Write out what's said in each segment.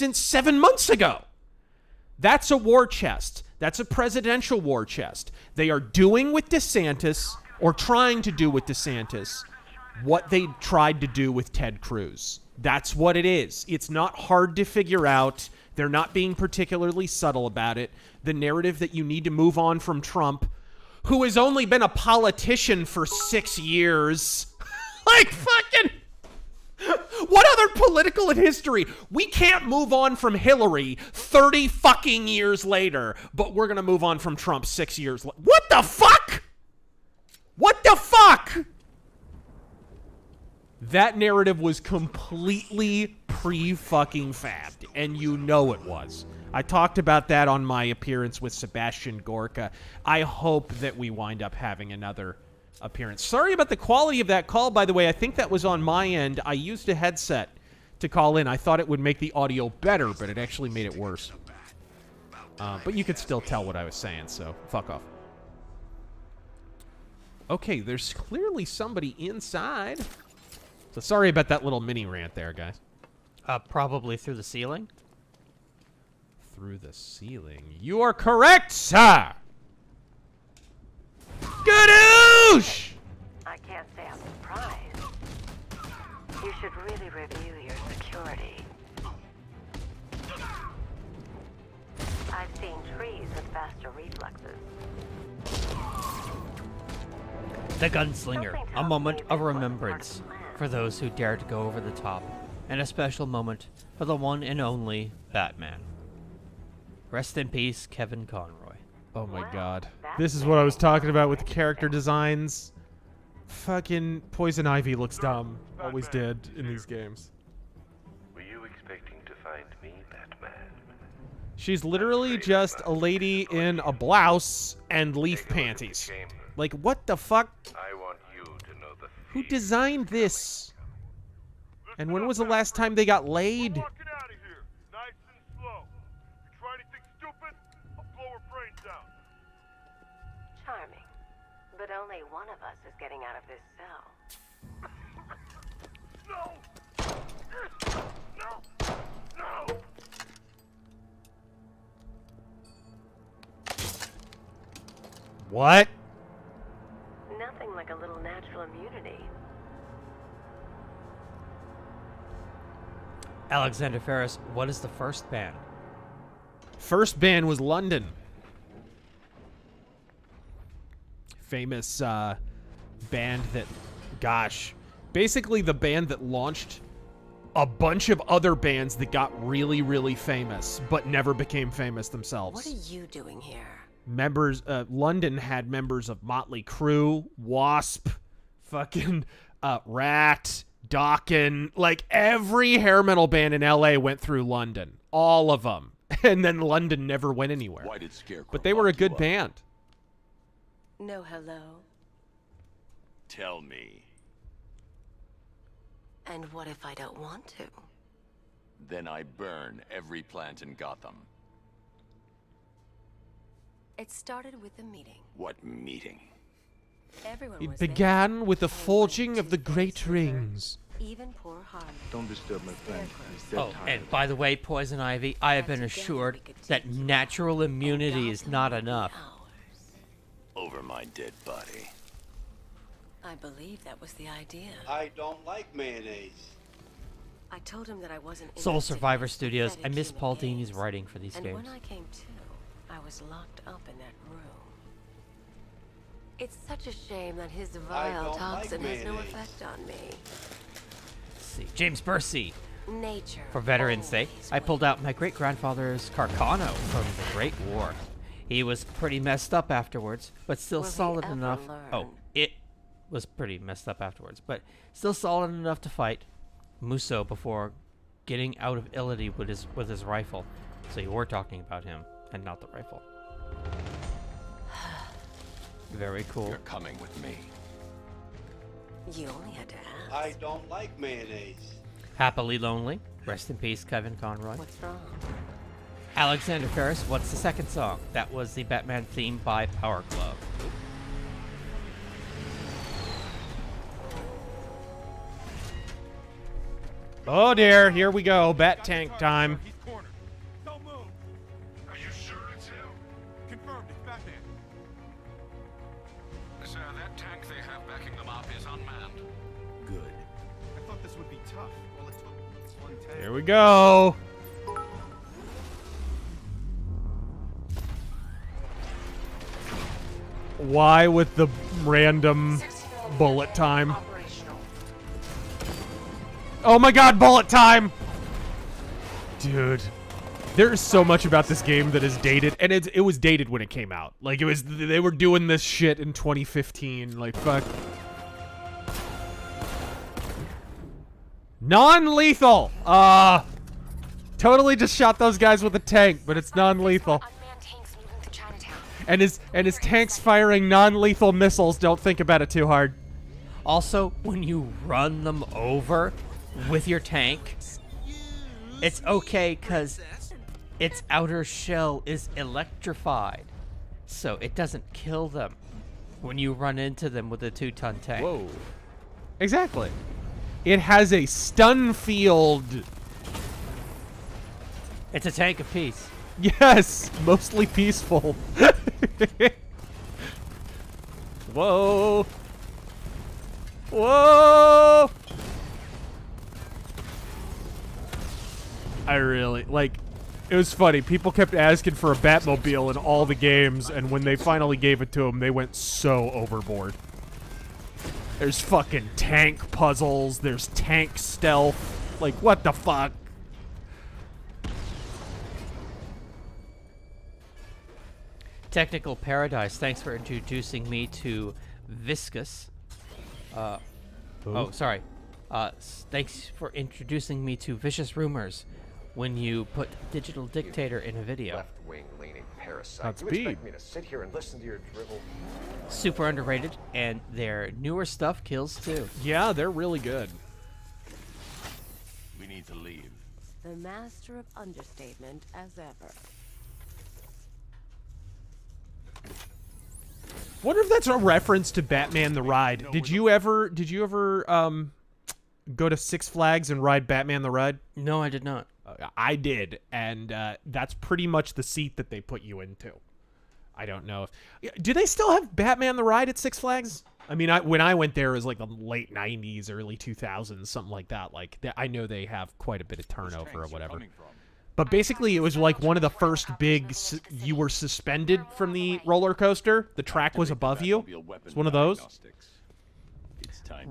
since 7 months ago. That's a war chest. That's a presidential war chest. They are doing with DeSantis, or trying to do with DeSantis, what they tried to do with Ted Cruz. That's what it is. It's not hard to figure out. They're not being particularly subtle about it. The narrative that you need to move on from Trump, who has only been a politician for 6 years. Like, fucking... What other political history? We can't move on from Hillary 30 fucking years later, but we're going to move on from Trump 6 years later. What the fuck? What the fuck? That narrative was completely pre-fucking fabbed, and you know it was. I talked about that on my appearance with Sebastian Gorka. I hope that we wind up having another appearance. Sorry about the quality of that call, by the way. I think that was on my end. I used a headset to call in. I thought it would make the audio better, but it actually made it worse. But you could still tell what I was saying, so fuck off. Okay, there's clearly somebody inside. So sorry about that little mini rant there, guys. Probably through the ceiling? Through the ceiling. You are correct, sir! Gadoosh! I can't say I'm surprised. You should really review your security. I've seen trees with faster reflexes. The Gunslinger, a moment of remembrance for those who dared to go over the top, and a special moment for the one and only Batman. Rest in peace, Kevin Conroy. Oh my god. This is what I was talking about with the character designs. Fucking Poison Ivy looks dumb. Always did in these games. Were you expecting to find me, Batman? She's literally just a lady in a blouse and leaf panties. Like, what the fuck? I want you to know the Who designed this? And when was the last time they got laid? Walking out of here, nice and slow. You try anything stupid, I'll blow her brains out. Charming. But only one of us is getting out of this cell. No! No! What? Nothing like a little natural immunity. Alexander Ferris, what is the first ban? First ban was London. Famous band that, gosh, basically the band that launched a bunch of other bands that got really, really famous, but never became famous themselves. What are you doing here? Members, London had members of Motley Crue, Wasp, fucking Rat, Dokken, like every hair metal band in LA went through London. All of them. And then London never went anywhere. Why did Scarecrow but they were a lock you good up? band. No hello. Tell me. And what if I don't want to? Then I burn every plant in Gotham. It started with a meeting. What meeting? Everyone It was there. began with the Anyone forging of the two-faced great with her, rings. Even poor Harmony. Don't disturb my friend. He's dead Oh, tired. and by the way, Poison Ivy, I have been assured that natural immunity is not enough. Over my dead body. I believe that was the idea. I don't like mayonnaise. I told him that I wasn't Soul interested in Survivor Studios, I pathetic miss human Paul Dini's beings. writing for these And games. when I came to, I was locked up in that room. It's such a shame that his vile don't toxin like has no mayonnaise. effect on me. Let's see. James Bursey. Nature. For Veterans Day, always I pulled wins. out my great-grandfather's Carcano from the Great War. He was pretty messed up afterwards, but still Will he solid ever enough. learn? Oh, it was pretty messed up afterwards, but still solid enough to fight Musso before getting out of ility with his rifle. So you were talking about him and not the rifle. Very cool. You're coming with me. You only had to ask. I don't like mayonnaise. Happily Lonely. Rest in peace, Kevin Conroy. What's wrong? Alexander Ferris, what's the second song? That was the Batman theme by Power Glove. Oh dear, here we go. Bat tank time. He's cornered. we go. Why with the random bullet time? Oh my god, bullet time! Dude. There's so much about this game that is dated, and it was dated when it came out. Like, they were doing this shit in 2015. Like, fuck. Non-lethal! Totally just shot those guys with a tank, but it's non-lethal. And his tanks firing non-lethal missiles. Don't think about it too hard. Also, when you run them over with your tank, it's okay because its outer shell is electrified, so it doesn't kill them when you run into them with a 2-ton tank. Whoa. Exactly. It has a stun field. It's a tank of peace. Yes, mostly peaceful. Whoa. Whoa. I really, like, it was funny. People kept asking for a Batmobile in all the games, and when they finally gave it to them, they went so overboard. There's fucking tank puzzles. There's tank stealth. Like, what the fuck? Technical Paradise, thanks for introducing me to Viscous. Oh, sorry. Thanks for introducing me to Vicious Rumors when you put Digital Dictator in a video. Left-wing leaning parasite. That's You expect Beeb. me to sit here and listen to your drivel? Super underrated, and their newer stuff kills too. Yeah, they're really good. We need to leave. The master of understatement as ever. Wonder if that's a reference to Batman the Ride. Did you ever go to Six Flags and ride Batman the Ride? No, I did not. I did, and that's pretty much the seat that they put you into. I don't know if... Do they still have Batman the Ride at Six Flags? I mean, when I went there, it was like the late 90s, early 2000s, something like that. Like, I know they have quite a bit of turnover or whatever. But basically, it was like one of the first big... You were suspended from the roller coaster. The track was above you. It's one of those.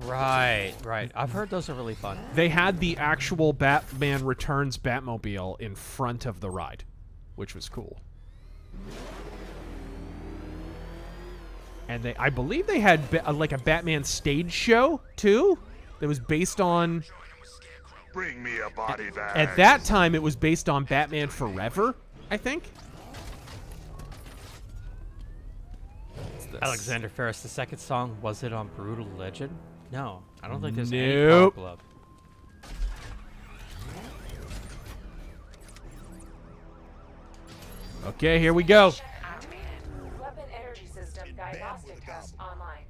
Right. I've heard those are really fun. They had the actual Batman Returns Batmobile in front of the ride, which was cool. And I believe they had like a Batman stage show too. That was based on. Bring me a body bag. At that time, it was based on Batman Forever, I think. What's this? Alexander Ferris, the second song, was it on Brutal Legend? No, I don't think there's any Nope. Power Glove. Okay, here we go. Activated. Weapon energy system diagnostic test online.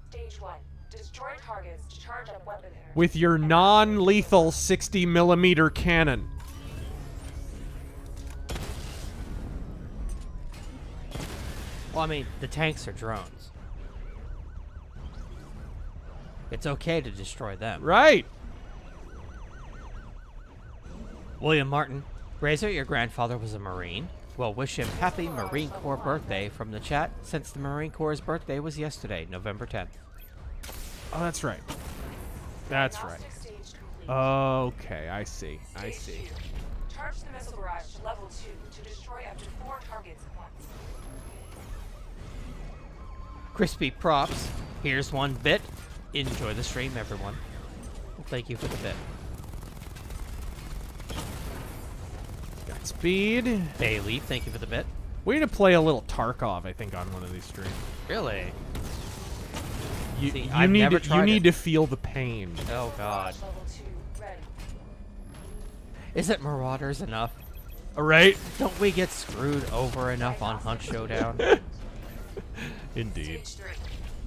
Stage 1. Destroy targets to charge up weapon energy. With your non-lethal 60mm cannon. Well, I mean, the tanks are drones. It's okay to destroy them. Right. William Martin, Razor, your grandfather was a Marine. Well, wish him happy Marine Corps birthday from the chat, since the Marine Corps' birthday was yesterday, November 10th. Oh, that's right. That's right. Stage complete. Okay, I see. I Stage see. 2. Charge the missile barrage to level 2 to destroy up to 4 targets at once. Crispy props. Here's 1 bit. Enjoy the stream, everyone. Thank you for the bit. Got speed. Bailey, thank you for the bit. We need to play a little Tarkov, I think, on one of these streams. Really? You, See, you I've need never to, tried you need it. to feel the pain. Oh, God. Level 2 ready. Isn't Marauders enough? All right. Don't we get screwed over enough on Hunt Showdown? Indeed. Stage 3.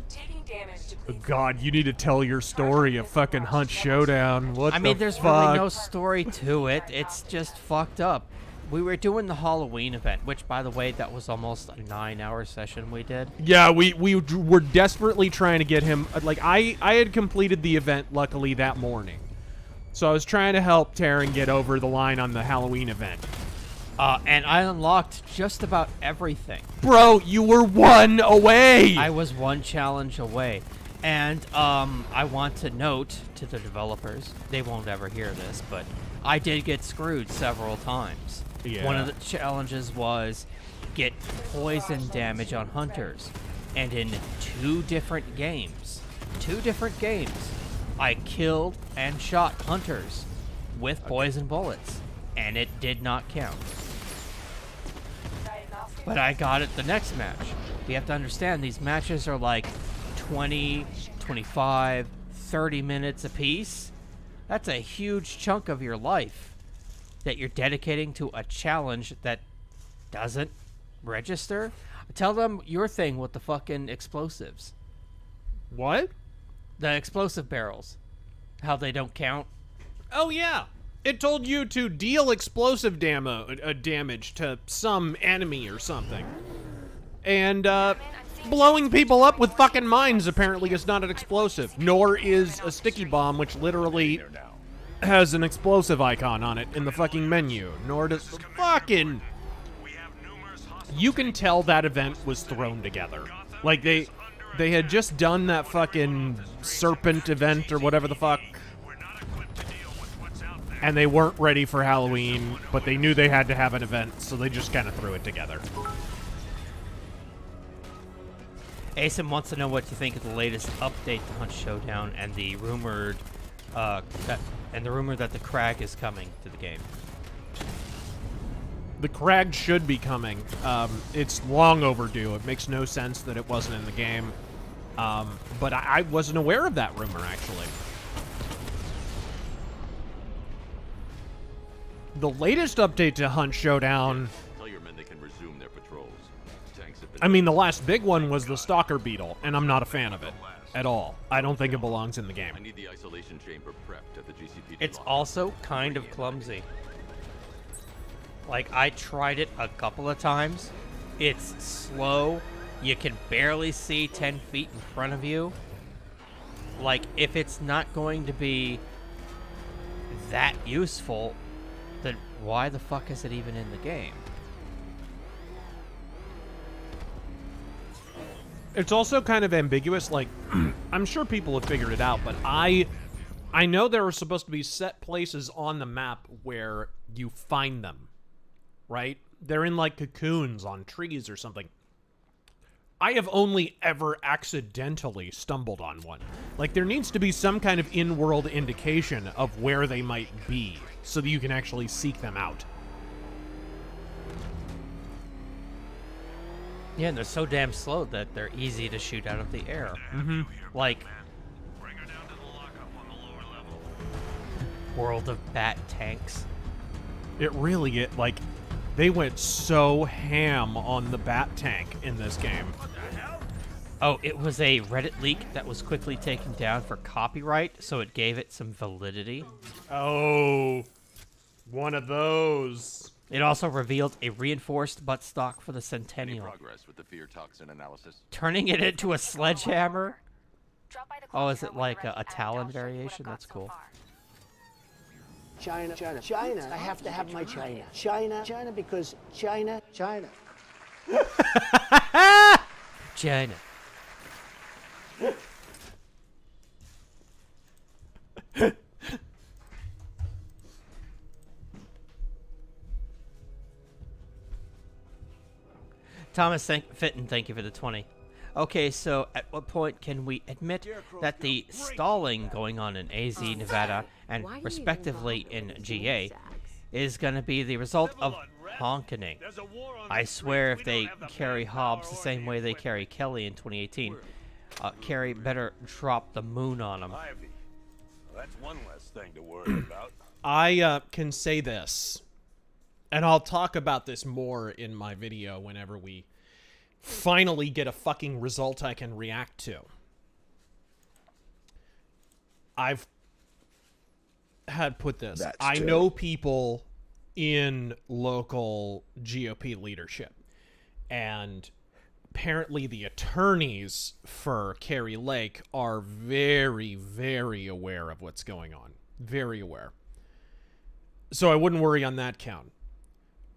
Taking damage to Oh, please. God, you need to tell your story of fucking Hunt Showdown. What I mean, the there's fuck? really no story to it. It's just fucked up. We were doing the Halloween event, which, by the way, that was almost a 9-hour session we did. Yeah, we were desperately trying to get him. Like, I had completed the event, luckily, that morning. So I was trying to help Taryn get over the line on the Halloween event. And I unlocked just about everything. Bro, you were 1 away! I was 1 challenge away. And I want to note to the developers, they won't ever hear this, but I did get screwed several times. Yeah. One of the challenges was get poison damage on hunters. And in 2 different games, I killed and shot hunters with poison bullets. And it did not count. But I got it the next match. You have to understand, these matches are like 20, 25, 30 minutes apiece. That's a huge chunk of your life that you're dedicating to a challenge that doesn't register. Tell them your thing with the fucking explosives. What? The explosive barrels. How they don't count. Oh, yeah. It told you to deal explosive damage to some enemy or something. And, blowing people up with fucking mines apparently is not an explosive, nor is a sticky bomb, which literally has an explosive icon on it in the fucking menu, nor does the fucking... You can tell that event was thrown together. Like, they had just done that fucking serpent event or whatever the fuck, and they weren't ready for Halloween, but they knew they had to have an event, so they just kind of threw it together. Asim wants to know what you think of the latest update to Hunt Showdown and the rumored rumor that the Crag is coming to the game. The Crag should be coming. It's long overdue. It makes no sense that it wasn't in the game. But I wasn't aware of that rumor, actually. The latest update to Hunt Showdown... Tell your men they can resume their patrols. Tanks have been... I mean, the last big one was the Stalker Beetle, and I'm not a fan of it at all. I don't think it belongs in the game. I need the isolation chamber prepped at the GCPD. It's also kind of clumsy. Like, I tried it a couple of times. It's slow. You can barely see 10 feet in front of you. Like, if it's not going to be that useful, then why the fuck is it even in the game? It's also kind of ambiguous. Like, I'm sure people have figured it out, but I know there are supposed to be set places on the map where you find them, right? They're in, like, cocoons on trees or something. I have only ever accidentally stumbled on one. Like, there needs to be some kind of in-world indication of where they might be so that you can actually seek them out. Yeah, and they're so damn slow that they're easy to shoot out of the air. Mm-hmm. Like, World of Bat Tanks. It really, like, they went so ham on the Bat Tank in this game. Oh, it was a Reddit leak that was quickly taken down for copyright, so it gave it some validity. Oh, one of those. It also revealed a reinforced buttstock for the Any Centennial, progress with the fear toxin analysis? turning it into a sledgehammer. Drop by the Oh, is closet it while like we're a ready, and Talon I'll show you what variation? I've got That's so cool. far. China, China, China. I have to have my China. China, China, because China, China. China. Thomas Fitton, thank you for the 20. Okay, so at what point can we admit that the stalling going on in AZ, Nevada, and respectively in GA is going to be the result of honkening? I swear if they carry Hobbs the same way they carry Kelly in 2018, Carrie better drop the moon on him. Ivy. Well, that's one less thing to worry about. I can say this, and I'll talk about this more in my video whenever we finally get a fucking result I can react to. I've had put this. I know people in local GOP leadership, and apparently the attorneys for Carrie Lake are very, very aware of what's going on. Very aware. So I wouldn't worry on that count.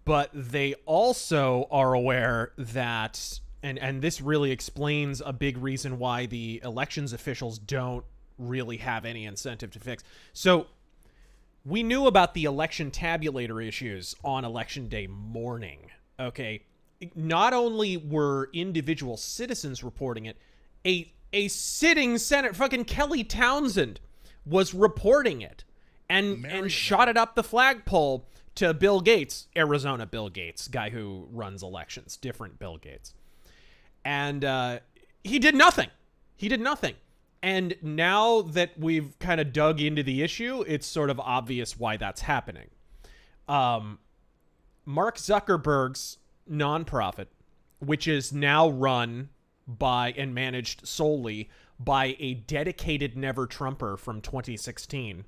But they also are aware that, and this really explains a big reason why the elections officials don't really have any incentive to fix. So we knew about the election tabulator issues on election day morning. Okay. Not only were individual citizens reporting it, a sitting Senate, fucking Kelly Townsend, was reporting it and shot it up the flagpole to Bill Gates, Arizona Bill Gates, guy who runs elections, different Bill Gates. And he did nothing. He did nothing. And now that we've kind of dug into the issue, it's sort of obvious why that's happening. Mark Zuckerberg's nonprofit, which is now run by and managed solely by a dedicated Never Trumper from 2016,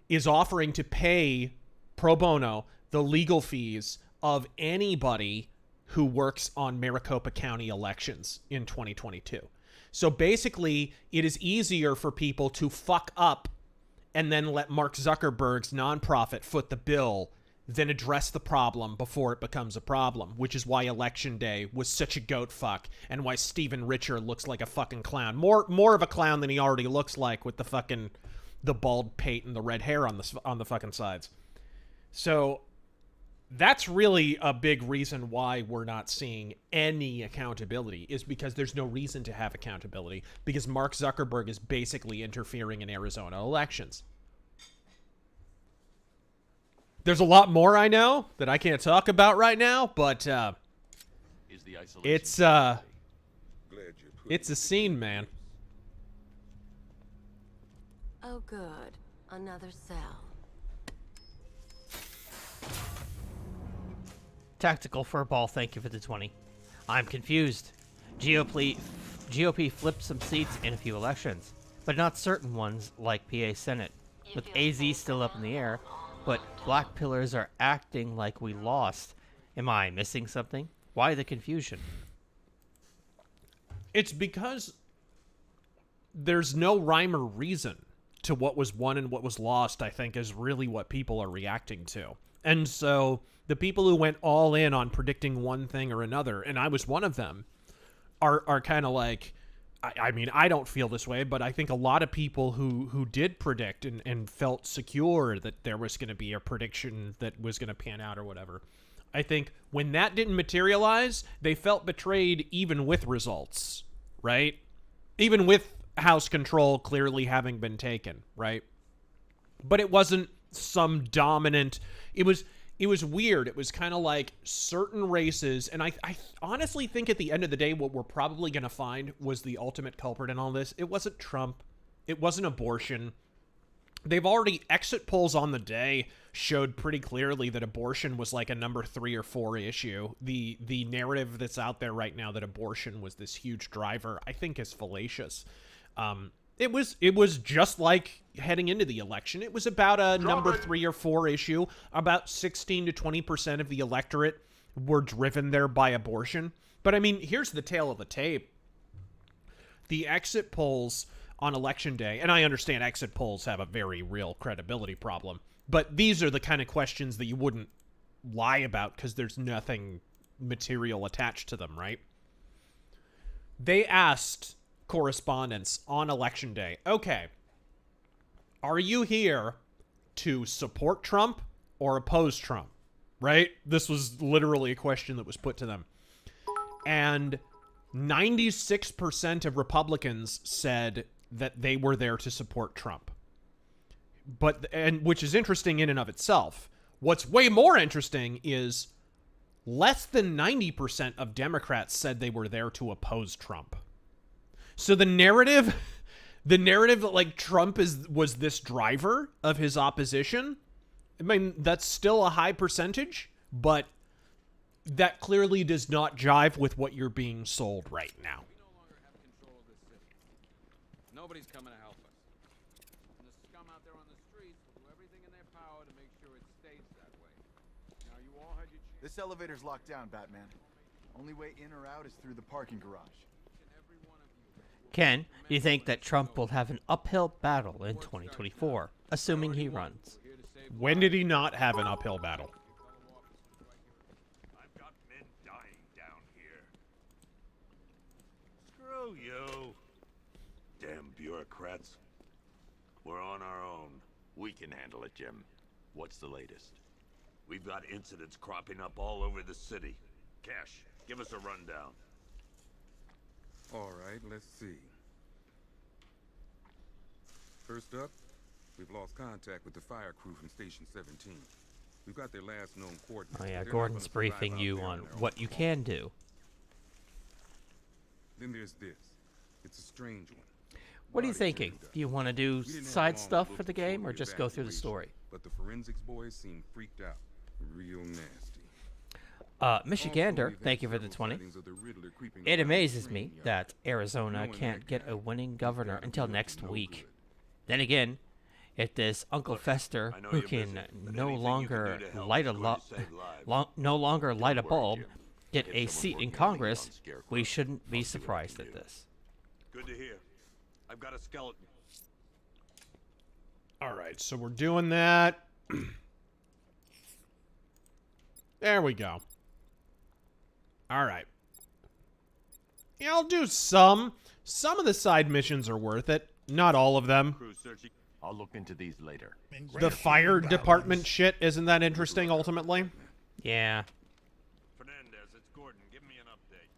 is offering to pay pro bono the legal fees of anybody who works on Maricopa County elections in 2022. So basically, it is easier for people to fuck up and then let Mark Zuckerberg's nonprofit foot the bill than address the problem before it becomes a problem, which is why Election Day was such a goat fuck and why Stephen Richer looks like a fucking clown. More of a clown than he already looks like with the bald pate and the red hair on the fucking sides. So that's really a big reason why we're not seeing any accountability, is because there's no reason to have accountability, because Mark Zuckerberg is basically interfering in Arizona elections. There's a lot more I know that I can't talk about right now, but it's a scene, man. Oh, good. Another cell. Tactical Furball, thank you for the 20. I'm confused. GOP flipped some seats in a few elections, but not certain ones like PA Senate. With AZ still up in the air, but black pillars are acting like we lost. Am I missing something? Why the confusion? It's because there's no rhyme or reason to what was won and what was lost, I think, is really what people are reacting to. And so the people who went all in on predicting one thing or another, and I was one of them, are kind of like, I mean, I don't feel this way, but I think a lot of people who did predict and felt secure that there was going to be a prediction that was going to pan out or whatever, I think when that didn't materialize, they felt betrayed even with results, right? Even with House control clearly having been taken, right? But it wasn't some dominant... It was weird. It was kind of like certain races, and I honestly think at the end of the day, what we're probably going to find was the ultimate culprit in all this. It wasn't Trump. It wasn't abortion. They've already, exit polls on the day showed pretty clearly that abortion was like a number 3 or 4 issue. The narrative that's out there right now that abortion was this huge driver, I think, is fallacious. It was just like heading into the election. It was about a number 3 or 4 issue. About 16 to 20% of the electorate were driven there by abortion. But I mean, here's the tale of the tape. The exit polls on election day, and I understand exit polls have a very real credibility problem, but these are the kind of questions that you wouldn't lie about because there's nothing material attached to them, right? They asked correspondents on election day, okay, are you here to support Trump or oppose Trump, right? This was literally a question that was put to them. And 96% of Republicans said that they were there to support Trump. Which is interesting in and of itself. What's way more interesting is less than 90% of Democrats said they were there to oppose Trump. So the narrative that like Trump was this driver of his opposition, I mean, that's still a high percentage, but that clearly does not jive with what you're being sold right now. We no longer have control of this city. Nobody's coming to help us. And the scum out there on the streets will do everything in their power to make sure it stays that way. Now you all had your chance. This elevator's locked down, Batman. Only way in or out is through the parking garage. Ken, do you think that Trump will have an uphill battle in 2024, assuming he runs? When did he not have an uphill battle? I've got men dying down here. Screw you. Damn bureaucrats. We're on our own. We can handle it, Jim. What's the latest? We've got incidents cropping up all over the city. Cash, give us a rundown. All right, let's see. First up, we've lost contact with the fire crew from Station 17. We've got their last known coordinates. Oh yeah, They're not Gordon's gonna survive briefing out you there on their what own you home. can do. Then there's this. It's a strange one. What are you Body thinking? turned up. Do you want to do We didn't have side long to stuff look for the before game, or the just go through the evacuation, story? But the forensics boys seem freaked out. Real nasty. Michigander, Also, we've thank had you for the several 20. sightings of the Riddler creeping It around the amazes me train yard. that Arizona Knowing can't that get guy, a winning we've governor gotta until be up next to no week. good. Then again, if this Uncle Fester, I know who you're busy, can but no anything you longer can do to help light is a going to save lives. no longer light a Don't worry, bulb, Jim. get Get a someone seat in working on the Congress, Scarecrow. we shouldn't be I'll see what I surprised can at do. this. Good to hear. I've got a skeleton. All right, so we're doing that. There we go. All right. Yeah, I'll do some. Some of the side missions are worth it. Not all of them. Crew searching. I'll look into these later. The fire department shit, isn't that interesting ultimately? Yeah. Fernandez, it's Gordon. Give me an update.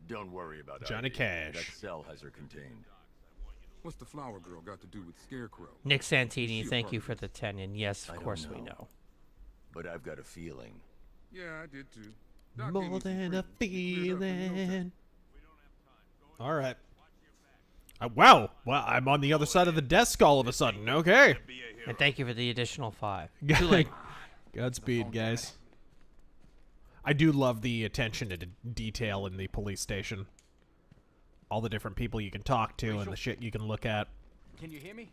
Don't worry about Johnny ID. Cash. That cell has her contained. What's the flower girl got to do with Scarecrow? Nick Santini, thank you for the 10, and yes, I of don't course we know. know. But I've got a feeling. Yeah, I did too. Doc gave More me some than a treatment. He cleared up in no time. feeling. All right. Wow. Well, I'm on the other side of the desk all of a sudden. Okay. And thank you for the additional 5. Too late. Godspeed, guys. I do love the attention to detail in the police station. All the different people you can talk to and the shit you can look at. Can you hear me?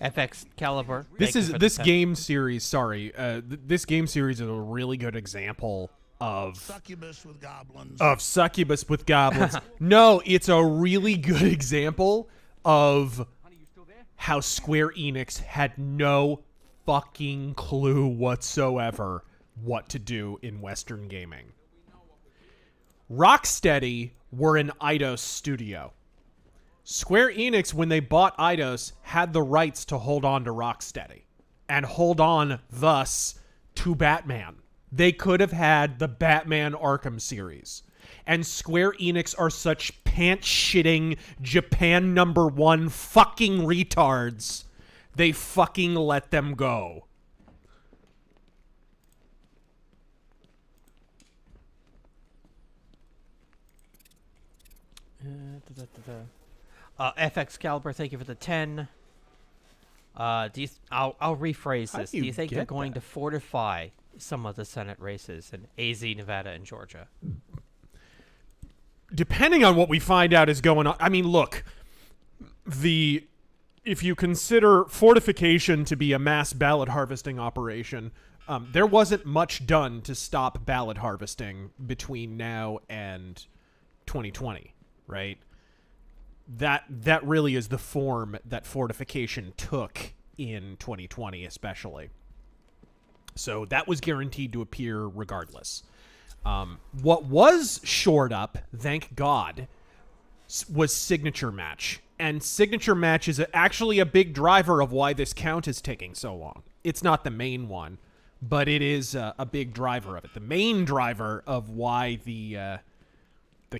FX Caliber. This thank you is for the this 10. game series. Sorry, this game series is a really good example of Succubus with goblins. succubus with goblins. No, it's a really good example of how Square Enix had no fucking clue whatsoever what to do in Western gaming. Rocksteady were an Eidos studio. Square Enix, when they bought Eidos, had the rights to hold on to Rocksteady and hold on, thus, to Batman. They could have had the Batman Arkham series. And Square Enix are such pants-shitting Japan #1 fucking retards. They fucking let them go. FX Caliber, thank you for the 10. I'll rephrase How this. do Do you you think they're get going that? to fortify some of the Senate races in AZ, Nevada, and Georgia? Depending on what we find out is going on. I mean, look, if you consider fortification to be a mass ballot harvesting operation, there wasn't much done to stop ballot harvesting between now and 2020, right? That really is the form that fortification took in 2020, especially. So that was guaranteed to appear regardless. What was shored up, thank God, was Signature Match. And Signature Match is actually a big driver of why this count is taking so long. It's not the main one, but it is a big driver of it. The main driver of why the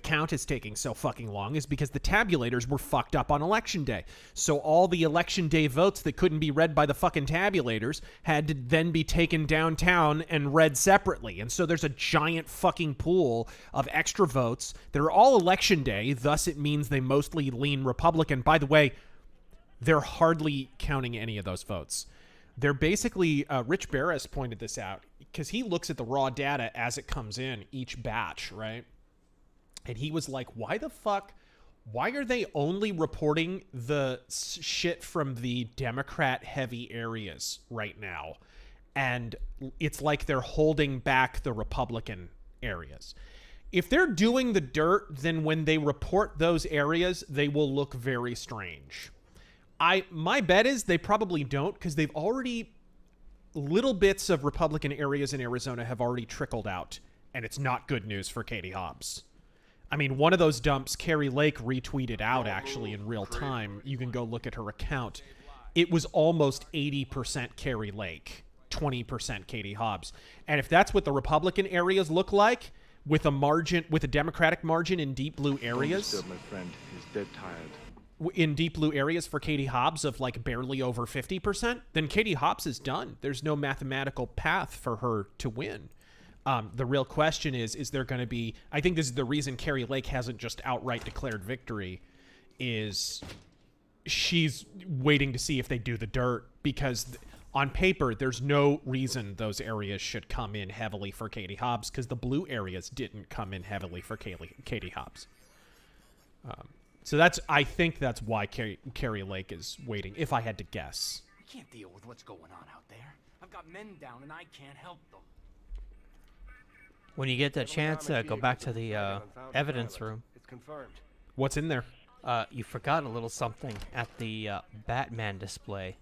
count is taking so fucking long is because the tabulators were fucked up on election day. So all the election day votes that couldn't be read by the fucking tabulators had to then be taken downtown and read separately. And so there's a giant fucking pool of extra votes that are all election day. Thus, it means they mostly lean Republican. By the way, they're hardly counting any of those votes. They're basically, Rich Barris pointed this out, because he looks at the raw data as it comes in, each batch, right? And he was like, why the fuck, why are they only reporting the shit from the Democrat-heavy areas right now? And it's like they're holding back the Republican areas. If they're doing the dirt, then when they report those areas, they will look very strange. My bet is they probably don't, because they've already... Little bits of Republican areas in Arizona have already trickled out, and it's not good news for Katie Hobbs. I mean, one of those dumps, Carrie Lake retweeted out, actually, in real time. You can go look at her account. It was almost 80% Carrie Lake, 20% Katie Hobbs. And if that's what the Republican areas look like, with a Democratic margin in deep blue areas... My friend is dead tired. In deep blue areas for Katie Hobbs of like barely over 50%, then Katie Hobbs is done. There's no mathematical path for her to win. The real question is there going to be... I think this is the reason Carrie Lake hasn't just outright declared victory, is she's waiting to see if they do the dirt, because on paper, there's no reason those areas should come in heavily for Katie Hobbs, because the blue areas didn't come in heavily for Katie Hobbs. So I think that's why Carrie Lake is waiting, if I had to guess. I can't deal with what's going on out there. I've got men down and I can't help them. When you get that chance, go back to the evidence room. It's confirmed. What's in there? You forgot a little something at the Batman display.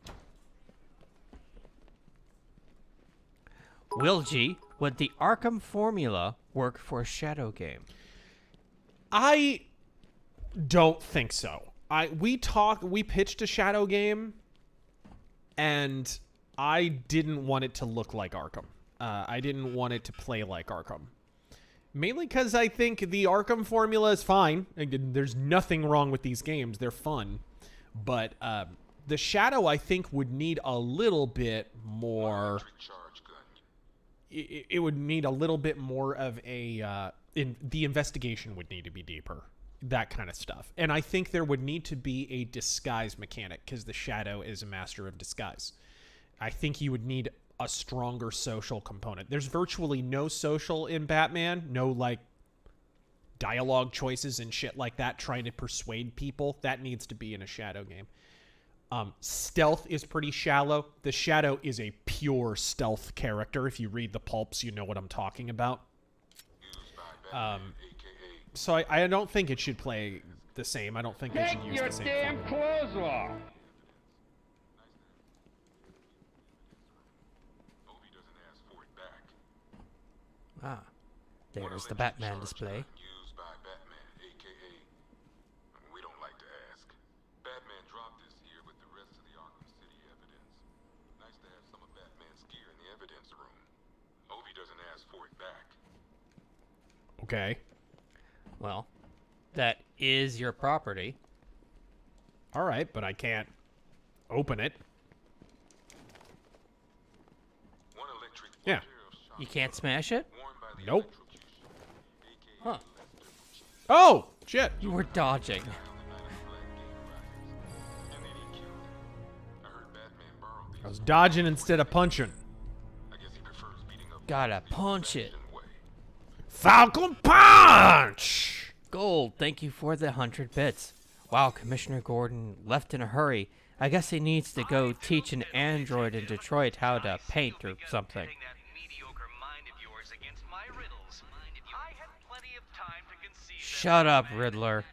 Will G, would the Arkham formula work for a Shadow game? I don't think so. We pitched a Shadow game, and I didn't want it to look like Arkham. I didn't want it to play like Arkham. Mainly because I think the Arkham formula is fine. There's nothing wrong with these games. They're fun. But the Shadow, I think, would need a little bit more... It would need a little bit more of a... the investigation would need to be deeper. That kind of stuff. And I think there would need to be a disguise mechanic, because the Shadow is a master of disguise. I think you would need a stronger social component. There's virtually no social in Batman. No, like, dialogue choices and shit like that trying to persuade people. That needs to be in a Shadow game. Stealth is pretty shallow. The Shadow is a pure stealth character. If you read the pulps, you know what I'm talking about. So I don't think it should play the same. I don't think they should use the same. Take your damn clothes off! Ah, there's the Batman display. Used by Batman, aka, we don't like to ask. Batman dropped this here with the rest of the Arkham City evidence. Nice to have some of Batman's gear in the evidence room. Hope he doesn't ask for it back. Okay. Well, that is your property. All right, but I can't open it. Yeah. You can't smash it? Nope. Huh. Oh, shit. You were dodging. I was dodging instead of punching. Gotta punch it. Falcon Punch! Gold, thank you for the 100 bits. Wow, Commissioner Gordon left in a hurry. I guess he needs to go teach an android in Detroit how to paint or something. Shut up, Riddler.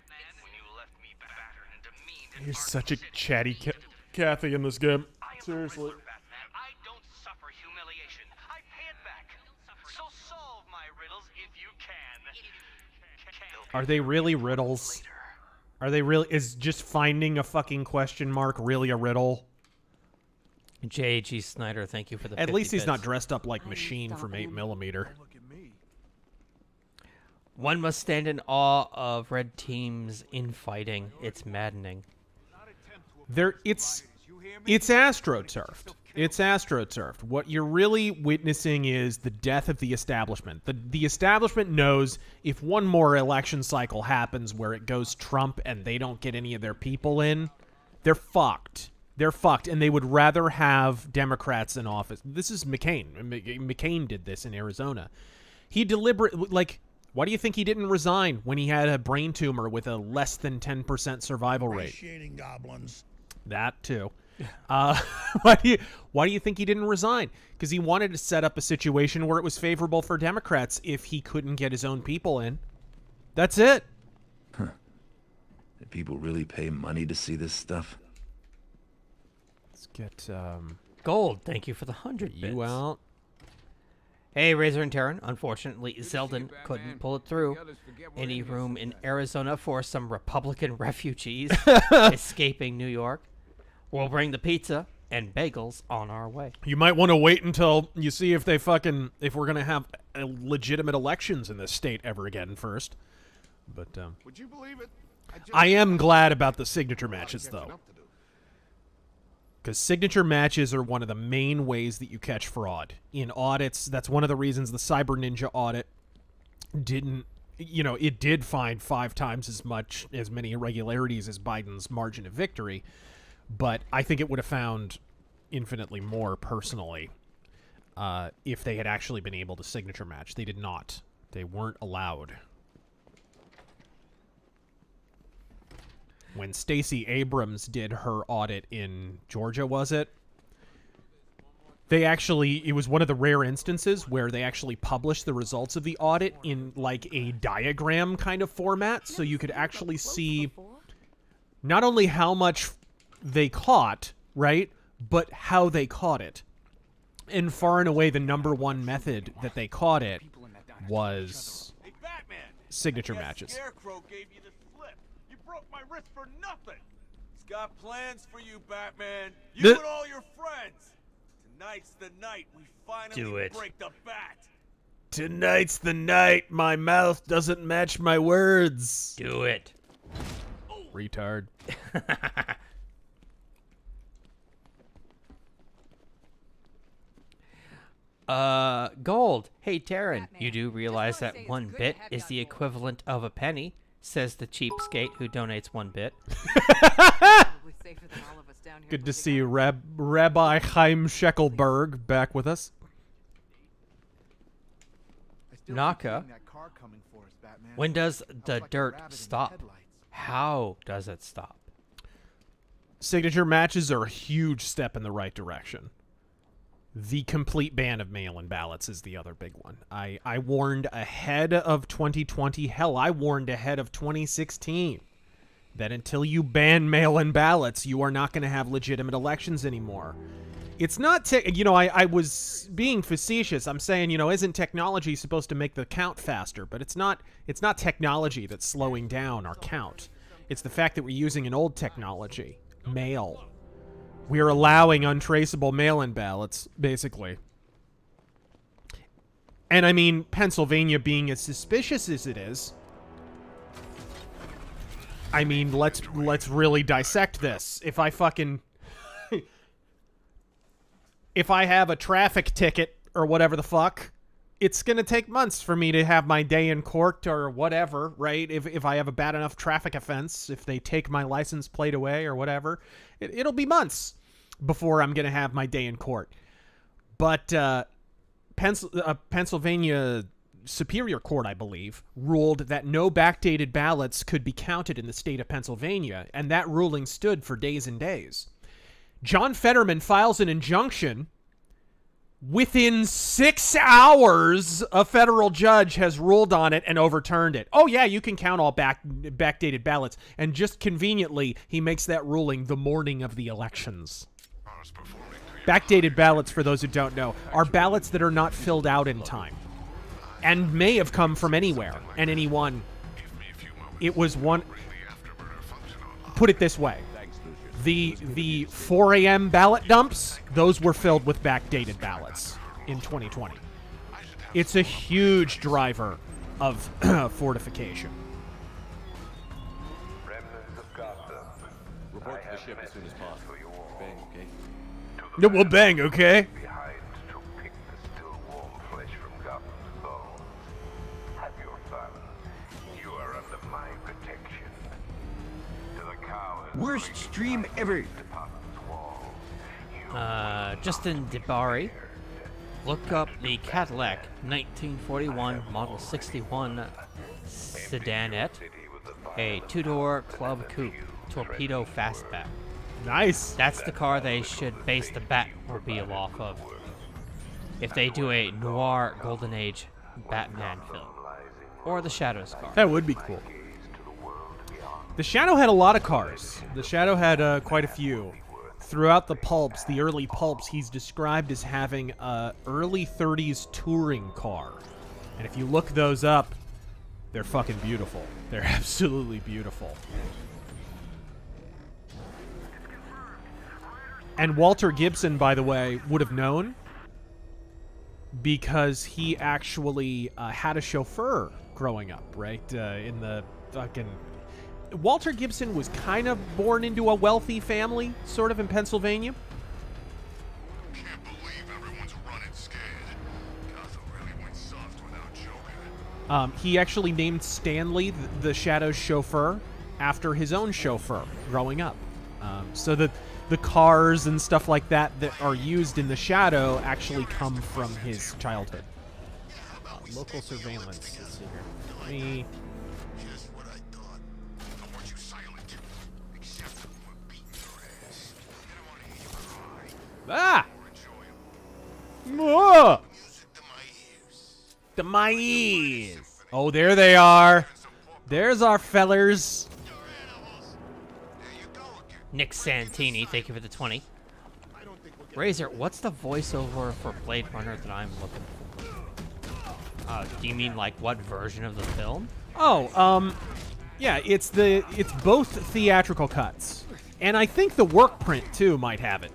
You're such a chatty Kathy in this game. Seriously. I don't suffer humiliation. I pay it back. So solve my riddles if you can. Are they really riddles? Are they really? Is just finding a fucking question mark really a riddle? J.G. Snyder, thank you for the 50 At least he's bits. not dressed up like Machine from 8mm. One must stand in awe of Red Team's infighting. It's maddening. It's astroturfed. It's astroturfed. What you're really witnessing is the death of the establishment. The establishment knows if one more election cycle happens where it goes Trump and they don't get any of their people in, they're fucked. They're fucked, and they would rather have Democrats in office. This is McCain. McCain did this in Arizona. He deliberately, like, why do you think he didn't resign when he had a brain tumor with a less than 10% survival rate? Appreciating goblins. That, too. Why do you think he didn't resign? Because he wanted to set up a situation where it was favorable for Democrats if he couldn't get his own people in. That's it. Huh. Do people really pay money to see this stuff? Let's get Gold, thank you for the 100 bits. you out. Hey, Razor and Terran. Unfortunately, Zeldin couldn't pull it through. Any room in Arizona for some Republican refugees escaping New York? We'll bring the pizza and bagels on our way. You might want to wait until you see if if we're gonna have legitimate elections in this state ever again first. But Would you believe it? I am glad about the signature matches though, because signature matches are one of the main ways that you catch fraud in audits. That's one of the reasons the Cyber Ninja audit didn't. It did find 5 times as many irregularities as Biden's margin of victory. But I think it would have found infinitely more personally if they had actually been able to signature match. They did not. They weren't allowed. When Stacey Abrams did her audit in Georgia, was it? It was one of the rare instances where they actually published the results of the audit in like a diagram kind of format, so you could actually see not only how much they caught, right, but how they caught it. And far and away, the number one method that they caught it was signature matches. Scarecrow gave you the slip. You broke my wrist for nothing. He's got plans for you, Batman. You and all your friends. Tonight's the night we finally break the bat. Tonight's the night my mouth doesn't match my words. Do it. Retard. Gold. Hey, Terran, you do realize that 1 bit is the equivalent of a penny, says the cheapskate who donates 1 bit. Good to see Rabbi Chaim Sheckelberg back with us. Naka, when does the dirt stop? How does it stop? Signature matches are a huge step in the right direction. The complete ban of mail-in ballots is the other big one. I warned ahead of 2020. Hell, I warned ahead of 2016 that until you ban mail-in ballots, you are not going to have legitimate elections anymore. It's not, I was being facetious. I'm saying, isn't technology supposed to make the count faster? But it's not technology that's slowing down our count. It's the fact that we're using an old technology, mail. We are allowing untraceable mail-in ballots, basically. And I mean, Pennsylvania being as suspicious as it is, I mean, let's really dissect this. If I have a traffic ticket or whatever the fuck, it's going to take months for me to have my day in court or whatever, right? If I have a bad enough traffic offense, if they take my license plate away or whatever, it'll be months before I'm going to have my day in court. But Pennsylvania Superior Court, I believe, ruled that no backdated ballots could be counted in the state of Pennsylvania, and that ruling stood for days and days. John Fetterman files an injunction. Within 6 hours, a federal judge has ruled on it and overturned it. Oh, yeah, you can count all backdated ballots. And just conveniently, he makes that ruling the morning of the elections. Backdated ballots, for those who don't know, are ballots that are not filled out in time and may have come from anywhere and anyone. It was one... Put it this way. The 4 a.m. ballot dumps, those were filled with backdated ballots in 2020. It's a huge driver of fortification. Report to the ship as soon as possible. Bang, okay? No, well, bang, okay? Worst stream ever. Justin DeBari, look up the Cadillac 1941 Model 61 Sedanette, a 2-door club coupe, torpedo fastback. Nice. That's the car they should base the Batmobile off of. If they do a noir Golden Age Batman film. Or the Shadow's car. That would be cool. The Shadow had a lot of cars. The Shadow had quite a few. Throughout the pulps, the early pulps, he's described as having a early 30s touring car. And if you look those up, they're fucking beautiful. They're absolutely beautiful. And Walter Gibson, by the way, would have known because he actually had a chauffeur growing up, right? In the fucking... Walter Gibson was kind of born into a wealthy family, sort of, in Pennsylvania. Can't believe everyone's running scared. Gotham really went soft without Joker. He actually named Stanley, the Shadow's chauffeur, after his own chauffeur growing up. So that the cars and stuff like that that are used in the Shadow actually come from his childhood. Local surveillance. Let's see here. Let me... Ah! Whoa! To my ears. Oh, there they are. There's our fellers. Nick Santini, thank you for the 20. Razor, what's the voiceover for Blade Runner that I'm looking for? Do you mean like what version of the film? Oh, yeah, it's both theatrical cuts. And I think the work print too might have it.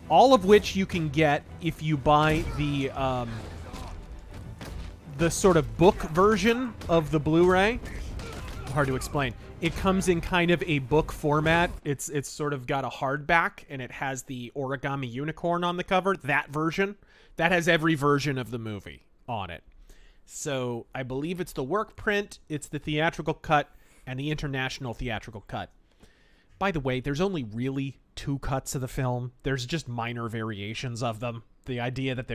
All of which you can get if you buy the sort of book version of the Blu-ray. Hard to explain. It comes in kind of a book format. It's sort of got a hardback, and it has the origami unicorn on the cover. That version. That has every version of the movie on it. So I believe it's the work print, it's the theatrical cut, and the international theatrical cut. By the way, there's only really 2 cuts of the film. There's just minor variations of them. The idea that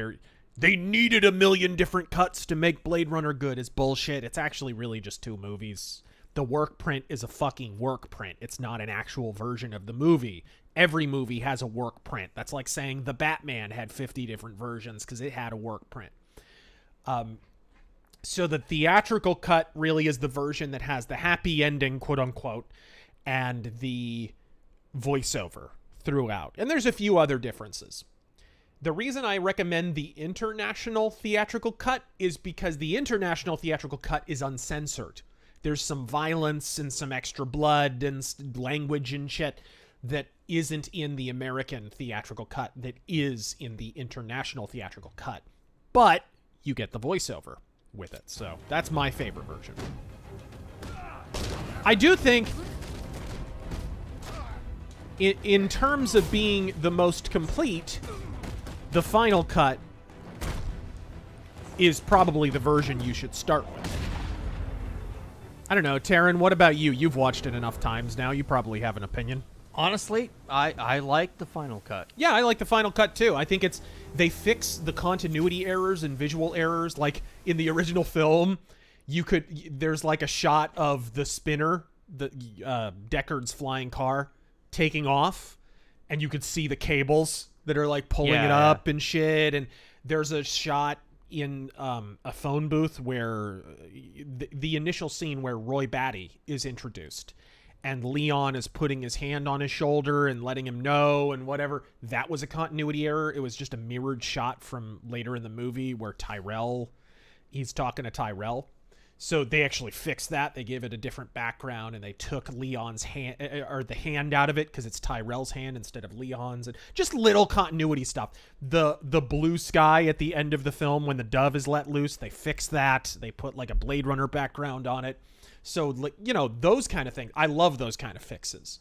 they needed a million different cuts to make Blade Runner good is bullshit. It's actually really just 2 movies. The work print is a fucking work print. It's not an actual version of the movie. Every movie has a work print. That's like saying The Batman had 50 different versions because it had a work print. So the theatrical cut really is the version that has the happy ending, quote unquote, and the voiceover throughout. And there's a few other differences. The reason I recommend the international theatrical cut is because the international theatrical cut is uncensored. There's some violence and some extra blood and language and shit that isn't in the American theatrical cut that is in the international theatrical cut. But you get the voiceover with it. So that's my favorite version. I do think in terms of being the most complete, the final cut is probably the version you should start with. I don't know, Taryn, what about you? You've watched it enough times now. You probably have an opinion. Honestly, I like the final cut. Yeah, I like the final cut too. I think they fix the continuity errors and visual errors. Like in the original film, there's like a shot of the spinner, the Deckard's flying car, taking off, and you could see the cables that are like pulling it up and shit. And there's a shot in a phone booth where the initial scene where Roy Batty is introduced and Leon is putting his hand on his shoulder and letting him know and whatever. That was a continuity error. It was just a mirrored shot from later in the movie where he's talking to Tyrell. So they actually fixed that. They gave it a different background, and they took Leon's hand, or the hand out of it, because it's Tyrell's hand instead of Leon's. And just little continuity stuff. The blue sky at the end of the film when the dove is let loose, they fixed that. They put like a Blade Runner background on it. So, like, you know, those kind of things. I love those kind of fixes.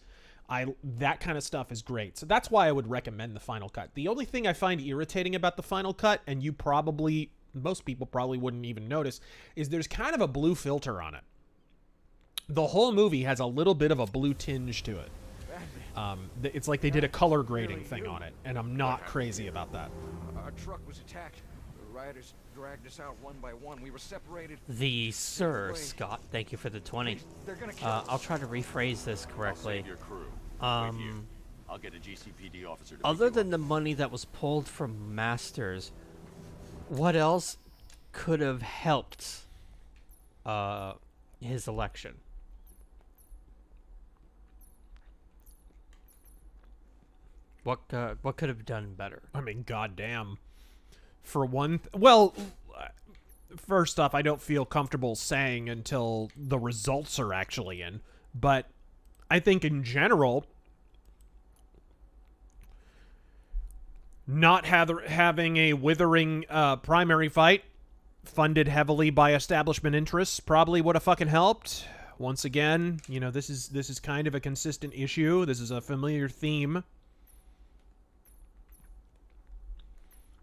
That kind of stuff is great. So that's why I would recommend the final cut. The only thing I find irritating about the final cut, and most people probably wouldn't even notice, is there's kind of a blue filter on it. The whole movie has a little bit of a blue tinge to it. It's like they did a color grading thing on it, and I'm not crazy about that. Our truck was attacked rioters dragged us out one by one. We were separated. The Sir Scott, thank you for the 20. They're gonna kill us. I'll try to rephrase this correctly. I'll save your crew. Wait here. I'll get a GCPD officer to Other than the money that was pulled from Masters, what else could have helped his election? What could have done better? I mean, goddamn. For one, well, first off, I don't feel comfortable saying until the results are actually in, but I think in general, not having a withering primary fight funded heavily by establishment interests probably would have fucking helped. Once again, you know, this is kind of a consistent issue. This is a familiar theme.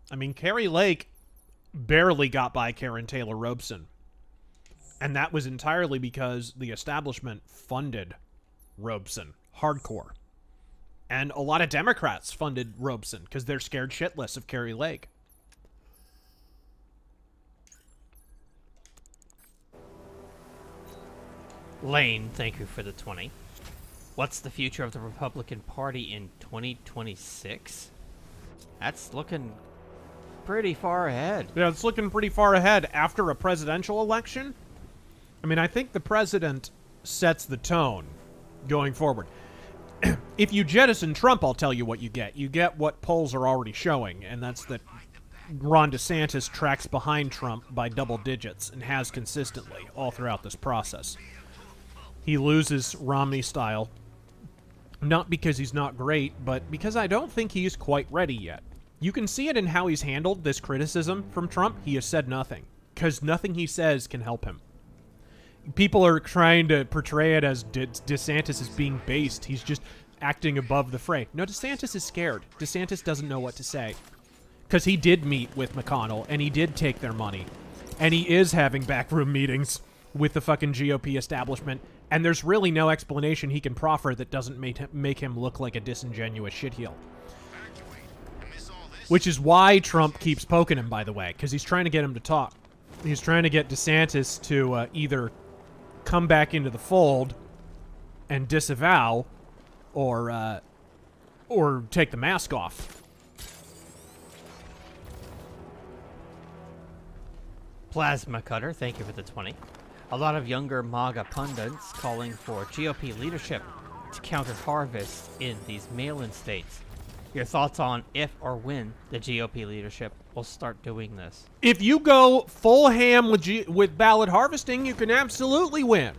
I mean, Carrie Lake barely got by Karen Taylor Robeson. And that was entirely because the establishment funded Robeson hardcore. And a lot of Democrats funded Robeson because they're scared shitless of Carrie Lake. Lane, thank you for the 20. What's the future of the Republican Party in 2026? That's looking pretty far ahead. Yeah, it's looking pretty far ahead after a presidential election. I mean, I think the president sets the tone going forward. If you jettison Trump, I'll tell you what you get. You get what polls are already showing, and that's that Ron DeSantis tracks behind Trump by double digits and has consistently all throughout this process. He loses Romney style, not because he's not great, but because I don't think he's quite ready yet. You can see it in how he's handled this criticism from Trump. He has said nothing, because nothing he says can help him. People are trying to portray it as DeSantis is being based. He's just acting above the fray. No, DeSantis is scared. DeSantis doesn't know what to say. Because he did meet with McConnell, and he did take their money. And he is having backroom meetings with the fucking GOP establishment, and there's really no explanation he can proffer that doesn't make him look like a disingenuous shitheel. Which is why Trump keeps poking him, by the way, because he's trying to get him to talk. He's trying to get DeSantis to either come back into the fold and disavow, or take the mask off. Plasma Cutter, thank you for the 20. A lot of younger MAGA pundits calling for GOP leadership to counter harvest in these mail-in states. Your thoughts on if or when the GOP leadership will start doing this? If you go full ham with ballot harvesting, you can absolutely win.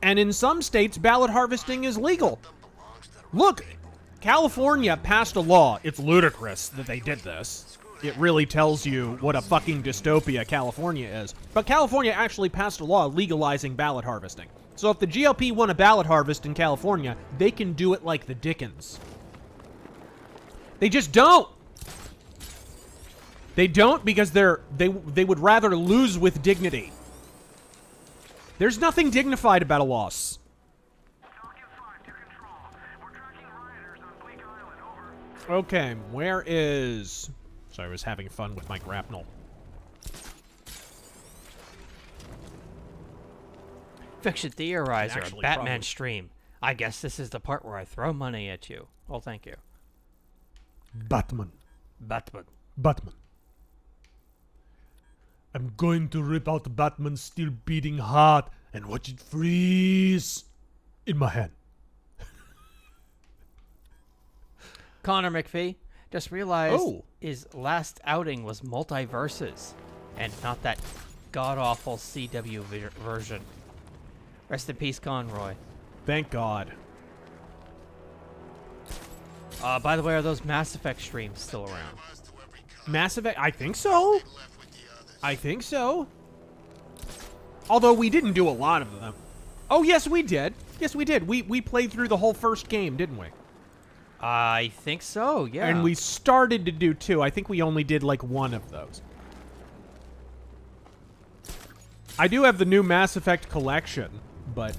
And in some states, ballot harvesting is legal. Look, California passed a law. It's ludicrous that they did this. It really tells you what a fucking dystopia California is. But California actually passed a law legalizing ballot harvesting. So if the GOP want a ballot harvest in California, they can do it like the Dickens. They just don't. They don't because they would rather lose with dignity. There's nothing dignified about a loss. Okay, where is... Sorry, I was having fun with my grapnel. Fiction Theorizer, Actually, Batman probably. stream. I guess this is the part where I throw money at you. Well, thank you. Batman. Batman. Batman. I'm going to rip out Batman's still beating heart and watch it freeze in my hand. Connor McPhee just realized Oh. his last outing was multiverses and not that god-awful CW version. Rest in peace, Conroy. Thank God. By the way, are those Mass Effect streams still around? Mass Effect? I think so. I think so. Although we didn't do a lot of them. Oh, yes, we did. Yes, we did. We played through the whole first game, didn't we? I think so, yeah. And we started to do two. I think we only did like one of those. I do have the new Mass Effect collection, but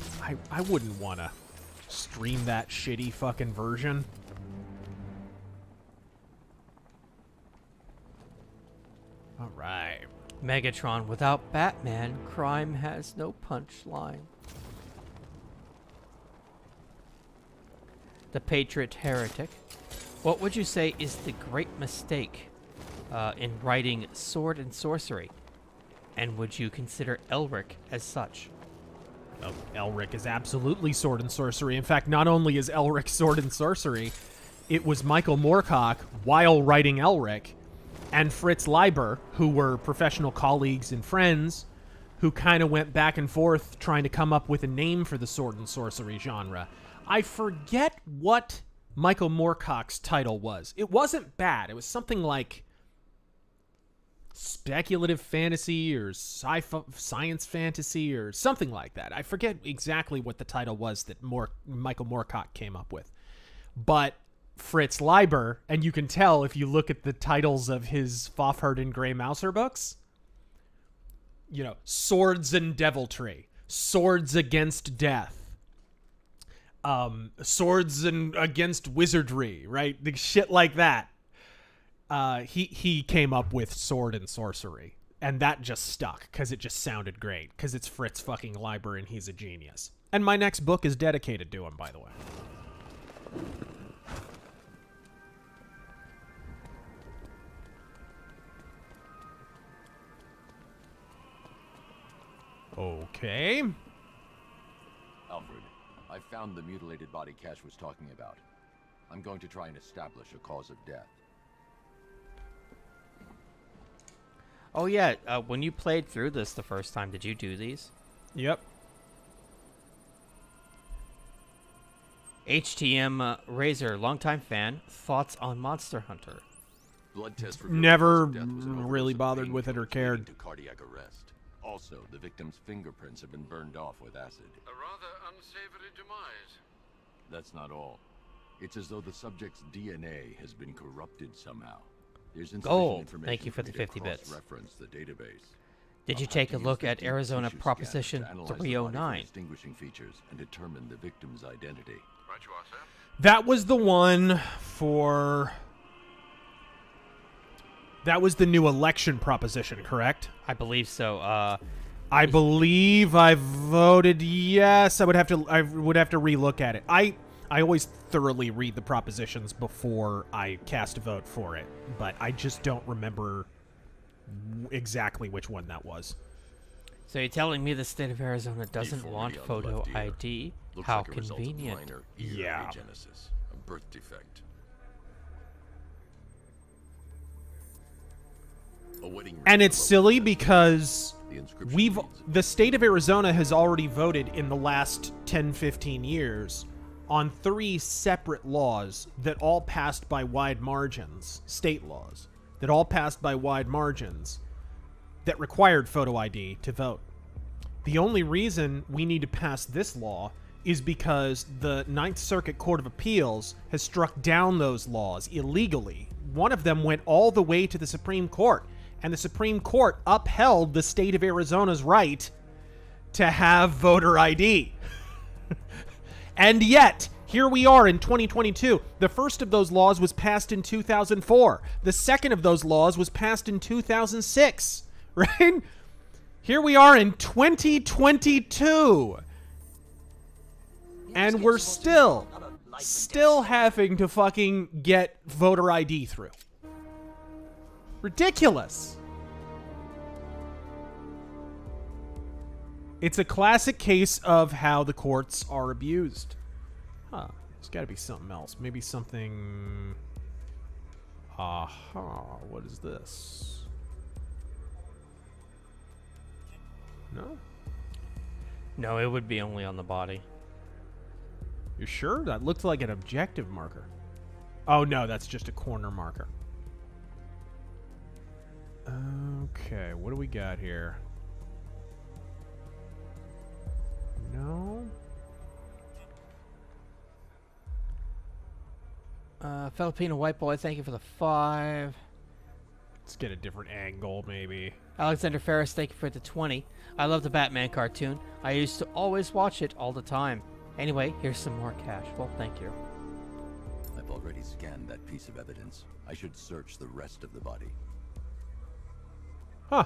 I wouldn't want to stream that shitty fucking version. All right. Megatron, without Batman, crime has no punchline. The Patriot Heretic. What would you say is the great mistake in writing sword and sorcery? And would you consider Elric as such? Oh, Elric is absolutely sword and sorcery. In fact, not only is Elric sword and sorcery, it was Michael Moorcock, while writing Elric, and Fritz Leiber, who were professional colleagues and friends, who kind of went back and forth trying to come up with a name for the sword and sorcery genre. I forget what Michael Moorcock's title was. It wasn't bad. It was something like speculative fantasy or science fantasy or something like that. I forget exactly what the title was that Michael Moorcock came up with. But Fritz Leiber, and you can tell if you look at the titles of his Fafhrd and Grey Mouser books, you know, Swords and Deviltry, Swords Against Death, Swords and Against Wizardry, right? The shit like that. He came up with sword and sorcery, and that just stuck because it just sounded great because it's Fritz fucking Leiber and he's a genius. And my next book is dedicated to him, by the way. Okay. Alfred, I found the mutilated body Cash was talking about. I'm going to try and establish a cause of death. Oh yeah, when you played through this the first time, did you do these? Yep. HTM Razor, longtime fan, thoughts on Monster Hunter? Blood test never really bothered with it or cared. To cardiac arrest. Also, the victim's fingerprints have been burned off with acid. A rather unsavory demise. That's not all. It's as though the subject's DNA has been corrupted somehow. There's Gold. information Thank you for the 50 bits. Reference the database. Did you take a look at Arizona Proposition 309? Distinguishing features and determine the victim's identity. Right you are, sir. That was the one for... That was the new election proposition, correct? I believe so. I believe I voted yes. I would have to relook at it. I always thoroughly read the propositions before I cast a vote for it, but I just don't remember exactly which one that was. So you're telling me the state of Arizona doesn't want photo ID? How convenient. Yeah. Agenesis, a birth defect. And it's silly because the state of Arizona has already voted in the last 10-15 years on 3 separate laws that all passed by wide margins, state laws, that all passed by wide margins that required photo ID to vote. The only reason we need to pass this law is because the Ninth Circuit Court of Appeals has struck down those laws illegally. One of them went all the way to the Supreme Court, and the Supreme Court upheld the state of Arizona's right to have voter ID. And yet, here we are in 2022. The first of those laws was passed in 2004. The second of those laws was passed in 2006, right? Here we are in 2022. And we're still having to fucking get voter ID through. Ridiculous. It's a classic case of how the courts are abused. Huh. There's got to be something else. Maybe something... Aha. What is this? No? No, it would be only on the body. You sure? That looked like an objective marker. Oh, no. That's just a corner marker. Okay. What do we got here? No? Filipino white boy, thank you for the 5. Let's get a different angle, maybe. Alexander Ferris, thank you for the 20. I love the Batman cartoon. I used to always watch it all the time. Anyway, here's some more cash. Well, thank you. I've already scanned that piece of evidence. I should search the rest of the body. Huh.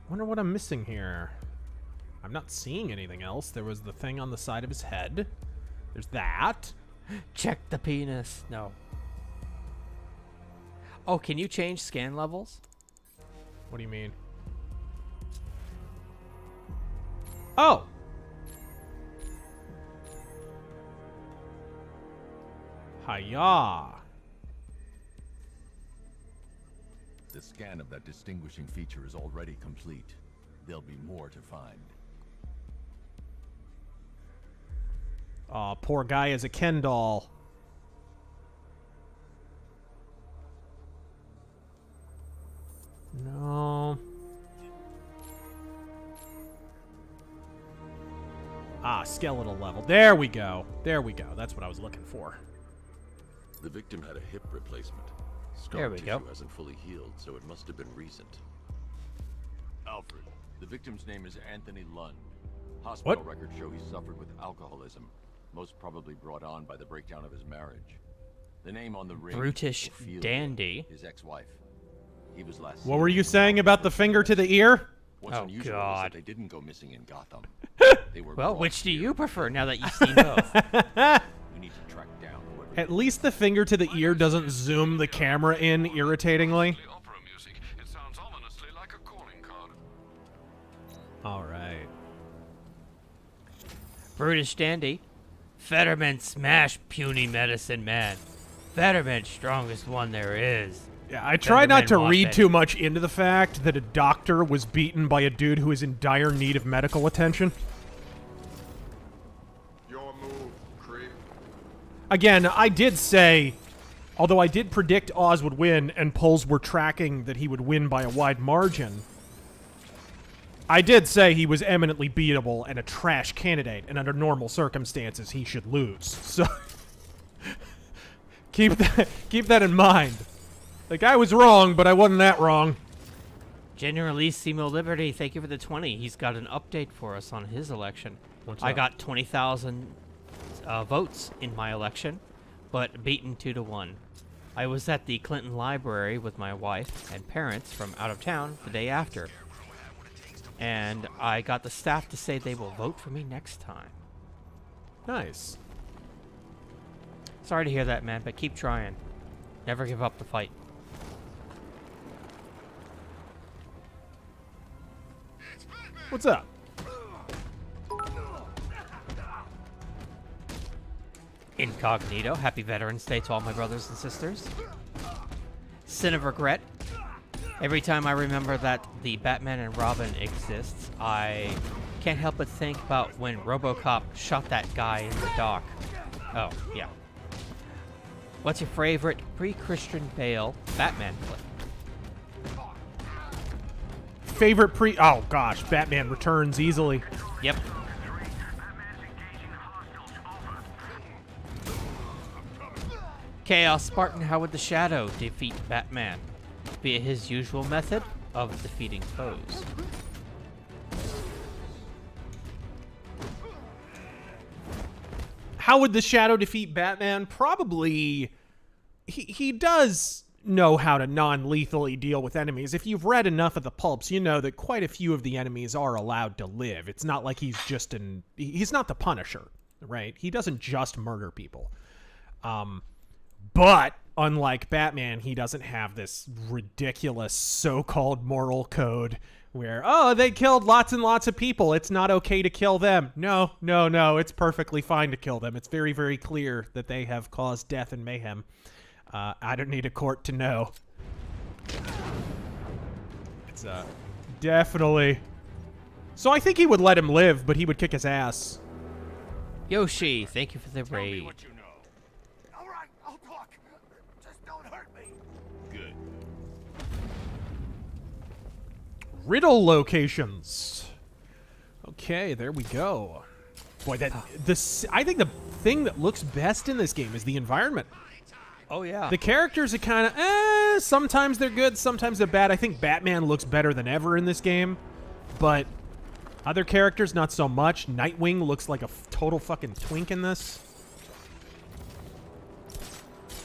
Wonder what I'm missing here. I'm not seeing anything else. There was the thing on the side of his head. There's that. Check the penis. No. Oh, can you change scan levels? What do you mean? Oh! Hiya! The scan of that distinguishing feature is already complete. There'll be more to find. Aw, poor guy is a Ken doll. No. Ah, skeletal level. There we go. There we go. That's what I was looking for. The victim had a hip replacement. There we go. Hasn't fully healed, so it must have been recent. Alfred, the victim's name is Anthony Lund. Hospital What? records show he suffered with alcoholism, most probably brought on by the breakdown of his marriage. The name on the ring, Brutish Ophelia, dandy. his ex-wife. He was last What seen were you saying about the finger to the ear? What's Oh, unusual is God. that they didn't go missing in Gotham. They were Well, brought which do here. you prefer now that you've seen both? We need to track down whoever. At least the finger to the ear doesn't zoom the camera in irritatingly. Opera music. It sounds ominously like a calling card. Alright. Brutish dandy. Fetterman smash puny medicine man. Fetterman strongest one there is. Yeah, I try not to Fetterman read Moffat. too much into the fact that a doctor was beaten by a dude who is in dire need of medical attention. Your move, creep. Again, I did say, although I did predict Oz would win and polls were tracking that he would win by a wide margin, I did say he was eminently beatable and a trash candidate, and under normal circumstances he should lose. So keep that in mind. The guy was wrong, but I wasn't that wrong. General Simo Liberty, thank you for the 20. He's got an update for us on his election. What's I up? got 20,000 votes in my election, but beaten 2-1. I was at the Clinton Library with my wife and parents from out of town the day after, and I got the staff to say they will vote for me next time. Nice. Sorry to hear that, man, but keep trying. Never give up the fight. What's up? Incognito, happy Veterans Day to all my brothers and sisters. Sin of regret. Every time I remember that the Batman and Robin exists, I can't help but think about when RoboCop shot that guy in the dock. Oh, yeah. What's your favorite pre-Christian Bale Batman clip? Favorite oh gosh, Batman Returns easily. Yep. Chaos Spartan, how would the Shadow defeat Batman? Via his usual method of defeating foes. How would the Shadow defeat Batman? Probably he does know how to non-lethally deal with enemies. If you've read enough of the pulps, you know that quite a few of the enemies are allowed to live. It's not like he's just he's not the Punisher, right? He doesn't just murder people. But unlike Batman, he doesn't have this ridiculous so-called moral code where, oh, they killed lots and lots of people. It's not okay to kill them. No, no, no. It's perfectly fine to kill them. It's very, very clear that they have caused death and mayhem. I don't need a court to know. It's definitely. So I think he would let him live, but he would kick his ass. Yoshi, thank you for the raid. Alright, I'll talk. Just don't hurt me. Good. Riddle locations. Okay, there we go. Boy, I think the thing that looks best in this game is the environment. Oh, yeah. The characters are kind of, sometimes they're good, sometimes they're bad. I think Batman looks better than ever in this game, but other characters, not so much. Nightwing looks like a total fucking twink in this.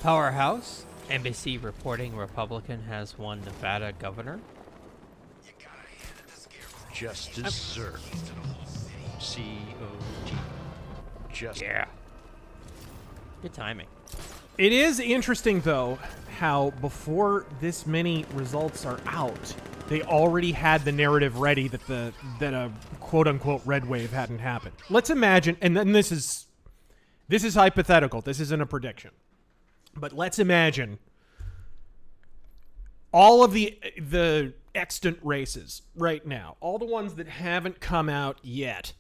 Powerhouse, NBC reporting Republican has won Nevada governor. Justice served. C-O-T. Just Yeah. Good timing. It is interesting, though, how before this many results are out, they already had the narrative ready that a quote-unquote red wave hadn't happened. Let's imagine, and then this is hypothetical. This isn't a prediction. But let's imagine all of the extant races right now, all the ones that haven't come out yet,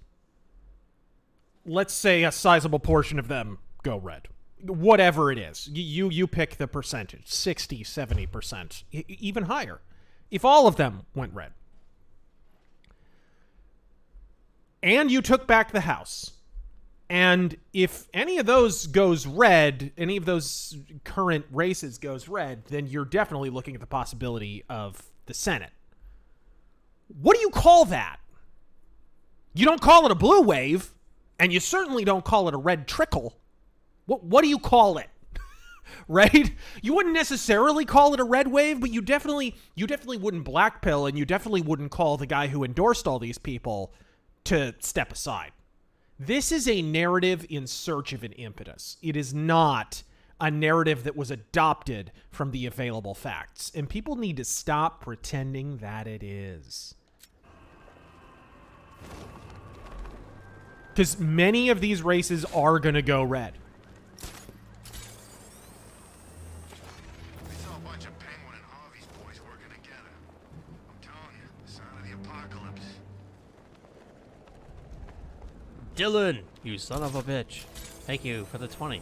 let's say a sizable portion of them go red. Whatever it is. You pick the percentage. 60, 70%. Even higher. If all of them went red. And you took back the House. And if any of those goes red, any of those current races goes red, then you're definitely looking at the possibility of the Senate. What do you call that? You don't call it a blue wave, and you certainly don't call it a red trickle. What do you call it? Right? You wouldn't necessarily call it a red wave, but you definitely wouldn't blackpill, and you definitely wouldn't call the guy who endorsed all these people to step aside. This is a narrative in search of an impetus. It is not a narrative that was adopted from the available facts, and people need to stop pretending that it is. Because many of these races are going to go red. Dylan, you son of a bitch. Thank you for the 20.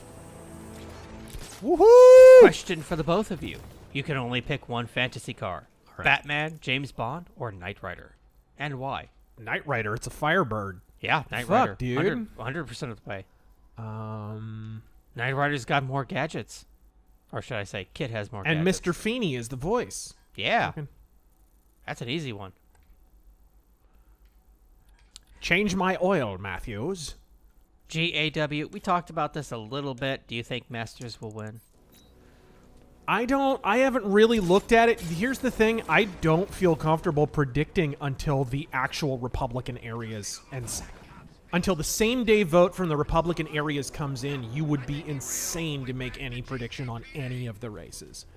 Woohoo! Question for the both of you. You can only pick one fantasy car. Right. Batman, James Bond, or Knight Rider. And why? Knight Rider, it's a Firebird. Yeah, Knight Fuck, Rider. dude. 100% of the way. Knight Rider's got more gadgets. Or should I say, Kit has more and gadgets. Mr. Feeney is the voice. Yeah. That's an easy one. Change my oil, Matthews. GAW, we talked about this a little bit. Do you think Masters will win? I haven't really looked at it. Here's the thing. I don't feel comfortable predicting until the actual Republican areas and until the same day vote from the Republican areas comes in. You would be insane to make any prediction on any of the races.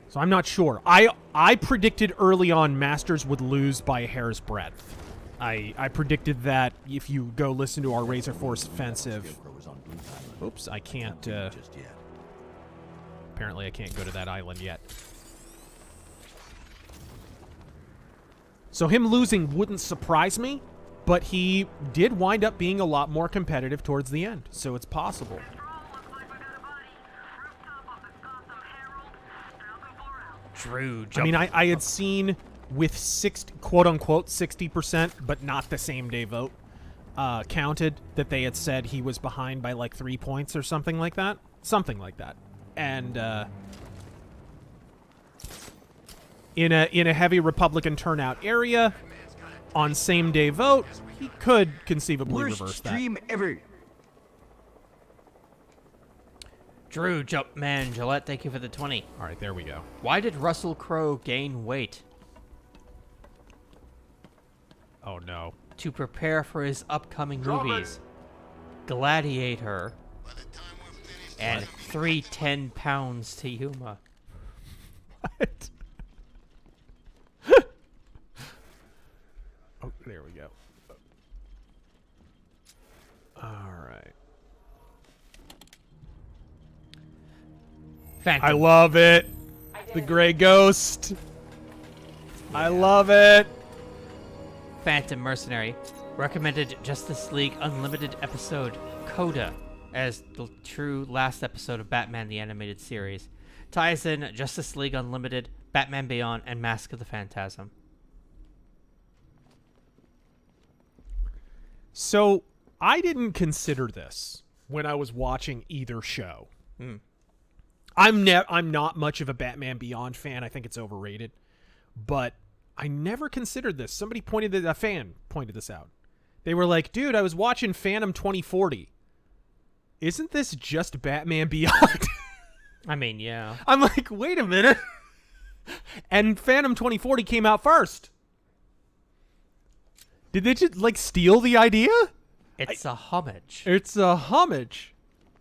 So I'm not sure. I predicted early on Masters would lose by a hair's breadth. I predicted that if you go listen to our Razor Force offensive. Oops, I can't. Apparently I can't go to that island yet. So him losing wouldn't surprise me, but he did wind up being a lot more competitive towards the end, so it's possible. Drew, I mean, I had seen with quote-unquote 60%, but not the same day vote, counted, that they had said he was behind by like 3 points or something like that. Something like that. And in a heavy Republican turnout area, on same day vote, he could conceivably reverse that. Stream ever. Drew, Jumpman, Gillette, thank you for the 20. All right, there we go. Why did Russell Crowe gain weight? Oh, no. To prepare for his upcoming movies. Gladiator. And 310 pounds to Yuma. What? Oh, there we go. All right. Phantom. I love it. The Gray Ghost. Yeah. I love it. Phantom Mercenary. Recommended Justice League Unlimited episode Coda as the true last episode of Batman the Animated Series. Ties in Justice League Unlimited, Batman Beyond, and Mask of the Phantasm. So, I didn't consider this when I was watching either show. I'm not much of a Batman Beyond fan. I think it's overrated. But I never considered this. A fan pointed this out. They were like, dude, I was watching Phantom 2040. Isn't this just Batman Beyond? I mean, yeah. I'm like, wait a minute. And Phantom 2040 came out first. Did they just, like, steal the idea? It's a homage. It's a homage.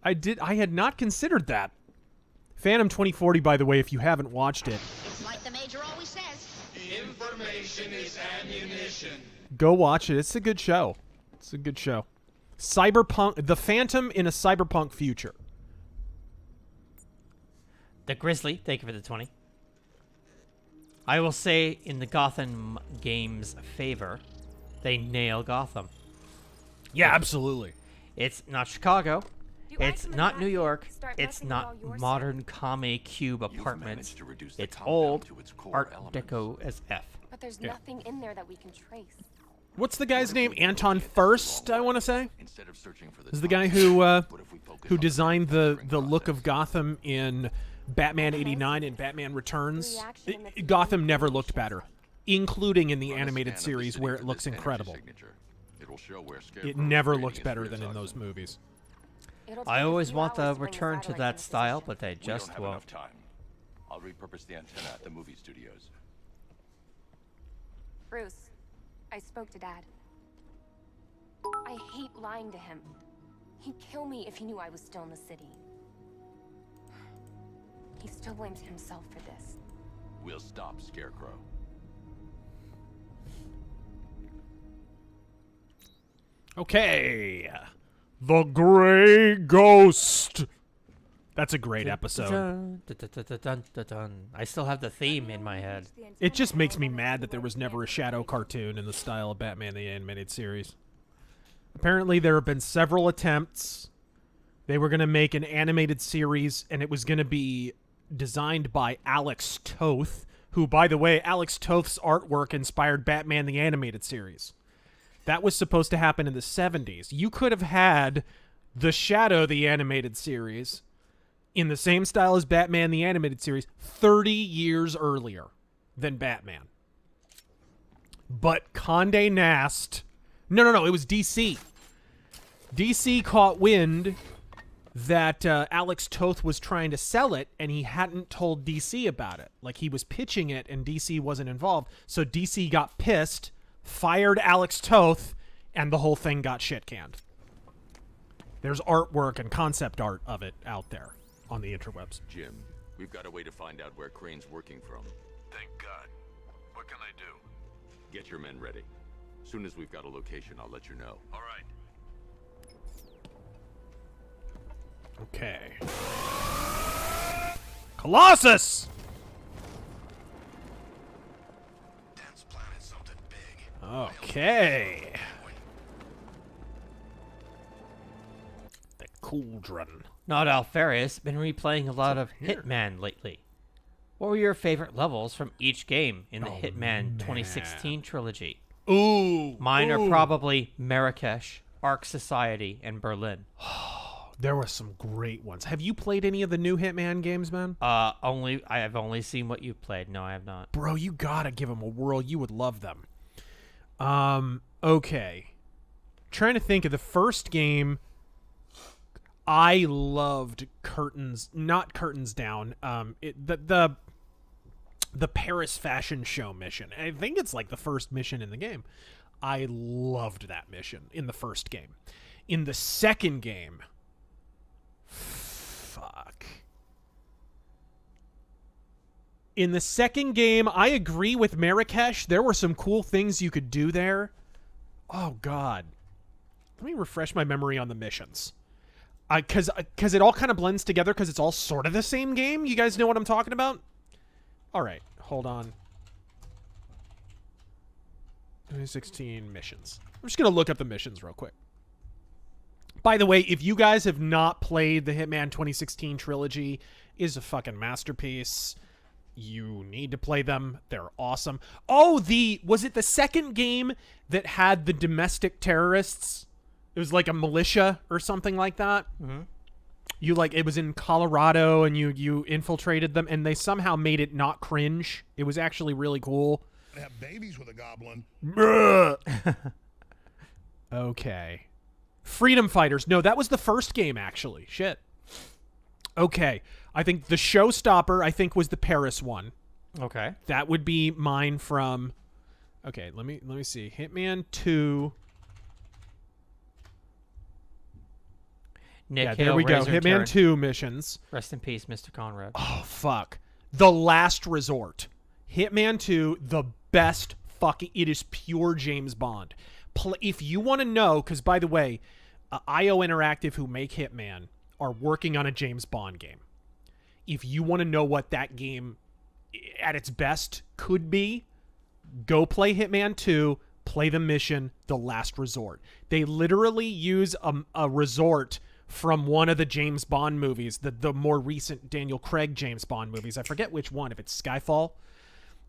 I had not considered that. Phantom 2040, by the way, if you haven't watched it. Like the Major always says. Information is ammunition. Go watch it. It's a good show. It's a good show. Cyberpunk, the Phantom in a cyberpunk future. The Grizzly, thank you for the 20. I will say, in the Gotham game's favor, they nail Gotham. Yeah, absolutely. It's not Chicago. It's not New York. It's not modern commie cube apartments. It's old Art Deco as F. But there's nothing in there that we can trace. What's the guy's name? Anton First, I want to say. Is the guy who designed the look of Gotham in Batman '89 and Batman Returns. Gotham never looked better, including in the animated series where it looks incredible. It never looked better than in those movies. I always want the return to that style, but they just won't. I'll repurpose the antenna at the movie studios. Bruce, I spoke to Dad. I hate lying to him. He'd kill me if he knew I was still in the city. He still blames himself for this. We'll stop, Scarecrow. Okay. The Gray Ghost. That's a great episode. Dun, dun, dun, dun, dun, dun, dun. I still have the theme in my head. It just makes me mad that there was never a Shadow cartoon in the style of Batman the Animated Series. Apparently, there have been several attempts. They were going to make an animated series, and it was going to be designed by Alex Toth, who, by the way, Alex Toth's artwork inspired Batman the Animated Series. That was supposed to happen in the 70s. You could have had The Shadow the Animated Series in the same style as Batman the Animated Series 30 years earlier than Batman. But Condé Nast... No, it was DC. DC caught wind that Alex Toth was trying to sell it, and he hadn't told DC about it. Like, he was pitching it, and DC wasn't involved. So DC got pissed, fired Alex Toth, and the whole thing got shit-canned. There's artwork and concept art of it out there on the interwebs. Jim, we've got a way to find out where Crane's working from. Thank God. What can I do? Get your men ready. As soon as we've got a location, I'll let you know. All right. Okay. Colossus! Okay. The Cauldron. Not Alfarius, been replaying a lot of Hitman lately. What were your favorite levels from each game in the Hitman 2016 trilogy? Ooh. Mine are probably Marrakesh, Ark Society, and Berlin. There were some great ones. Have you played any of the new Hitman games, man? I have only seen what you've played. No, I have not. Bro, you gotta give them a whirl. You would love them. Okay. Trying to think of the first game. I loved not Curtains Down. The Paris Fashion Show mission. I think it's like the first mission in the game. I loved that mission in the first game. In the second game, in the second game, I agree with Marrakesh. There were some cool things you could do there. Oh, God. Let me refresh my memory on the missions. Because it all kind of blends together because it's all sort of the same game. You guys know what I'm talking about? All right. Hold on. 2016 missions. I'm just going to look up the missions real quick. By the way, if you guys have not played the Hitman 2016 trilogy, it is a fucking masterpiece. You need to play them. They're awesome. Oh, was it the second game that had the domestic terrorists? It was like a militia or something like that. Mm-hmm. It was in Colorado, and you infiltrated them, and they somehow made it not cringe. It was actually really cool. Have babies with a goblin. Okay. Freedom Fighters. No, that was the first game, actually. Shit. Okay. I think the showstopper, was the Paris one. Okay. That would be mine from. Okay, let me see. Hitman 2. Nick Yeah, Hill, there we go. Razor Hitman Turn. 2 missions. Rest in peace, Mr. Conrad. Oh, fuck. The Last Resort. Hitman 2, the best fucking... It is pure James Bond. If you want to know, because, by the way, IO Interactive, who make Hitman, are working on a James Bond game. If you want to know what that game, at its best, could be, go play Hitman 2, play the mission, The Last Resort. They literally use a resort from one of the James Bond movies, the more recent Daniel Craig James Bond movies. I forget which one, if it's Skyfall.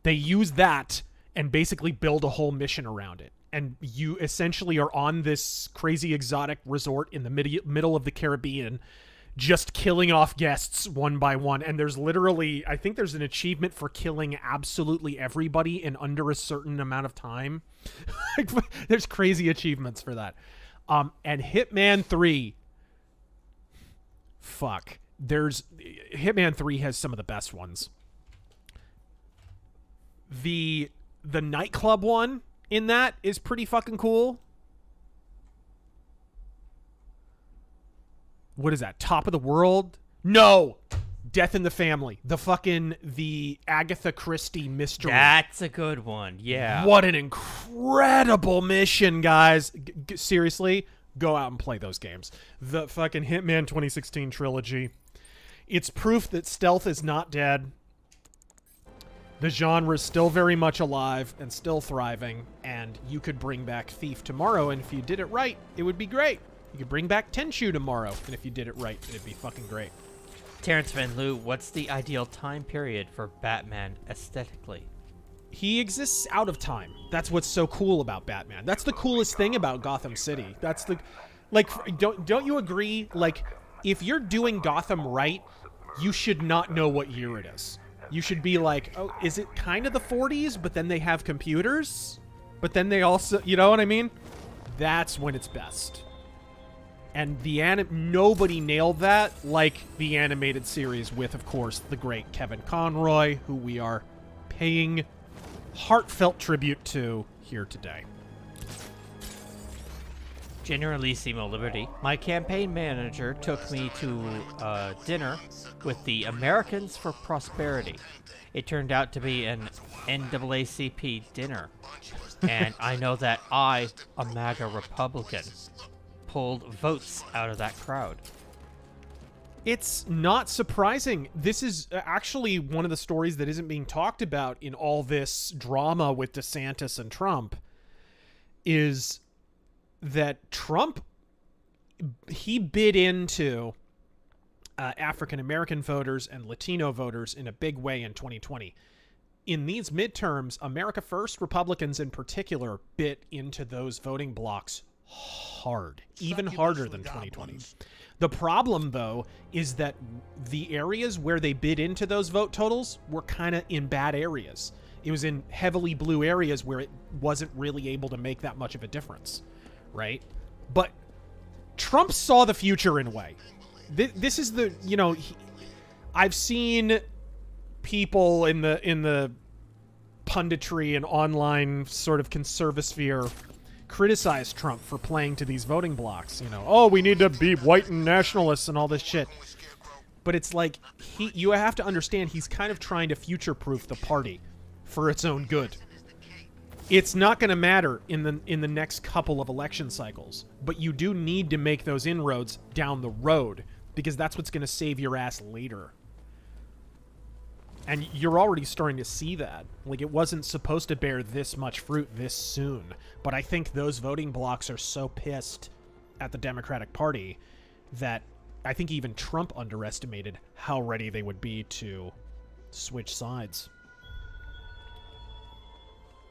They use that and basically build a whole mission around it. And you essentially are on this crazy exotic resort in the middle of the Caribbean, just killing off guests one by one. And there's literally, I think there's an achievement for killing absolutely everybody in under a certain amount of time. There's crazy achievements for that. And Hitman 3, fuck. Hitman 3 has some of the best ones. The nightclub one in that is pretty fucking cool. What is that? Top of the World? No! Death in the Family. The Agatha Christie mystery. That's a good one. Yeah. What an incredible mission, guys. Seriously, go out and play those games. The fucking Hitman 2016 trilogy. It's proof that stealth is not dead. The genre is still very much alive and still thriving, and you could bring back Thief tomorrow, and if you did it right, it would be great. You could bring back Tenchu tomorrow, and if you did it right, it'd be fucking great. Terrence Van Loo, what's the ideal time period for Batman aesthetically? He exists out of time. That's what's so cool about Batman. That's the coolest thing about Gotham City. That's the... Like, don't you agree? Like, if you're doing Gotham right, you should not know what year it is. You should be like, oh, is it kind of the 40s, but then they have computers? But then they also... You know what I mean? That's when it's best. And nobody nailed that like the animated series with, of course, the great Kevin Conroy, who we are paying heartfelt tribute to here today. Generalissimo Liberty. My campaign manager took me to dinner with the Americans for Prosperity. It turned out to be an NAACP dinner. And I know that I, a MAGA Republican, pulled votes out of that crowd. It's not surprising. This is actually one of the stories that isn't being talked about in all this drama with DeSantis and Trump, is that Trump, he bid into African-American voters and Latino voters in a big way in 2020. In these midterms, America First Republicans in particular bit into those voting blocks hard, even harder than 2020. The problem, though, is that the areas where they bid into those vote totals were kind of in bad areas. It was in heavily blue areas where it wasn't really able to make that much of a difference, right? But Trump saw the future in a way. This is the, you know, I've seen people in the punditry and online sort of conservasphere criticize Trump for playing to these voting blocks. You know, oh, we need to be white and nationalists and all this shit. But it's like, you have to understand he's kind of trying to future-proof the party for its own good. It's not going to matter in the next couple of election cycles, but you do need to make those inroads down the road, because that's what's going to save your ass later. And you're already starting to see that. Like, it wasn't supposed to bear this much fruit this soon. But I think those voting blocks are so pissed at the Democratic Party that I think even Trump underestimated how ready they would be to switch sides.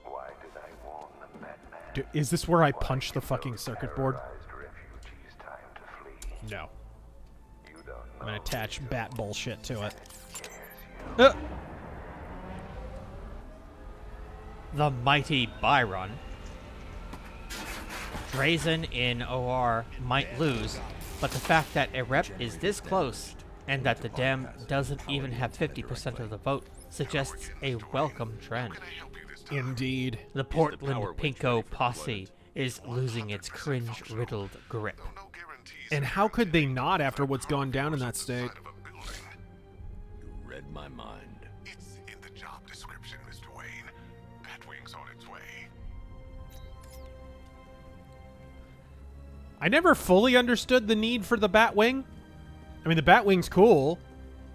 Why did I warn them, Batman? Is this where I punch the fucking circuit board? No. I'm gonna attach bat bullshit to it. The mighty Byron. Drazen in OR might lose, but the fact that a rep is this close and that the Dem doesn't even have 50% of the vote suggests a welcome trend. Indeed. The Portland Pinko posse is losing its cringe-riddled grip. And how could they not after what's gone down in that state? You read my mind. It's in the job description, Mr. Wayne. Batwing's on its way. I never fully understood the need for the Batwing. I mean, the Batwing's cool.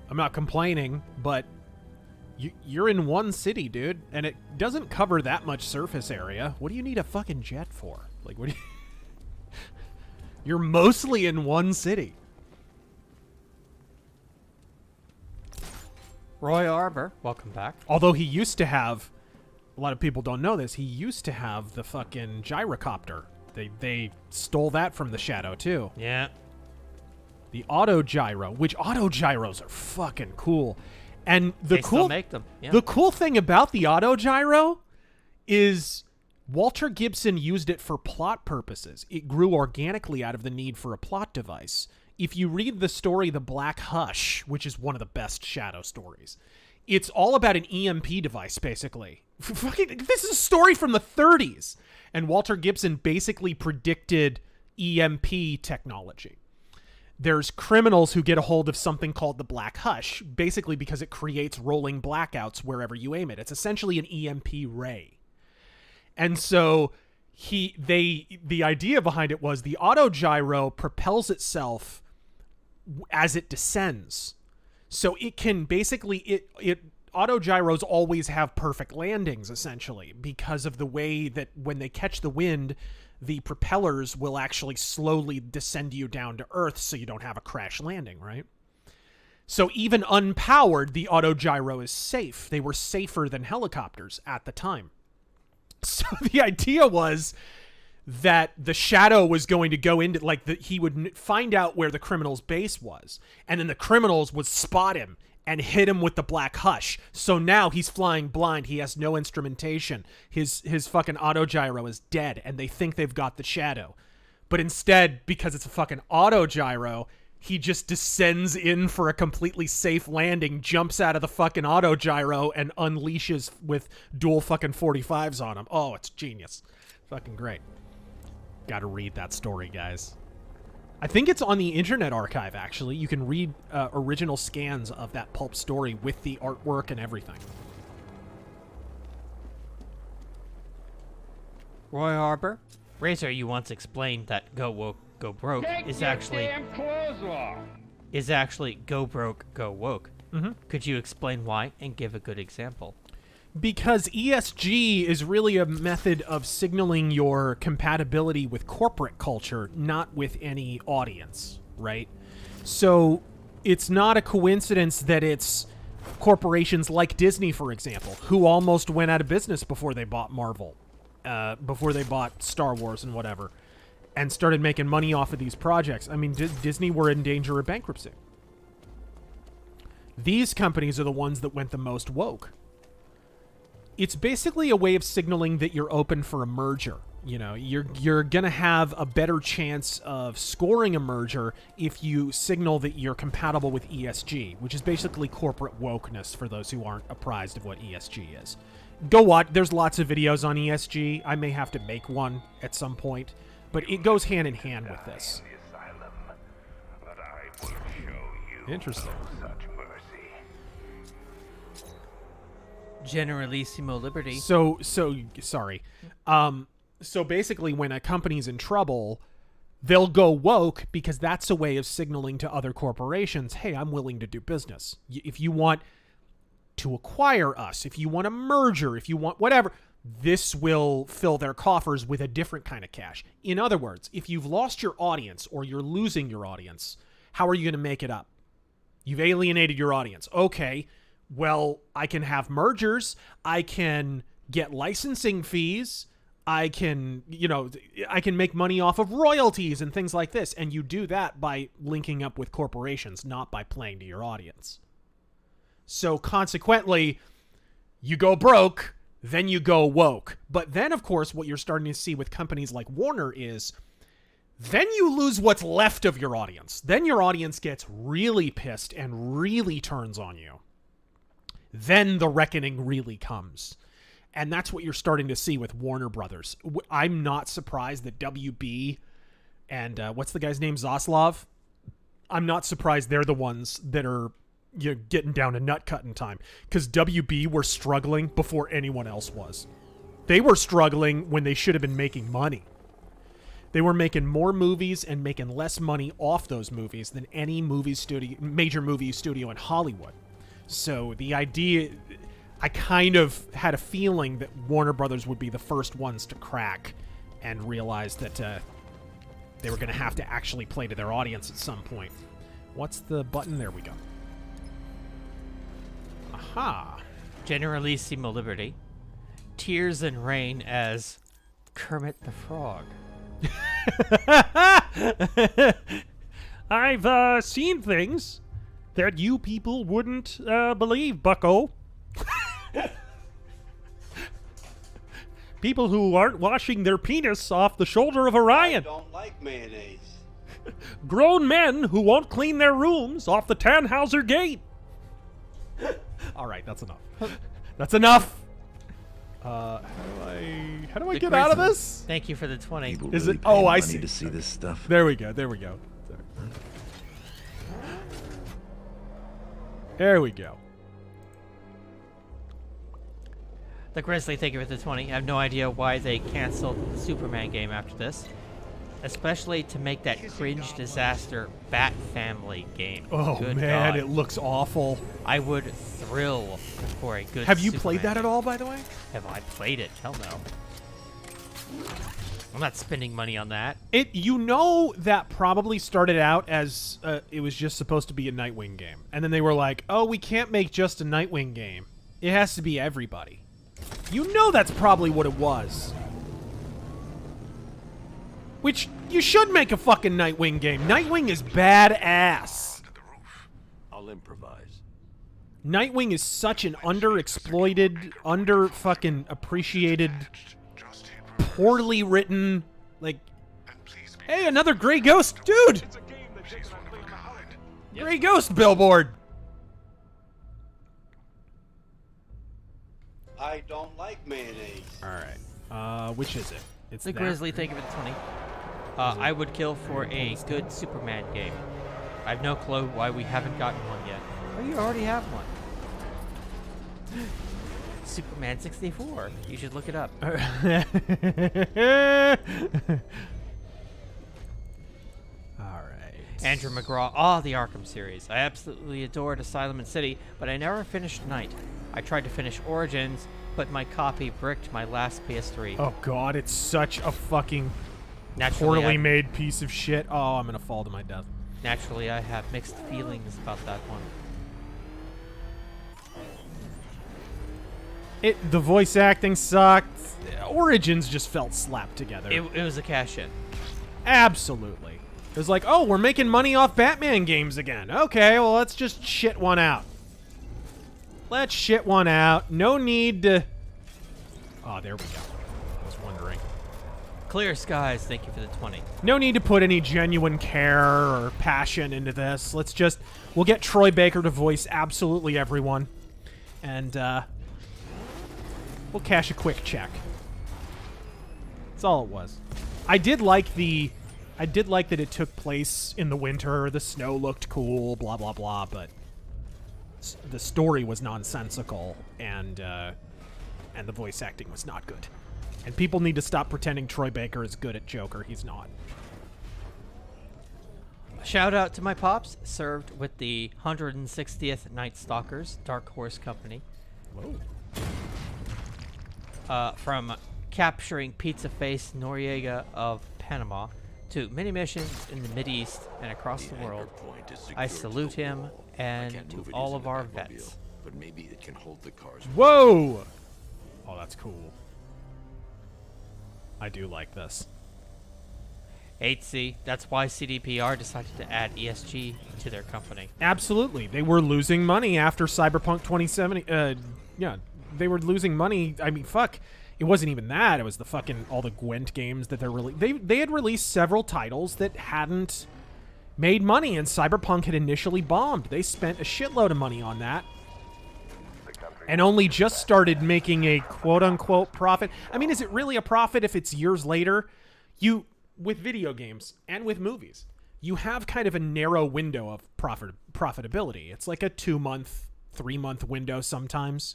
I'm not complaining, but you're in one city, dude, and it doesn't cover that much surface area. What do you need a fucking jet for? Like, what do you... You're mostly in one city. Roy Arbor, welcome back. Although he used to have, a lot of people don't know this, he used to have the fucking gyrocopter. They stole that from the Shadow, too. Yeah. The auto gyro, which auto gyros are fucking cool. And They still make them. Yeah. The cool thing about the auto gyro is Walter Gibson used it for plot purposes. It grew organically out of the need for a plot device. If you read the story The Black Hush, which is one of the best Shadow stories, it's all about an EMP device, basically. This is a story from the 30s. And Walter Gibson basically predicted EMP technology. There's criminals who get a hold of something called the Black Hush, basically because it creates rolling blackouts wherever you aim it. It's essentially an EMP ray. And so the idea behind it was the autogyro propels itself as it descends. So it can basically, autogyros always have perfect landings, essentially, because of the way that when they catch the wind, the propellers will actually slowly descend you down to Earth so you don't have a crash landing, right? So even unpowered, the autogyro is safe. They were safer than helicopters at the time. So the idea was that the Shadow was going to go into, like, he would find out where the criminal's base was, and then the criminals would spot him and hit him with the Black Hush. So now he's flying blind. He has no instrumentation. His fucking autogyro is dead, and they think they've got the Shadow. But instead, because it's a fucking autogyro, he just descends in for a completely safe landing, jumps out of the fucking autogyro, and unleashes with dual fucking 45s on him. Oh, it's genius. Fucking great. Gotta read that story, guys. I think it's on the Internet Archive, actually. You can read original scans of that pulp story with the artwork and everything. Roy Arbor, Razor, you once explained that Go Woke, Go Broke is actually Go Broke, Go Woke. Mm-hmm. Could you explain why and give a good example? Because ESG is really a method of signaling your compatibility with corporate culture, not with any audience, right? So it's not a coincidence that it's corporations like Disney, for example, who almost went out of business before they bought Marvel, before they bought Star Wars and whatever, and started making money off of these projects. I mean, Disney were in danger of bankruptcy. These companies are the ones that went the most woke. It's basically a way of signaling that you're open for a merger. You know, you're going to have a better chance of scoring a merger if you signal that you're compatible with ESG, which is basically corporate wokeness for those who aren't apprised of what ESG is. Go watch. There's lots of videos on ESG. I may have to make one at some point, but it goes hand in hand with this. Interesting. Generalissimo Liberty. So sorry. So basically, when a company's in trouble, they'll go woke because that's a way of signaling to other corporations, hey, I'm willing to do business. If you want to acquire us, if you want a merger, if you want whatever, this will fill their coffers with a different kind of cash. In other words, if you've lost your audience or you're losing your audience, how are you going to make it up? You've alienated your audience. Okay. Well, I can have mergers, I can get licensing fees, I can make money off of royalties and things like this. And you do that by linking up with corporations, not by playing to your audience. So consequently, you go broke, then you go woke. But then, of course, what you're starting to see with companies like Warner is then you lose what's left of your audience. Then your audience gets really pissed and really turns on you. then the reckoning really comes. And that's what you're starting to see with Warner Brothers. I'm not surprised that WB and what's the guy's name, Zaslav? I'm not surprised they're the ones that are getting down to nut cutting time, because WB were struggling before anyone else was. They were struggling when they should have been making money. They were making more movies and making less money off those movies than any major movie studio in Hollywood. So the idea, I kind of had a feeling that Warner Brothers would be the first ones to crack and realize that they were going to have to actually play to their audience at some point. What's the button? There we go. Aha. Generalissimo Liberty. Tears and Rain as Kermit the Frog. I've seen things that you people wouldn't believe, bucko. People who aren't washing their penis off the shoulder of Orion. I don't like mayonnaise. Grown men who won't clean their rooms off the Tannhauser Gate. All right, that's enough. That's enough. How do I get out of this? Thank you for the 20. People Is really it? pay Oh, I money see. to see this stuff. There we go. There we go. There we go. The Grizzly, thank you for the 20. I have no idea why they canceled the Superman game after this. Especially to make that cringe disaster Bat Family game. Oh, Good man, God. it looks awful. I would thrill for a good Have you Superman played that at game. all, by the way? Have I played it? Hell no. I'm not spending money on that. You know that probably started out as it was just supposed to be a Nightwing game. And then they were like, oh, we can't make just a Nightwing game. It has to be everybody. You know that's probably what it was. Which, you should make a fucking Nightwing game. Nightwing is badass. I'll improvise. Nightwing is such an underexploited, fucking appreciated, poorly written, like, hey, another Gray Ghost, dude! Gray Ghost billboard! I don't like mayonnaise. Alright, which is it? It's The that. Grizzly, thank you for the 20. I would kill for a good Superman game. I have no clue why we haven't gotten one yet. Oh, you already have one. Superman 64. You should look it up. Alright. Andrew McGraw. The Arkham series. I absolutely adored Asylum and City, but I never finished Night. I tried to finish Origins, but my copy bricked my last PS3. Oh god, it's such a fucking Naturally, poorly made piece of shit. Oh, I'm gonna fall to my death. Naturally, I have mixed feelings about that one. The voice acting sucked. Origins just felt slapped together. It was a cash-in. Absolutely. It was like, oh, we're making money off Batman games again. Okay, well, let's just shit one out. Let's shit one out. No need to... Oh, there we go. I was wondering. Clear Skies, thank you for the 20. No need to put any genuine care or passion into this. Let's just... We'll get Troy Baker to voice absolutely everyone. And, we'll cash a quick check. That's all it was. I did like that it took place in the winter. The snow looked cool, blah, blah, blah, but the story was nonsensical, and the voice acting was not good. And people need to stop pretending Troy Baker is good at Joker. He's not. Shout out to my pops, served with the 160th Night Stalkers, Dark Horse Company. Whoa. From capturing Pizza Face Noriega of Panama to mini missions in the Mideast and across the world. I salute him and to all of our vets. But maybe it can hold the cars. Whoa! Oh, that's cool. I do like this. 8C, that's why CDPR decided to add ESG to their company. Absolutely. They were losing money after Cyberpunk 2070. Yeah, they were losing money. I mean, fuck. It wasn't even that. It was the fucking all the Gwent games that they're they had released several titles that hadn't made money, and Cyberpunk had initially bombed. They spent a shitload of money on that. and only just started making a quote-unquote profit. I mean, is it really a profit if it's years later? With video games and with movies, you have kind of a narrow window of profitability. It's like a 2-month, 3-month window sometimes,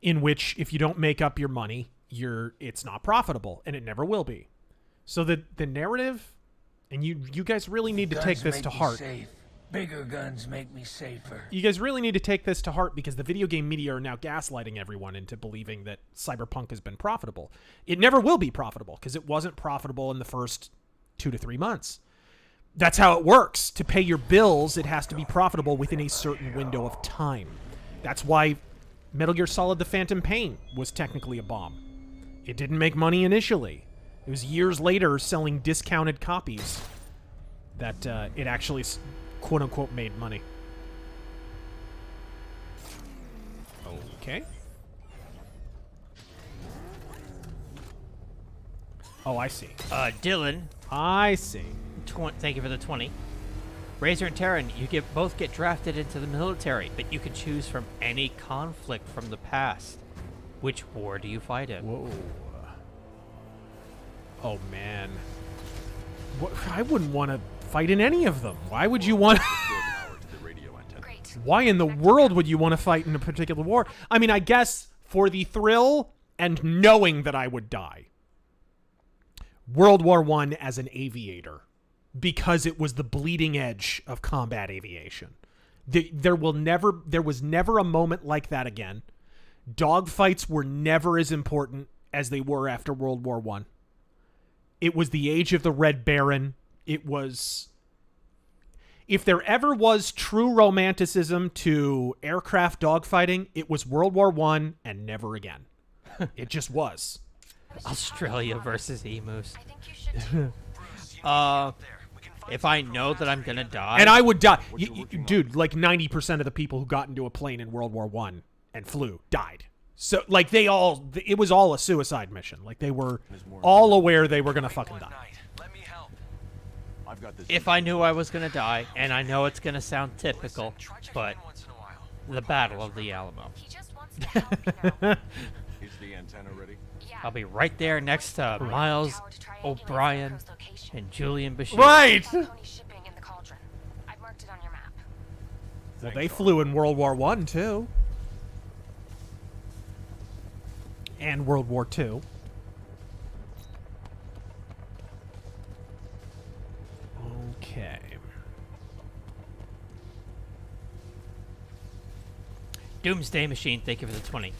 in which if you don't make up your money, it's not profitable, and it never will be. So the narrative, and you guys really need to take this to heart. Bigger guns make me safer. You guys really need to take this to heart, because the video game media are now gaslighting everyone into believing that Cyberpunk has been profitable. It never will be profitable, because it wasn't profitable in the first 2 to 3 months. That's how it works. To pay your bills, it has to be profitable within a certain window of time. That's why Metal Gear Solid: The Phantom Pain was technically a bomb. It didn't make money initially. It was years later, selling discounted copies, that it actually quote-unquote made money. Okay. Oh, I see. Dylan. I see. Thank you for the 20. Razor and Terran, you both get drafted into the military, but you can choose from any conflict from the past. Which war do you fight in? Whoa. Oh, man. I wouldn't want to fight in any of them. Why would you want... Why in the world would you want to fight in a particular war? I mean, I guess for the thrill and knowing that I would die. World War I as an aviator, because it was the bleeding edge of combat aviation. There was never a moment like that again. Dogfights were never as important as they were after World War I. It was the age of the Red Baron. It was... If there ever was true romanticism to aircraft dogfighting, it was World War I and never again. It just was. Australia versus emus. If I know that I'm gonna die, and I would die, dude. Like 90% of the people who got into a plane in World War I and flew died. So like it was all a suicide mission. Like they were all aware they were gonna fucking die. If I knew I was gonna die, and I know it's gonna sound typical, but the Battle of the Alamo. Is the antenna ready? I'll be right there next to Miles O'Brien and Julian Bashir. Right! Well, they flew in World War I, too. And World War II. Okay. Doomsday Machine, thank you for the 20.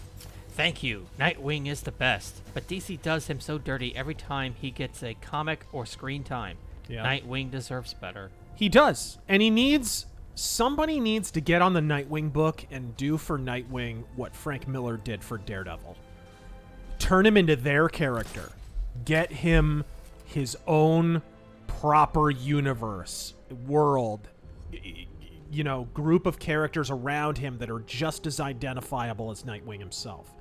Thank you. Nightwing is the best, but DC does him so dirty every time he gets a comic or screen time. Yeah. Nightwing deserves better. He does. And somebody needs to get on the Nightwing book and do for Nightwing what Frank Miller did for Daredevil. Turn him into their character. Get him his own proper universe, world, group of characters around him that are just as identifiable as Nightwing himself.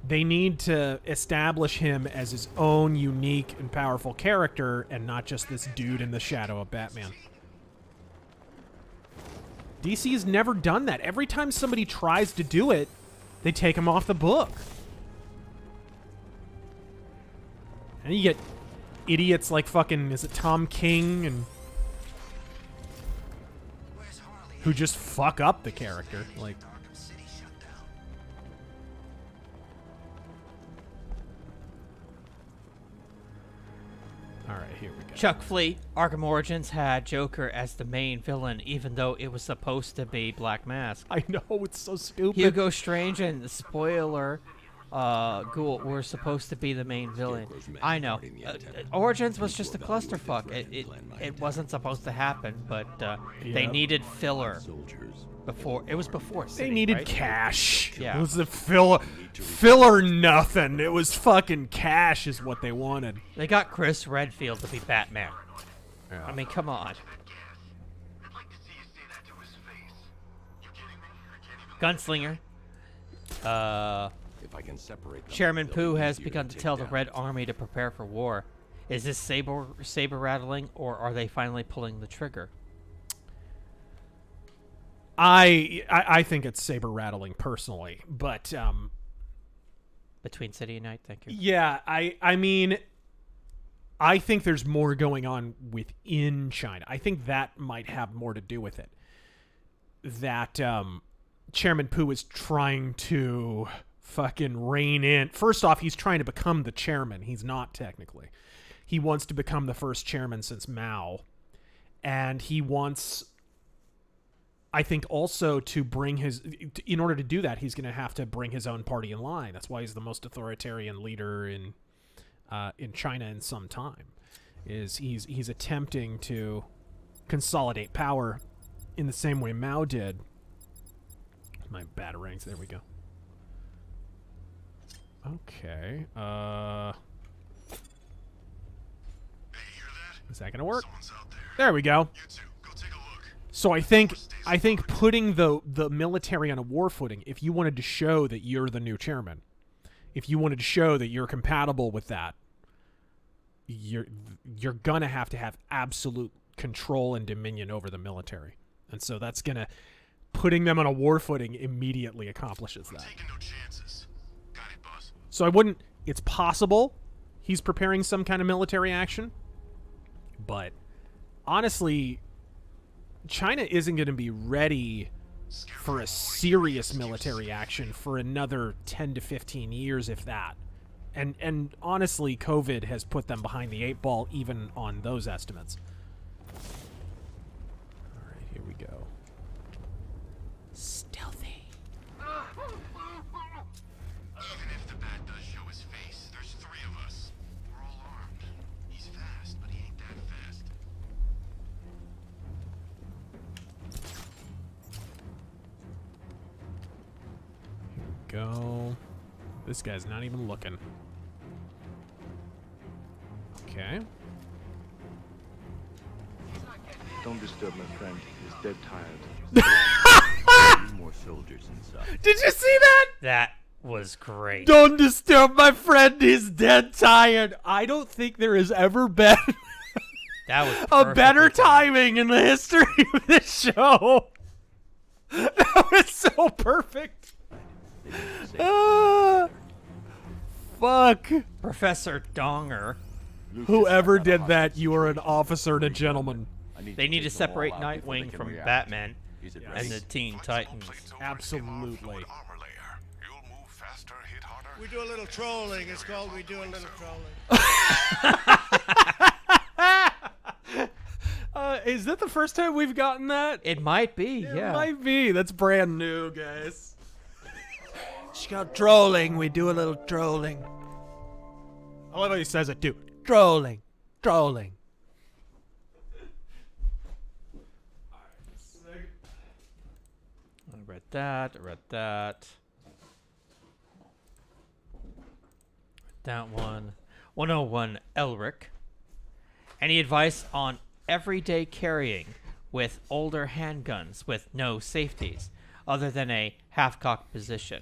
They need to establish him as his own unique and powerful character and not just this dude in the shadow of Batman. DC has never done that. Every time somebody tries to do it, they take him off the book. And you get idiots like fucking, is it Tom King, and who just fuck up the character. Like, all right, here we go. Chuck Fleet, Arkham Origins had Joker as the main villain, even though it was supposed to be Black Mask. I know, it's so stupid. Hugo Strange and the spoiler, Ghoul were supposed to be the main villain. I know. Origins was just a clusterfuck. It wasn't supposed to happen, but they needed filler. Before it was before City, they needed right? cash. Yeah. It was a filler nothing. It was fucking cash is what they wanted. They got Chris Redfield to be Batman. Yeah. I mean, come on. Gunslinger. If I can separate them, Chairman Pooh has begun to tell the Red Army to prepare for war. Is this saber rattling, or are they finally pulling the trigger? I think it's saber rattling personally, but Between City and Night, thank you. yeah, I mean, I think there's more going on within China. I think that might have more to do with it. That Chairman Pu is trying to fucking rein in. First off, he's trying to become the chairman. He's not technically. He wants to become the first chairman since Mao. And he wants, I think, also to bring his... In order to do that, he's going to have to bring his own party in line. That's why he's the most authoritarian leader in China in some time. He's attempting to consolidate power in the same way Mao did. My batarangs, there we go. Okay. Is that gonna work? There we go. So I think putting the military on a war footing, if you wanted to show that you're the new chairman, if you wanted to show that you're compatible with that, you're gonna have to have absolute control and dominion over the military. And so that's gonna, putting them on a war footing immediately accomplishes that. Taking no chances. Got it, boss. So I wouldn't, it's possible he's preparing some kind of military action, but honestly, China isn't going to be ready for a serious military action for another 10 to 15 years, if that. And honestly, COVID has put them behind the 8 ball even on those estimates. All right, here we go. Stealthy. Even if the bat does show his face, there's 3 of us. We're all armed. He's fast, but he ain't that fast. Here we go. This guy's not even looking. Okay. Don't disturb my friend. He's dead tired. More soldiers inside. Did you see that? That was great. Don't disturb my friend. He's dead tired. I don't think there has ever been that was a better timing in the history of this show. That was so perfect. Fuck. Professor Donger. Whoever did that, you are an officer and a gentleman. They need to separate Nightwing from Batman and the Teen Titans. Absolutely. We do a little trolling. It's called We Do a Little Trolling. Is that the first time we've gotten that? It might be, yeah. It might be. That's brand new, guys. It's called trolling. We do a little trolling. I love how he says it, too. Trolling. Trolling. I read that. I read that. That one. 101 Elric. Any advice on everyday carrying with older handguns with no safeties other than a half-cocked position?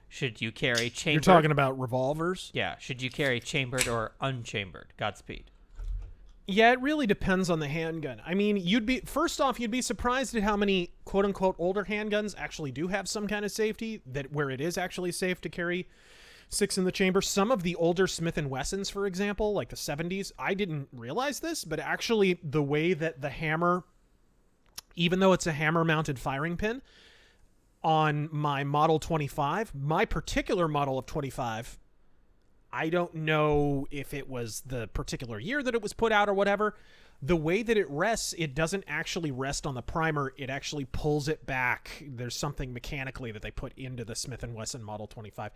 Should you carry chambered? You're talking about revolvers? Yeah. Should you carry chambered or unchambered? Godspeed. Yeah, it really depends on the handgun. I mean, you'd be surprised at how many quote-unquote older handguns actually do have some kind of safety, that where it is actually safe to carry 6 in the chamber. Some of the older Smith & Wessons, for example, like the 70s, I didn't realize this, but actually the way that the hammer, even though it's a hammer-mounted firing pin, on my Model 25, my particular model of 25, I don't know if it was the particular year that it was put out or whatever. The way that it rests, it doesn't actually rest on the primer. It actually pulls it back. There's something mechanically that they put into the Smith & Wesson Model 25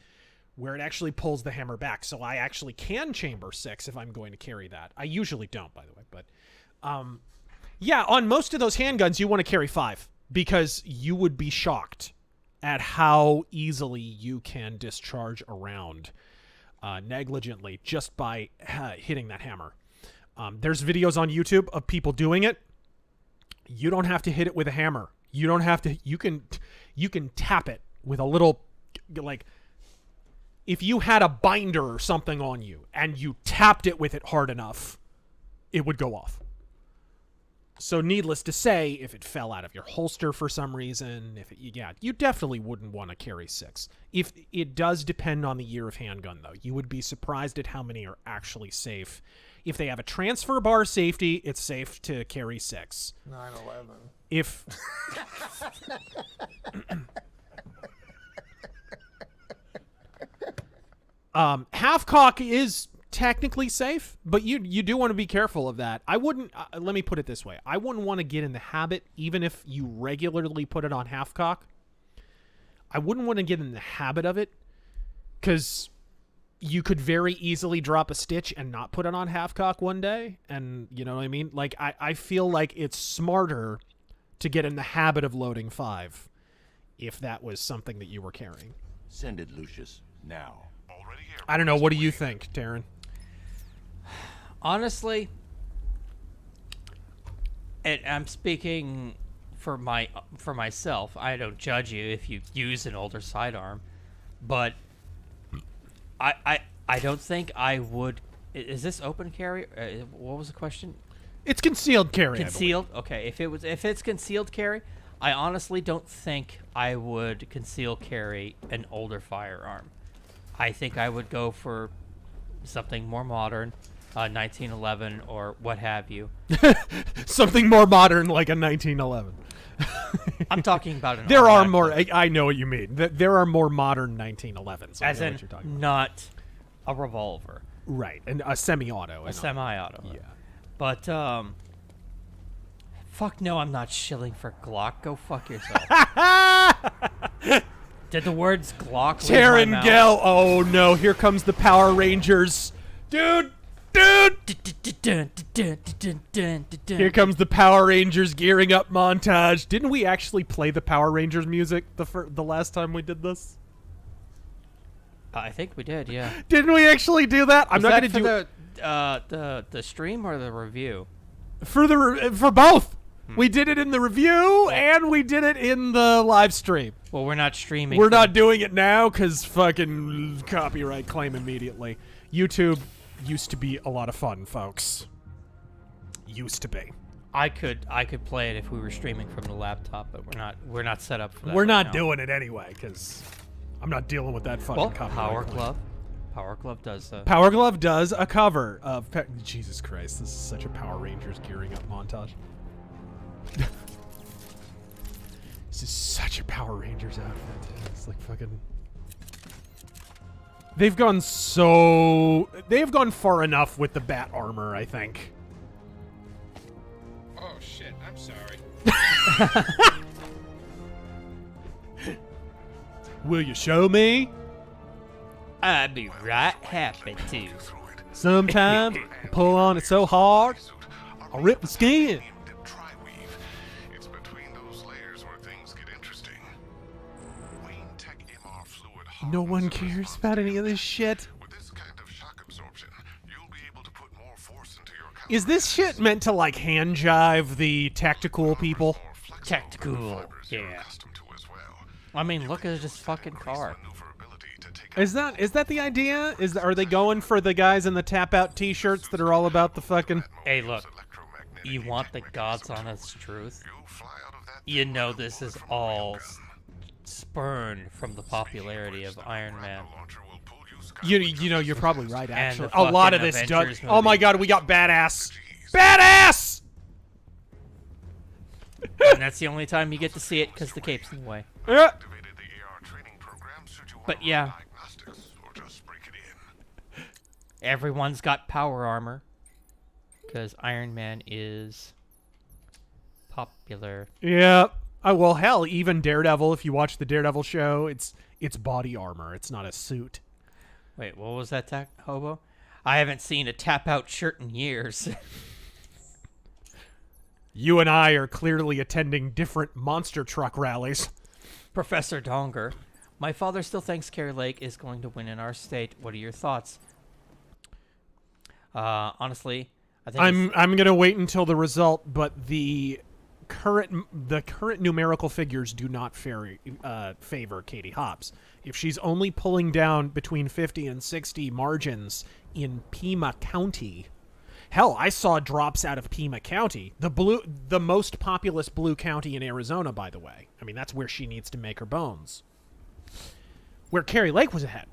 where it actually pulls the hammer back. So I actually can chamber 6 if I'm going to carry that. I usually don't, by the way. But yeah, on most of those handguns, you want to carry 5 because you would be shocked at how easily you can discharge a round negligently just by hitting that hammer. There's videos on YouTube of people doing it. You don't have to hit it with a hammer. You don't have to. You can tap it with a little, like, if you had a binder or something on you and you tapped it with it hard enough, it would go off. So needless to say, if it fell out of your holster for some reason, you definitely wouldn't want to carry 6. If it does depend on the year of handgun, though. You would be surprised at how many are actually safe. If they have a transfer bar safety, it's safe to carry 6. 9/11. If half cock is technically safe, but you do want to be careful of that. I wouldn't, let me put it this way. I wouldn't want to get in the habit, even if you regularly put it on half cock. I wouldn't want to get in the habit of it, because you could very easily drop a stitch and not put it on half cock one day. And you know what I mean? Like, I feel like it's smarter to get in the habit of loading 5 if that was something that you were carrying. Send it, Lucius, now. I don't know. What do you think, Taryn? Honestly, and I'm speaking for myself. I don't judge you if you use an older sidearm, but I don't think I would. Is this open carry? What was the question? It's concealed carry. Concealed. Okay. If it's concealed carry, I honestly don't think I would conceal carry an older firearm. I think I would go for something more modern, 1911 or what have you. Something more modern, like a 1911. I'm talking about an. There are more. I know what you mean. There are more modern 1911s. As in, not a revolver. Right, and a semi-auto. A semi-auto. Yeah. But fuck no, I'm not shilling for Glock. Go fuck yourself. Did the words Glock leave my mouth? Taryn, oh no, here comes the Power Rangers. Dude! Here comes the Power Rangers gearing up montage. Didn't we actually play the Power Rangers music the last time we did this? I think we did, yeah. Didn't we actually do that? I'm Was not that going to do the stream or the review? For both. We did it in the review, and we did it in the live stream. Well, we're not streaming. We're not doing it now, because fucking copyright claim immediately. YouTube used to be a lot of fun, folks. Used to be. I could play it if we were streaming from the laptop, but we're not set up for that. We're not doing it anyway, because I'm not dealing with that fucking copyright Power claim. Glove. Power Glove does. Power Glove does a cover of. Jesus Christ, this is such a Power Rangers gearing up montage. This is such a Power Rangers outfit. It's like fucking. They've gone far enough with the bat armor, I think. Oh shit, I'm sorry. Will you show me? I'd be right happy to. Sometimes I pull on it so hard, I'll rip the skin. It's between those layers where things get interesting. Wayne Tech MR fluid. No one cares about any of this shit. With this kind of shock absorption, you'll be able to put more force into your. Is this shit meant to like hand jive the tactical people? Tactical, yeah. I mean, look at this fucking car. Is that the idea? Are they going for the guys in the tap out T-shirts that are all about the fucking? Hey, look. You want the God's honest truth? You know this is all spurned from the popularity of Iron Man. You know you're probably right. Actually, And a the lot of fucking this Avengers does. Oh my movie. God, we got badass. Badass. And that's the only time you get to see it because the cape's in the way. Yeah. But yeah. Everyone's got power armor. Because Iron Man is popular. Yeah. Well, hell, even Daredevil. If you watch the Daredevil show, it's body armor. It's not a suit. Wait, what was that, Hobo? I haven't seen a tap-out shirt in years. You and I are clearly attending different monster truck rallies. Professor Donger, my father still thinks Carrie Lake is going to win in our state. What are your thoughts? Honestly, I think I'm gonna wait until the result, but the current numerical figures do not favor Katie Hobbs. If she's only pulling down between 50 and 60 margins in Pima County, Hell, I saw drops out of Pima County, the most populous blue county in Arizona, by the way. I mean, that's where she needs to make her bones. Where Carrie Lake was ahead.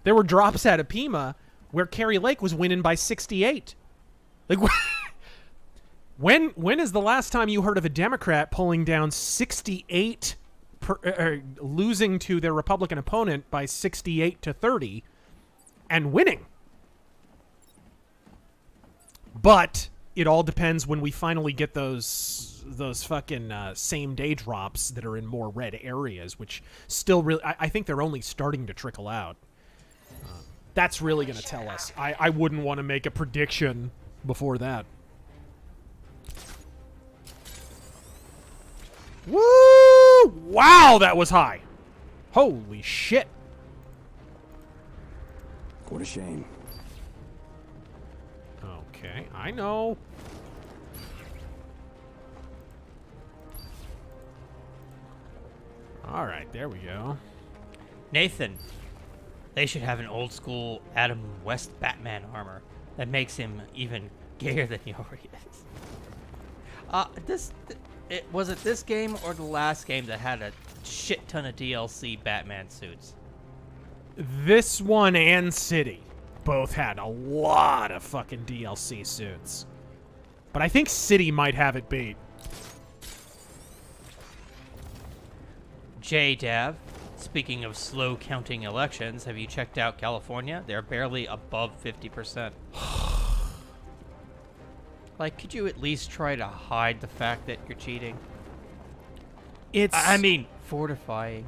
There were drops out of Pima where Carrie Lake was winning by 68. Like, when is the last time you heard of a Democrat pulling down 68, losing to their Republican opponent by 68 to 30 and winning? But it all depends when we finally get those fucking same day drops that are in more red areas, which still really, I think they're only starting to trickle out. That's really going to tell us. I wouldn't want to make a prediction before that. Woo! Wow, that was high. Holy shit. What a shame. Okay, I know. All right, there we go. Nathan, they should have an old school Adam West Batman armor that makes him even gayer than he already is. Was it this game or the last game that had a shit ton of DLC Batman suits? This one and City both had a lot of fucking DLC suits. But I think City might have it beat. J-Dav, speaking of slow counting elections, have you checked out California? They're barely above 50%. Like, could you at least try to hide the fact that you're cheating? I mean, fortifying.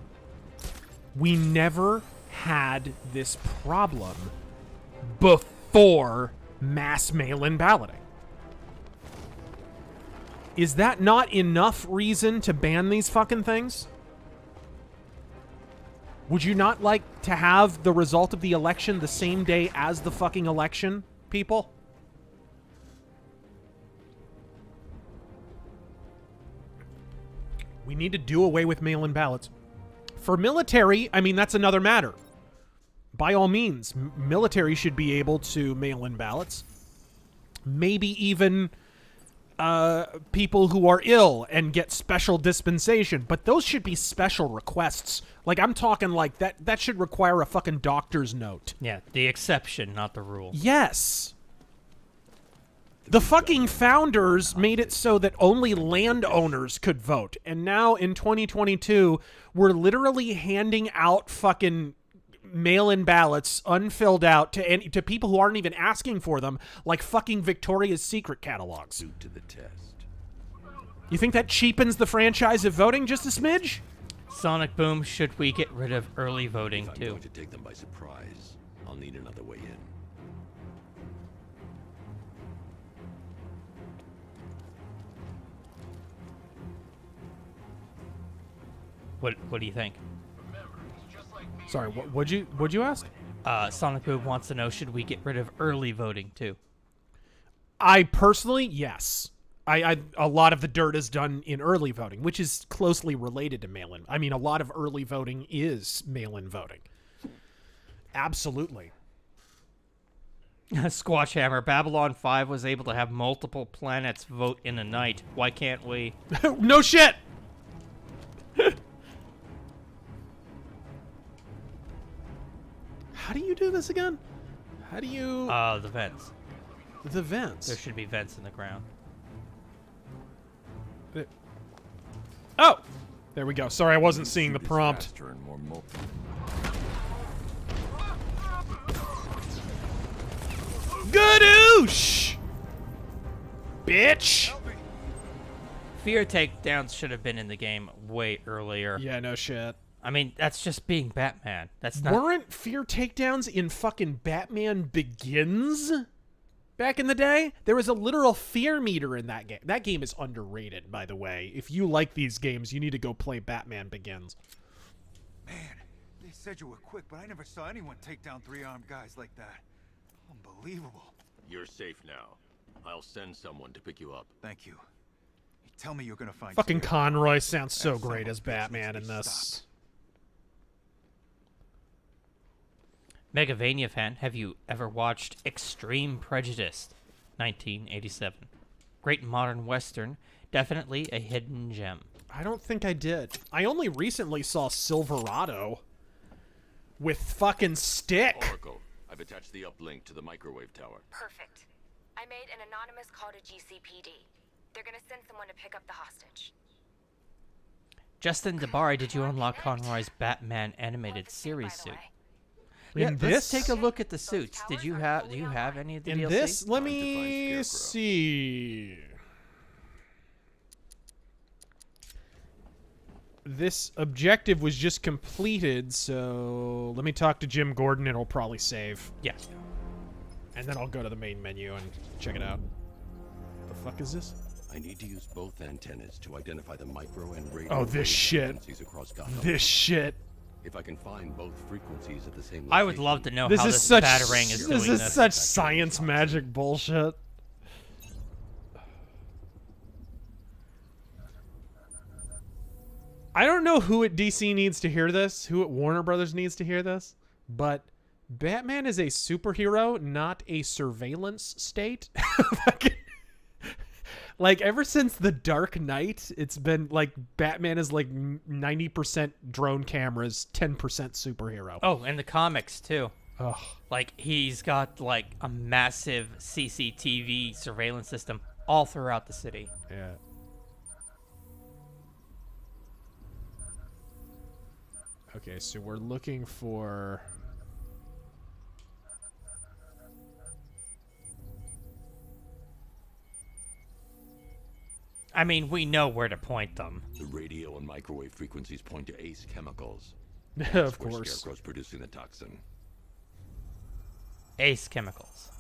We never had this problem before mass mail-in balloting. Is that not enough reason to ban these fucking things? Would you not like to have the result of the election the same day as the fucking election, people? We need to do away with mail-in ballots. For military, I mean, that's another matter. By all means, military should be able to mail in ballots. Maybe even people who are ill and get special dispensation. But those should be special requests. Like, I'm talking like that should require a fucking doctor's note. Yeah, the exception, not the rule. Yes. The fucking founders made it so that only landowners could vote. And now in 2022, we're literally handing out fucking mail-in ballots unfilled out to people who aren't even asking for them, like fucking Victoria's Secret catalogs. Suit to the test. You think that cheapens the franchise of voting just a smidge? Sonic Boom, should we get rid of early voting If I'm too? going to take them by surprise, I'll need another way in. What do you think? Sorry, what'd you ask? Sonic Boom wants to know, should we get rid of early voting too? I personally, yes. A lot of the dirt is done in early voting, which is closely related to mail-in. I mean, a lot of early voting is mail-in voting. Absolutely. Squatch Hammer, Babylon 5 was able to have multiple planets vote in a night. Why can't we? No shit! How do you do this again? How do you... The vents. The vents? There should be vents in the ground. Oh! There we go. Sorry, I wasn't seeing the prompt. Gadoosh! Bitch! Fear takedowns should have been in the game way earlier. Yeah, no shit. I mean, that's just being Batman. That's not... Weren't fear takedowns in fucking Batman Begins back in the day? There was a literal fear meter in that game. That game is underrated, by the way. If you like these games, you need to go play Batman Begins. Man, they said you were quick, but I never saw anyone take down 3-armed guys like that. Unbelievable. You're safe now. I'll send someone to pick you up. Thank you. You tell me you're gonna find Fucking Fear. Conroy sounds so That son great of a as bitch Batman needs in to be this. stopped. Megavania fan, have you ever watched Extreme Prejudice? 1987. Great modern western, definitely a hidden gem. I don't think I did. I only recently saw Silverado with fucking Stick. Oracle, I've attached the uplink to the microwave tower. Perfect. I made an anonymous call to GCPD. They're gonna send someone to pick up the hostage. Justin Dabari, did you unlock Conroy's Batman animated series suit? In this? Let's take a look at the suits. Do you have any of the DLC? In this, let me see. This objective was just completed, so let me talk to Jim Gordon and it'll probably save. Yeah. And then I'll go to the main menu and check it out. The fuck is this? I need to use both antennas to identify the micro and radio Oh, this shit. frequencies across Gotham. This shit. If I can find both frequencies at the same location. I would love to know This how is this such batarang is doing this. Is such science magic bullshit. I don't know who at DC needs to hear this, who at Warner Brothers needs to hear this, but Batman is a superhero, not a surveillance state. Like, ever since The Dark Knight, it's been, like, Batman is, like, 90% drone cameras, 10% superhero. Oh, and the comics, too. Ugh. Like, he's got, like, a massive CCTV surveillance system all throughout the city. Yeah. Okay, so we're looking for... I mean, we know where to point them. The radio and microwave frequencies point to Ace Chemicals. Of That's where course. Scarecrow's producing the toxin. Ace Chemicals.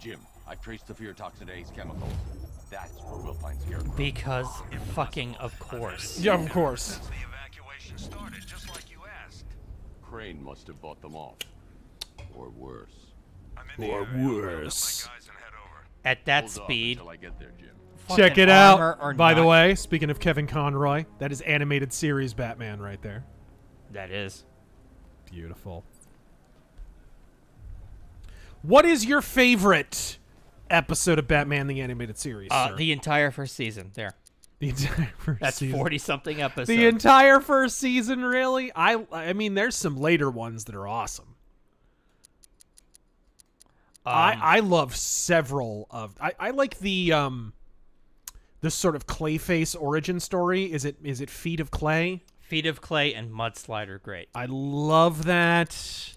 Jim, I've traced the fear toxin to Ace Chemicals. That's where we'll find Scarecrow. Because fucking of course. Yeah, of course. The evacuation started just like you asked. Crane must have bought them off. Or worse. I'm in the Or area. worse. My guys and head over. At that Hold off speed. until I get there, Jim. Check fucking it armor out. or By the not. way, speaking of Kevin Conroy, that is animated series Batman right there. That is. Beautiful. What is your favorite episode of Batman the Animated Series, sir? The entire first season. There. The entire first That's season. 40-something episodes. The entire first season, really? I mean, there's some later ones that are awesome. I love several of... I like the sort of Clayface origin story. Is it Feet of Clay? Feet of Clay and Mudslider, great. I love that.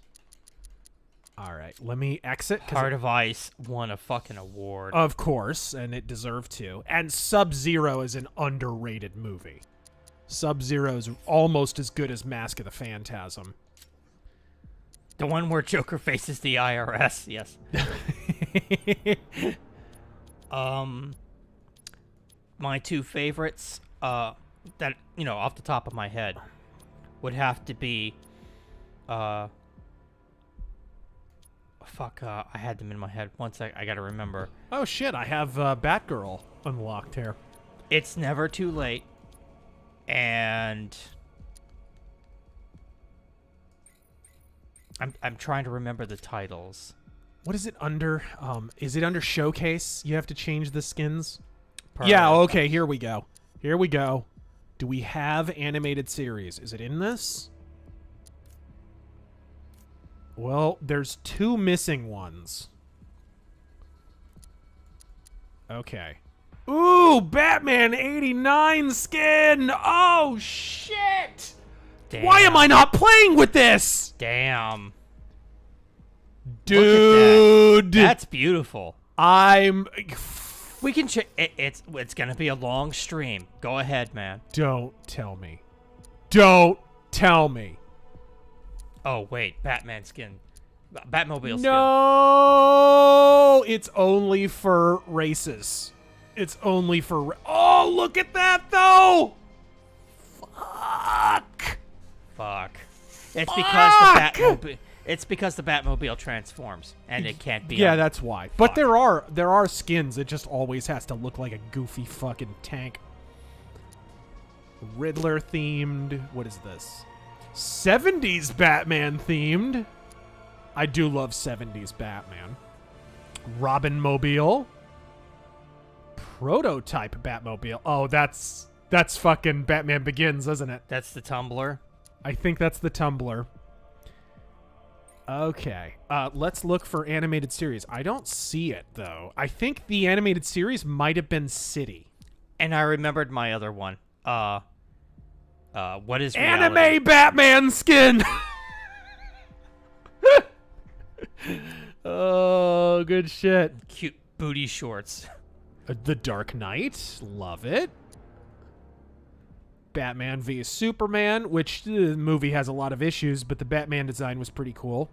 All right, let me exit. Heart of Ice won a fucking award. Of course, and it deserved to. And Sub-Zero is an underrated movie. Sub-Zero is almost as good as Mask of the Phantasm. The one where Joker faces the IRS, yes. My two favorites, that, off the top of my head, would have to be, I had them in my head. One sec, I gotta remember. Oh shit, I have Batgirl unlocked here. It's Never Too Late, and... I'm trying to remember the titles. What is it under? Is it under Showcase? You have to change the skins? Perfect. Yeah, okay, here we go. Here we go. Do we have animated series? Is it in this? Well, there's two missing ones. Okay. Ooh, Batman 89 skin! Oh, shit! Damn. Why am I not playing with this? Damn. Dude. That's beautiful. We can it's gonna be a long stream. Go ahead, man. Don't tell me. Don't tell me. Oh wait, Batman skin, Batmobile skin. No, it's only for races. It's only for. Oh, look at that though. Fuck. It's because It's because the Batmobile transforms, and it can't be. Yeah, that's why. But there are skins. It just always has to look like a goofy fucking tank. Riddler themed. What is this? 70s Batman themed. I do love 70s Batman. Robin Mobile. Prototype Batmobile. Oh, that's fucking Batman Begins, isn't it? That's the Tumblr. I think that's the Tumblr. Okay. Let's look for animated series. I don't see it, though. I think the animated series might have been City. And I remembered my other one. What is Anime reality? Batman skin! Oh, good shit. Cute booty shorts. The Dark Knight. Love it. Batman v Superman, which the movie has a lot of issues, but the Batman design was pretty cool.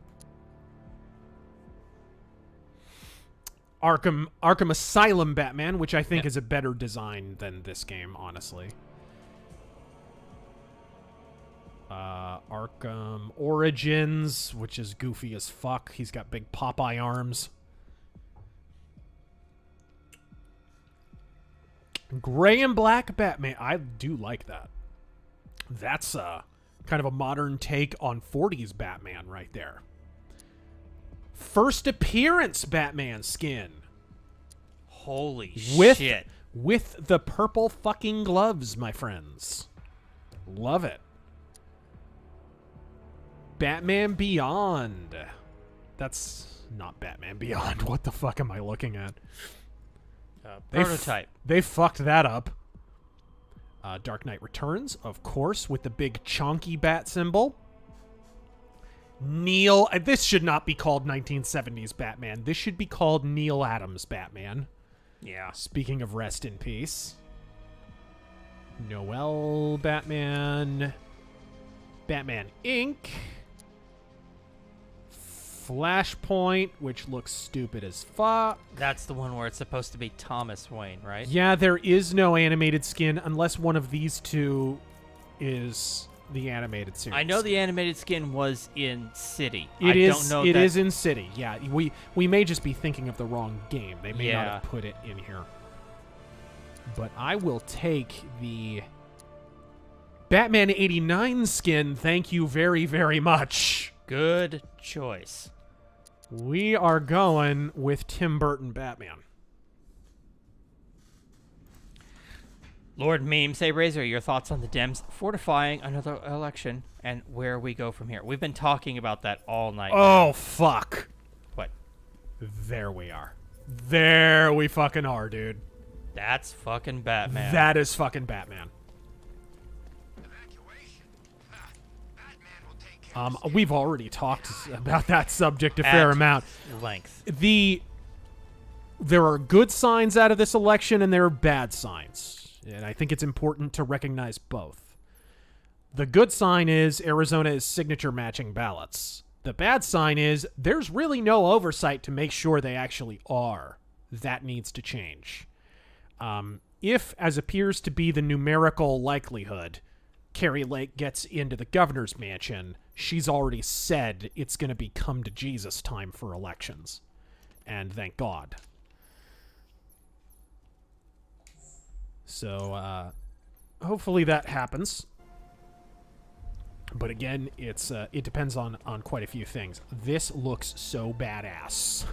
Arkham Asylum Batman, which I think is a better design than this game, honestly. Arkham Origins, which is goofy as fuck. He's got big Popeye arms. Gray and black Batman. I do like that. That's kind of a modern take on 40s Batman right there. First appearance Batman skin. Holy shit. With the purple fucking gloves, my friends. Love it. Batman Beyond. That's not Batman Beyond. What the fuck am I looking at? Prototype. They fucked that up. Dark Knight Returns, of course, with the big chonky bat symbol. This should not be called 1970s Batman. This should be called Neil Adams Batman. Yeah. Speaking of rest in peace. Noel Batman. Batman Inc. Flashpoint, which looks stupid as fuck. That's the one where it's supposed to be Thomas Wayne, right? Yeah, there is no animated skin unless one of these two is the animated series. I know the animated skin was in City. It is in City. Yeah, we may just be thinking of the wrong game. They may not have put it in here. But I will take the Batman 89 skin. Thank you very, very much. Good choice. We are going with Tim Burton Batman. Lord Meme, say Razor, your thoughts on the Dems fortifying another election and where we go from here. We've been talking about that all night. Oh, fuck. What? There we are. There we fucking are, dude. That's fucking Batman. That is fucking Batman. We've already talked about that subject a fair amount. Length. There are good signs out of this election and there are bad signs. And I think it's important to recognize both. The good sign is Arizona is signature matching ballots. The bad sign is there's really no oversight to make sure they actually are. That needs to change. If, as appears to be the numerical likelihood, Carrie Lake gets into the governor's mansion, she's already said it's going to be come to Jesus time for elections. And thank God. So, hopefully that happens. But again, it depends on quite a few things. This looks so badass.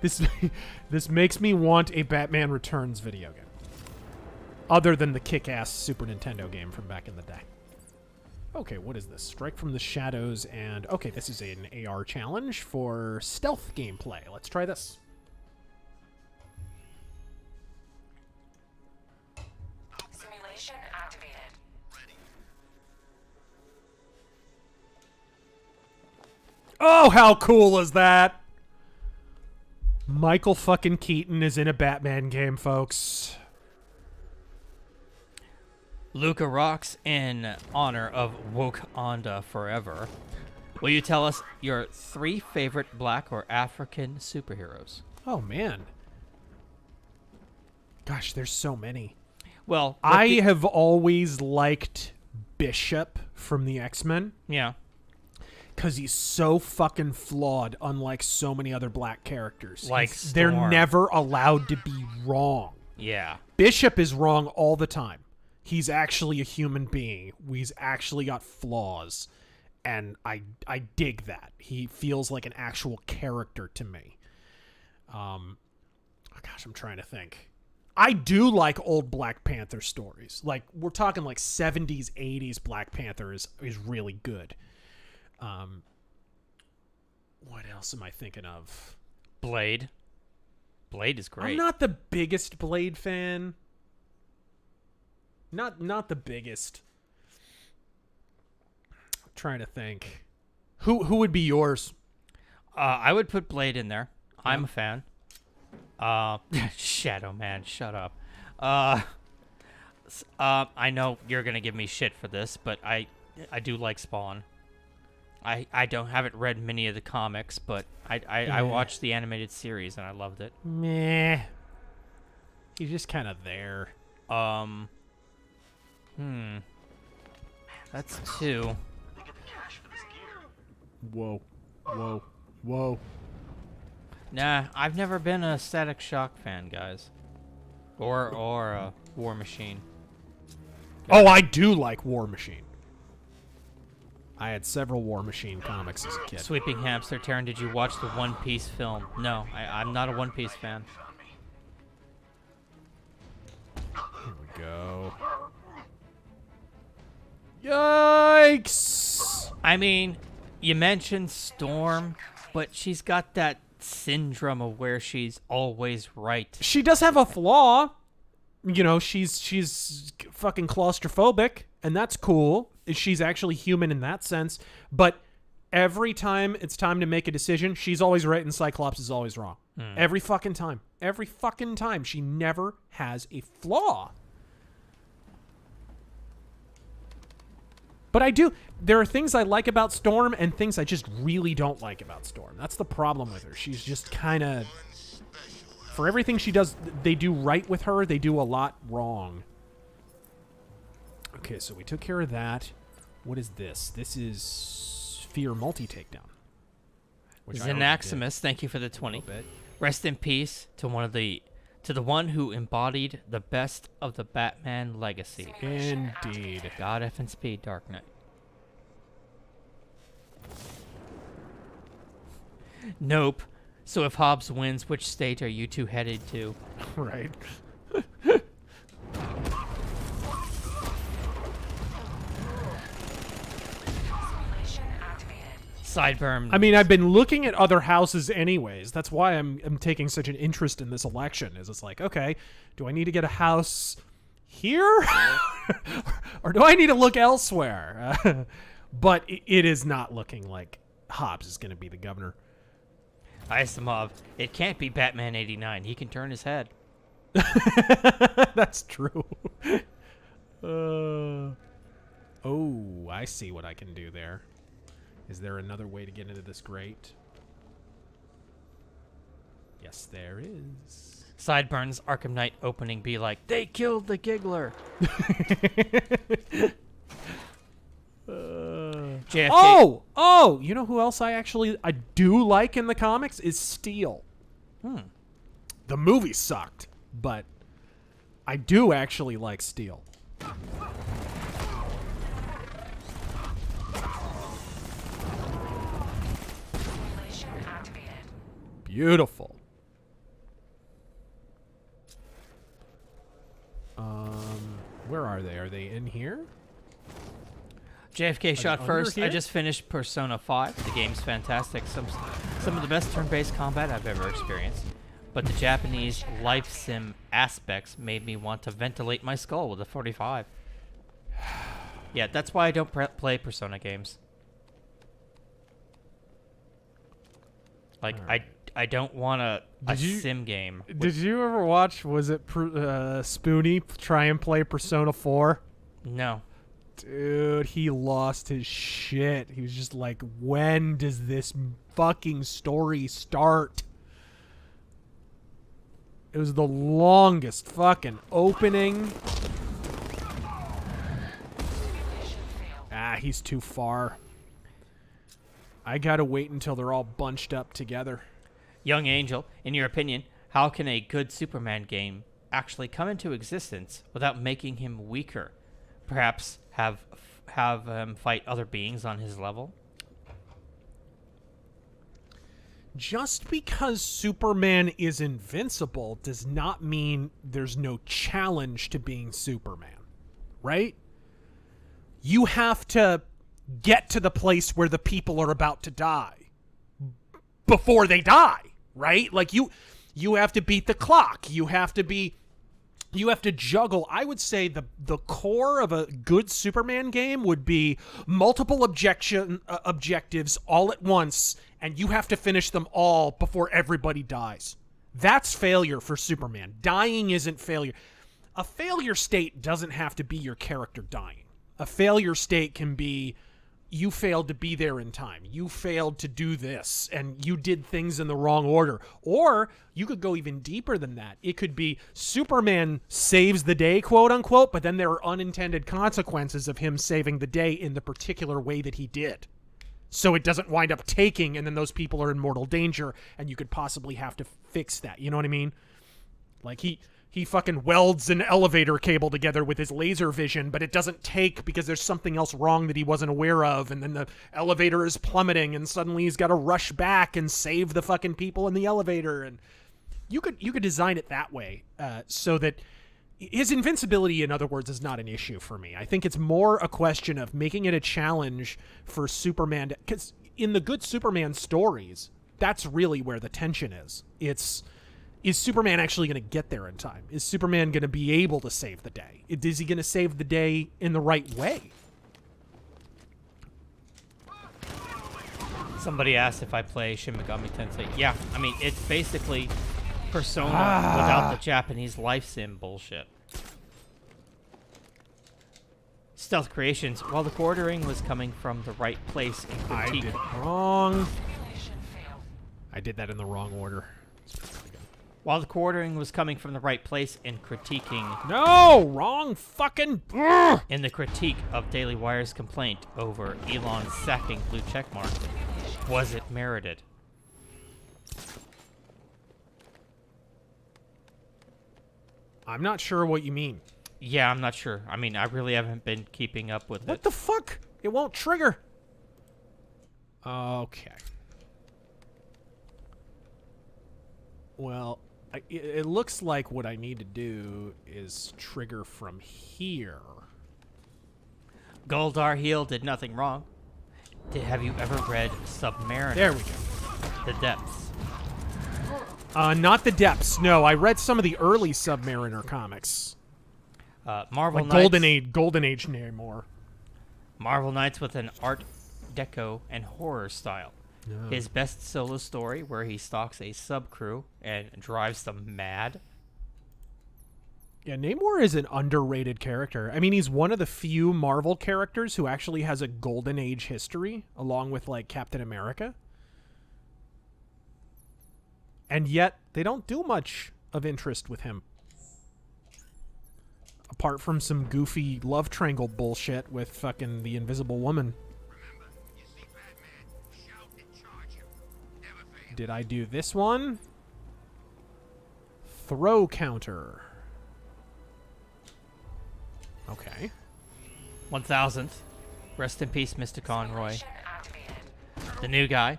This makes me want a Batman Returns video game. Other than the kick-ass Super Nintendo game from back in the day. Okay, what is this? Strike from the Shadows and... Okay, this is an AR challenge for stealth gameplay. Let's try this. Simulation activated. Oh, how cool is that? Michael fucking Keaton is in a Batman game, folks. Luca rocks in honor of Wakanda Forever. Will you tell us your 3 favorite black or African superheroes? Oh, man. Gosh, there's so many. Well, I have always liked Bishop from the X-Men. Yeah. Because he's so fucking flawed, unlike so many other black characters. Like they're Storm. never allowed to be wrong. Yeah. Bishop is wrong all the time. He's actually a human being. He's actually got flaws. And I dig that. He feels like an actual character to me. Oh gosh, I'm trying to think. I do like old Black Panther stories. Like, we're talking like 70s, 80s Black Panther is really good. What else am I thinking of? Blade. Blade is great. I'm not the biggest Blade fan. Not the biggest. I'm trying to think. Who would be yours? I would put Blade in there. Yeah. I'm a fan. Shadow Man, shut up. I know you're gonna give me shit for this, but I do like Spawn. I haven't read many of the comics, but I watched the animated series and I loved it. Meh. He's just kind of there. That's 2. Whoa. Nah, I've never been a Static Shock fan, guys. Or a War Machine. Oh, I do like War Machine. I had several War Machine comics as a kid. Sweeping Hamster, Taryn, did you watch the One Piece film? No, I'm not a One Piece fan. Here we go. Yikes! I mean, you mentioned Storm, but she's got that syndrome of where she's always right. She does have a flaw. You know, she's fucking claustrophobic, and that's cool. She's actually human in that sense. But every time it's time to make a decision, she's always right and Cyclops is always wrong. Every fucking time. Every fucking time. She never has a flaw. But there are things I like about Storm and things I just really don't like about Storm. That's the problem with her. She's just kind of, for everything she does, they do right with her, they do a lot wrong. Okay, so we took care of that. What is this? This is Fear Multi-Takedown. Xanaximus, thank you for the 20. Rest in peace to the one who embodied the best of the Batman legacy. Indeed. God effing speed, Dark Knight. Nope. So if Hobbs wins, which state are you two headed to? Right. Sideburn. I mean, I've been looking at other houses anyways. That's why I'm taking such an interest in this election. Is it's like, okay, do I need to get a house here? Or do I need to look elsewhere? But it is not looking like Hobbs is going to be the governor. Isimov, it can't be Batman 89. He can turn his head. That's true. Oh, I see what I can do there. Is there another way to get into this grate? Yes, there is. Sideburns, Arkham Knight opening be like, they killed the Giggler. JFK. Oh! You know who else I do like in the comics is Steel. The movie sucked, but I do actually like Steel. Beautiful. Where are they? Are they in here? JFK shot first. I just finished Persona 5. The game's fantastic. Some of the best turn-based combat I've ever experienced. But the Japanese life sim aspects made me want to ventilate my skull with a 45. Yeah, that's why I don't play Persona games. Like, right. I don't want a sim game. Did you ever watch, was it Spoonie try and play Persona 4? No. Dude, he lost his shit. He was just like, when does this fucking story start? It was the longest fucking opening. Ah, he's too far. I gotta wait until they're all bunched up together. Young Angel, in your opinion, how can a good Superman game actually come into existence without making him weaker? Perhaps have him fight other beings on his level? just because Superman is invincible does not mean there's no challenge to being Superman, right? You have to get to the place where the people are about to die before they die, right? Like you have to beat the clock. You have to juggle. I would say the core of a good Superman game would be multiple objectives all at once, and you have to finish them all before everybody dies. That's failure for Superman. Dying isn't failure. A failure state doesn't have to be your character dying. A failure state can be you failed to be there in time. You failed to do this, and you did things in the wrong order. Or you could go even deeper than that. It could be Superman saves the day, quote unquote, but then there are unintended consequences of him saving the day in the particular way that he did. So it doesn't wind up taking, and then those people are in mortal danger, and you could possibly have to fix that. You know what I mean? Like he fucking welds an elevator cable together with his laser vision, but it doesn't take because there's something else wrong that he wasn't aware of, and then the elevator is plummeting, and suddenly he's got to rush back and save the fucking people in the elevator. And you could design it that way, so that his invincibility, in other words, is not an issue for me. I think it's more a question of making it a challenge for Superman, because in the good Superman stories, that's really where the tension is. Is Superman actually going to get there in time? Is Superman going to be able to save the day? Is he going to save the day in the right way? Somebody asked if I play Shin Megami Tensei. Yeah, I mean, it's basically Persona without the Japanese life sim bullshit. Stealth Creations, while the quartering was coming from the right place in critique. I did wrong. I did that in the wrong order. While the quartering was coming from the right place in critiquing... No! Wrong fucking... In the critique of Daily Wire's complaint over Elon's sacking blue checkmark, was it merited? I'm not sure what you mean. Yeah, I'm not sure. I mean, I really haven't been keeping up with it. What the fuck? It won't trigger. Okay. Well... It looks like what I need to do is trigger from here. Goldar Heel did nothing wrong. Have you ever read Submariner? There we go. The Depths. Not The Depths. No, I read some of the early Submariner comics. Marvel like Knights. Golden Age Namor. Marvel Knights with an Art Deco and horror style. Yeah. His best solo story, where he stalks a sub-crew and drives them mad. Yeah, Namor is an underrated character. I mean, he's one of the few Marvel characters who actually has a Golden Age history, along with, like, Captain America. And yet, they don't do much of interest with him. Apart from some goofy love triangle bullshit with fucking the Invisible Woman. Did I do this one? Throw counter. Okay. 1000th. Rest in peace, Mr. Conroy. The new guy.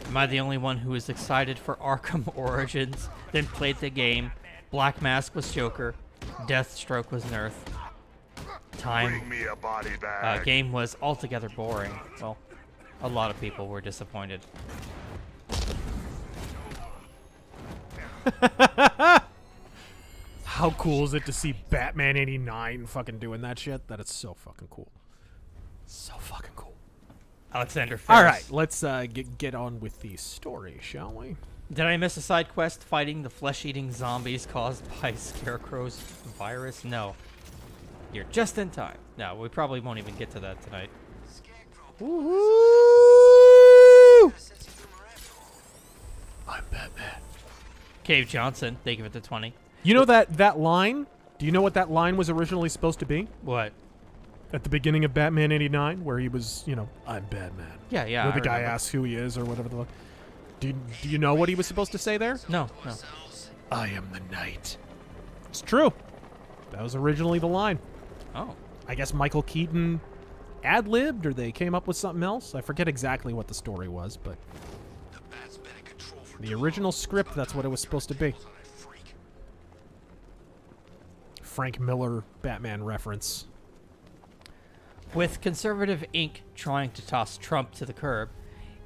Am I the only one who is excited for Arkham Origins, then played the game? Black Mask was Joker. Deathstroke was Nerf. Bring me a body bag. Game was altogether boring. Well, a lot of people were disappointed. How cool is it to see Batman 89 fucking doing that shit? That is so fucking cool. So fucking cool. Alexander Ferris. All right, let's get on with the story, shall we? Did I miss a side quest fighting the flesh-eating zombies caused by Scarecrow's virus? No. You're just in time. No, we probably won't even get to that tonight. Woohoo! I'm Batman. Cave Johnson, thank you for the 20. You know that line? Do you know what that line was originally supposed to be? What? At the beginning of Batman 89, where he was, you know, I'm Batman. Yeah, yeah. Where the guy asks who he is or whatever the fuck. Do you know what he was supposed to say there? No, no. I am the Knight. It's true. That was originally the line. Oh. I guess Michael Keaton ad-libbed, or they came up with something else. I forget exactly what the story was, but... The Bat's been in control The original script, that's what it was supposed to be. Frank Miller Batman reference. With conservative Inc. trying to toss Trump to the curb,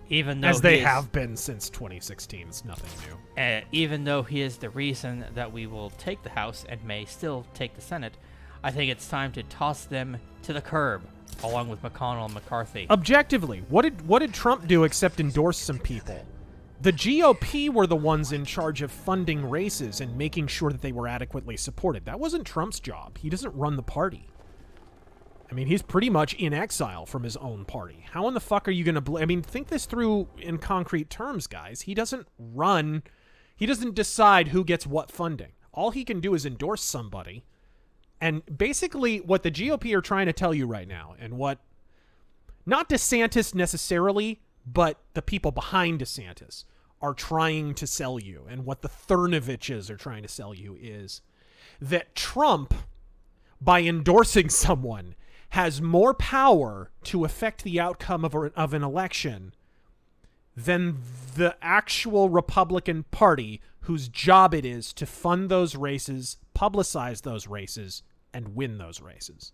even though as they have been since 2016, it's nothing new. Even though he is the reason that we will take the House and may still take the Senate, I think it's time to toss them to the curb, along with McConnell and McCarthy. Objectively, what did Trump do except endorse some people? The GOP were the ones in charge of funding races and making sure that they were adequately supported. That wasn't Trump's job. He doesn't run the party. I mean, he's pretty much in exile from his own party. How in the fuck are you going to... I mean, think this through in concrete terms, guys. He doesn't run... He doesn't decide who gets what funding. All he can do is endorse somebody. And basically, what the GOP are trying to tell you right now, and what... Not DeSantis necessarily, but the people behind DeSantis are trying to sell you, and what the Cernoviches are trying to sell you is that Trump, by endorsing someone, has more power to affect the outcome of an election than the actual Republican Party, whose job it is to fund those races, publicize those races, and win those races.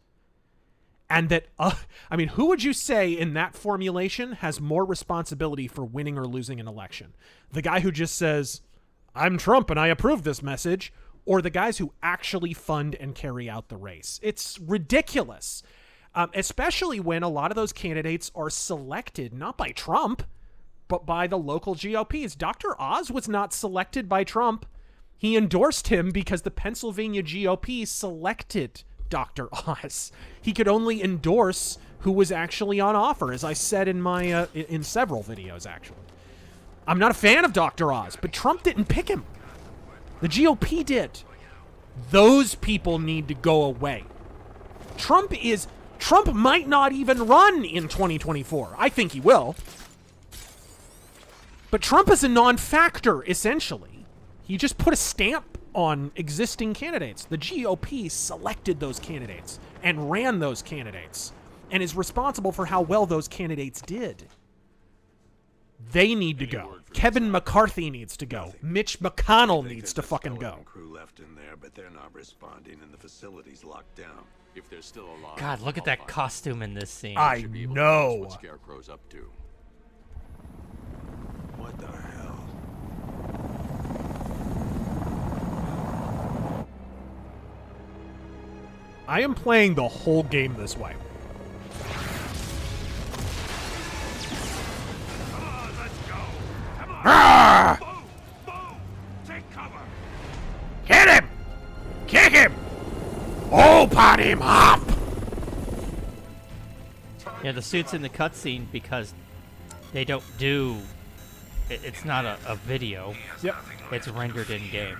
And that, I mean, who would you say in that formulation has more responsibility for winning or losing an election? The guy who just says, I'm Trump and I approve this message, or the guys who actually fund and carry out the race? It's ridiculous. Especially when a lot of those candidates are selected not by Trump, but by the local GOPs. Dr. Oz was not selected by Trump. He endorsed him because the Pennsylvania GOP selected Dr. Oz. He could only endorse who was actually on offer, as I said in my in several videos, actually. I'm not a fan of Dr. Oz, but Trump didn't pick him. The GOP did. Those people need to go away. Trump might not even run in 2024. I think he will. But Trump is a non-factor, essentially. He just put a stamp on existing candidates. The GOP selected those candidates and ran those candidates and is responsible for how well those candidates did. They need to go. Kevin McCarthy needs to go. Mitch McConnell needs to fucking go. Crew left in there, but they're not responding and the facility's locked down. If they're still alive, God, look at that costume in this scene. I know. What Scarecrow's up to. What the hell? I am playing the whole game this way. Ah! Take cover. Hit him! Kick him! Open him up! Yeah, the suit's in the cutscene because they don't do... It's not a video. Yep. It's rendered in-game.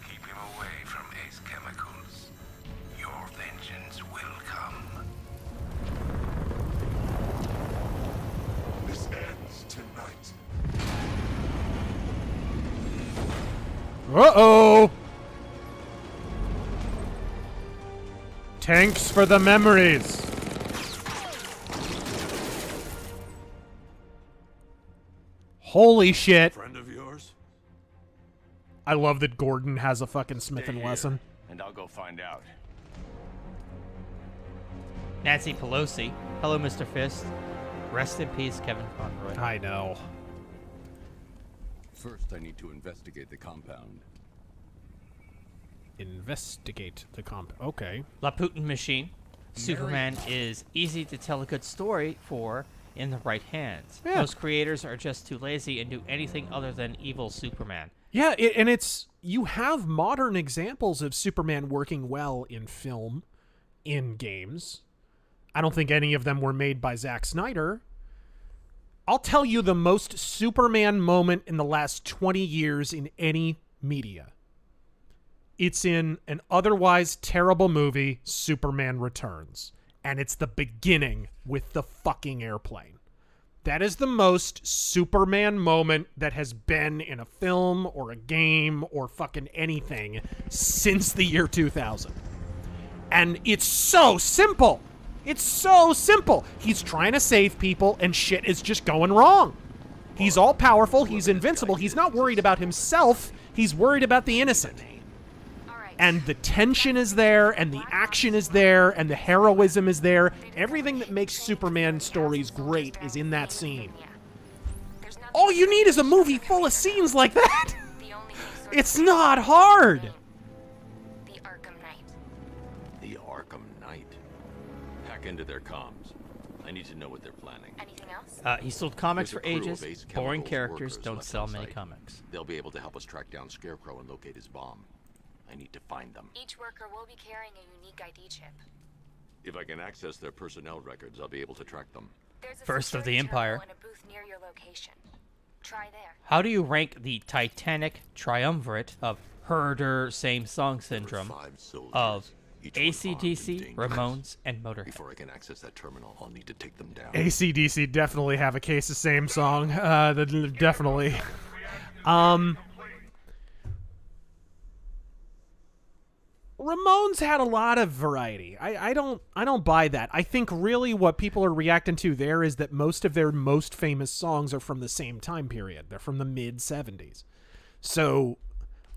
Keep him away from Ace chemicals. Your vengeance will come. This ends tonight. Uh-oh! Tanks for the memories. Holy shit. Friend of yours? I love that Gordon has a fucking Smith & Wesson. And I'll go find out. Nancy Pelosi. Hello, Mr. Fist. Rest in peace, Kevin Conroy. I know. First, I need to investigate the compound. Investigate the compound. Okay. Laputin machine. Superman is easy to tell a good story for in the right hands. Yeah. Most creators are just too lazy and do anything other than evil Superman. Yeah, and it's... You have modern examples of Superman working well in film, in games. I don't think any of them were made by Zack Snyder. I'll tell you the most Superman moment in the last 20 years in any media. It's in an otherwise terrible movie, Superman Returns. And it's the beginning with the fucking airplane. That is the most Superman moment that has been in a film or a game or fucking anything since the year 2000. And it's so simple. It's so simple. He's trying to save people and shit is just going wrong. He's all powerful. He's invincible. He's not worried about himself. He's worried about the innocent. And the tension is there, and the action is there, and the heroism is there. Everything that makes Superman stories great is in that scene. All you need is a movie full of scenes like that. It's not hard. The Arkham Knight. The Arkham Knight. Hack into their comms. I need to know what they're planning. Anything else? He sold comics There's for a crew ages. of Ace Boring Chemicals characters workers don't left sell on many site. comics. They'll be able to help us track down Scarecrow and locate his bomb. I need to find them. Each worker will be carrying a unique ID chip. If I can access their personnel records, I'll be able to track them. There's a First of the security Empire. terminal in a booth near your location. Try there. How do you rank the Titanic triumvirate of herder same song syndrome of AC/DC, Ramones, and Motorhead? Before I can access that terminal, I'll need to take them down. AC/DC definitely have a case of same song. Definitely. Ramones had a lot of variety. I don't buy that. I think really what people are reacting to there is that most of their most famous songs are from the same time period. They're from the mid-70s. So,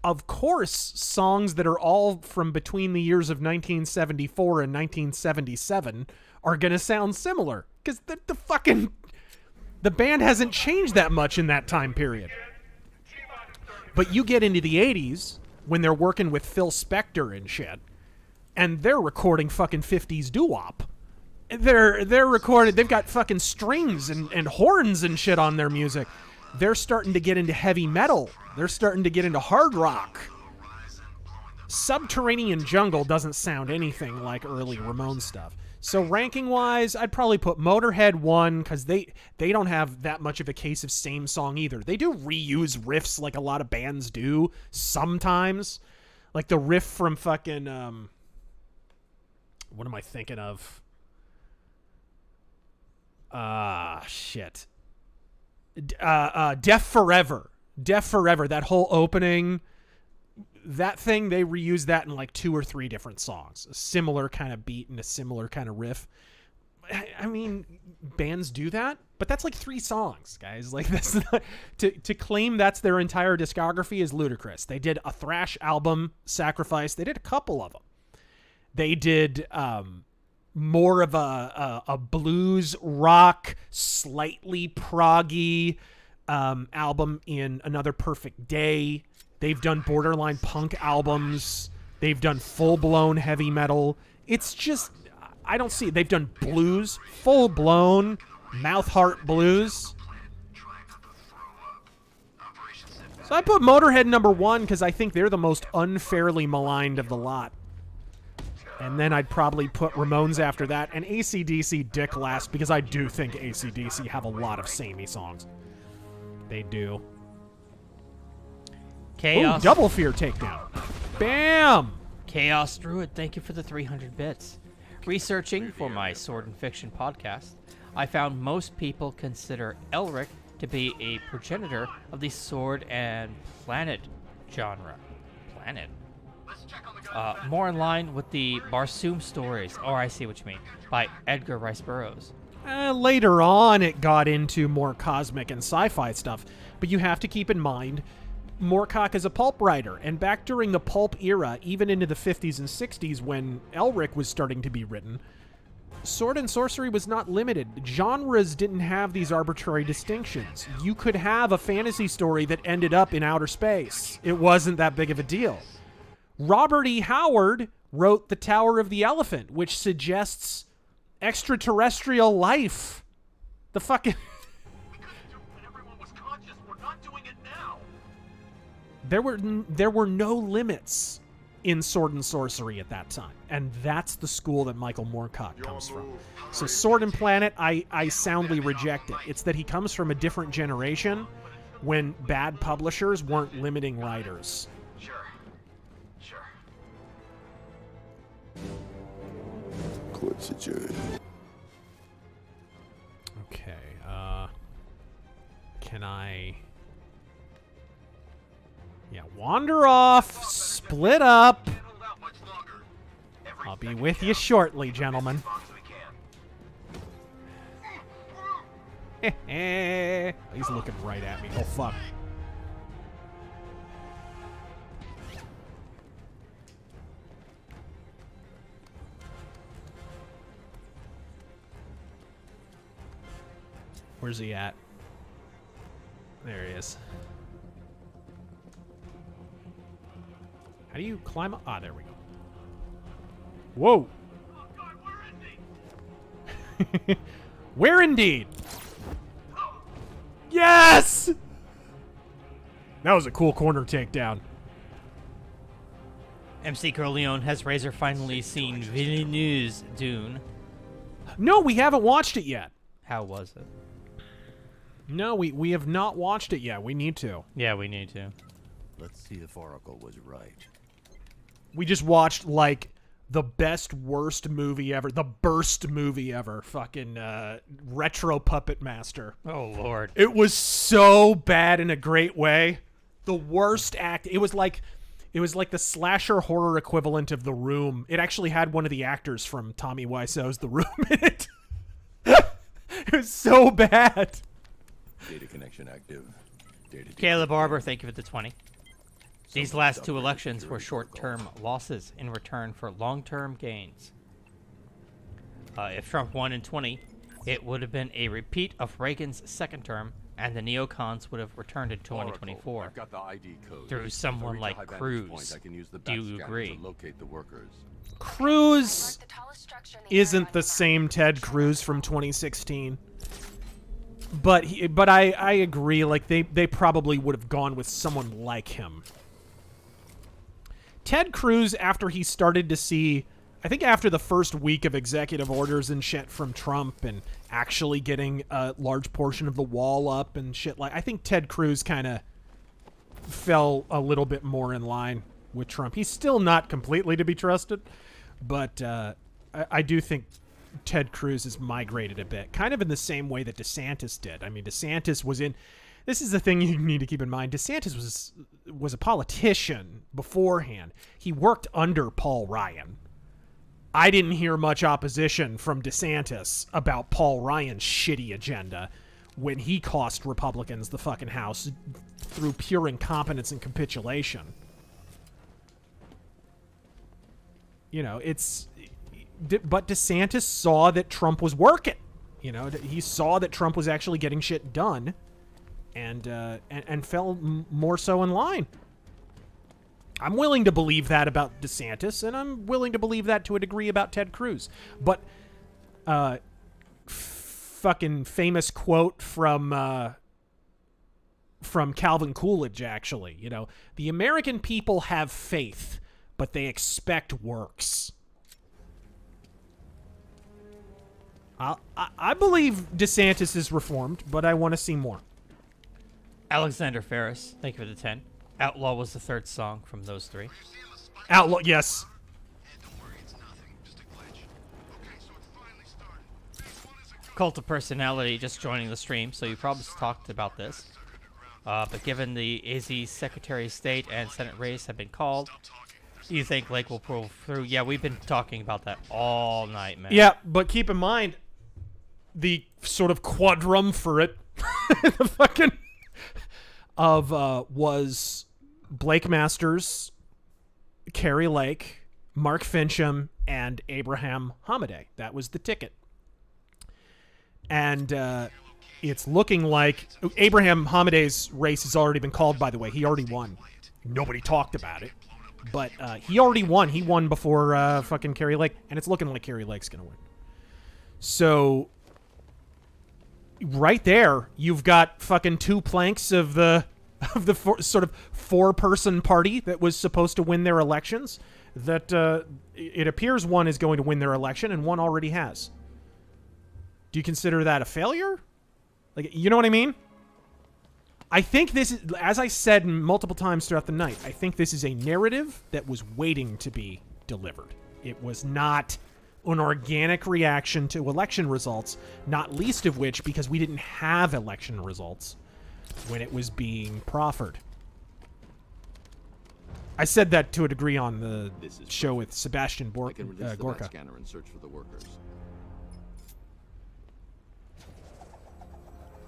of course, songs that are all from between the years of 1974 and 1977 are going to sound similar. Because the band hasn't changed that much in that time period. But you get into the 80s, when they're working with Phil Spector and shit, and they're recording fucking 50s doo-wop. They're recorded, they've got fucking strings and horns and shit on their music. They're starting to get into heavy metal. They're starting to get into hard rock. Subterranean Jungle doesn't sound anything like early Ramones stuff. So ranking-wise, I'd probably put Motorhead 1, because they don't have that much of a case of same song either. They do reuse riffs like a lot of bands do sometimes. Like the riff from fucking... what am I thinking of? Shit. Deaf Forever. Deaf Forever, that whole opening... That thing, they reuse that in like 2 or 3 different songs. A similar kind of beat and a similar kind of riff. I mean, bands do that, but that's like 3 songs, guys. Like that's not, to claim that's their entire discography is ludicrous. They did a thrash album, Sacrifice. They did a couple of them. They did more of a blues rock, slightly proggy album in Another Perfect Day. They've done borderline punk albums. They've done full-blown heavy metal. It's just, I don't see it. They've done blues, full-blown mouth heart blues. So I put Motorhead number 1 because I think they're the most unfairly maligned of the lot. And then I'd probably put Ramones after that, and AC/DC Dick last, because I do think AC/DC have a lot of samey songs. They do. Chaos. Ooh, double fear takedown. Bam! Chaos Druid, thank you for the 300 bits. Researching for my Sword and Fiction podcast, I found most people consider Elric to be a progenitor of the Sword and Planet genre. Planet? More in line with the Barsoom stories, oh, I see what you mean, by Edgar Rice Burroughs. Later on, it got into more cosmic and sci-fi stuff, but you have to keep in mind, Moorcock is a pulp writer, and back during the pulp era, even into the 50s and 60s when Elric was starting to be written, sword and sorcery was not limited. Genres didn't have these arbitrary distinctions. You could have a fantasy story that ended up in outer space. It wasn't that big of a deal. Robert E. Howard wrote The Tower of the Elephant, which suggests extraterrestrial life. The fucking... There were no limits in sword and sorcery at that time, and that's the school that Michael Moorcock comes from. So Sword and Planet, I soundly reject it. It's that he comes from a different generation when bad publishers weren't limiting writers. Court's adjourned. Okay, can I... Yeah, wander off, split up. I'll be with you shortly, gentlemen. He's looking right at me. Oh, fuck. Where's he at? There he is. How do you climb up? Ah, there we go. Whoa! Where indeed? Yes! That was a cool corner takedown. MC Corleone, has Razor finally seen Villeneuve's Dune? No, we haven't watched it yet. How was it? No, we have not watched it yet. We need to. Yeah, we need to. Let's see if Oracle was right. We just watched, like, the best, worst movie ever. The burst movie ever. Fucking Retro Puppet Master. Oh, Lord. It was so bad in a great way. The worst act. It was like the slasher horror equivalent of The Room. It actually had one of the actors from Tommy Wiseau's The Room in it. It was so bad. Data connection active. Caleb Barber, thank you for the 20. These last two elections were short-term losses in return for long-term gains. If Trump won in 20, it would have been a repeat of Reagan's second term, and the neocons would have returned in 2024 I've got the ID code. through someone like Cruz. I can use the Do you agree? to locate the workers. Cruz isn't the same Ted Cruz from 2016. But I agree, like they probably would have gone with someone like him. Ted Cruz, after he started to see, I think after the first week of executive orders and shit from Trump and actually getting a large portion of the wall up and shit, like I think Ted Cruz kind of fell a little bit more in line with Trump. He's still not completely to be trusted, but I do think Ted Cruz has migrated a bit, kind of in the same way that DeSantis did. I mean, DeSantis was in... This is the thing you need to keep in mind. DeSantis was a politician beforehand. He worked under Paul Ryan. I didn't hear much opposition from DeSantis about Paul Ryan's shitty agenda when he cost Republicans the fucking House through pure incompetence and capitulation. You know, it's... But DeSantis saw that Trump was working. You know, he saw that Trump was actually getting shit done, and fell more so in line. I'm willing to believe that about DeSantis, and I'm willing to believe that to a degree about Ted Cruz. But fucking famous quote from Calvin Coolidge, actually. You know, the American people have faith, but they expect works. I believe DeSantis is reformed, but I want to see more. Alexander Ferris, thank you for the 10. Outlaw was the third song from those three. Outlaw, yes. Cult of Personality just joining the stream, so you probably talked about this. But given the AZ Secretary of State and Senate race have been called, do you think Lake will pull through? Yeah, we've been talking about that all night, man. Yeah, but keep in mind, the sort of quadrum for it, the fucking, was Blake Masters, Carrie Lake, Mark Fincham, and Abraham Hamadeh. That was the ticket. And it's looking like Abraham Hamadeh's race has already been called, by the way. He already won. Nobody talked about it. But he already won. He won before fucking Carrie Lake. And it's looking like Carrie Lake's going to win. So, right there, you've got fucking two planks of the sort of four-person party that was supposed to win their elections. That it appears one is going to win their election, and one already has. Do you consider that a failure? Like, you know what I mean? I think this is, as I said multiple times throughout the night, I think this is a narrative that was waiting to be delivered. It was not an organic reaction to election results, not least of which because we didn't have election results when it was being proffered. I said that to a degree on the show with Sebastian I can release the Gorka. bat scanner and search for the workers.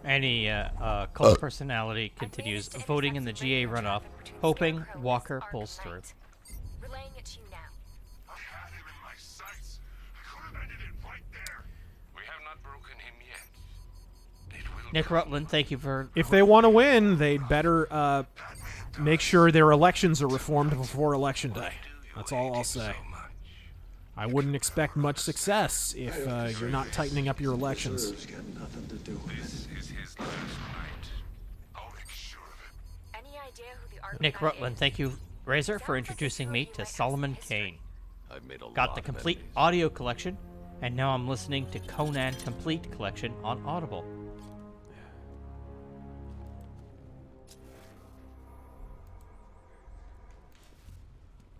Any cult personality continues voting in the GA runoff, hoping Walker pulls through. Relaying it to you now. I have him in my sights. I could have ended it right there. We have not broken him yet. It will Nick Rutland, thank you for... If they want to win, they'd better make sure their elections are reformed before Election Day. That's all I'll say. I wouldn't expect much success if you're not tightening up your elections. Razör's got nothing to do with it. This is his last night. I'll make sure of it. Any idea who the R.I.P. Nick guy Rutland, is? thank you, Razor, for introducing me to Solomon Kane. I've made a Got lot the of complete enemies. audio collection, and now I'm listening to Conan Complete Collection on Audible.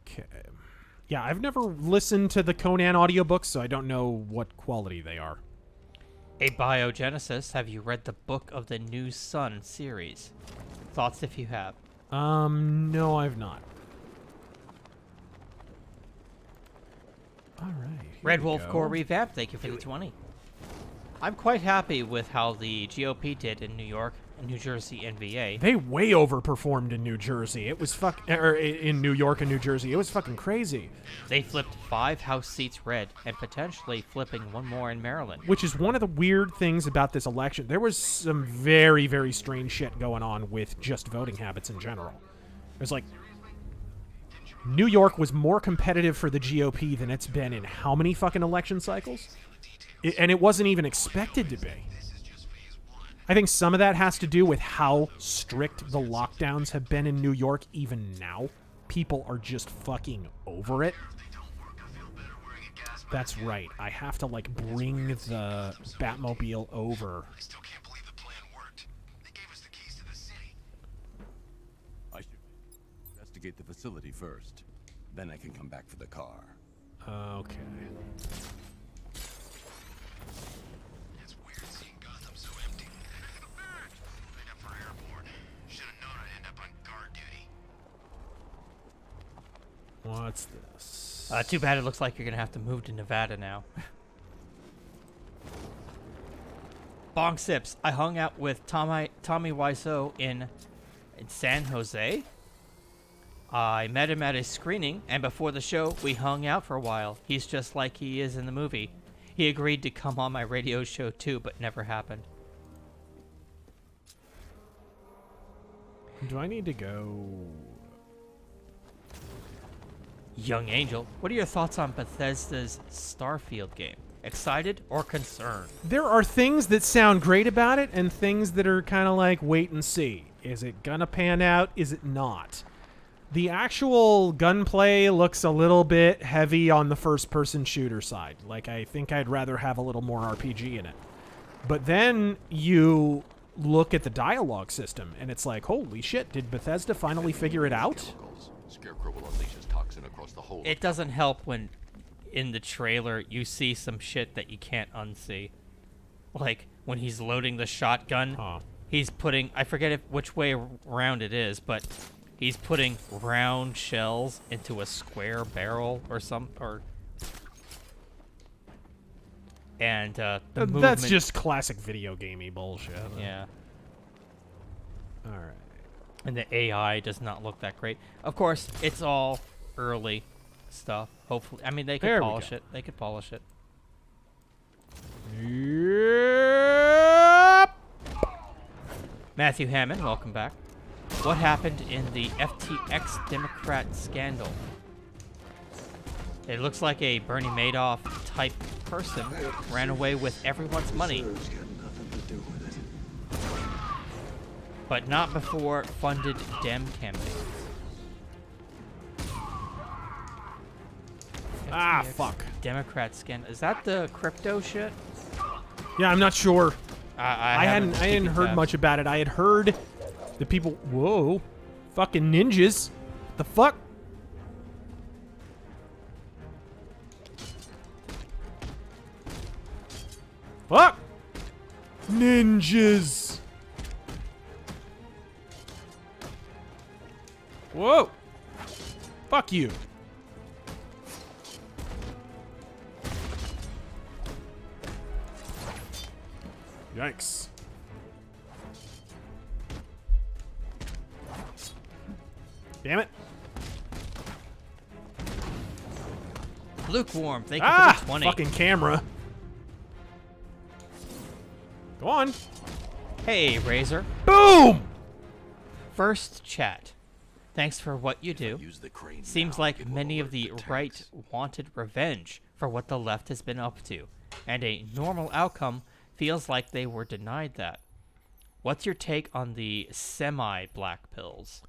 Okay. Yeah, I've never listened to the Conan audiobooks, so I don't know what quality they are. A Biogenesis, have you read the Book of the New Sun series? Thoughts if you have. No, I've not. All right. Red Wolf Core Revamp, thank you for the 20. I'm quite happy with how the GOP did in New York, New Jersey, and VA. They way overperformed in New Jersey. It was in New York and New Jersey. It was fucking crazy. They flipped 5 House seats red and potentially flipping 1 more in Maryland. Which is one of the weird things about this election. There was some very, very strange shit going on with just voting habits in general. It was like New York was more competitive for the GOP than it's been in how many fucking election cycles? And it wasn't even expected to be. I think some of that has to do with how strict the lockdowns have been in New York even now. People are just fucking over it. That's right. I have to, like, bring the Batmobile over. I still can't believe the plan worked. They gave us the keys to the city. I should investigate the facility first. Then I can come back for the car. Okay. It's weird seeing Gotham so empty. Made up for airborne. Should have known I'd end up on guard duty. What's this? Too bad it looks like you're going to have to move to Nevada now. Bong Sips, I hung out with Tommy Wiseau in San Jose. I met him at a screening, and before the show, we hung out for a while. He's just like he is in the movie. He agreed to come on my radio show too, but never happened. Do I need to go? Young Angel, what are your thoughts on Bethesda's Starfield game? Excited or concerned? There are things that sound great about it and things that are kind of like wait and see. Is it gonna pan out? Is it not? The actual gunplay looks a little bit heavy on the first-person shooter side. Like, I think I'd rather have a little more RPG in it. But then you look at the dialogue system, and it's like, holy shit, did Bethesda finally figure it out? Scarecrow will unleash his toxin across the whole. It doesn't help when in the trailer you see some shit that you can't unsee. Like when he's loading the shotgun, he's putting, I forget which way around it is, but he's putting round shells into a square barrel or and the That's movement, just classic video gamey bullshit. yeah. All right. And the AI does not look that great. Of course, it's all early stuff. Hopefully, I mean, they could polish it. They could polish it. Yep. Matthew Hammond, welcome back. What happened in the FTX Democrat scandal? It looks like a Bernie Madoff type person ran away with everyone's money. Razör's got nothing to do with it. But not before funded Dem campaigns. Ah, FTX fuck. Democrat scandal. Is that the crypto shit? Yeah, I'm not sure. I hadn't heard much about it. I had heard the people. Whoa, fucking ninjas! The fuck? Fuck! Ninjas! Whoa! Fuck you! Yikes. Damn it. Lukewarm, thank you for the 20. Fucking camera. Go on. Hey, Razor. Boom! First chat. Thanks for what you do. Seems like many of the right wanted revenge for what the left has been up to, and a normal outcome feels like they were denied that. What's your take on the semi-black pills?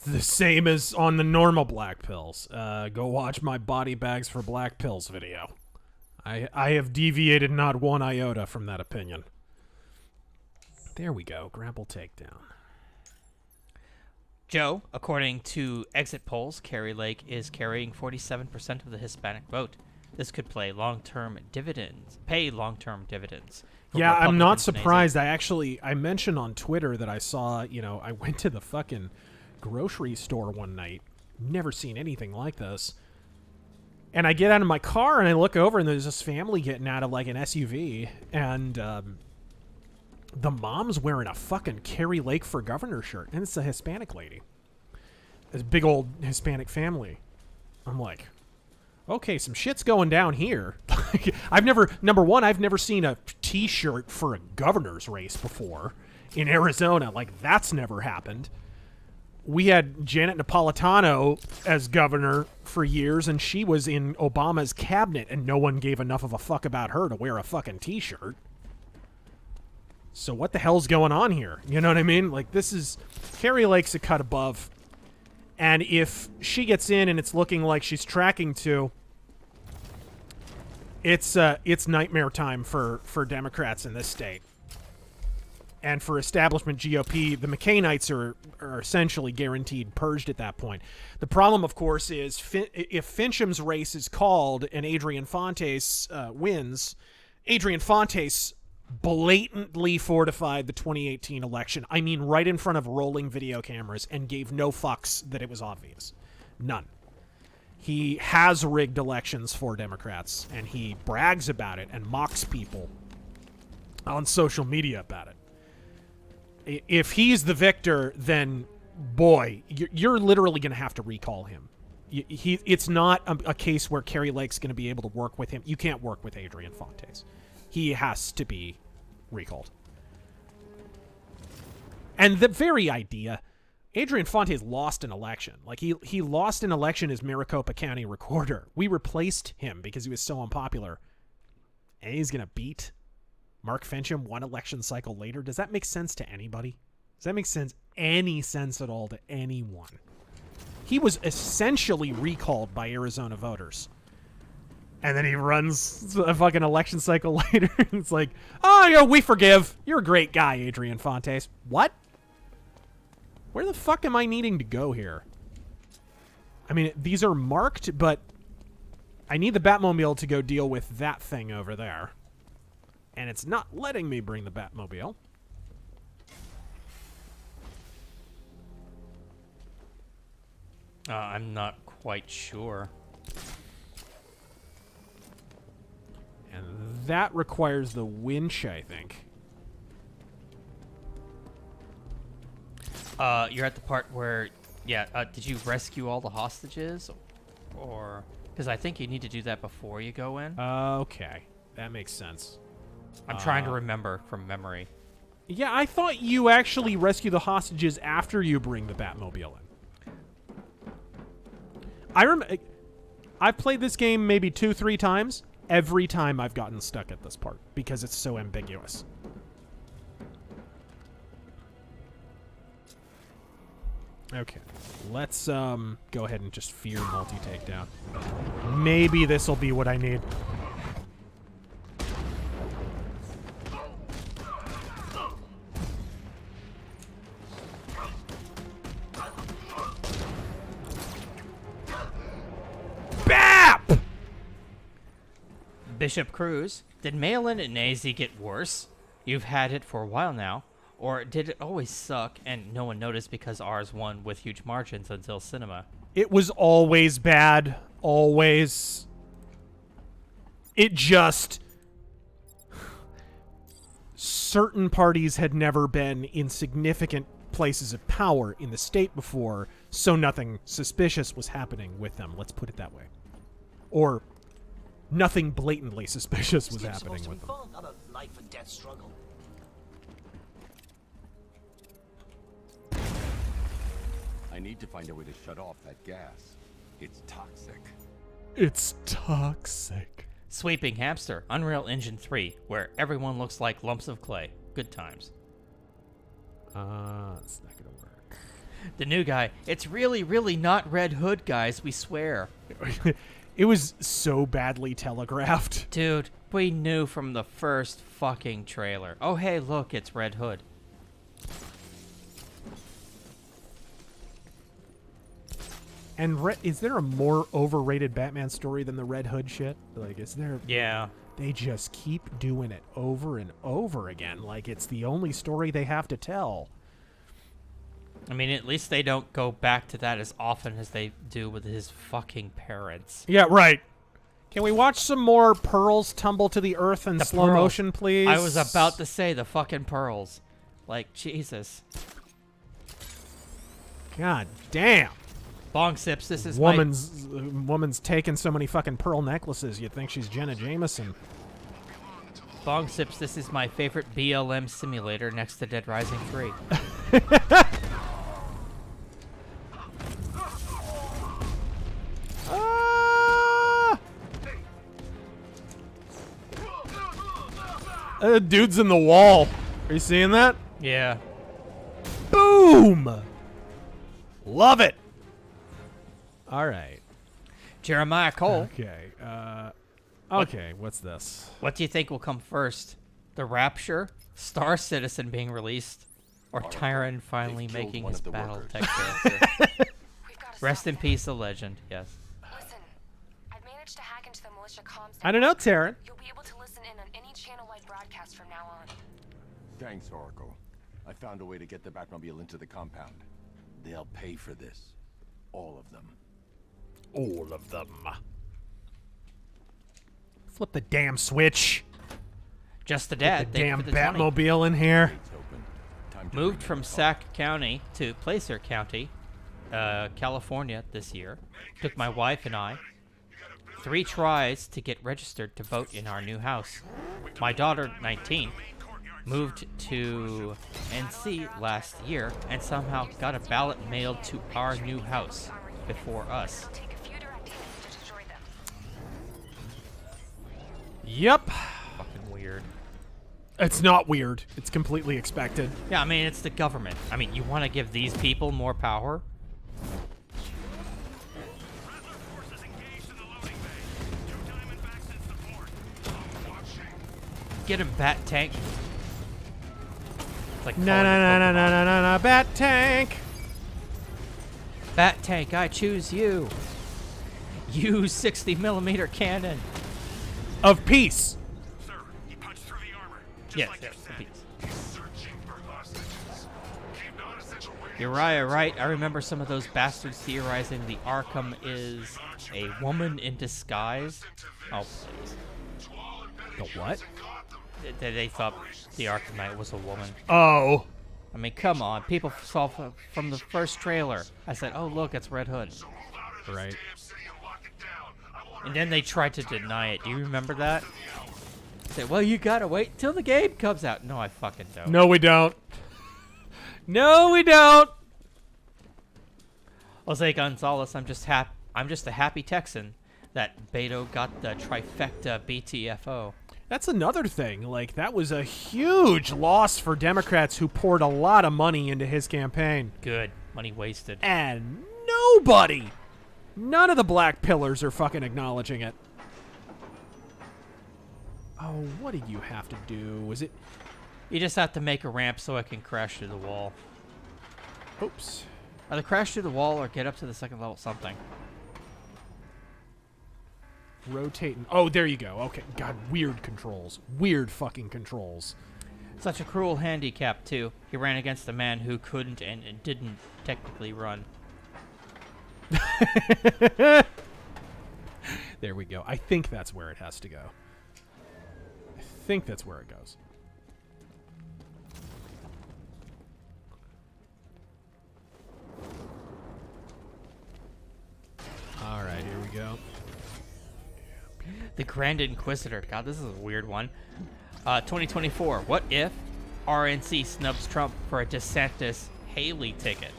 The same as on the normal black pills. Go watch my body bags for black pills video. I have deviated not one iota from that opinion. There we go. Grapple takedown. Joe, according to exit polls, Carrie Lake is carrying 47% of the Hispanic vote. This could pay long-term dividends. Yeah, I'm not surprised. I mentioned on Twitter that I saw, I went to the fucking grocery store one night. Never seen anything like this. And I get out of my car and I look over and there's this family getting out of like an SUV, and the mom's wearing a fucking Carrie Lake for governor shirt, and it's a Hispanic lady. This big old Hispanic family. I'm like, okay, some shit's going down here. Number one, I've never seen a t-shirt for a governor's race before in Arizona. Like, that's never happened. We had Janet Napolitano as governor for years, and she was in Obama's cabinet, and no one gave enough of a fuck about her to wear a fucking t-shirt. So what the hell's going on here? You know what I mean? Like, this is... Carrie Lake's a cut above. And if she gets in and it's looking like she's tracking to, it's nightmare time for Democrats in this state. And for establishment GOP, the McCainites are essentially guaranteed purged at that point. The problem, of course, is if Fincham's race is called and Adrian Fontes wins, Adrian Fontes blatantly fortified the 2018 election. I mean, right in front of rolling video cameras, and gave no fucks that it was obvious. None. He has rigged elections for Democrats, and he brags about it and mocks people on social media about it. If he's the victor, then, boy, you're literally going to have to recall him. It's not a case where Carrie Lake's going to be able to work with him. You can't work with Adrian Fontes. He has to be recalled. And the very idea, Adrian Fontes lost an election. Like, he lost an election as Maricopa County recorder. We replaced him because he was so unpopular. And he's going to beat Mark Fincham one election cycle later. Does that make sense to anybody? Does that make any sense at all to anyone? He was essentially recalled by Arizona voters. And then he runs a fucking election cycle later. It's like, oh, yeah, we forgive. You're a great guy, Adrian Fontes. What? Where the fuck am I needing to go here? I mean, these are marked, but I need the Batmobile to go deal with that thing over there. And it's not letting me bring the Batmobile. I'm not quite sure. And that requires the winch, I think. You're at the part where, did you rescue all the hostages? Or, because I think you need to do that before you go in. Okay, that makes sense. I'm trying to remember from memory. Yeah, I thought you actually rescue the hostages after you bring the Batmobile in. I've played this game maybe 2-3 times. Every time I've gotten stuck at this part because it's so ambiguous. Okay, let's go ahead and just fear multi-takedown. Maybe this will be what I need. BAP! Bishop Cruz, did mail-in and AZ get worse? You've had it for a while now. Or did it always suck and no one noticed because ours won with huge margins until cinema? It was always bad. Always. It just... certain parties had never been in significant places of power in the state before, so nothing suspicious was happening with them. Let's put it that way. Or nothing blatantly suspicious was happening with them. Not a life and death struggle. I need to find a way to shut off that gas. It's toxic. It's toxic. Sweeping Hamster, Unreal Engine 3, where everyone looks like lumps of clay. Good times. It's not gonna work. The new guy, it's really, really not Red Hood, guys, we swear. It was so badly telegraphed. Dude, we knew from the first fucking trailer. Oh, hey, look, it's Red Hood. And is there a more overrated Batman story than the Red Hood shit? Like, is there? Yeah. They just keep doing it over and over again. Like, it's the only story they have to tell. I mean, at least they don't go back to that as often as they do with his fucking parents. Yeah, right. Can we watch some more pearls tumble to the earth in slow motion, please? I was about to say the fucking pearls. Like, Jesus. God damn. Bong Sips, this is woman's taking so many fucking pearl necklaces, you'd think she's Jenna Jameson. Bong Sips, this is my favorite BLM simulator next to Dead Rising 3. Dude's in the wall. Are you seeing that? Yeah. Boom! Love it! All right. Jeremiah Cole. Okay. Okay, what's this? What do you think will come first? The Rapture, Star Citizen being released, or Tyron finally making his Battletech character? Rest in peace, the legend. Yes. Listen, I've managed to hack into the militia comms. I don't know, Taryn. You'll be able to listen in on any channel-wide broadcast from now on. Thanks, Oracle. I found a way to get the Batmobile into the compound. They'll pay for this. All of them. All of them. Flip the damn switch. Just the dad. Put the damn Batmobile in here. Moved from Sac County to Placer County, California this year. Took my wife and I 3 tries to get registered to vote in our new house. My daughter, 19, moved to NC last year and somehow got a ballot mailed to our new house before us. Yep. Fucking weird. It's not weird. It's completely expected. Yeah, I mean, it's the government. I mean, you want to give these people more power? Get him, Bat Tank. It's like na, Bat Tank. Bat Tank, I choose you. Use 60mm cannon. Of peace. Sir, he punched through the armor. Yes, like yes, you of peace. said. He's searching for hostages. Came non-essential wages. Uriah Wright, I remember some of those bastards theorizing the Arkham is a woman in disguise. Oh, please. The what? They thought the Arkham Knight was a woman. Oh. I mean, come on. People saw from the first trailer. I said, oh, look, it's Red Hood. Right. And then they tried to deny it. Do you remember that? Say, well, you gotta wait till the game comes out. No, I fucking don't. No, we don't. No, we don't. Jose Gonzalez, I'm just a happy Texan that Beto got the trifecta BTFO. That's another thing. Like, that was a huge loss for Democrats who poured a lot of money into his campaign. Good. Money wasted. And nobody, none of the black pillars are fucking acknowledging it. Oh, what did you have to do? Was it... You just have to make a ramp so I can crash through the wall. Oops. Either crash through the wall or get up to the second level, something. Rotating. Oh, there you go. Okay. God, weird controls. Weird fucking controls. Such a cruel handicap, too. He ran against a man who couldn't and didn't technically run. There we go. I think that's where it has to go. I think that's where it goes. go. The Grand Inquisitor. God, this is a weird one. 2024. What if RNC snubs Trump for a DeSantis Haley ticket?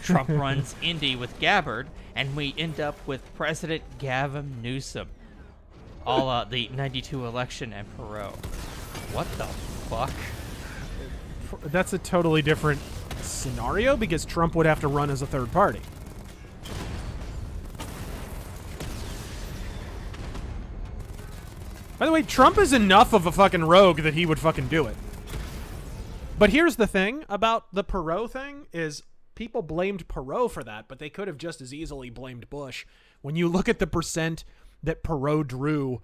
Trump runs Indy with Gabbard, and we end up with President Gavin Newsom. All the 92 election and Perot. What the fuck? That's a totally different scenario because Trump would have to run as a third party. By the way, Trump is enough of a fucking rogue that he would fucking do it. But here's the thing about the Perot thing is people blamed Perot for that, but they could have just as easily blamed Bush. When you look at the percent that Perot drew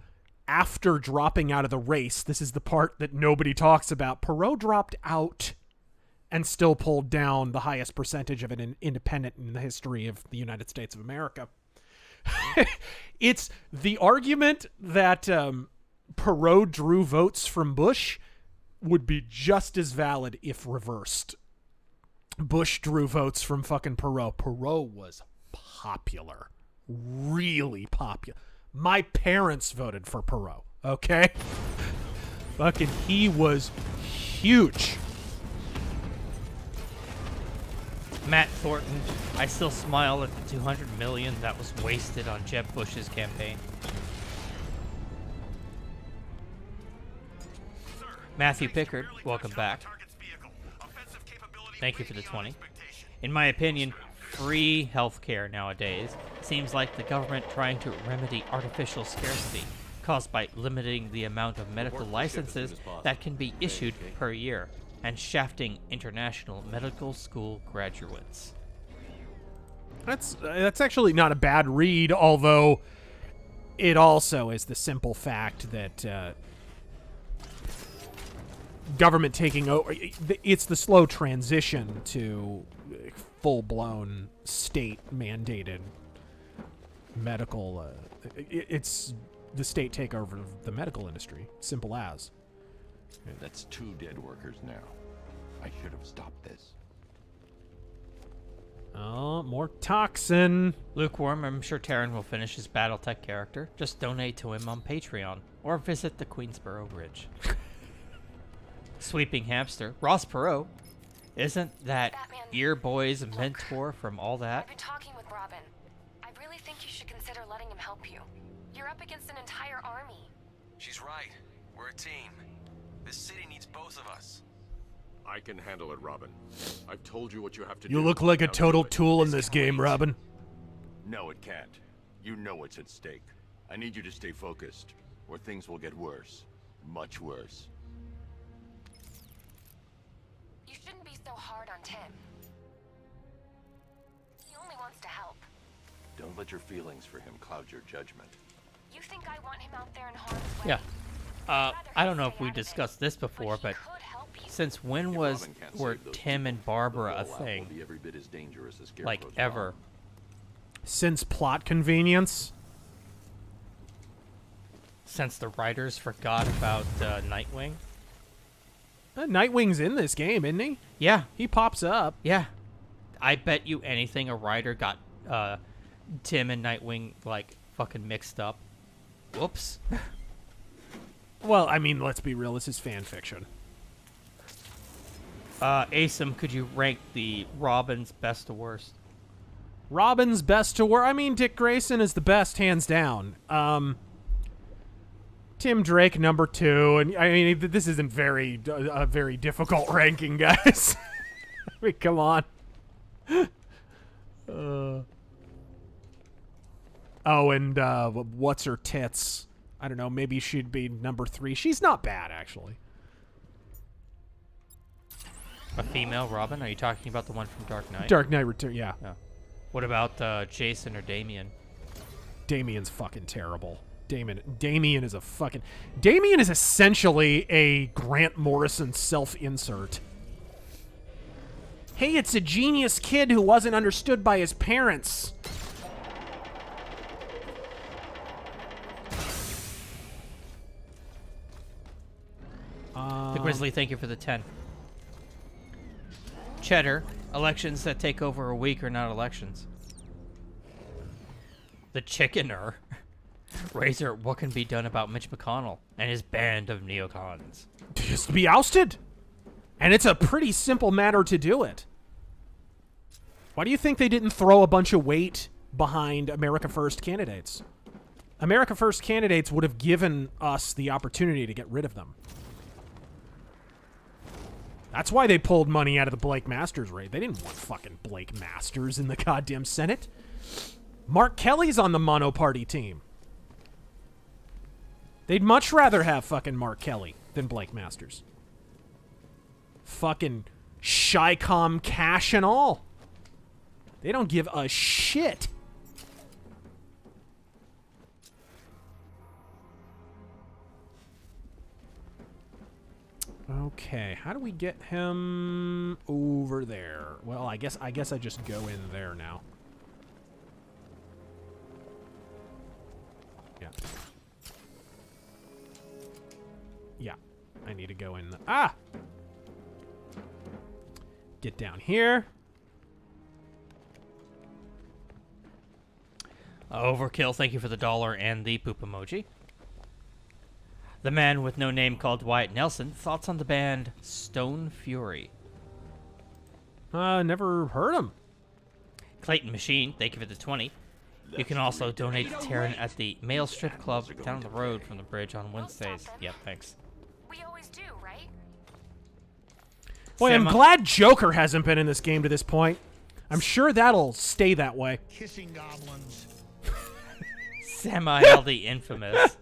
after dropping out of the race, this is the part that nobody talks about. Perot dropped out and still pulled down the highest percentage of an independent in the history of the United States of America. It's the argument that Perot drew votes from Bush would be just as valid if reversed. Bush drew votes from fucking Perot. Perot was popular. Really popular. My parents voted for Perot, okay? Fucking he was huge. Matt Thornton. I still smile at the $200 million that was wasted on Jeb Bush's campaign. Matthew Pickard, welcome back. Thank you for the 20. In my opinion, free healthcare nowadays seems like the government trying to remedy artificial scarcity caused by limiting the amount of medical licenses that can be issued per year and shafting international medical school graduates. That's actually not a bad read, although it also is the simple fact that government taking over. It's the slow transition to full-blown state-mandated medical. It's the state takeover of the medical industry. Simple as. That's 2 dead workers now. I should have stopped this. Oh, more toxin. Lukewarm, I'm sure Terran will finish his Battletech character. Just donate to him on Patreon or visit the Queensboro Bridge. Sweeping Hamster. Ross Perot. Isn't that Ear Boy's mentor from all that? I've been talking with Robin. I really think you should consider letting him help you. You're up against an entire army. She's right. We're a team. This city needs both of us. I can handle it, Robin. I've told you what you have to do. You look like a Now total do it. tool in this game, Robin. No, it can't. You know what's at stake. I need you to stay focused, or things will get worse. Much worse. You shouldn't be so hard on Tim. He only wants to help. Don't let your feelings for him cloud your judgment. You think I want him out there in harm's way? Yeah. I don't know if we discussed this before, but since when were Tim and Barbara a thing? Like, ever? Since plot convenience? Since the writers forgot about Nightwing? Nightwing's in this game, isn't he? Yeah. He pops up. Yeah. I bet you anything a writer got Tim and Nightwing, like, fucking mixed up. Whoops. Well, I mean, let's be real. This is fan fiction. Asim, could you rank the Robin's best to worst? Robin's best to worst? I mean, Dick Grayson is the best, hands down. Tim Drake, number 2. And, I mean, this isn't a very difficult ranking, guys. I mean, come on. Oh, and what's her tits? I don't know, maybe she'd be number 3. She's not bad, actually. A female Robin? Are you talking about the one from Dark Knight? Dark Knight Return, yeah. What about Jason or Damien? Damien's fucking terrible. Damien is a fucking... Damien is essentially a Grant Morrison self-insert. Hey, it's a genius kid who wasn't understood by his parents. The Grizzly, thank you for the 10. Cheddar, elections that take over a week are not elections. The chickener. Razor, what can be done about Mitch McConnell and his band of neocons? Just be ousted. And it's a pretty simple matter to do it. Why do you think they didn't throw a bunch of weight behind America First candidates? America First candidates would have given us the opportunity to get rid of them. That's why they pulled money out of the Blake Masters raid. They didn't want fucking Blake Masters in the goddamn Senate. Mark Kelly's on the mono-party team. They'd much rather have fucking Mark Kelly than Blake Masters. Fucking Shycom cash and all. They don't give a shit. Okay, how do we get him over there? Well, I guess I just go in there now. Yeah. Yeah, I need to go in the... Get down here. Overkill, thank you for the $1 and the poop emoji. The man with no name called Wyatt Nelson. Thoughts on the band Stone Fury? Never heard him. Clayton Machine, thank you for the 20. You can also donate to Taryn at the male strip club down the road from the bridge on Wednesdays. Yep, thanks. We always do, right? Boy, I'm glad Joker hasn't been in this game to this point. I'm sure that'll stay that way. Kissing goblins. Samael the Infamous.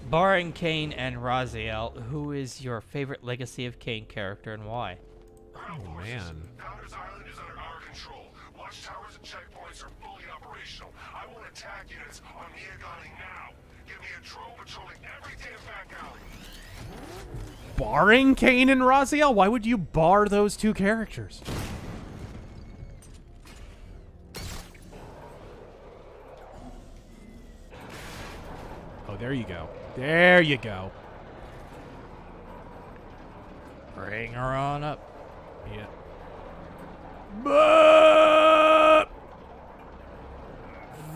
Barring Kane and Raziel, who is your favorite Legacy of Kane character and why? Oh, man. Founders Island is under our control. Watchtowers and checkpoints are fully operational. I will attack units on Miagani now. Give me a drone patrolling every damn back alley. Barring Kane and Raziel? Why would you bar those two characters? Oh, there you go. There you go. Bring her on up. Yeah.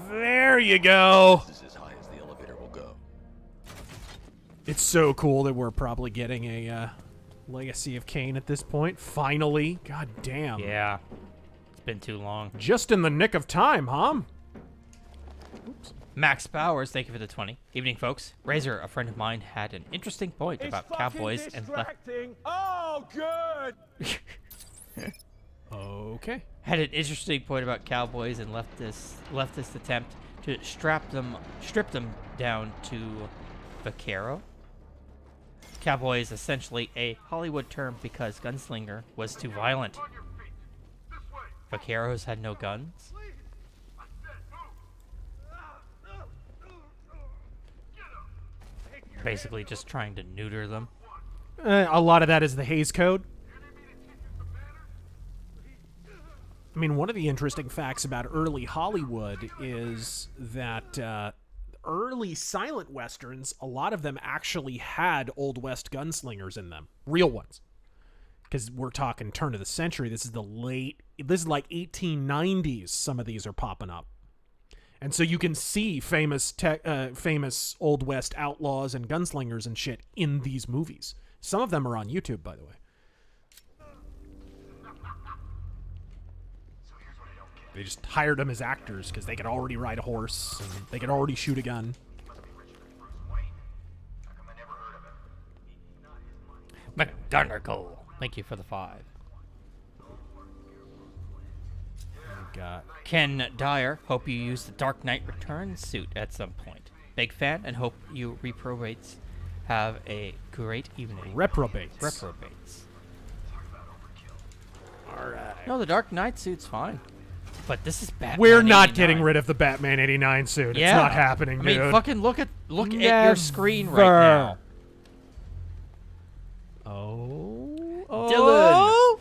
There you go. This is as high as the elevator will go. It's so cool that we're probably getting a Legacy of Kane at this point. Finally. God damn. Yeah. It's been too long. Just in the nick of time, huh? Oops. Max Bowers, thank you for the 20. Evening, folks. Razor, a friend of mine, had an interesting point about cowboys and Oh, good. Okay. Had an interesting point about cowboys and leftist attempt to strip them down to vaquero. Cowboy is essentially a Hollywood term because gunslinger was too violent. Vaqueros had no guns. Basically just trying to neuter them. A lot of that is the Hays Code. I mean, one of the interesting facts about early Hollywood is that early silent westerns, a lot of them actually had Old West gunslingers in them. Real ones. Because we're talking turn of the century. This is like 1890s some of these are popping up. And so you can see famous Old West outlaws and gunslingers and shit in these movies. Some of them are on YouTube, by the way. They just hired them as actors because they could already ride a horse and they could already shoot a gun. McGonagall, thank you for the 5. Got Ken Dyer, hope you use the Dark Knight Returns suit at some point. Big fan and hope you reprobates have a great evening. Reprobates. Alright. No, the Dark Knight suit's fine. But this is Batman. We're not 89. getting rid of the Batman 89 suit. Yeah. It's not happening, dude. I mean, fucking look at your screen right now. Dylan.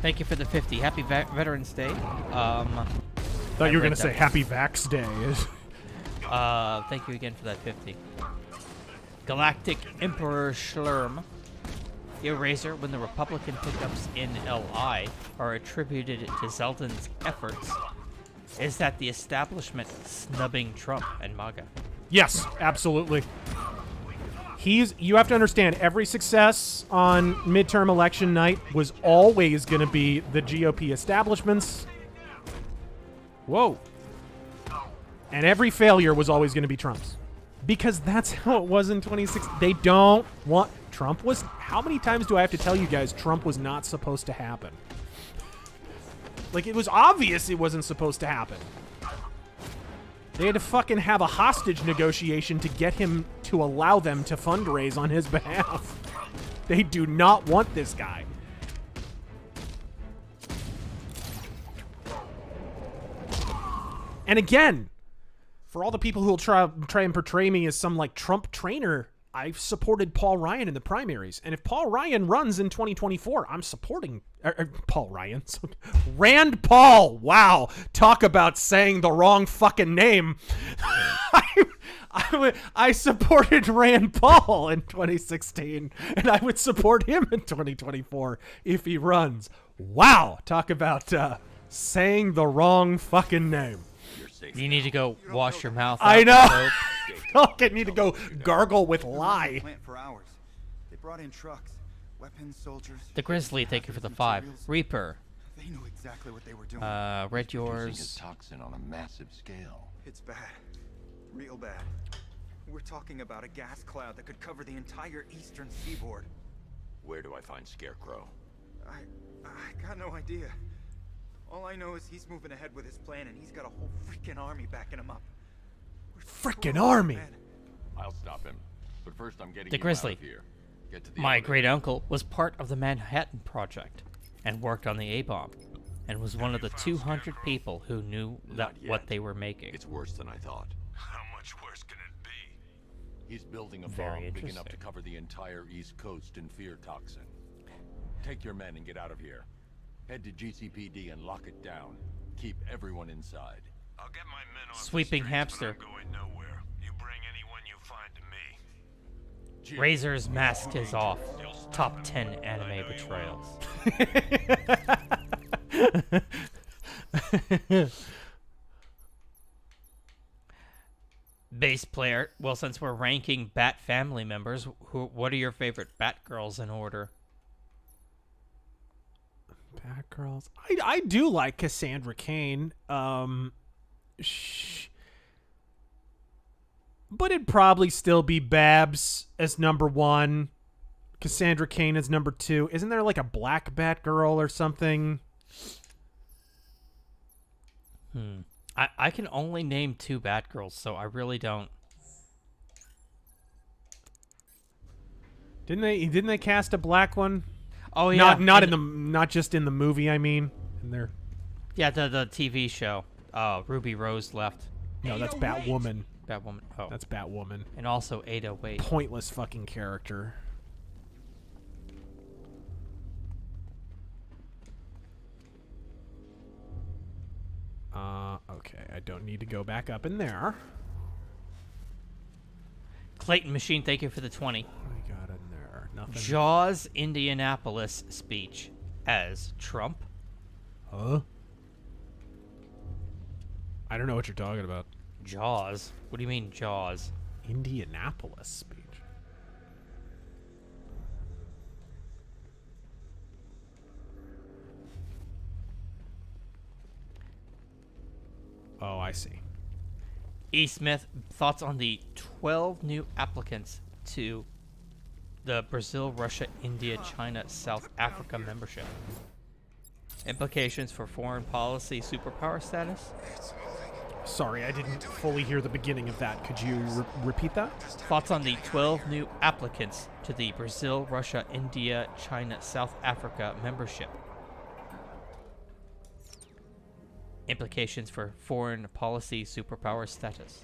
Thank you for the 50. Happy Veterans Day. Thought you were going to say Happy Vax Day. Thank you again for that 50. Galactic Emperor Schlurm. Yo, Razor, when the Republican pickups in LI are attributed to Zeldin's efforts, is that the establishment snubbing Trump and MAGA. Yes, absolutely. You have to understand, every success on midterm election night was always going to be the GOP establishments. Whoa. And every failure was always going to be Trump's. Because that's how it was in 2016. They don't want... Trump was... How many times do I have to tell you guys Trump was not supposed to happen? Like, it was obvious it wasn't supposed to happen. They had to fucking have a hostage negotiation to get him to allow them to fundraise on his behalf. They do not want this guy. And again, for all the people who will try and portray me as some like Trump trainer, I've supported Paul Ryan in the primaries. And if Paul Ryan runs in 2024, I'm supporting Paul Ryan. Rand Paul. Wow. Talk about saying the wrong fucking name. I supported Rand Paul in 2016, and I would support him in 2024 if he runs. Wow. Talk about saying the wrong fucking name. You need to go wash your mouth. I know. I need to go gargle with lye. Plant for hours. They brought in trucks, weapons, soldiers. The Grizzly, thank you for the 5. Reaper. They knew exactly what they were doing. Read yours. Producing a toxin on a massive scale. It's bad. Real bad. We're talking about a gas cloud that could cover the entire eastern seaboard. Where do I find Scarecrow? I got no idea. All I know is he's moving ahead with his plan, and he's got a whole freaking army backing him up. Freaking army! I'll stop him. But first I'm getting the you Grizzly. out of here. Get to the My elevator. great uncle was part of the Manhattan Project and worked on the A-bomb, and was one of the 200 people who knew that what they were making. It's worse than I thought. How much worse can it be? He's building a Very bomb big enough to interesting. cover the entire East Coast in fear toxin. Take your men and get out of here. Head to GCPD and lock it down. Keep everyone inside. I'll get my men off Sweeping the streets, hamster. but I'm going nowhere. You bring anyone you find to me. Razor's mask is off. Top 10 anime betrayals. Bass player. Well, since we're ranking Bat family members, what are your favorite Batgirls in order? Batgirls. I do like Cassandra Cain. But it'd probably still be Babs as number 1. Cassandra Cain as number 2. Isn't there like a black Batgirl or something? I can only name 2 Batgirls, so I really don't. Didn't they cast a black one? Oh yeah, not just in the movie. I mean, in there. Yeah, the TV show. Ruby Rose left. No, that's Batwoman. Batwoman. Oh, that's Batwoman. And also 808. Pointless fucking character. Okay, I don't need to go back up in there. Clayton Machine, thank you for the 20. I got in there. Nothing. Jaws Indianapolis speech as Trump. Huh? I don't know what you're talking about. Jaws? What do you mean Jaws? Indianapolis speech. Oh, I see. E. Smith, thoughts on the 12 new applicants to the Brazil, Russia, India, China, South Africa membership. Implications for foreign policy superpower status? Sorry, I didn't fully hear the beginning of that. Could you repeat that? Thoughts on the 12 new applicants to the Brazil, Russia, India, China, South Africa membership. Implications for foreign policy superpower status.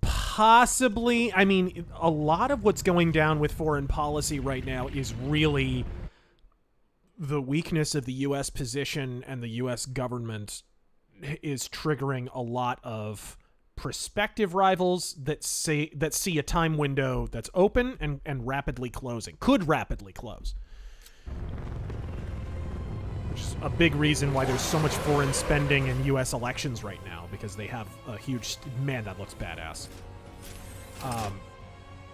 Possibly. I mean, a lot of what's going down with foreign policy right now is really the weakness of the U.S. position, and the U.S. government is triggering a lot of prospective rivals that see a time window that's open and rapidly closing. Could rapidly close. which is a big reason why there's so much foreign spending in U.S. elections right now, because they have a huge... Man, that looks badass.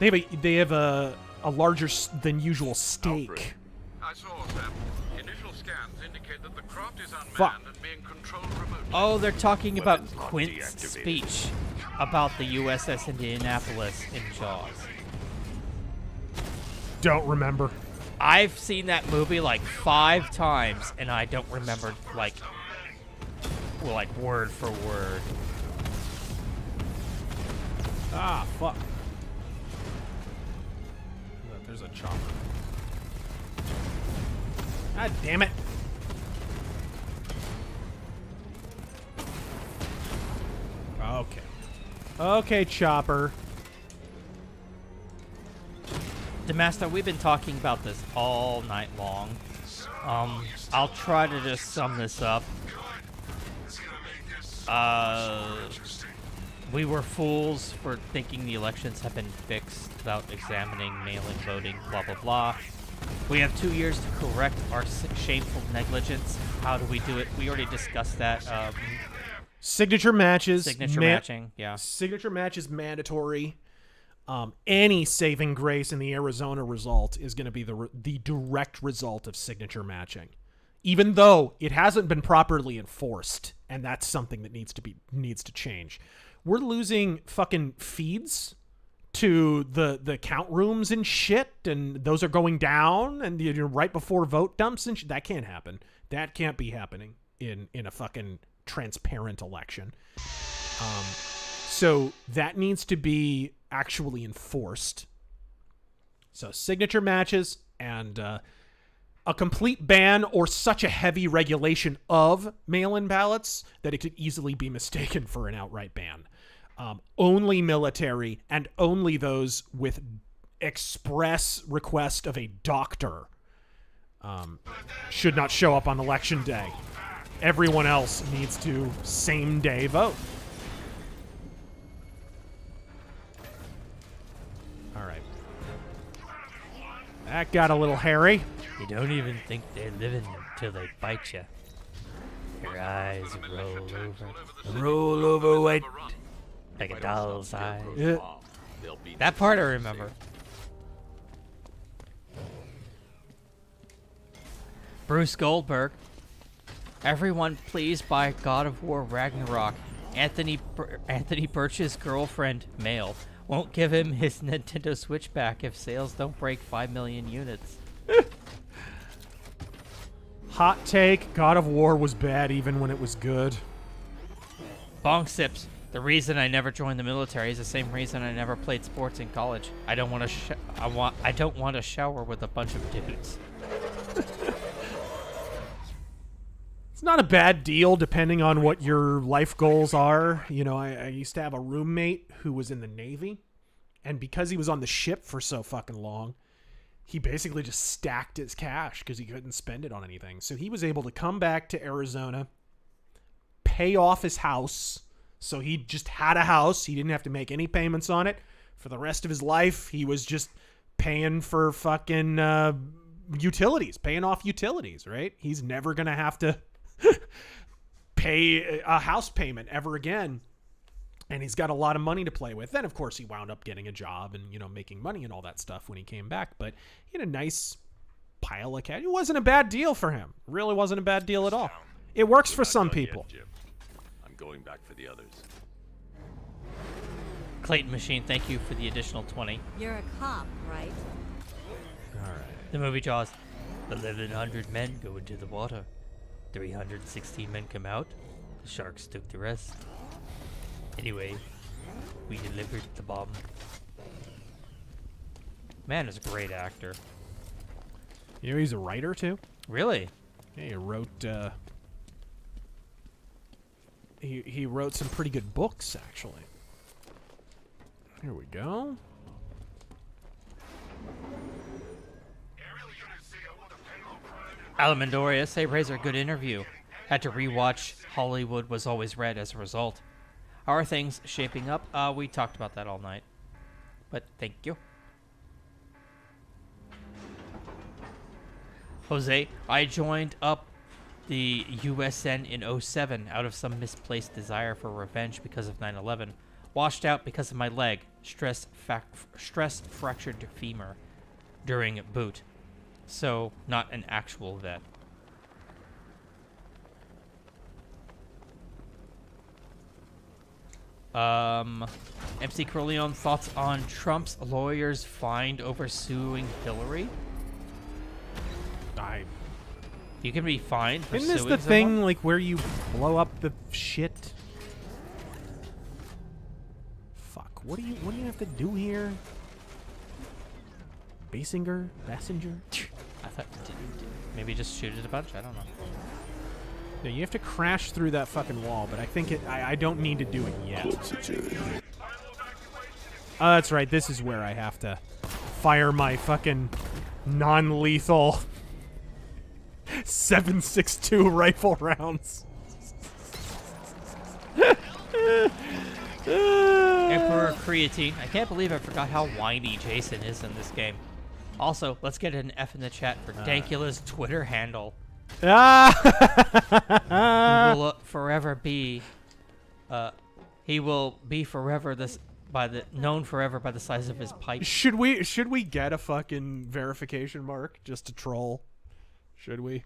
They have a larger than usual stake. I saw them. Initial scans indicate that the craft is unmanned Fuck. and being controlled remotely. Oh, they're talking about Quint's speech about the USS Indianapolis in Jaws. Don't remember. I've seen that movie like 5 times, and I don't remember like word for word. Ah, fuck. There's a chopper. God damn it. Okay. Okay, chopper. Demaster, we've been talking about this all night long. I'll try to just sum this up. We were fools for thinking the elections have been fixed without examining mail-in voting, blah, blah, blah. We have 2 years to correct our shameful negligence. How do we do it? We already discussed that. Signature matches. Signature matching, yeah. Signature match is mandatory. Any saving grace in the Arizona result is going to be the direct result of signature matching, even though it hasn't been properly enforced, and that's something that needs to change. We're losing fucking feeds to the count rooms and shit, and those are going down, and right before vote dumps and shit. That can't happen. That can't be happening in a fucking transparent election. So that needs to be actually enforced. So signature matches and a complete ban or such a heavy regulation of mail-in ballots that it could easily be mistaken for an outright ban. Only military and only those with express request of a doctor should not show up on election day. Everyone else needs to same-day vote. All right. That got a little hairy. You don't even think they're living until they bite you. Your eyes roll over. Roll over white. Like a doll's eyes. Yeah. That part I remember. Bruce Goldberg. Everyone please buy God of War Ragnarok. Anthony Birch's girlfriend, male, won't give him his Nintendo Switch back if sales don't break 5 million units. Hot take, God of War was bad even when it was good. Bong Sips. The reason I never joined the military is the same reason I never played sports in college. I don't want to shower with a bunch of dudes. It's not a bad deal depending on what your life goals are. You know, I used to have a roommate who was in the Navy, and because he was on the ship for so fucking long, he basically just stacked his cash because he couldn't spend it on anything. So he was able to come back to Arizona, pay off his house. So he just had a house. He didn't have to make any payments on it. For the rest of his life, he was just paying for fucking utilities, paying off utilities, right? He's never going to have to pay a house payment ever again. And he's got a lot of money to play with. Then, of course, he wound up getting a job and, making money and all that stuff when he came back. But he had a nice pile of cash. It wasn't a bad deal for him. It really wasn't a bad deal at all. It works for some people. I'm going back for the others. Clayton Machine, thank you for the additional 20. You're a cop, right? All right. The movie Jaws. 1,100 men go into the water. 316 men come out. The sharks took the rest. Anyway, we delivered the bomb. Man is a great actor. You know he's a writer too? Really? Yeah, he wrote he wrote some pretty good books actually. Here we go. Alamandoria, say Razor, good interview. Had to rewatch Hollywood Was Always Red as a result. How are things shaping up? We talked about that all night. But thank you. Jose, I joined up the USN in '07 out of some misplaced desire for revenge because of 9/11. Washed out because of my leg. Stress fractured femur during boot. So, not an actual vet. MC Corleone, thoughts on Trump's lawyers fined over suing Hillary? You can be fined for Isn't suing this the someone? thing, like, where you blow up the shit? Fuck. What do you have to do here? Basinger? Bassinger? I thought maybe just shoot it a bunch. I don't know. No, you have to crash through that fucking wall, but I think I don't need to do it yet. Oh, that's right. This is where I have to fire my fucking non-lethal 7.62 rifle rounds. Emperor Creatine. I can't believe I forgot how whiny Jason is in this game. Also, let's get an F in the chat for Dankula's Twitter handle. He will forever be. He will be forever known forever by the size of his pipe. Should we get a fucking verification mark just to troll? Should we?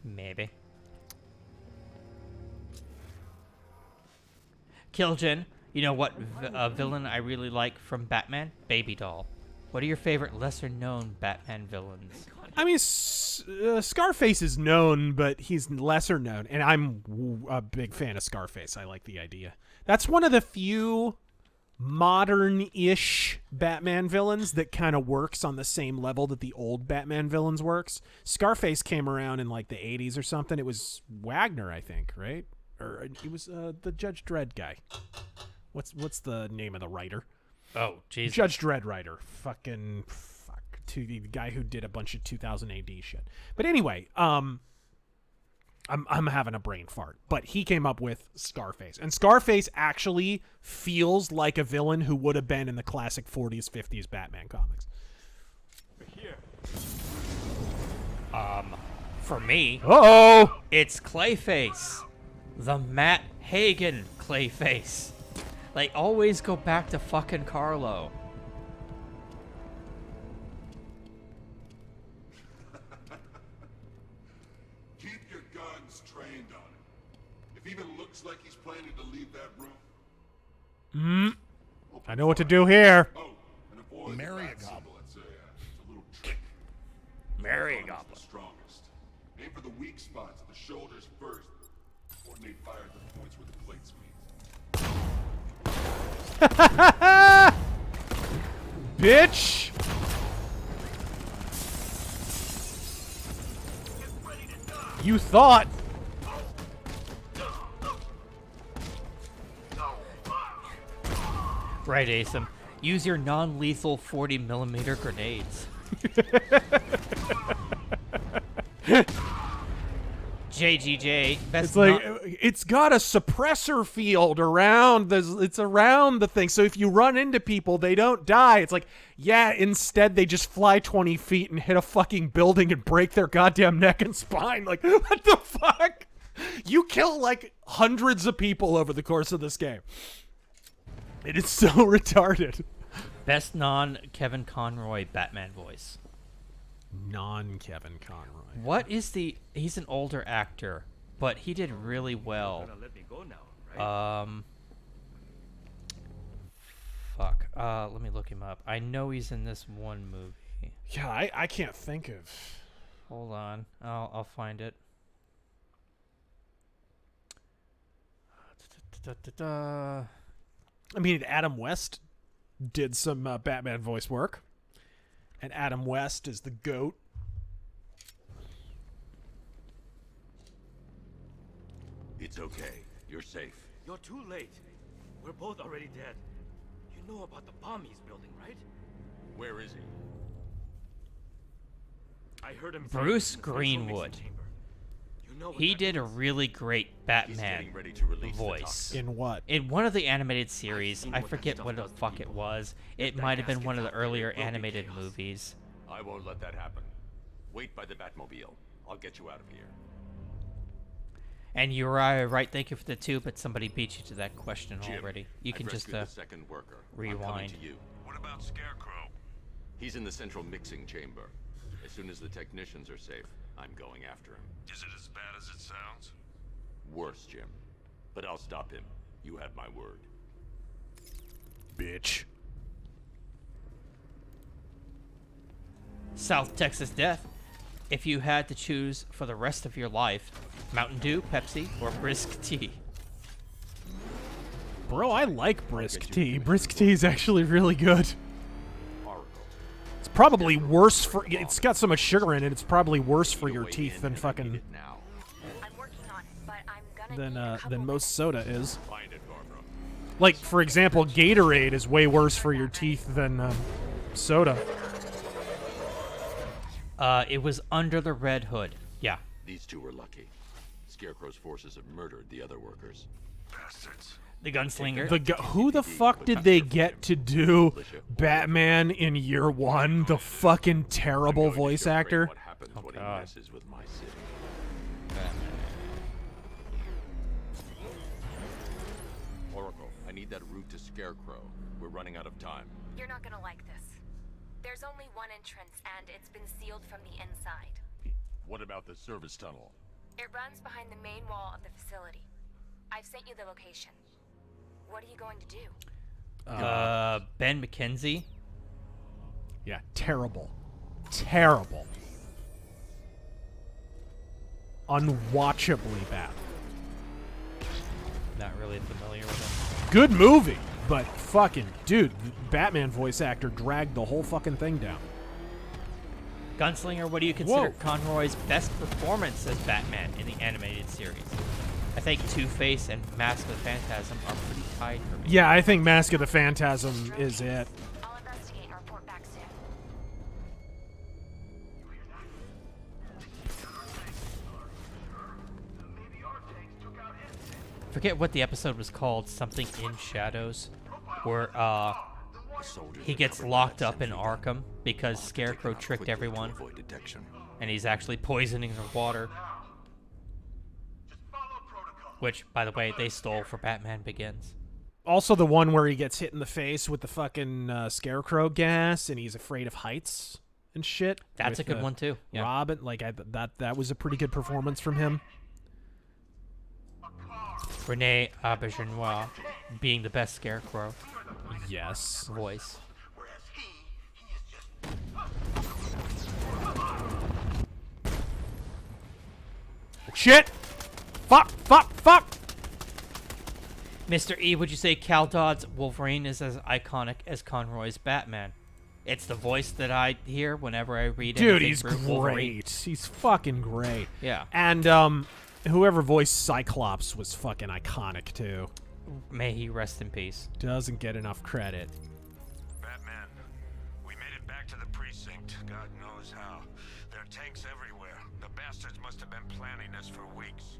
Maybe. Killjin, you know what villain I really like from Batman? Baby Doll. What are your favorite lesser-known Batman villains? I mean, Scarface is known, but he's lesser known, and I'm a big fan of Scarface. I like the idea. That's one of the few modern-ish Batman villains that kind of works on the same level that the old Batman villains works. Scarface came around in like the 80s or something. It was Wagner, I think, right? Or it was the Judge Dredd guy. What's the name of the writer? Oh, Jesus. Judge Dredd writer. To the guy who did a bunch of 2000 AD shit. But anyway, I'm having a brain fart. But he came up with Scarface. And Scarface actually feels like a villain who would have been in the classic 40s, 50s Batman comics. Here. For me, it's Clayface. The Matt Hagen Clayface. They always go back to fucking Carlo. Keep your guns trained on him. If he even looks like he's planning to leave that room. I know what to do here. Marry a goblin. It's a little trick. Marry a goblin. The strongest. Aim for the weak spots at the shoulders first. Coordinate fire at the points where the plates meet. Bitch! You thought. Right, Asim. Use your non-lethal 40mm grenades. JGJ, best It's like it's got a suppressor field around it's around the thing. So if you run into people, they don't die. It's like, yeah, instead they just fly 20 feet and hit a fucking building and break their goddamn neck and spine. Like, what the fuck? You kill like hundreds of people over the course of this game. It is so retarded. Best non-Kevin Conroy Batman voice. Non-Kevin Conroy. What is the... He's an older actor, but he did really well. Let me go now, right? Fuck. Let me look him up. I know he's in this one movie. Yeah, I can't think of... Hold on. I'll find it. I mean, Adam West did some Batman voice work. And Adam West is the GOAT. It's okay. You're safe. You're too late. We're both already dead. You know about the bomb he's building, right? Where is he? I heard him. Bruce Greenwood. He did a really great Batman voice. In what? In one of the animated series. I forget what the fuck it was. It might have been one of the earlier animated movies. I won't let that happen. Wait by the Batmobile. I'll get you out of here. And you're right, thank you for the 2, but somebody beat you to that question already. You can just the second worker. rewind. I'm coming to you. What about Scarecrow? He's in the central mixing chamber. As soon as the technicians are safe, I'm going after him. Is it as bad as it sounds? Worse, Jim. But I'll stop him. You have my word. Bitch. South Texas Death. If you had to choose for the rest of your life, Mountain Dew, Pepsi, or Brisk Tea? Bro, I like Brisk Tea. Brisk Tea is actually really good. It's probably worse for... It's got so much sugar in it, it's probably worse for your teeth than fucking... Than most soda is. Like, for example, Gatorade is way worse for your teeth than soda. It was under the Red Hood. Yeah. These 2 were lucky. Scarecrow's forces have murdered the other workers. Bastards. The gunslinger. Who the fuck did they get to do Batman in year 1? The fucking terrible voice actor? What happens when he messes with my city? Oracle, I need that route to Scarecrow. We're running out of time. You're not gonna like this. There's only one entrance, and it's been sealed from the inside. What about the service tunnel? It runs behind the main wall of the facility. I've sent you the location. What are you going to do? Ben McKenzie. Yeah, terrible. Terrible. Unwatchably bad. Not really familiar with him. Good movie, but fucking, dude, the Batman voice actor dragged the whole fucking thing down. Gunslinger, what do you consider Conroy's best performance as Batman in the animated series? I think Two-Face and Mask of the Phantasm are pretty tied for me. Yeah, I think Mask of the Phantasm is it. I'll investigate and report back soon. Forget what the episode was called, something in Shadows, where he gets locked up in Arkham because Scarecrow tricked everyone, and he's actually poisoning the water. Which, by the way, they stole for Batman Begins. Also the one where he gets hit in the face with the fucking Scarecrow gas, and he's afraid of heights and shit. That's a good one too. Yeah. Robin, that was a pretty good performance from him. Rene Auberjonois being the best Scarecrow. Yes. Voice. Shit! Fuck! Fuck! Fuck! Mr. E, would you say Cal Dodd's Wolverine is as iconic as Conroy's Batman? It's the voice that I hear whenever I read it. Dude, he's great. He's fucking great. Yeah. And whoever voiced Cyclops was fucking iconic too. May he rest in peace. Doesn't get enough credit. Batman, we made it back to the precinct. God knows how. There are tanks everywhere. The bastards must have been planning this for weeks.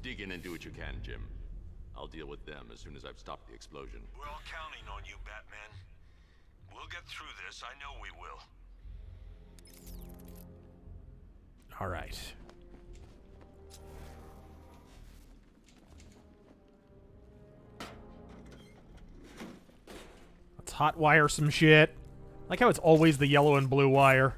Dig in and do what you can, Jim. I'll deal with them as soon as I've stopped the explosion. We're all counting on you, Batman. We'll get through this. I know we will. All right. Let's hotwire some shit. Like how it's always the yellow and blue wire.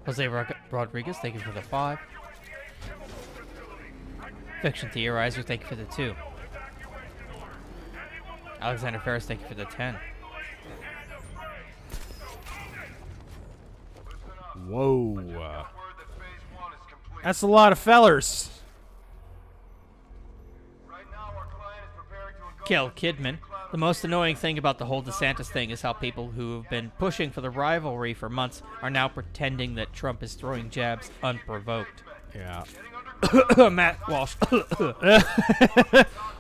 Jose Rodriguez, thank you for the 5. Fiction Theorizer, thank you for the 2. Alexander Ferris, thank you for the 10. Whoa. That's a lot of fellers. Kill Kidman. The most annoying thing about the whole DeSantis thing is how people who have been pushing for the rivalry for months are now pretending that Trump is throwing jabs unprovoked. Yeah. Matt Walsh.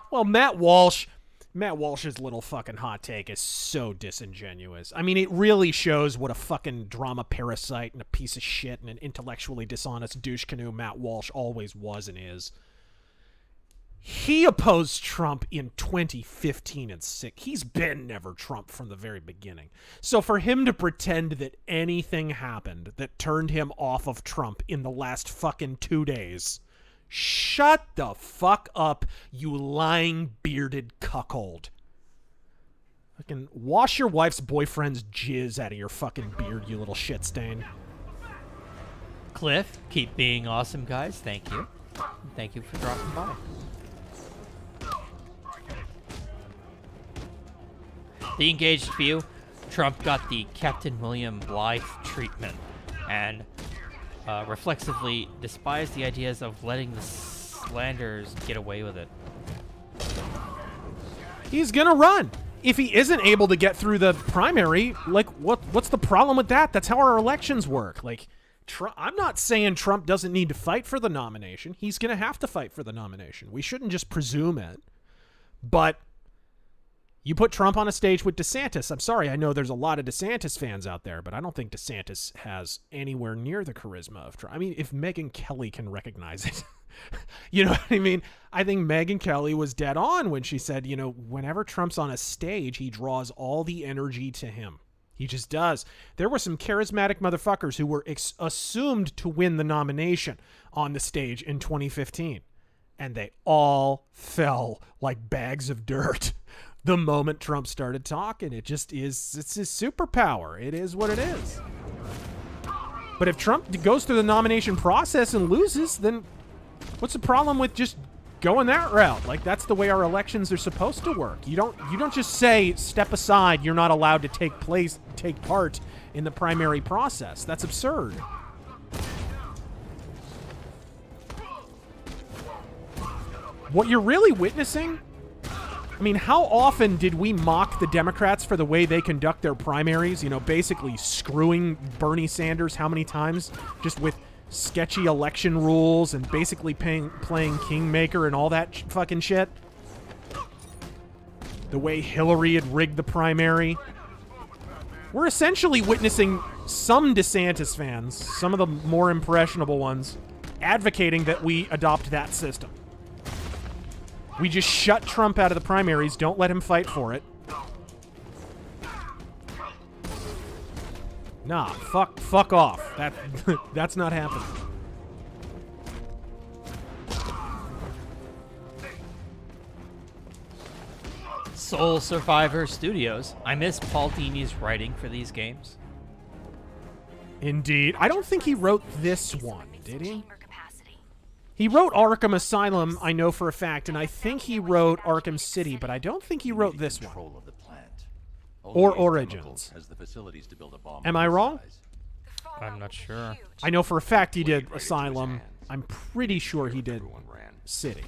Well, Matt Walsh's little fucking hot take is so disingenuous. I mean, it really shows what a fucking drama parasite and a piece of shit and an intellectually dishonest douche canoe Matt Walsh always was and is. he opposed Trump in 2015 and 6. He's been never Trump from the very beginning. So for him to pretend that anything happened that turned him off of Trump in the last fucking 2 days, shut the fuck up, you lying bearded cuckold. Fucking wash your wife's boyfriend's jizz out of your fucking beard, you little shit stain. Cliff, keep being awesome, guys. Thank you. Thank you for dropping by. The engaged few, Trump got the Captain William Blythe treatment and reflexively despised the ideas of letting the slanders get away with it. He's gonna run. If he isn't able to get through the primary, like, what's the problem with that? That's how our elections work. Like, I'm not saying Trump doesn't need to fight for the nomination. He's gonna have to fight for the nomination. We shouldn't just presume it. But you put Trump on a stage with DeSantis. I'm sorry, I know there's a lot of DeSantis fans out there, but I don't think DeSantis has anywhere near the charisma of Trump. I mean, if Megyn Kelly can recognize it. You know what I mean? I think Megyn Kelly was dead on when she said, you know, whenever Trump's on a stage, he draws all the energy to him. He just does. There were some charismatic motherfuckers who were assumed to win the nomination on the stage in 2015. And they all fell like bags of dirt the moment Trump started talking. It just is, it's his superpower. It is what it is. But if Trump goes through the nomination process and loses, then what's the problem with just going that route? Like, that's the way our elections are supposed to work. You don't just say, step aside, you're not allowed to take part in the primary process. That's absurd. What you're really witnessing, I mean, how often did we mock the Democrats for the way they conduct their primaries? You know, basically screwing Bernie Sanders how many times? Just with sketchy election rules and basically playing kingmaker and all that fucking shit. The way Hillary had rigged the primary. We're essentially witnessing some DeSantis fans, some of the more impressionable ones, advocating that we adopt that system. We just shut Trump out of the primaries, don't let him fight for it. Nah, fuck off. That's not happening. Soul Survivor Studios. I miss Paul Dini's writing for these games. Indeed. I don't think he wrote this one, did he? He wrote Arkham Asylum, I know for a fact, and I think he wrote Arkham City, but I don't think he wrote this one. Or Origins. Am I wrong? I'm not sure. I know for a fact he did Asylum. I'm pretty sure he did City.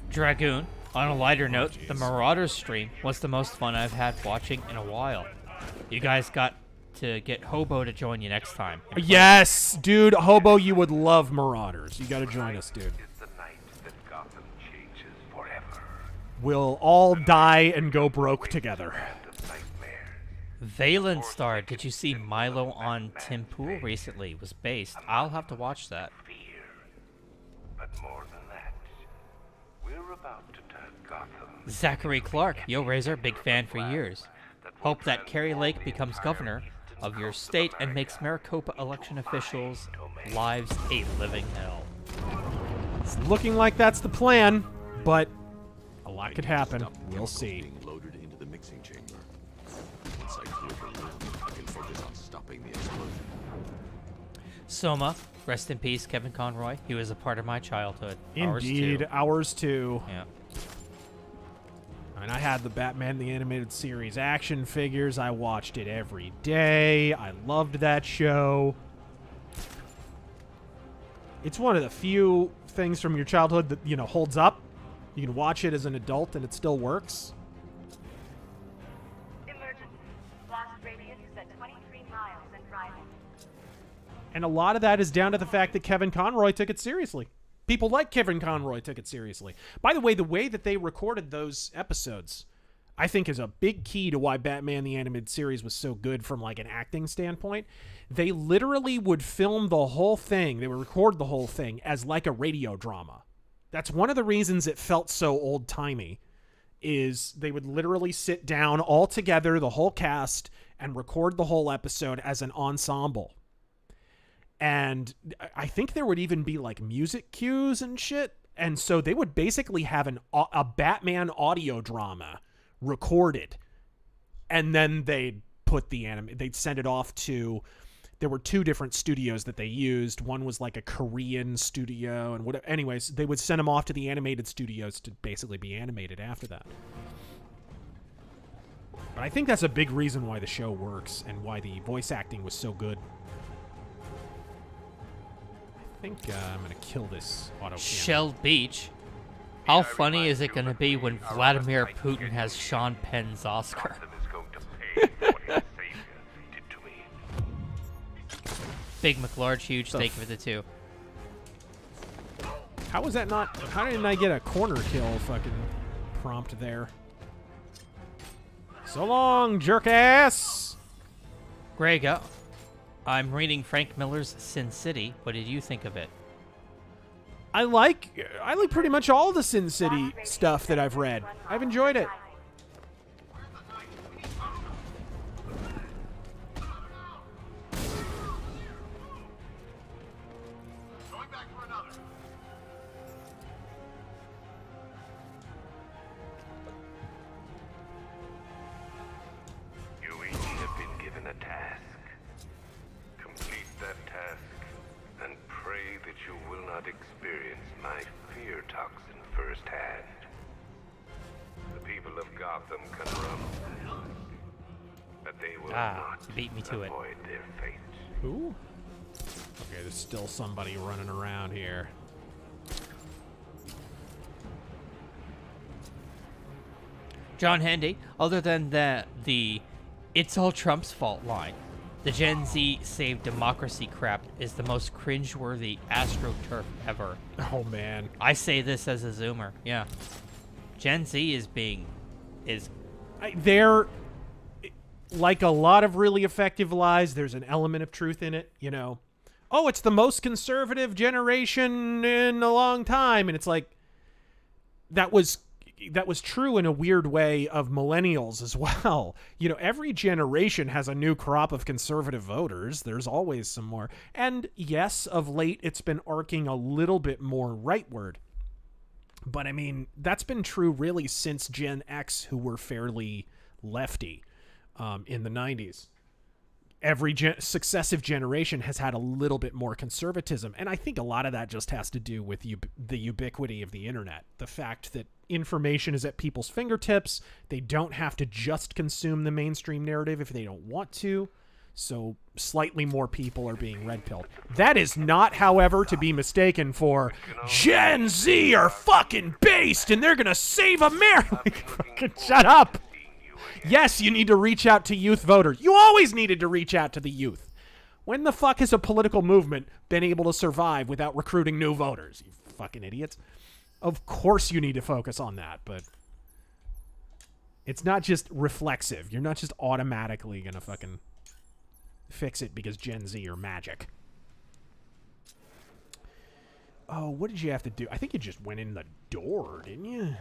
Dragoon. On a lighter note, the Marauders stream was the most fun I've had watching in a while. You guys got to get Hobo to join you next time. Yes, dude, Hobo, you would love Marauders. You got to join us, dude. We'll all die and go broke together. Valen Star, did you see Milo on Tim Pool recently? Was based. I'll have to watch that. But more than that, we're about to turn Gotham. Zachary Clark, yo Razor, big fan for years. Hope that Kerry Lake becomes governor of your state and makes Maricopa election officials' lives a living hell. It's looking like that's the plan, but a lot could happen. We'll see. Loaded into the mixing chamber. Once I clear the room, I can focus on stopping the explosion. Soma, rest in peace, Kevin Conroy. He was a part of my childhood. Indeed, ours too. Yeah. I mean, I had the Batman the Animated Series action figures. I watched it every day. I loved that show. It's one of the few things from your childhood that, you know, holds up. You can watch it as an adult and it still works. Emergency. Blast radius is at 23 miles and driving. And a lot of that is down to the fact that Kevin Conroy took it seriously. People like Kevin Conroy took it seriously. By the way that they recorded those episodes, I think is a big key to why Batman the Animated Series was so good from like an acting standpoint. They literally would film the whole thing, they would record the whole thing as like a radio drama. That's one of the reasons it felt so old-timey, is they would literally sit down all together, the whole cast, and record the whole episode as an ensemble. And I think there would even be like music cues and shit. And so they would basically have a Batman audio drama recorded, and then they'd put they'd send it off to, there were 2 different studios that they used. One was like a Korean studio and whatever. Anyways, they would send them off to the animated studios to basically be animated after that. But I think that's a big reason why the show works and why the voice acting was so good. I think I'm going to kill this auto cannon. Shell Beach. How funny is it going to be when Vladimir Putin has Sean Penn's Oscar? Big McLarge, huge, thank you for the 2. How was that not... How didn't I get a corner kill fucking prompt there? So long, jerk ass! Greg, I'm reading Frank Miller's Sin City. What did you think of it? I like pretty much all the Sin City stuff that I've read. I've enjoyed it. You each have been given a task. Complete that task and pray that you will not experience my fear toxin firsthand. The people of Gotham can run, but they will not beat me to avoid their fate. Who? Okay, there's still somebody running around here. John Handy, other than the "it's all Trump's fault" line, the Gen Z save democracy crap is the most cringeworthy AstroTurf ever. Oh man. I say this as a Zoomer. Yeah. Gen Z they're like a lot of really effective lies. There's an element of truth in it, you know. Oh, it's the most conservative generation in a long time, and it's like that was true in a weird way of millennials as well. You know, every generation has a new crop of conservative voters. There's always some more. And yes, of late, it's been arcing a little bit more rightward. But I mean, that's been true really since Gen X, who were fairly lefty in the 90s. Every successive generation has had a little bit more conservatism. And I think a lot of that just has to do with the ubiquity of the internet. The fact that information is at people's fingertips. They don't have to just consume the mainstream narrative if they don't want to. So slightly more people are being red-pilled. That is not, however, to be mistaken for Gen Z are fucking based and they're going to save America. Fucking shut up. Yes, you need to reach out to youth voters. You always needed to reach out to the youth. When the fuck has a political movement been able to survive without recruiting new voters? You fucking idiots. Of course you need to focus on that, but it's not just reflexive. You're not just automatically going to fucking fix it because Gen Z are magic. Oh, what did you have to do? I think you just went in the door, didn't you?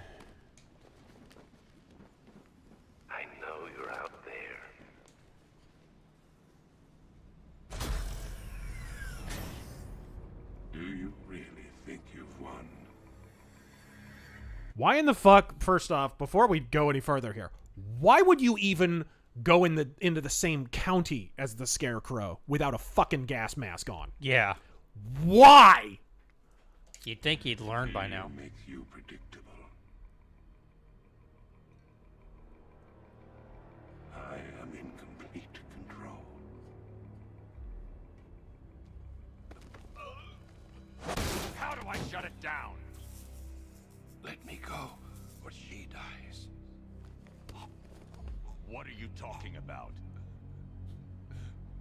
I know you're out there. Do you really think you've won? Why in the fuck, first off, before we go any further here, why would you even go into the same county as the Scarecrow without a fucking gas mask on? Yeah. Why? You'd think he'd learn by now. Makes you predictable. I am in complete control. How do I shut it down? Let me go, or she dies. What are you talking about?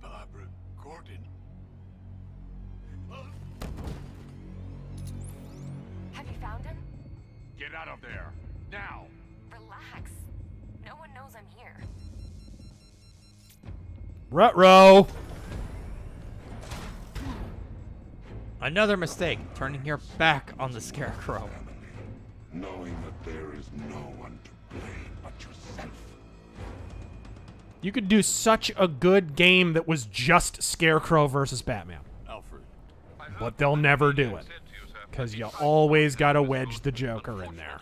Barbara Gordon. Have you found him? Get out of there, now! Relax. No one knows I'm here. Ruh-roh. Another mistake, turning your back on the Scarecrow. Knowing that there is no one to blame but yourself. You could do such a good game that was just Scarecrow versus Batman. Alfred. But they'll never do it. Because you always gotta wedge the Joker in there.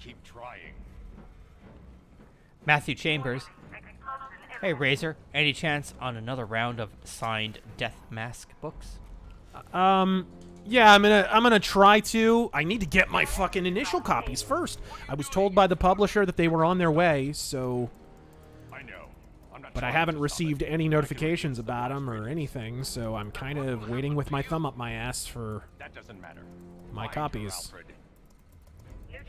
Keep trying. Matthew Chambers. Hey, Razor. Any chance on another round of signed Death Mask books? Yeah, I'm gonna try to. I need to get my fucking initial copies first. I was told by the publisher that they were on their way, so... I know. But I haven't received any notifications about them or anything, so I'm kind of waiting with my thumb up my ass for That doesn't matter. my copies. Alfred.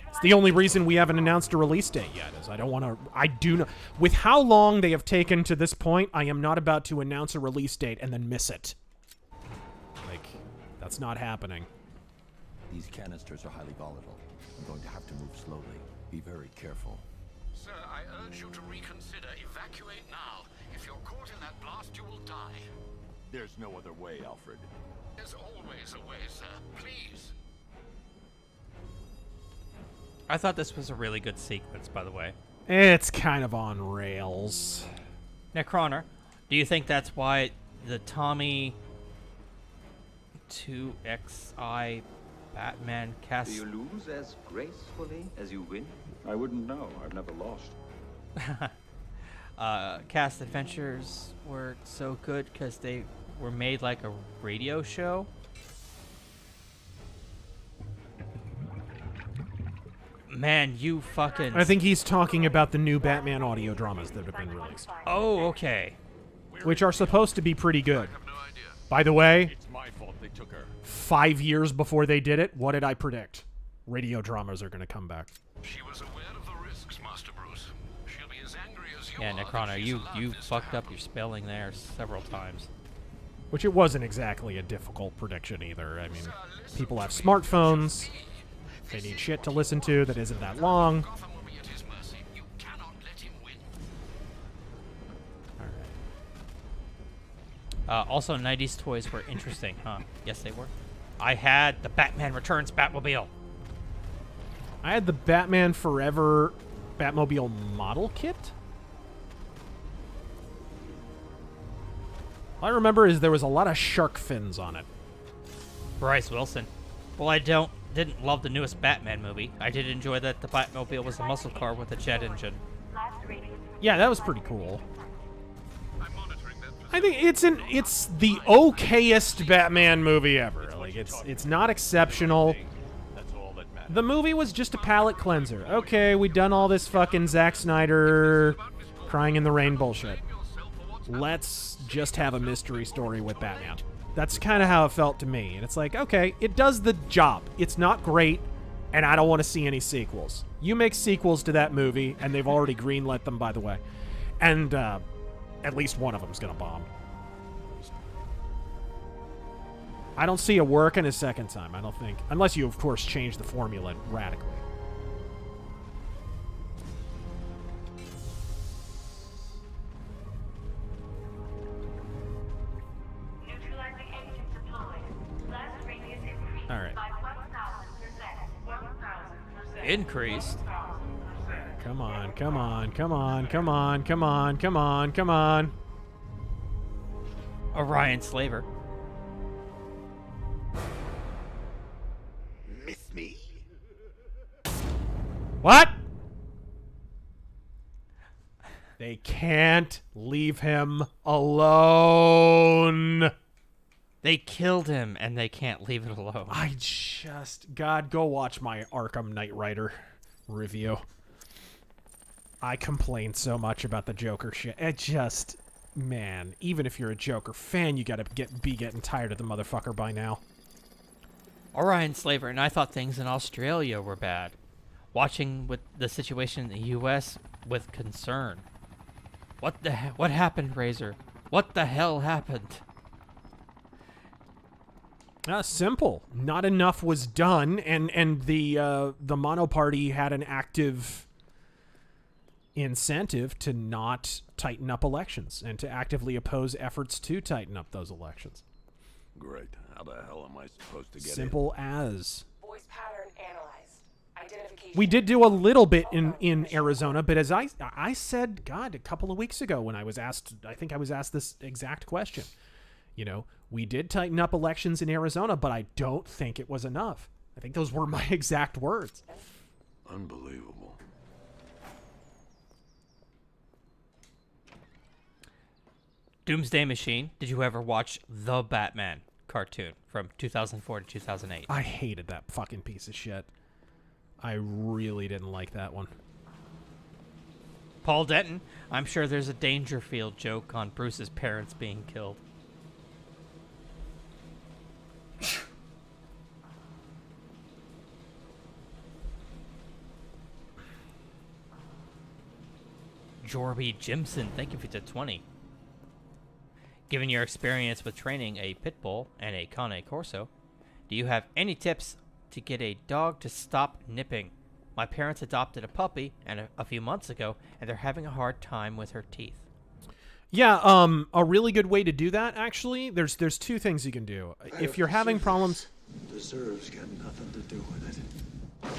It's the only reason we haven't announced a release date yet, is I don't want to... I do know... With how long they have taken to this point, I am not about to announce a release date and then miss it. Like, that's not happening. These canisters are highly volatile. I'm going to have to move slowly. Be very careful. Sir, I urge you to reconsider. Evacuate now. If you're caught in that blast, you will die. There's no other way, Alfred. There's always a way, sir. Please. I thought this was a really good sequence, by the way. It's kind of on rails. Necroner, do you think that's why the Tommy 2XI Batman cast... Do you lose as gracefully as you win? I wouldn't know. I've never lost. Cast adventures were so good because they were made like a radio show? Man, you fucking... I think he's talking about the new Batman audio dramas that have been released. Oh, okay. Which are supposed to be pretty good. By the way, It's my fault they took her. 5 years before they did it, what did I predict? Radio dramas are going to come back. She was aware of the risks, Master Bruce. She'll be as angry as you Yeah, are that Necroner, she's you allowed this to fucked up happen. your spelling there several times. Which it wasn't exactly a difficult prediction either. I mean, people have smartphones. They need shit to listen to that isn't that long. Gotham will be at his mercy. You cannot let him win. Also, 90s toys were interesting, huh? Yes, they were. I had the Batman Returns Batmobile. I had the Batman Forever Batmobile model kit. All I remember is there was a lot of shark fins on it. Bryce Wilson. Well, I didn't love the newest Batman movie. I did enjoy that the Batmobile was a muscle car with a jet engine. Yeah, that was pretty cool. I think it's the okayest Batman movie ever. Like it's not exceptional. That's all that matters. The movie was just a palate cleanser. Okay, we done all this fucking Zack Snyder crying in the rain bullshit. Let's just have a mystery story with Batman. That's kind of how it felt to me. And it's like, okay, it does the job. It's not great, and I don't want to see any sequels. You make sequels to that movie, and they've already greenlit them, by the way. And at least one of them's going to bomb. I don't see it working a second time, I don't think. Unless you, of course, change the formula radically. All right. Increased. Come on, come on, come on, come on, come on, come on, come on. Orion Slaver. Miss me? What? They can't leave him alone. They killed him, and they can't leave it alone. God, go watch my Arkham Knight Rider review. I complained so much about the Joker shit. It just, man, even if you're a Joker fan, you gotta be getting tired of the motherfucker by now. Orion Slaver, and I thought things in Australia were bad. Watching with the situation in the U.S. with concern. What happened, Razor? What the hell happened? Simple. Not enough was done, and the mono party had an active incentive to not tighten up elections and to actively oppose efforts to tighten up those elections. Great. How the hell am I supposed to get Simple as. Voice pattern analyzed. Identification. We did do a little bit in Arizona, but as I said, God, a couple of weeks ago when I was asked, I think I was asked this exact question. You know, we did tighten up elections in Arizona, but I don't think it was enough. I think those were my exact words. Unbelievable. Doomsday Machine. Did you ever watch The Batman cartoon from 2004 to 2008? I hated that fucking piece of shit. I really didn't like that one. Paul Denton. I'm sure there's a Dangerfield joke on Bruce's parents being killed. Jorby Jimson, thank you for the 20. Given your experience with training a pit bull and a Cane Corso, do you have any tips to get a dog to stop nipping? My parents adopted a puppy a few months ago, and they're having a hard time with her teeth. Yeah, a really good way to do that, actually, there's two things you can do. If you're having problems... Reserve's got nothing to do with it.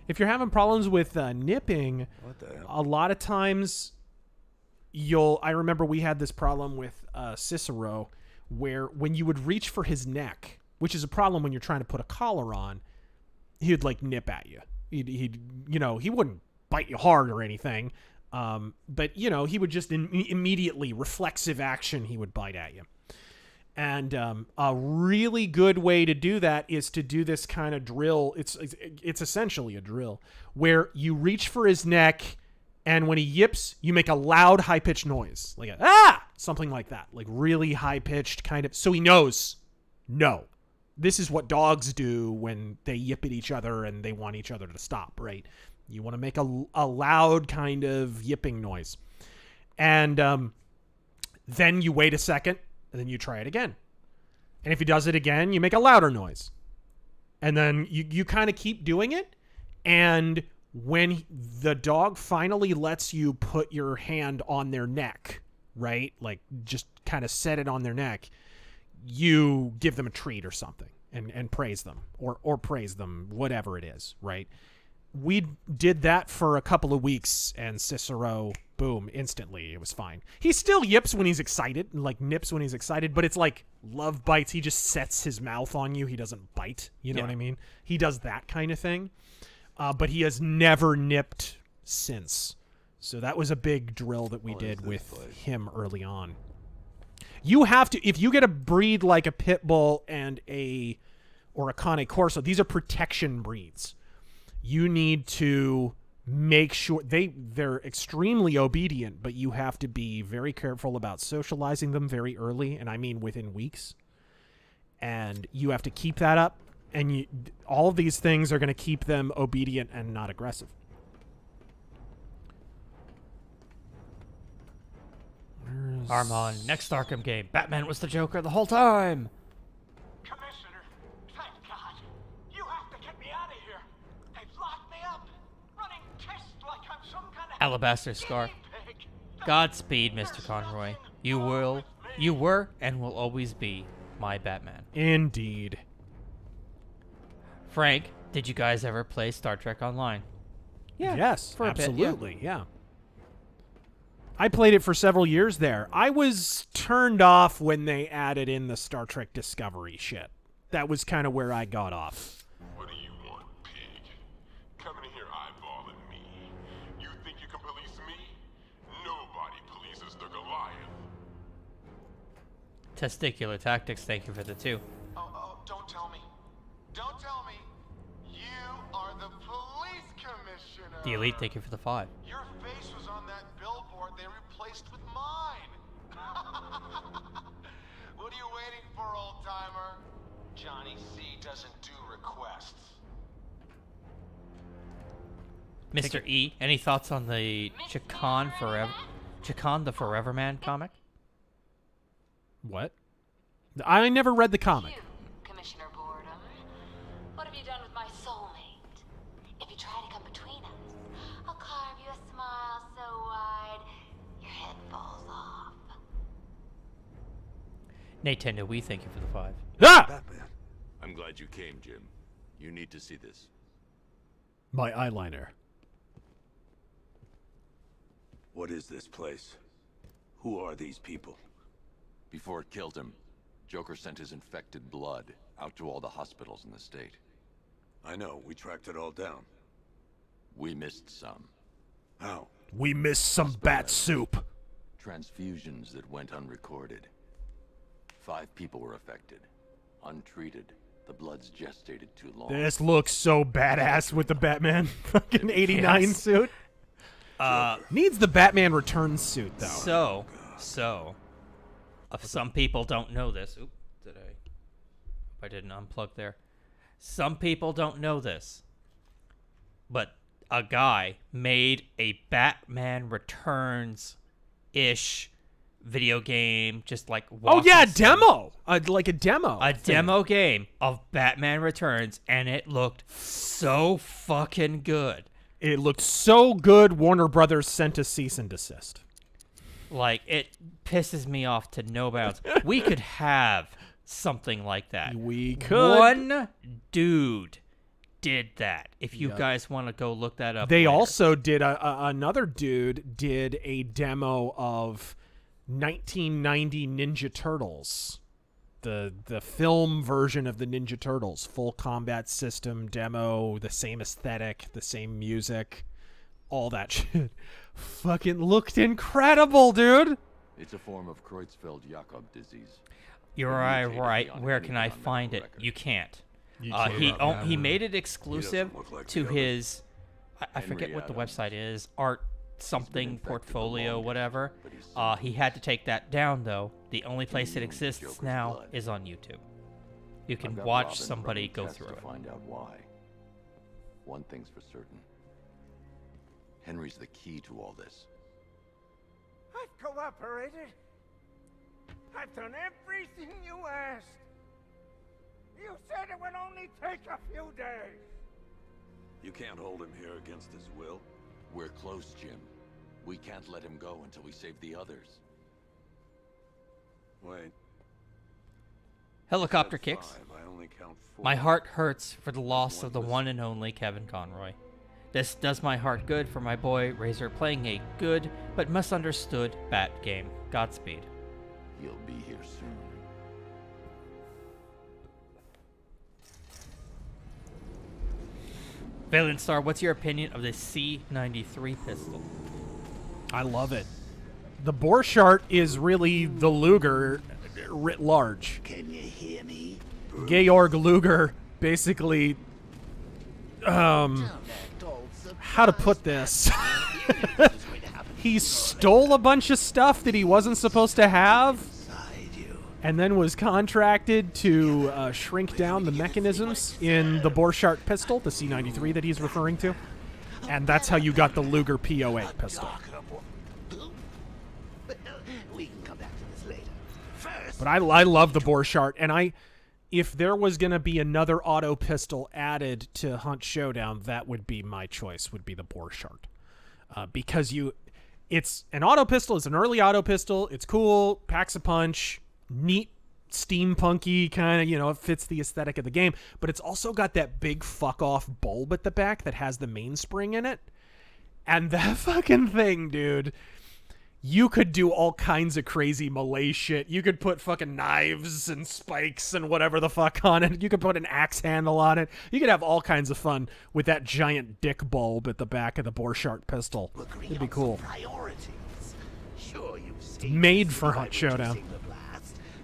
If you're having problems with nipping, a lot of times I remember we had this problem with Cicero where when you would reach for his neck, which is a problem when you're trying to put a collar on, he'd like nip at you. He'd you know, he wouldn't bite you hard or anything, but you know, he would just immediately, reflexive action, he would bite at you. And a really good way to do that is to do this kind of drill. It's essentially a drill where you reach for his neck, and when he yips, you make a loud, high-pitched noise. Like something like that. Like really high-pitched kind of, so he knows, no. This is what dogs do when they yip at each other and they want each other to stop, right? You want to make a loud kind of yipping noise. And then you wait a second, and then you try it again. And if he does it again, you make a louder noise. And then you kind of keep doing it. And when the dog finally lets you put your hand on their neck, right? Like just kind of set it on their neck, you give them a treat or something and praise them or praise them, whatever it is, right? We did that for a couple of weeks, and Cicero, boom, instantly, it was fine. He still yips when he's excited, and like nips when he's excited, but it's like love bites. He just sets his mouth on you. He doesn't bite. You know what I mean? He does that kind of thing, but he has never nipped since. So that was a big drill that we did with him early on. You have to, if you get a breed like a pit bull or a Cane Corso, these are protection breeds. You need to make sure they're extremely obedient, but you have to be very careful about socializing them very early, and I mean within weeks. And you have to keep that up, and all of these things are going to keep them obedient and not aggressive. Armand, next Arkham game. Batman was the Joker the whole time. Commissioner, thank God. You have to get me out of here. They've locked me up, running tests like I'm some kind of Alabaster Scar. Godspeed, Mr. Conroy. You were, and will always be my Batman. Indeed. Frank, did you guys ever play Star Trek Online? Yeah. Yes, for a bit, absolutely, yeah. I played it for several years there. I was turned off when they added in the Star Trek Discovery shit. That was kind of where I got off. What do you want, pig? Coming in here eyeballing me. You think you can police me? Nobody polices the Goliath. Testicular Tactics, thank you for the 2. Oh, don't tell me. Don't tell me. You are the police commissioner. The Elite, thank you for the 5. Your face was on that billboard they replaced with mine. What are you waiting for, old-timer? Johnny C doesn't do requests. Mr. E, any thoughts on the Chacon the Forever Man comic? What? I never read the comic. Commissioner Boredom. What have you done with my soulmate? If you try to come between us, I'll carve you a smile so wide your head falls off. Nintendo, we thank you for the 5. Ah! Batman. I'm glad you came, Jim. You need to see this. My eyeliner. What is this place? Who are these people? Before it killed him, Joker sent his infected blood out to all the hospitals in the state. I know, we tracked it all down. We missed some. How? We missed some bat soup. Transfusions that went unrecorded. 5 people were affected. Untreated. The blood's gestated too long. This looks so badass with the Batman fucking 89 suit. Needs the Batman Returns suit, though. So, some people don't know this. Oop, I didn't unplug there. Some people don't know this, but a guy made a Batman Returns-ish video game, just like demo, like a demo, demo game of Batman Returns, and it looked so fucking good. It looked so good. Warner Brothers sent a cease and desist. Like, it pisses me off to no bounds. We could have something like that. We could. One dude did that. If you guys want to go look that up, they later. also did another dude did a demo of 1990 Ninja Turtles, the film version of the Ninja Turtles, full combat system demo, the same aesthetic, the same music, all that shit. Fucking looked incredible, dude. It's a form of Creutzfeldt-Jakob disease. You're right. Where can I find it? You can't. He made it exclusive to his. I forget what the website is. Art something portfolio, whatever. He had to take that down, though. The only place it exists now is on YouTube. You can watch somebody go through it. Find out why. One thing's for certain. Henry's the key to all this. I've cooperated. I've done everything you asked. You said it would only take a few days. You can't hold him here against his will. We're close, Jim. We can't let him go until we save the others. Wait. Helicopter kicks. 5. I only count 4. My heart hurts for the loss of the one and only Kevin Conroy. This does my heart good for my boy Razör playing a good but misunderstood Bat game. Godspeed. He'll be here soon. Valiant Star, what's your opinion of the C93 pistol? I love it. The Borchardt is really the Luger writ large. Can you hear me? Georg Luger basically, how to put this? He stole a bunch of stuff that he wasn't supposed to have, and then was contracted to shrink down the mechanisms in the Borchardt pistol, the C93 that he's referring to. And that's how you got the Luger P08 pistol. We can come back to this later. First, But I love the Borchardt, and if there was going to be another auto pistol added to Hunt Showdown, that would be my choice, would be the Borchardt. Because it's an auto pistol, it's an early auto pistol, it's cool, packs a punch, neat, steampunky kind of, it fits the aesthetic of the game, but it's also got that big fuck-off bulb at the back that has the mainspring in it. And that fucking thing, dude, you could do all kinds of crazy melee shit. You could put fucking knives and spikes and whatever the fuck on it. You could put an axe handle on it. You could have all kinds of fun with that giant dick bulb at the back of the Borchardt pistol. It'd be cool. Sure, It's made for Hunt Showdown.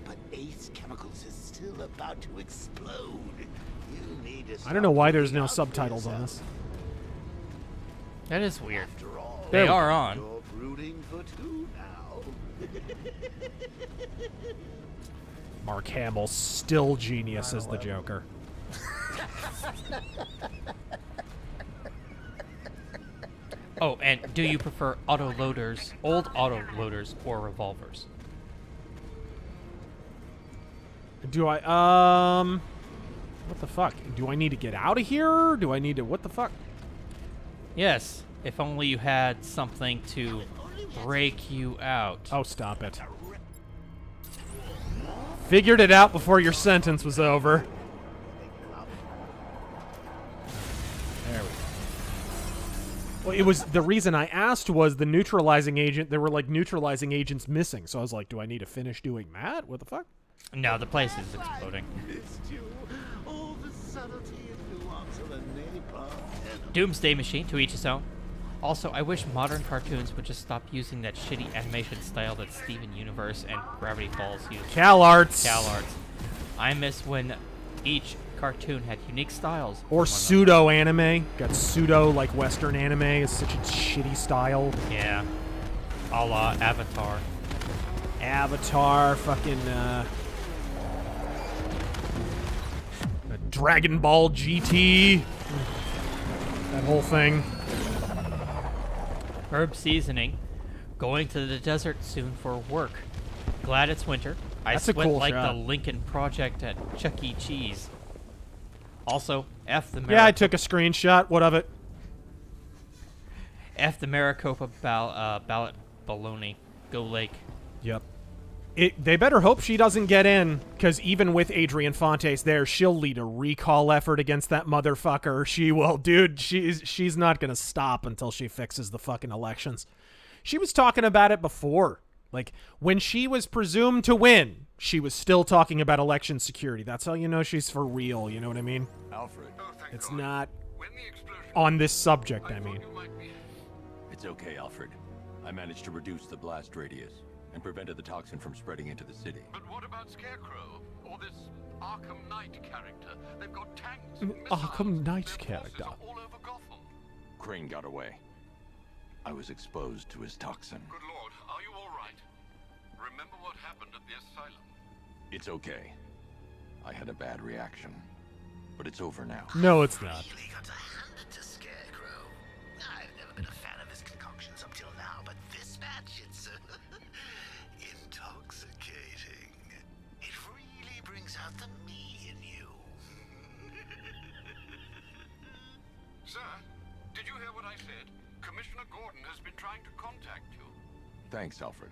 But Ace Chemicals is still about to explode. You need to I don't know why there's no subtitles on this. That is weird. After all, They are on. You're brooding for two now. Mark Hamill, still genius as the Joker. Oh, and do you prefer auto loaders, old auto loaders, or revolvers? Do I, what the fuck? Do I need to get out of here? Do I need to, what the fuck? Yes, if only you had something to break you out. Oh, stop it. Figured it out before your sentence was over. There we go. Well, it was the reason I asked was the neutralizing agent. There were like neutralizing agents missing, so I was like, "Do I need to finish doing that? What the fuck?" No, the place is exploding. Doomsday Machine, to each his own. Also, I wish modern cartoons would just stop using that shitty animation style that Steven Universe and Gravity Falls use. CalArts. CalArts. I miss when each cartoon had unique styles. Or pseudo anime. Got pseudo like Western anime. Is such a shitty style. Yeah. A la Avatar. Avatar, fucking Dragon Ball GT. That whole thing. Herb seasoning. Going to the desert soon for work. Glad it's winter. That's a sweat cool like shot. the Lincoln Project at Chuck E. Cheese. Also, F the Yeah, I took a screenshot. What of it? F the Maricopa Ballot baloney. Go Lake. Yep. They better hope she doesn't get in, because even with Adrian Fontes there, she'll lead a recall effort against that motherfucker. She will. Dude, she's not going to stop until she fixes the fucking elections. She was talking about it before. Like, when she was presumed to win, she was still talking about election security. That's how you know she's for real, you know what I mean? Alfred. It's not on this subject, I mean. It's okay, Alfred. I managed to reduce the blast radius and prevented the toxin from spreading into the city. But what about Scarecrow? Or this Arkham Knight character? They've got tanks, Arkham Knight character. all over Gotham. Crane got away. I was exposed to his toxin. Good Lord, are you all right? Remember what happened at the asylum? It's okay. I had a bad reaction. But it's over now. No, it's not. Really got to hand it to Scarecrow. I've never been a fan of his concoctions up till now, but this batch, it's intoxicating. It really brings out the me in you. Sir, did you hear what I said? Commissioner Gordon has been trying to contact you. Thanks, Alfred.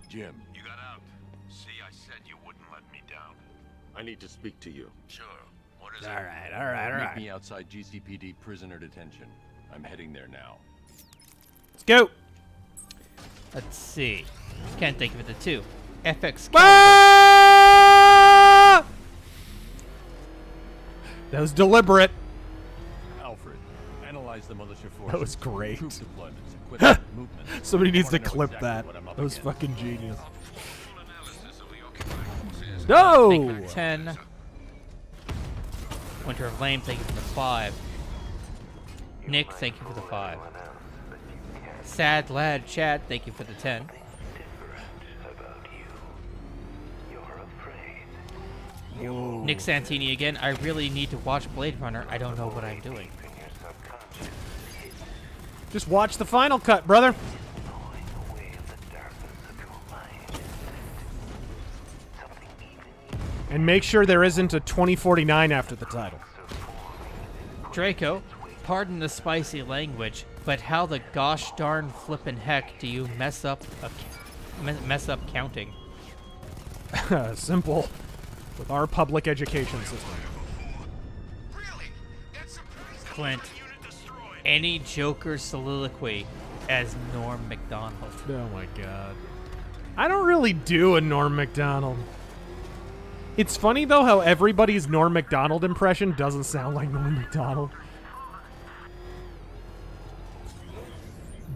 Jim. You got out. See, I said you wouldn't let me down. I need to speak to you. Sure. What is All right. Meet me outside GCPD prisoner detention. I'm heading there now. Let's go. Let's see. Can't think of it, the two. FX Ah! That was deliberate. Alfred, analyze the militia forces. That was great. Troop deployments, equipment, movement. Somebody needs to I wanna know clip exactly that. what I'm up That was against. fucking genius. Thank No! you for the 10. Winter of Lame, thank you for the 5. Nick, thank you for the 5. Sad Lad Chad, thank you for the 10. Nick Santini again, I really need to watch Blade Runner. I don't know what I'm doing. Just watch the final cut, brother. And make sure there isn't a 2049 after the title. Draco, pardon the spicy language, but how the gosh darn flippin' heck do you mess up counting? Simple. With our public education system. Clint, any Joker soliloquy as Norm Macdonald. Oh my god. I don't really do a Norm Macdonald. It's funny though how everybody's Norm Macdonald impression doesn't sound like Norm Macdonald.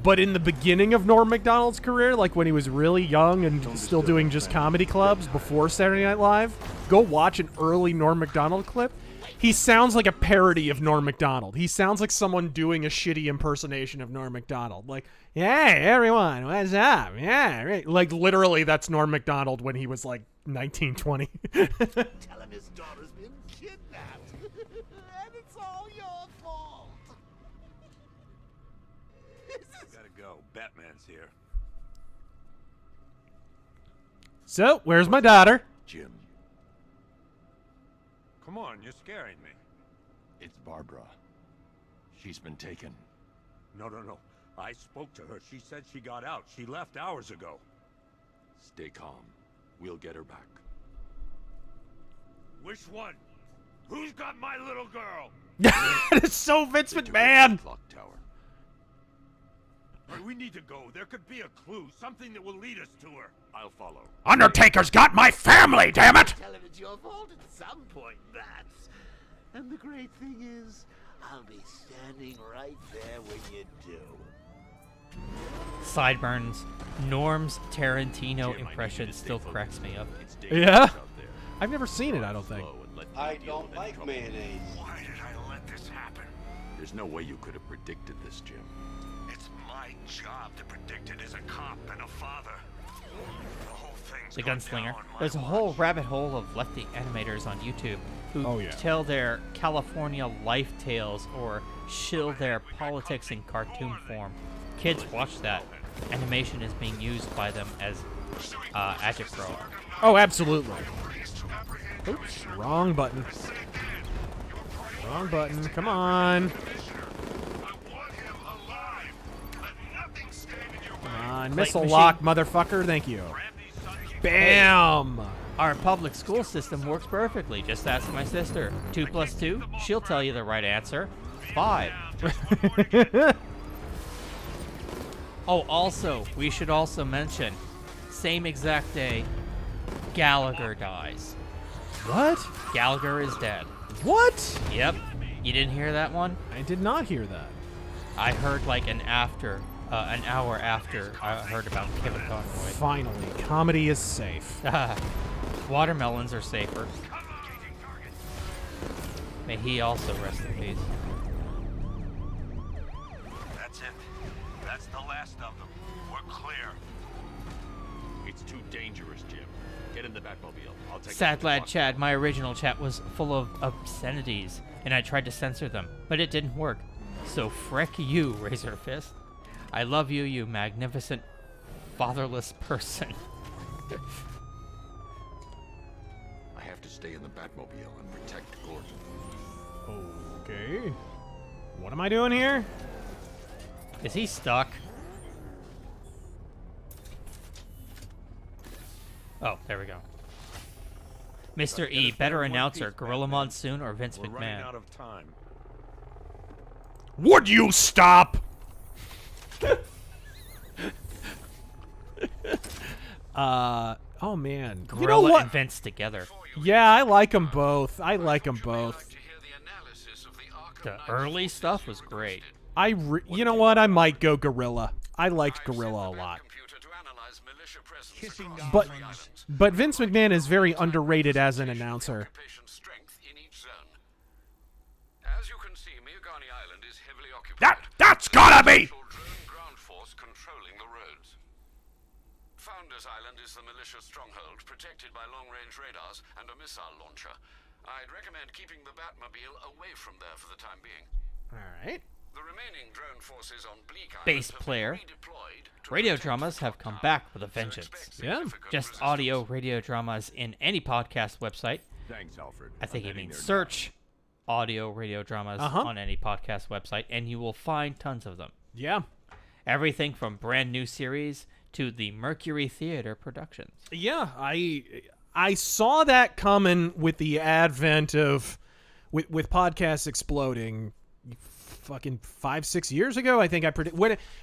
But in the beginning of Norm Macdonald's career, like when he was really young and still doing just comedy clubs before Saturday Night Live, go watch an early Norm Macdonald clip. He sounds like a parody of Norm Macdonald. He sounds like someone doing a shitty impersonation of Norm Macdonald. Like, hey, everyone, what's up? Yeah, right. Like, literally, that's Norm Macdonald when he was, like, 19, 20. Tell him his daughter's been kidnapped. And it's all your fault. Gotta go. Batman's here. So, where's my daughter? Jim. Come on, you're scaring me. It's Barbara. She's been taken. No. I spoke to her. She said she got out. She left hours ago. Stay calm. We'll get her back. Which one? Who's got my little girl? It's so Vince McMahon. Clock tower. All right, we need to go. There could be a clue, something that will lead us to her. I'll follow. Undertaker's got my family, damn it! Tell him it's your fault at some point, Bats. And the great thing is, I'll be standing right there when you do. Sideburns. Norm's Tarantino impression still cracks me up. Yeah? I've never seen it, I don't think. I don't like mayonnaise. Why did I let this happen? There's no way you could have predicted this, Jim. It's my job to predict it as a cop and a father. The whole thing's The gone Gunslinger. down my There's a whole rabbit hole of lefty animators on YouTube who tell their California life tales or shill their politics in cartoon form. Kids watch that. Animation is being used by them as agitprop. Oh, absolutely. Oops, wrong button. Wrong button. Come on. Come on, missile lock, motherfucker. Thank you. Bam! Our public school system works perfectly. Just ask my sister. 2 + 2, she'll tell you the right answer. 5. Oh, also, we should also mention, same exact day, Gallagher dies. What? Gallagher is dead. What? Yep. You didn't hear that one? I did not hear that. I heard like an hour after I heard about Kevin Conroy. Finally, comedy is safe. Watermelons are safer. May he also rest in peace. That's it. That's the last of them. We're clear. It's too dangerous, Jim. Get in the Batmobile. I'll take Sad lad Chad, my original chat was full of obscenities, and I tried to censor them, but it didn't work. So frick you, RazörFist. I love you, you magnificent, fatherless person. I have to stay in the Batmobile and protect Gordon. Okay. What am I doing here? Is he stuck? Oh, there we go. Mr. E, better announcer, Gorilla Monsoon or Vince We're running McMahon? out of time. Would you stop? Oh man. Gorilla You know what? and Vince together. Yeah, I like them both. I like them both. The early stuff was great. You know what? I might go Gorilla. I liked Gorilla a lot. But Vince McMahon is very underrated as an announcer. As you can see, Miagani Island is heavily occupied. That's gotta be! Ground force controlling the roads. Founders Island is the militia stronghold, protected by long-range radars and a missile launcher. I'd recommend keeping the Batmobile away from there for the time being. Alright. The remaining drone forces on Bleak Island Bass have player. been redeployed to Radio dramas have come back with a vengeance. Yeah. Just audio radio dramas in any podcast website. Thanks, Alfred. I think I'm it heading means there now. search audio radio dramas on any podcast website, and you will find tons of them. Yeah. Everything from brand new series to the Mercury Theater productions. Yeah, I saw that coming with the advent of with podcasts exploding fucking 5-6 years ago. I think I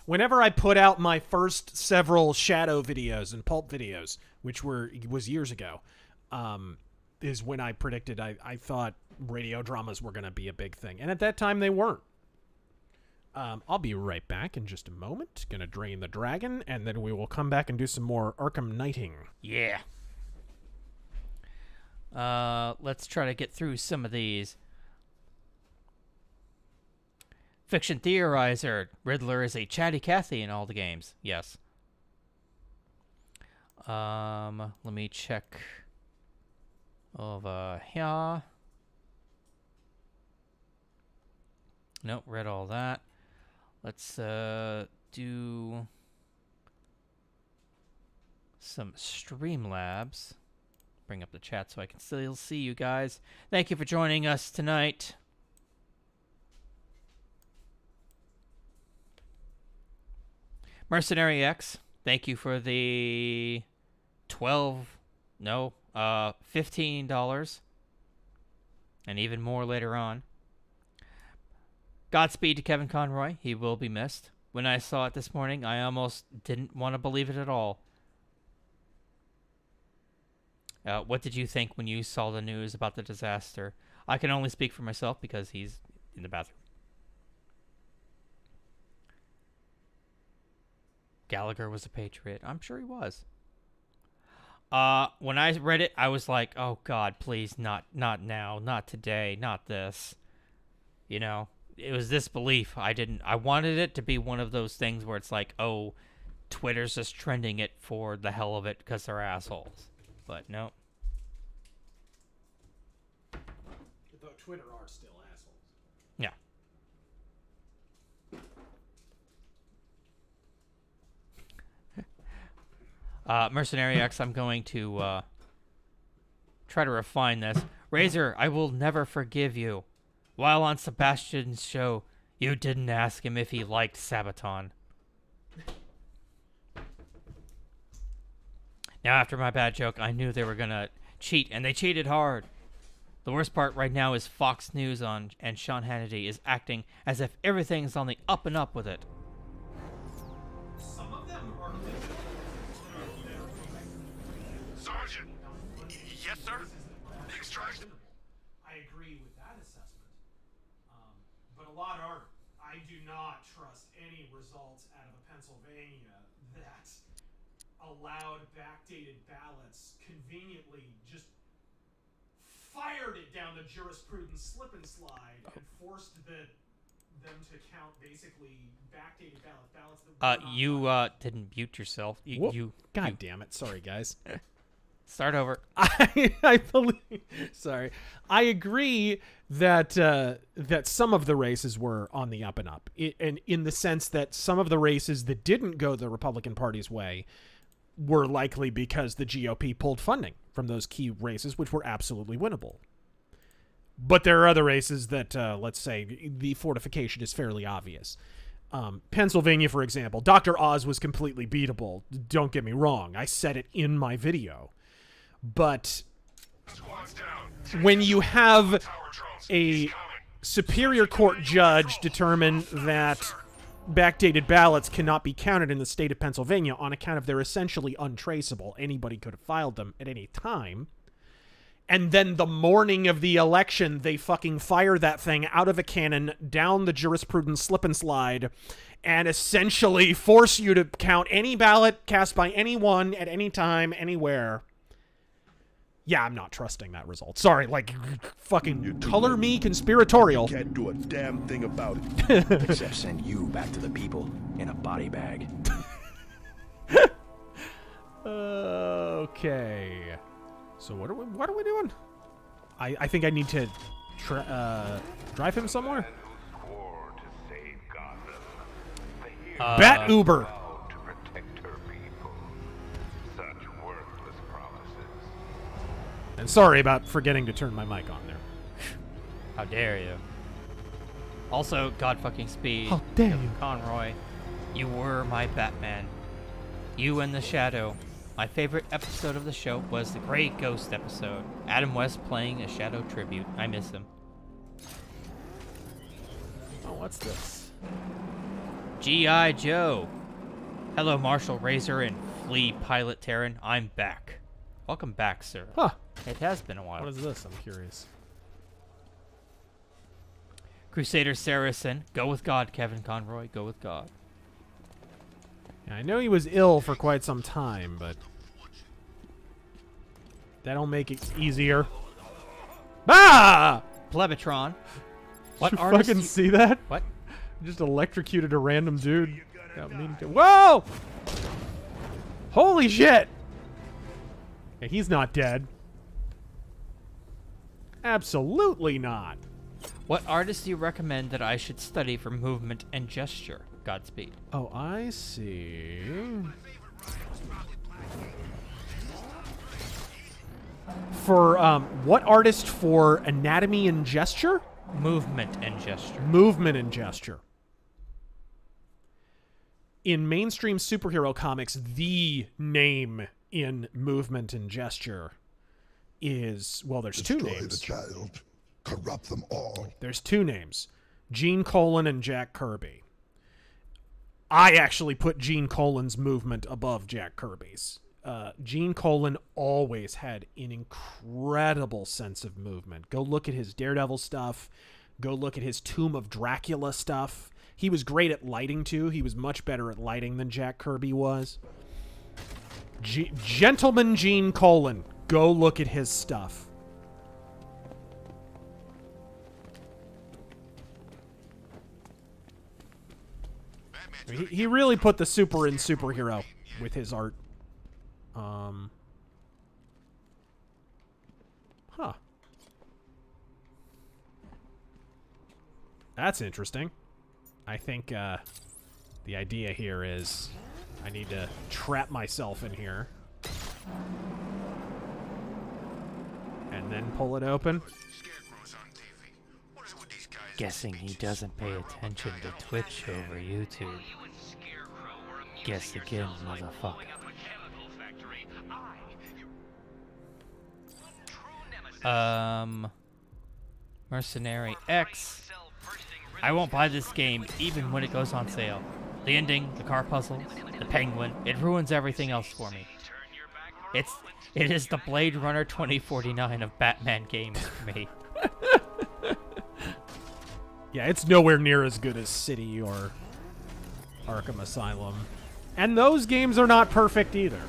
whenever I put out my first several Shadow videos and Pulp videos, which was years ago, is when I predicted I thought radio dramas were going to be a big thing. And at that time they weren't. I'll be right back in just a moment. Gonna drain the dragon, and then we will come back and do some more Arkham Knighting. Yeah. Let's try to get through some of these. Fiction theorizer. Riddler is a chatty Cathy in all the games. Yes. Let me check over here. Nope, read all that. Let's do some Streamlabs. Bring up the chat so I can still see you guys. Thank you for joining us tonight. Mercenary X, thank you for the $15, and even more later on. Godspeed to Kevin Conroy. He will be missed. When I saw it this morning, I almost didn't want to believe it at all. What did you think when you saw the news about the disaster? I can only speak for myself because he's in the bathroom. Gallagher was a patriot. I'm sure he was. When I read it, I was like, oh God, please, not now, not today, not this. You know, it was disbelief. I wanted it to be one of those things where it's like, oh, Twitter's just trending it for the hell of it because they're assholes. But no. Though Twitter are still assholes. Yeah. Mercenary X, I'm going to try to refine this. Razor, I will never forgive you. While on Sebastian's show, you didn't ask him if he liked Sabaton. Now, after my bad joke, I knew they were going to cheat, and they cheated hard. The worst part right now is Fox News and Sean Hannity is acting as if everything's on the up and up with it. Some of them are... Sergeant! Yes, sir? Extraction? I agree with that assessment. But a lot aren't. I do not trust any results out of Pennsylvania that allowed backdated ballots conveniently just fired it down the jurisprudence slip and slide and forced them to count basically backdated ballots that were you didn't mute yourself. God damn it. Sorry, guys. Start over. I believe. Sorry, I agree that that some of the races were on the up and up, and in the sense that some of the races that didn't go the Republican Party's way were likely because the GOP pulled funding from those key races, which were absolutely winnable. But there are other races that, let's say, the fortification is fairly obvious. Pennsylvania, for example, Dr. Oz was completely beatable. Don't get me wrong. I said it in my video. But when you have a Superior Court judge determine that backdated ballots cannot be counted in the state of Pennsylvania on account of they're essentially untraceable, anybody could have filed them at any time, and then the morning of the election, they fucking fire that thing out of a cannon down the jurisprudence slip and slide and essentially force you to count any ballot cast by anyone at any time, anywhere. Yeah, I'm not trusting that result. Sorry, like, fucking color me conspiratorial. You can't do a damn thing about it. Except send you back to the people in a body bag. Okay. So what are we doing? I think I need to drive him somewhere. Bat Uber. And sorry about forgetting to turn my mic on there. How dare you? Also, God fucking speed. How dare you? Conroy, you were my Batman. You and the Shadow. My favorite episode of the show was the Grey Ghost episode. Adam West playing a Shadow tribute. I miss him. Oh, what's this? G.I. Joe. Hello, Marshal Razor and Flea Pilot Terran. I'm back. Welcome back, sir. Huh. It has been a while. What is this? I'm curious. Crusader Saracen. Go with God, Kevin Conroy. Go with God. Yeah, I know he was ill for quite some time, but that'll make it easier. Ah! Plebitron. What Did you artist fucking see that? What? Just electrocuted a random dude. Whoa! Holy shit! Yeah, he's not dead. Absolutely not. What artist do you recommend that I should study for movement and gesture? Godspeed. Oh, I see. For, what artist for anatomy and gesture? Movement and gesture. Movement and gesture. in mainstream superhero comics, the name in movement and gesture is, well, there's two names. Destroy the child. Corrupt them all. There's two names. Gene Colan and Jack Kirby. I actually put Gene Colan's movement above Jack Kirby's. Gene Colan always had an incredible sense of movement. Go look at his Daredevil stuff. Go look at his Tomb of Dracula stuff. He was great at lighting, too. He was much better at lighting than Jack Kirby was. Gentleman Gene Colan. Go look at his stuff. He really put the super in superhero with his art. Huh. That's interesting. I think the idea here is I need to trap myself in here. And then pull it open. Guessing he doesn't pay attention to Twitch over YouTube. Guess again, motherfucker. Mercenary X. I won't buy this game even when it goes on sale. The ending, the car puzzles, the penguin, it ruins everything else for me. It is the Blade Runner 2049 of Batman games for me. Yeah, it's nowhere near as good as City or Arkham Asylum. And those games are not perfect either.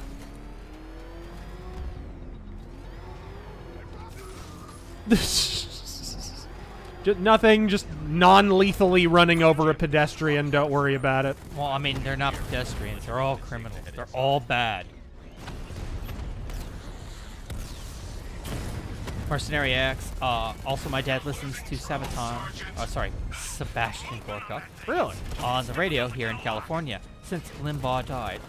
Just nothing, just non-lethally running over a pedestrian, don't worry about it. Well, I mean, they're not pedestrians, they're all criminals. They're all bad. Mercenary X. Also, my dad listens to Sebastian Gorka. Really? On the radio here in California since Limbaugh died.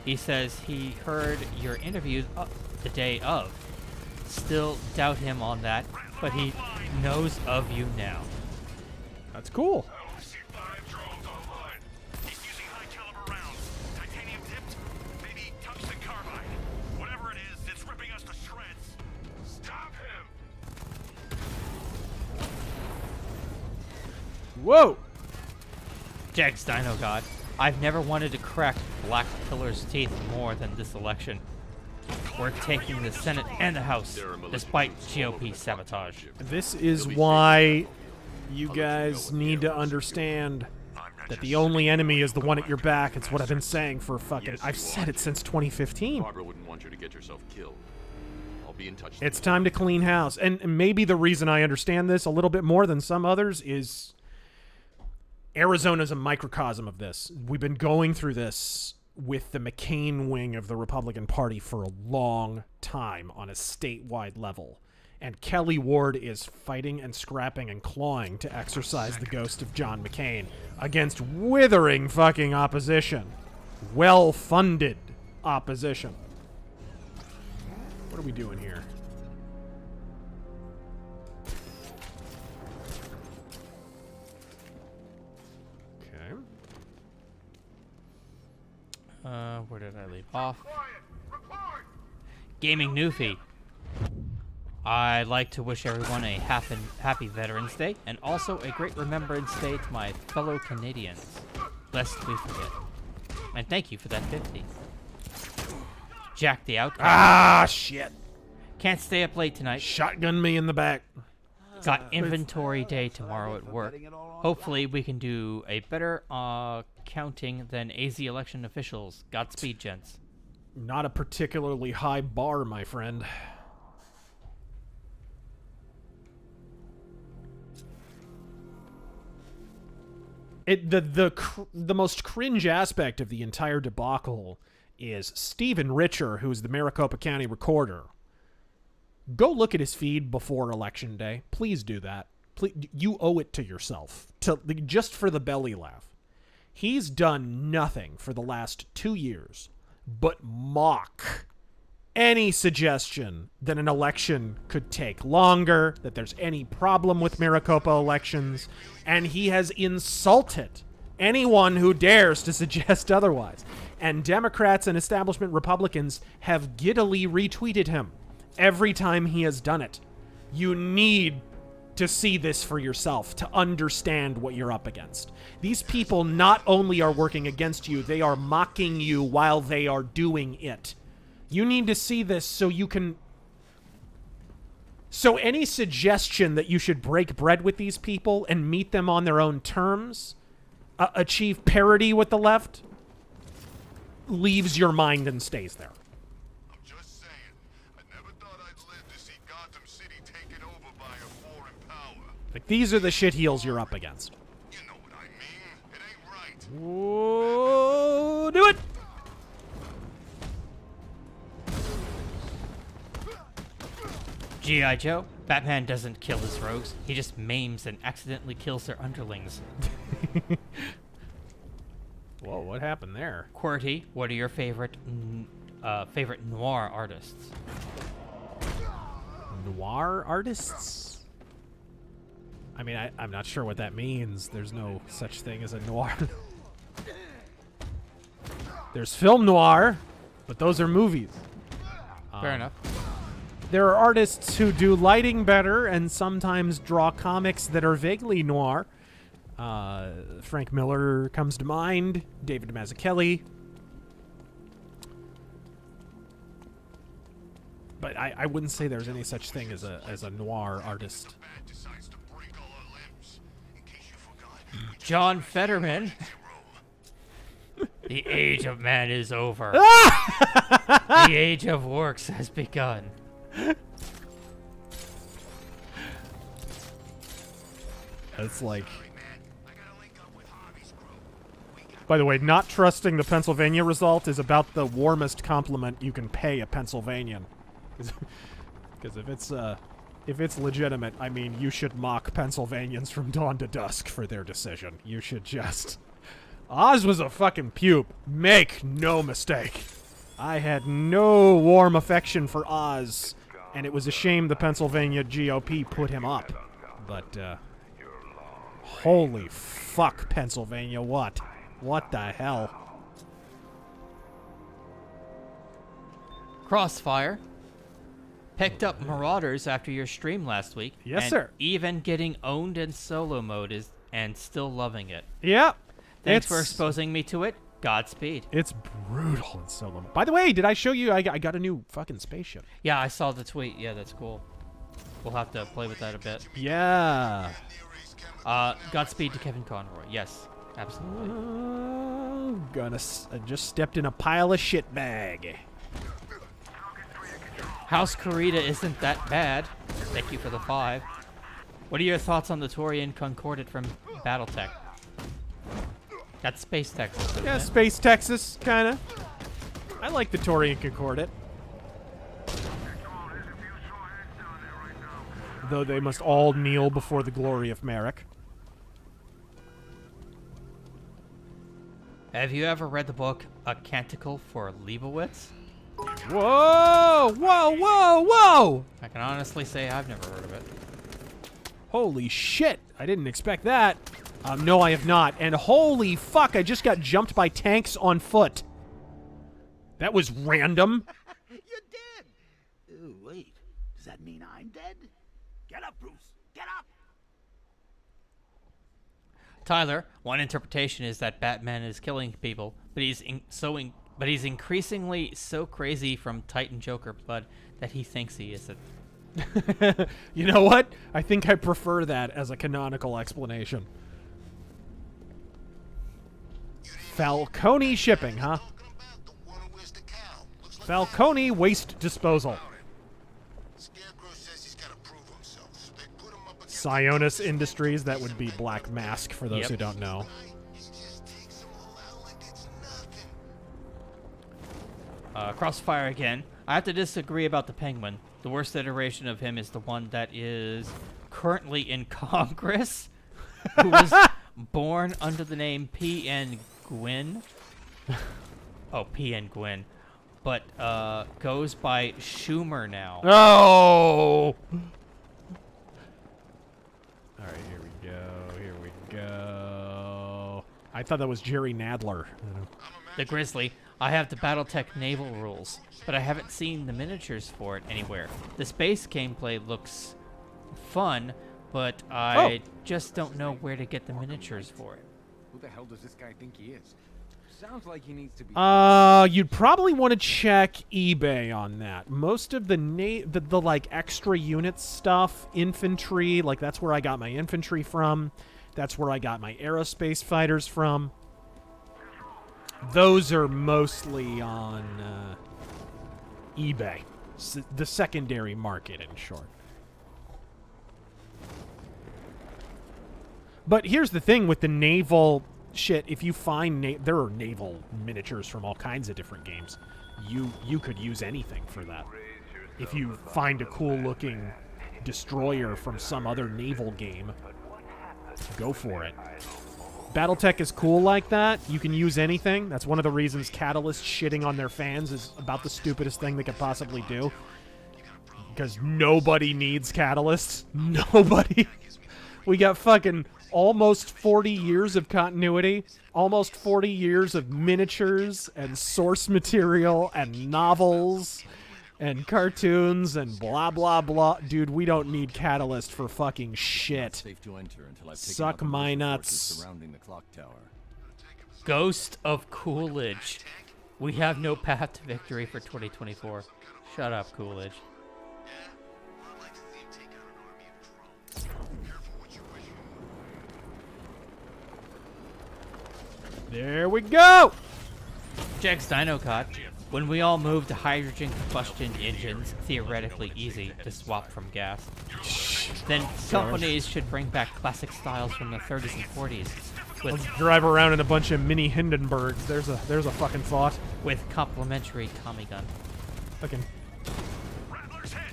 He says he heard your interviews the day of. Still doubt him on that, but he knows of you now. That's cool. Whoa! Jags Dino God. I've never wanted to crack Black Pillar's teeth more than this election. We're taking the Senate and the House, despite GOP sabotage. This is why you guys need to understand that the only enemy is the one at your back. It's what I've been saying for fucking... I've said it since 2015. Barbara wouldn't want you to get yourself killed. I'll be in touch. It's time to clean house. And maybe the reason I understand this a little bit more than some others is... Arizona's a microcosm of this. We've been going through this with the McCain wing of the Republican Party for a long time on a statewide level. And Kelly Ward is fighting and scrapping and clawing to exorcise the ghost of John McCain against withering fucking opposition. Well-funded opposition. What are we doing here? Where did I leave off? Gaming Newfie. I'd like to wish everyone a happy Veterans Day and also a great Remembrance Day to my fellow Canadians. Lest we forget. And thank you for that 50. Jack the Outcast. Ah, shit. Can't stay up late tonight. Shotgun me in the back. Got inventory day tomorrow at work. Hopefully we can do a better counting than AZ election officials. Godspeed, gents. Not a particularly high bar, my friend. The most cringe aspect of the entire debacle is Stephen Richer, who's the Maricopa County recorder. Go look at his feed before Election Day. Please do that. Please, you owe it to yourself, just for the belly laugh. He's done nothing for the last 2 years but mock any suggestion that an election could take longer, that there's any problem with Maricopa elections, and he has insulted anyone who dares to suggest otherwise. And Democrats and establishment Republicans have giddily retweeted him every time he has done it. You need to see this for yourself, to understand what you're up against. These people not only are working against you, they are mocking you while they are doing it. You need to see this so you can... So any suggestion that you should break bread with these people and meet them on their own terms, achieve parity with the left, leaves your mind and stays there. I'm just saying, I never thought I'd live to see Gotham City taken over by a foreign power. Like, these are the shitheels you're up against. You know what I mean? It ain't right. Whoa, do it! G.I. Joe, Batman doesn't kill his rogues. He just maims and accidentally kills their underlings. Whoa, what happened there? QWERTY, what are your favorite noir artists? Noir artists? I mean, I'm not sure what that means. There's no such thing as a noir. There's film noir, but those are movies. Fair enough. There are artists who do lighting better and sometimes draw comics that are vaguely noir. Frank Miller comes to mind. David Mazzucchelli. But I wouldn't say there's any such thing as a noir artist. John Fetterman. The age of man is over. The age of works has begun. It's like... By the way, not trusting the Pennsylvania result is about the warmest compliment you can pay a Pennsylvanian. Because if it's legitimate, I mean, you should mock Pennsylvanians from dawn to dusk for their decision. You should just... Oz was a fucking pupe. Make no mistake. I had no warm affection for Oz, and it was a shame the Pennsylvania GOP put him up. But, holy fuck, Pennsylvania, what? What the hell? Crossfire. Picked up Marauders after your stream last week. Yes, and sir. Even getting owned in solo mode and still loving it. Yeah. Thanks for exposing me to it. Godspeed. It's brutal in solo mode. By the way, did I show you I got a new fucking spaceship? Yeah, I saw the tweet. Yeah, that's cool. We'll have to play with that a bit. Yeah. Godspeed to Kevin Conroy. Yes, absolutely. I just stepped in a pile of shit bag. House Corrida isn't that bad. Thank you for the 5. What are your thoughts on the Torian Concordat from Battletech? That's Space Texas, isn't Yeah, it? Space Texas, kind of. I like the Torian Concordat. Though they must all kneel before the glory of Merrick. Have you ever read the book A Canticle for Leibowitz? Whoa! Whoa! Whoa! Whoa! I can honestly say I've never heard of it. Holy shit! I didn't expect that. No, I have not. And holy fuck, I just got jumped by tanks on foot. That was random. You're dead. Oh, wait. Does that mean I'm dead? Get up, Bruce. Get up. Tyler, one interpretation is that Batman is killing people, but he's increasingly so crazy from Titan Joker blood that he thinks he isn't. You know what? I think I prefer that as a canonical explanation. Falcone shipping, huh? Falcone waste disposal. Sionis Industries, that would be Black Mask for those who don't know. Crossfire again. I have to disagree about the Penguin. The worst iteration of him is the one that is currently in Congress, who was born under the name P.N. Gwyn. Oh, P.N. Gwyn. But goes by Schumer now. Oh! Alright, here we go. Here we go. I thought that was Jerry Nadler. The Grizzly. I have the Battletech naval rules, but I haven't seen the miniatures for it anywhere. The space gameplay looks fun, but I just don't know where to get the miniatures for it. Who the hell does this guy think he is? Sounds like he needs to be. You'd probably want to check eBay on that. Most of the like extra units stuff, infantry, like that's where I got my infantry from. That's where I got my aerospace fighters from. Those are mostly on eBay, the secondary market, in short. But here's the thing with the naval shit. If you find there are naval miniatures from all kinds of different games. You could use anything for that. If you find a cool looking destroyer from some other naval game, go for it. Battletech is cool like that. You can use anything. That's one of the reasons Catalyst shitting on their fans is about the stupidest thing they could possibly do. Because nobody needs Catalyst. Nobody. We got fucking almost 40 years of continuity. Almost 40 years of miniatures and source material and novels and cartoons and blah, blah, blah. Dude, we don't need Catalyst for fucking shit. Safe to enter until I've taken Suck out my the nuts. surrounding the clock tower. Ghost of Coolidge. We have no path to victory for 2024. Shut up, Coolidge. There we go! Jack's Dinocot. When we all move to hydrogen combustion engines, theoretically easy to swap from gas, then companies should bring back classic styles from the 30s and 40s. Let's drive around in a bunch of mini Hindenburgs. There's a fucking thought. With complimentary Tommy gun. Fucking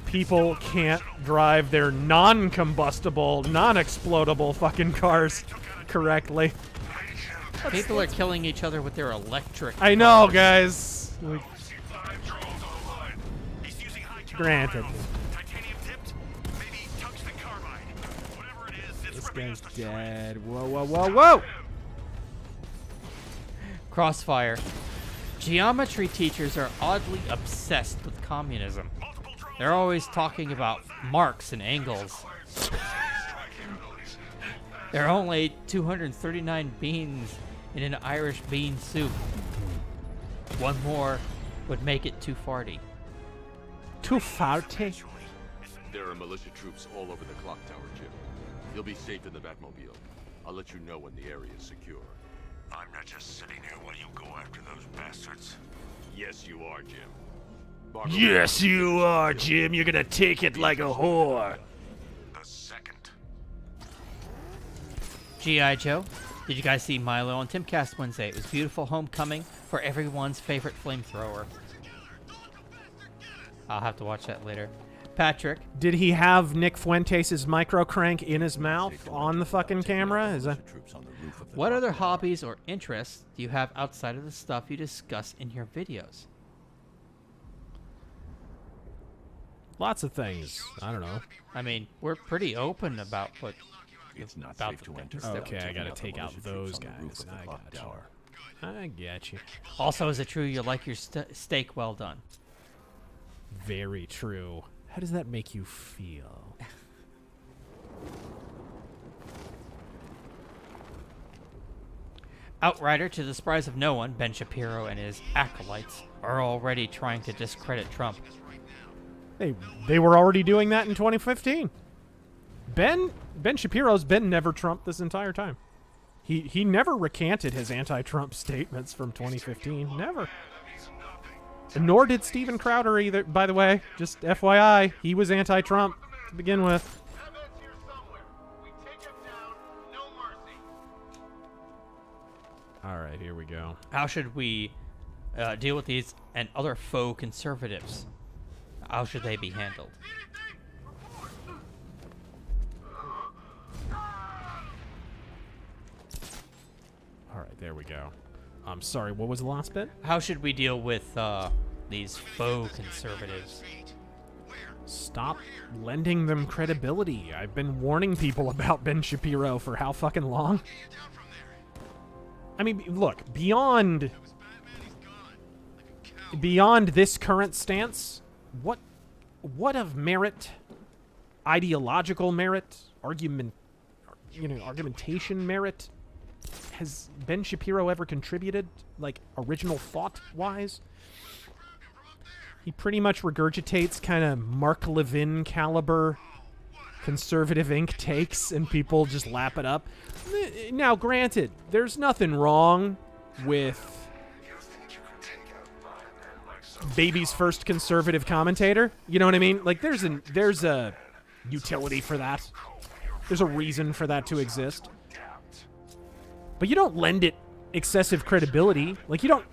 people can't drive their non-combustible, non-explodable fucking cars correctly. People are killing each other with their electric I know, cars. guys. Granted. This guy's dead. Whoa, whoa, whoa, whoa! Crossfire. Geometry teachers are oddly obsessed with communism. They're always talking about marks and angles. There are only 239 beans in an Irish bean soup. One more would make it too farty. Too farty? There are militia troops all over the clock tower, Jim. You'll be safe in the Batmobile. I'll let you know when the area is secure. I'm not just sitting here while you go after those bastards. Yes, you are, Jim. Yes, you are, Jim. You're gonna take it like a whore. The second. G.I. Joe. Did you guys see Milo on Timcast Wednesday? It was beautiful homecoming for everyone's favorite flamethrower. I'll have to watch that later. Patrick. Did he have Nick Fuentes' micro crank in his mouth on the fucking camera? Is that? What other hobbies or interests do you have outside of the stuff you discuss in your videos? Lots of things. I don't know. I mean, we're pretty open about what. It's not about safe to enter. Okay, I gotta take out those guys. I got you. I get you. Also, is it true you like your steak well done? Very true. How does that make you feel? Outrider, to the surprise of no one, Ben Shapiro and his acolytes are already trying to discredit Trump. They were already doing that in 2015. Ben Shapiro's been never Trump this entire time. He never recanted his anti-Trump statements from 2015. Never. Nor did Steven Crowder either, by the way. Just FYI, he was anti-Trump to begin with. All right, here we go. How should we deal with these and other faux conservatives? How should they be handled? All right, there we go. I'm sorry, what was the last bit? How should we deal with these faux conservatives? Stop lending them credibility. I've been warning people about Ben Shapiro for how fucking long? I mean, look, beyond this current stance, what of merit, ideological merit, argumentation merit has Ben Shapiro ever contributed, like original thought-wise? He pretty much regurgitates kind of Mark Levin caliber conservative ink takes, and people just lap it up. Now, granted, there's nothing wrong with baby's first conservative commentator. You know what I mean? Like, there's a utility for that. There's a reason for that to exist. But you don't lend it excessive credibility. Like, you don't...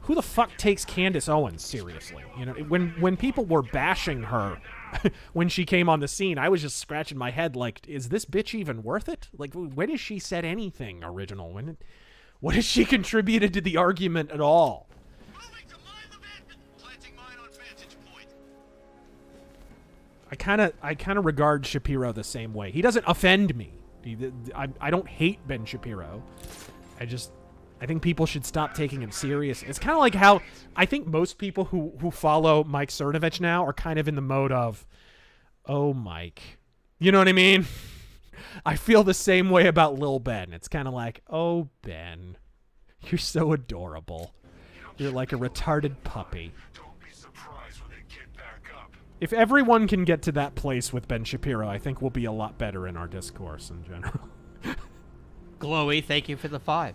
Who the fuck takes Candace Owens seriously? You know, when people were bashing her when she came on the scene, I was just scratching my head like, is this bitch even worth it? Like, when has she said anything original? What has she contributed to the argument at all? I kind of regard Shapiro the same way. He doesn't offend me. I don't hate Ben Shapiro. I think people should stop taking him serious. It's kind of like how I think most people who follow Mike Cernovich now are kind of in the mode of, oh, Mike. You know what I mean? I feel the same way about Lil Ben. It's kind of like, oh, Ben, you're so adorable. You're like a retarded puppy. If everyone can get to that place with Ben Shapiro, I think we'll be a lot better in our discourse in general. Glowy, thank you for the 5.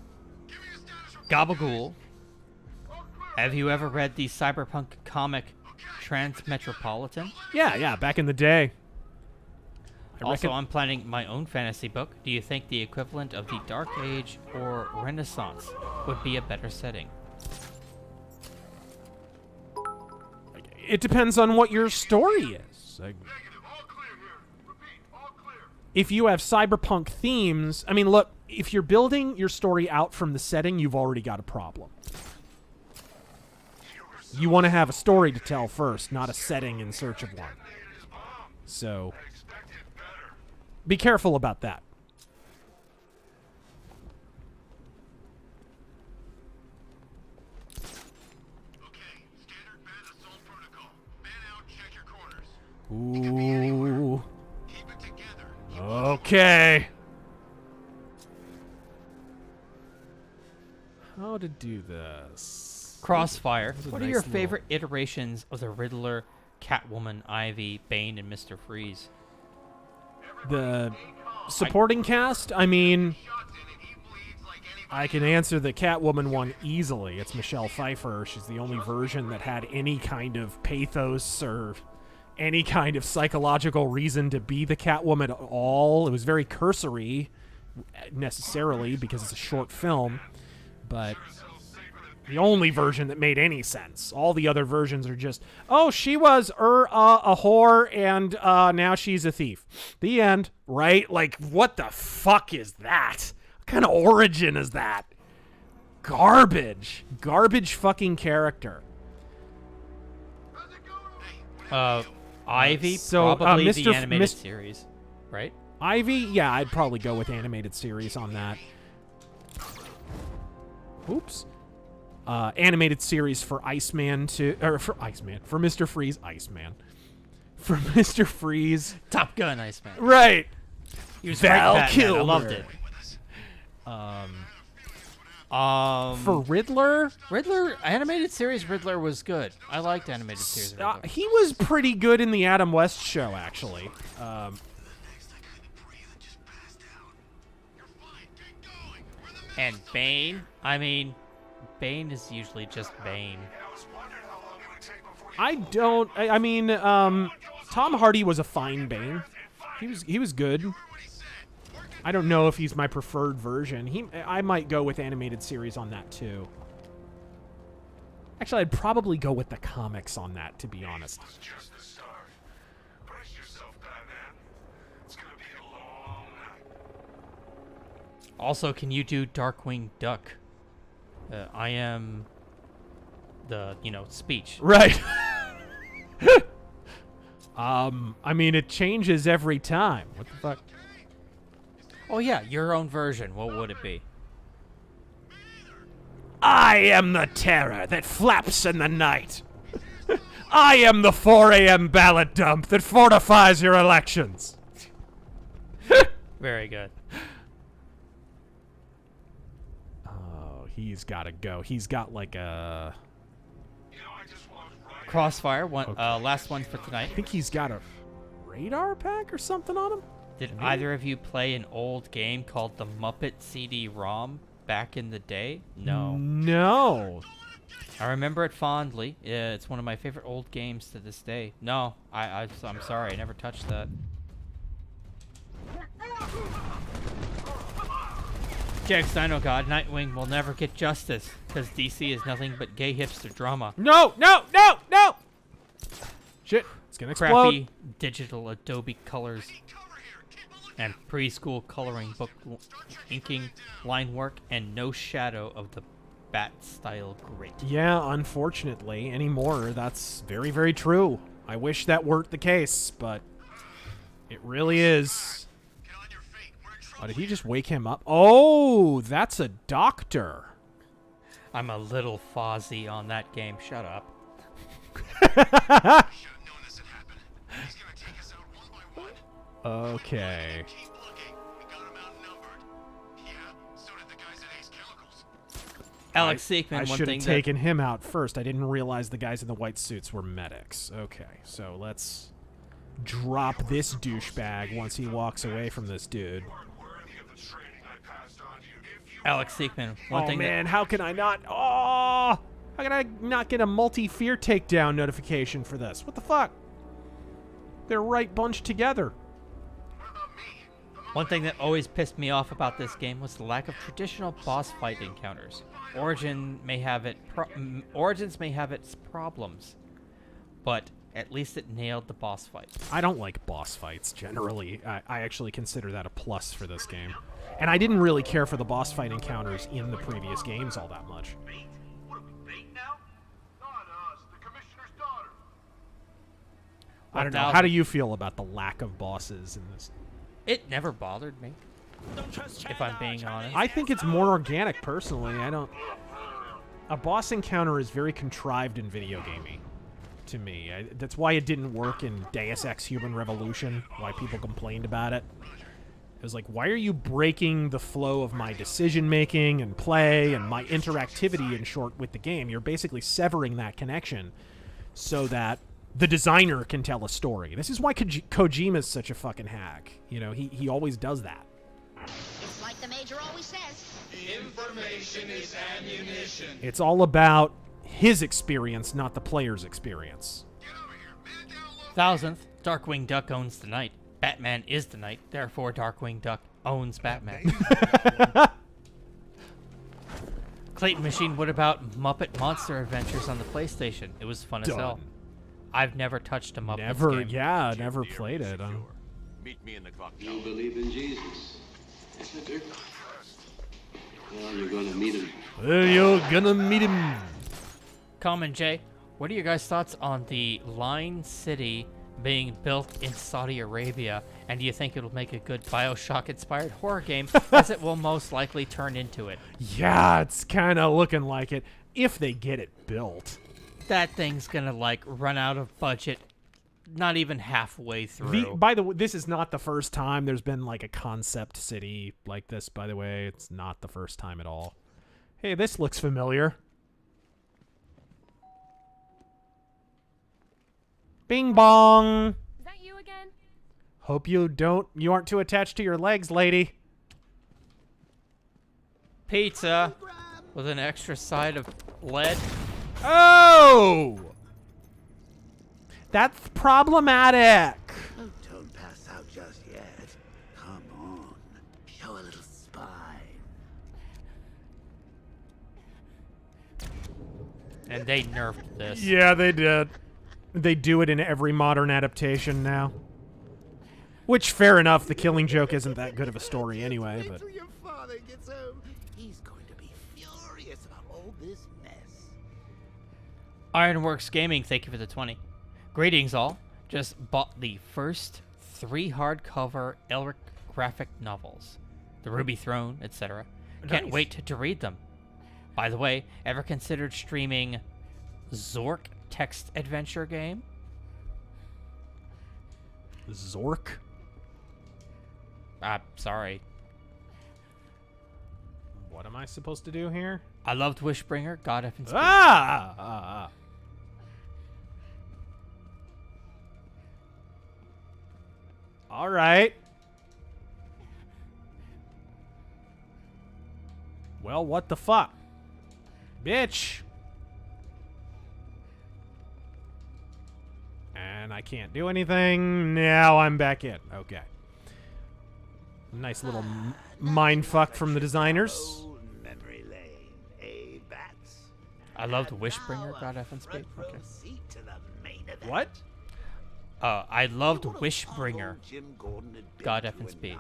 Gabagool, have you ever read the cyberpunk comic Transmetropolitan? Yeah, back in the day. I'm planning my own fantasy book. Do you think the equivalent of the Dark Age or Renaissance would be a better setting? It depends on what your story is. If you have cyberpunk themes, I mean, look, if you're building your story out from the setting, you've already got a problem. You want to have a story to tell first, not a setting in search of one. So, be careful about that. Ooh. Okay. How to do this? Crossfire. What are your favorite iterations of the Riddler, Catwoman, Ivy, Bane, and Mr. Freeze? The supporting cast? I mean, I can answer the Catwoman one easily. It's Michelle Pfeiffer. She's the only version that had any kind of pathos or any kind of psychological reason to be the Catwoman at all. It was very cursory, necessarily, because it's a short film, but the only version that made any sense. All the other versions are just, oh, she was a whore, and now she's a thief. The end, right? Like, what the fuck is that? What kind of origin is that? Garbage. Garbage fucking character. Ivy, so, probably the animated series, right? Ivy, yeah, I'd probably go with animated series on that. Oops. Animated series for Iceman for Mr. Freeze, Iceman. For Mr. Freeze. Top Gun Iceman. Right. He was Val great, Kilmer. I loved it. For Riddler? Animated series Riddler was good. I liked animated series Riddler. He was pretty good in the Adam West show, actually. And Bane? I mean, Bane is usually just Bane. I mean, Tom Hardy was a fine Bane. He was good. I don't know if he's my preferred version. I might go with animated series on that too. Actually, I'd probably go with the comics on that, to be honest. Also, can you do Darkwing Duck? I am the, speech. Right. I mean, it changes every time. What the fuck? Oh, yeah, your own version. What would it be? I am the terror that flaps in the night. I am the 4 a.m. ballot dump that fortifies your elections. Very good. Oh, he's got to go. He's got like a... Crossfire, one, last one for tonight. I think he's got a radar pack or something on him. Did either of you play an old game called the Muppet CD-ROM back in the day? No. No. I remember it fondly. It's one of my favorite old games to this day. No, I'm sorry, I never touched that. Jack Stein, God, Nightwing will never get justice because DC is nothing but gay hipster drama. No, no, no, no! Shit, it's gonna explode. Crappy digital Adobe colors and preschool coloring book inking, line work, and no shadow of the Bat-style grit. Yeah, unfortunately, anymore, that's very, very true. I wish that weren't the case, but it really is. Oh, did he just wake him up? Oh, that's a doctor. I'm a little fuzzy on that game. Shut up. Okay. Alex Seekman, I should have taken him out first. I didn't realize the guys in the white suits were medics. Okay, so let's drop this douchebag once he walks away from this dude. Alex Seekman, Oh man, how can I not? Oh, how can I not get a multi-fear takedown notification for this? What the fuck? They're right bunched together. One thing that always pissed me off about this game was the lack of traditional boss fight encounters. Origins may have its problems, but at least it nailed the boss fight. I don't like boss fights generally. I actually consider that a plus for this game. And I didn't really care for the boss fight encounters in the previous games all that much. I don't know. How do you feel about the lack of bosses in this? It never bothered me, if I'm being honest. I think it's more organic, personally. A boss encounter is very contrived in video gaming, to me. That's why it didn't work in Deus Ex Human Revolution, why people complained about it. It was like, why are you breaking the flow of my decision-making and play and my interactivity, in short, with the game? You're basically severing that connection so that the designer can tell a story. This is why Kojima's such a fucking hack. You know, he always does that. It's like the Major always says. Information is ammunition. It's all about his experience, not the player's experience. 1000th, Darkwing Duck owns the night. Batman is the night, therefore Darkwing Duck owns Batman. Clayton Machine, what about Muppet Monster Adventures on the PlayStation? It was fun as hell. I've never touched a Muppet game. Yeah, never played it. Meet me in the clock You believe in Jesus, isn't it? Well, you're gonna meet him. Well, you're gonna meet him. Common J, what are your guys' thoughts on the Line City being built in Saudi Arabia, and do you think it'll make a good Bioshock-inspired horror game, as it will most likely turn into it? Yeah, it's kind of looking like it, if they get it built. That thing's gonna, like, run out of budget not even halfway through. By the way, this is not the first time there's been, like, a concept city like this, by the way. It's not the first time at all. Hey, this looks familiar. Bing bong. Is that you again? Hope you aren't too attached to your legs, lady. Pizza with an extra side of lead. Oh! That's problematic. Oh, don't pass out just yet. Come on. Show a little spine. And they nerfed this. Yeah, they did. They do it in every modern adaptation now. Which, fair enough, The Killing Joke isn't that good of a story anyway, but... Your father gets home. He's going to be furious about all this mess. Ironworks Gaming, thank you for the 20. Greetings all. Just bought the first 3 hardcover Elric graphic novels. The Ruby Throne, etc. Can't Nice. wait to read them. By the way, ever considered streaming Zork text adventure game? Zork? Sorry. What am I supposed to do here? I loved Wishbringer, God effing speak. All right. Well, what the fuck? Bitch. And I can't do anything. Now I'm back in. Okay. Nice little mind fuck from the designers. Memory lane, eh, Bats? I loved Wishbringer, God effing speak. Okay. What? I loved Wishbringer, God effing speak.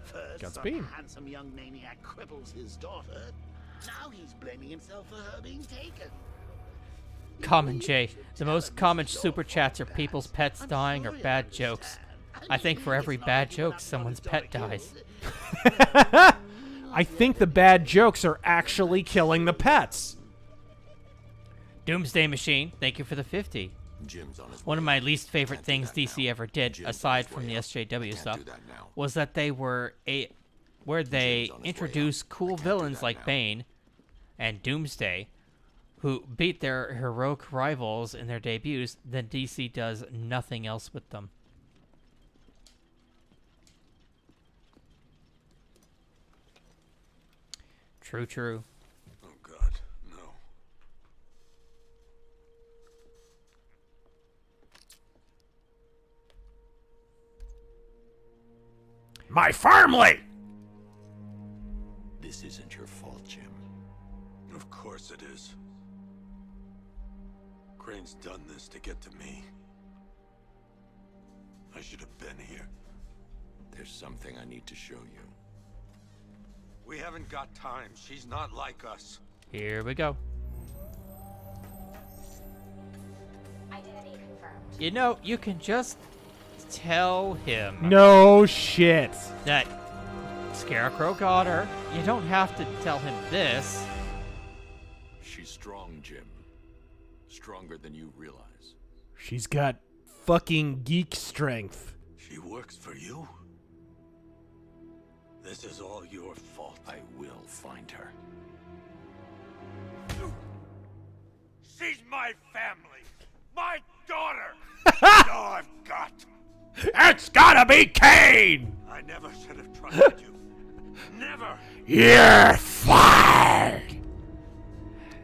First, Godspeed. some handsome young maniac cripples his daughter. Now he's blaming himself for her being taken. Common J. The most common super chats are people's pets dying or bad jokes. I think for every bad joke, someone's pet dies. I think the bad jokes are actually killing the pets. Doomsday Machine, thank you for the 50. One of my least favorite things DC ever did, aside from the SJW stuff, was that they were where they introduced cool villains like Bane and Doomsday, who beat their heroic rivals in their debuts, then DC does nothing else with them. True, true. Oh God, no. My family! This isn't your fault, Jim. Of course it is. Crane's done this to get to me. I should have been here. There's something I need to show you. We haven't got time. She's not like us. Here we go. Identity confirmed. You know, you can just tell him. No shit. That Scarecrow got her. You don't have to tell him this. She's strong, Jim. Stronger than you realize. She's got fucking geek strength. She works for you? This is all your fault. I will find her. She's my family. My daughter. All I've got. It's gotta be Kane! I never should have trusted you. Never. You're fired!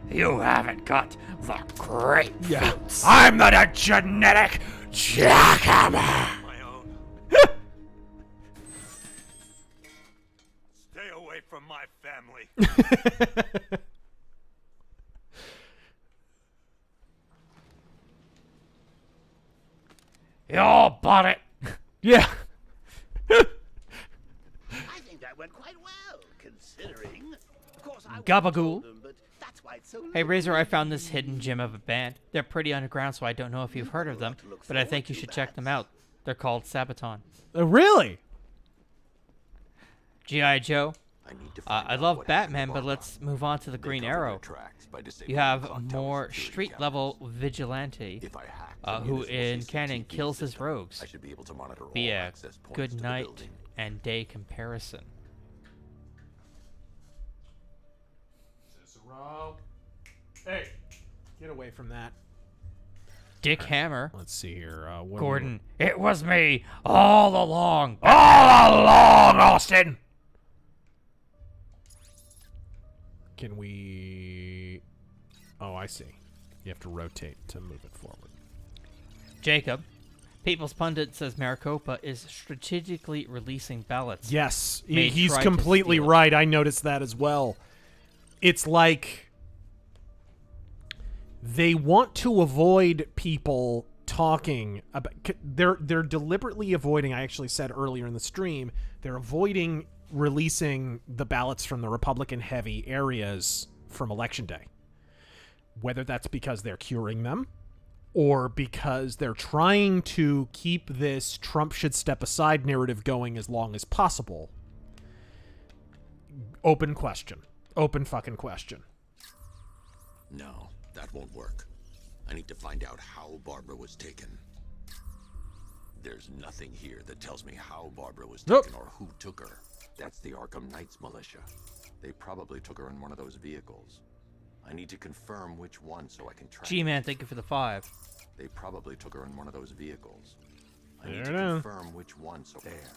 You haven't got the grapefruits. I'm the genetic jackhammer! My own. Stay away from my family. You all bought it. Yeah. I think that went quite well, considering. Of course, I Gabagool. them, but that's why it's so Hey Razor, I found this hidden gem of a band. They're pretty underground, so I don't know if you've heard of them, but I think you should check them out. They're called Sabaton. Really? G.I. Joe. I love Batman, but let's move on to the Green Arrow. You have more street-level vigilante, who in canon kills his rogues. Be a good night and day comparison. Cicero. Hey, get away from that. Dick Hammer. Let's see here. Gordon, it was me all along. All along, Austin! Can we... Oh, I see. You have to rotate to move it forward. Jacob. People's Pundit says Maricopa is strategically releasing ballots. Yes, May he's try to completely steal it. right. I noticed that as well. It's like they want to avoid people talking about... They're deliberately avoiding, I actually said earlier in the stream, they're avoiding releasing the ballots from the Republican-heavy areas from Election Day. Whether that's because they're curing them or because they're trying to keep this Trump should step aside narrative going as long as possible. Open question. Open fucking question. No, that won't work. I need to find out how Barbara was taken. There's nothing here that tells me how Barbara was taken or who took her. That's the Arkham Knights militia. They probably took her in one of those vehicles. I need to confirm which one so I can track G-Man, thank you for the 5. They probably took her in one of those vehicles. I There need it to is. confirm which one so there.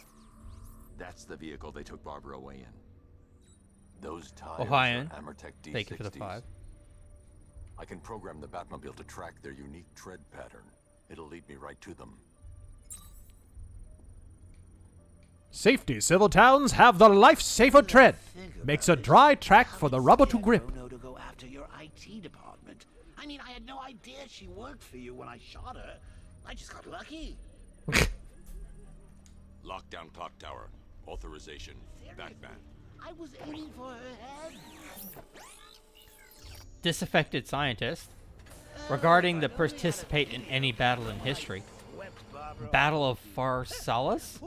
That's the vehicle they took Barbara away in. Those tires Ohioan, are Amertech D60s. thank you for the 5. I can program the Batmobile to track their unique tread pattern. It'll lead me right to them. Safety civil towns have the life-safer tread. Makes a dry track for the rubber to grip. No to go after your IT department. I mean, I had no idea she worked for you when I shot her. I just got lucky. Lockdown clock tower. Authorization. Batman. I was aiming for her head. Disaffected scientist. Regarding the participate in any battle in history. Battle of Pharsalus?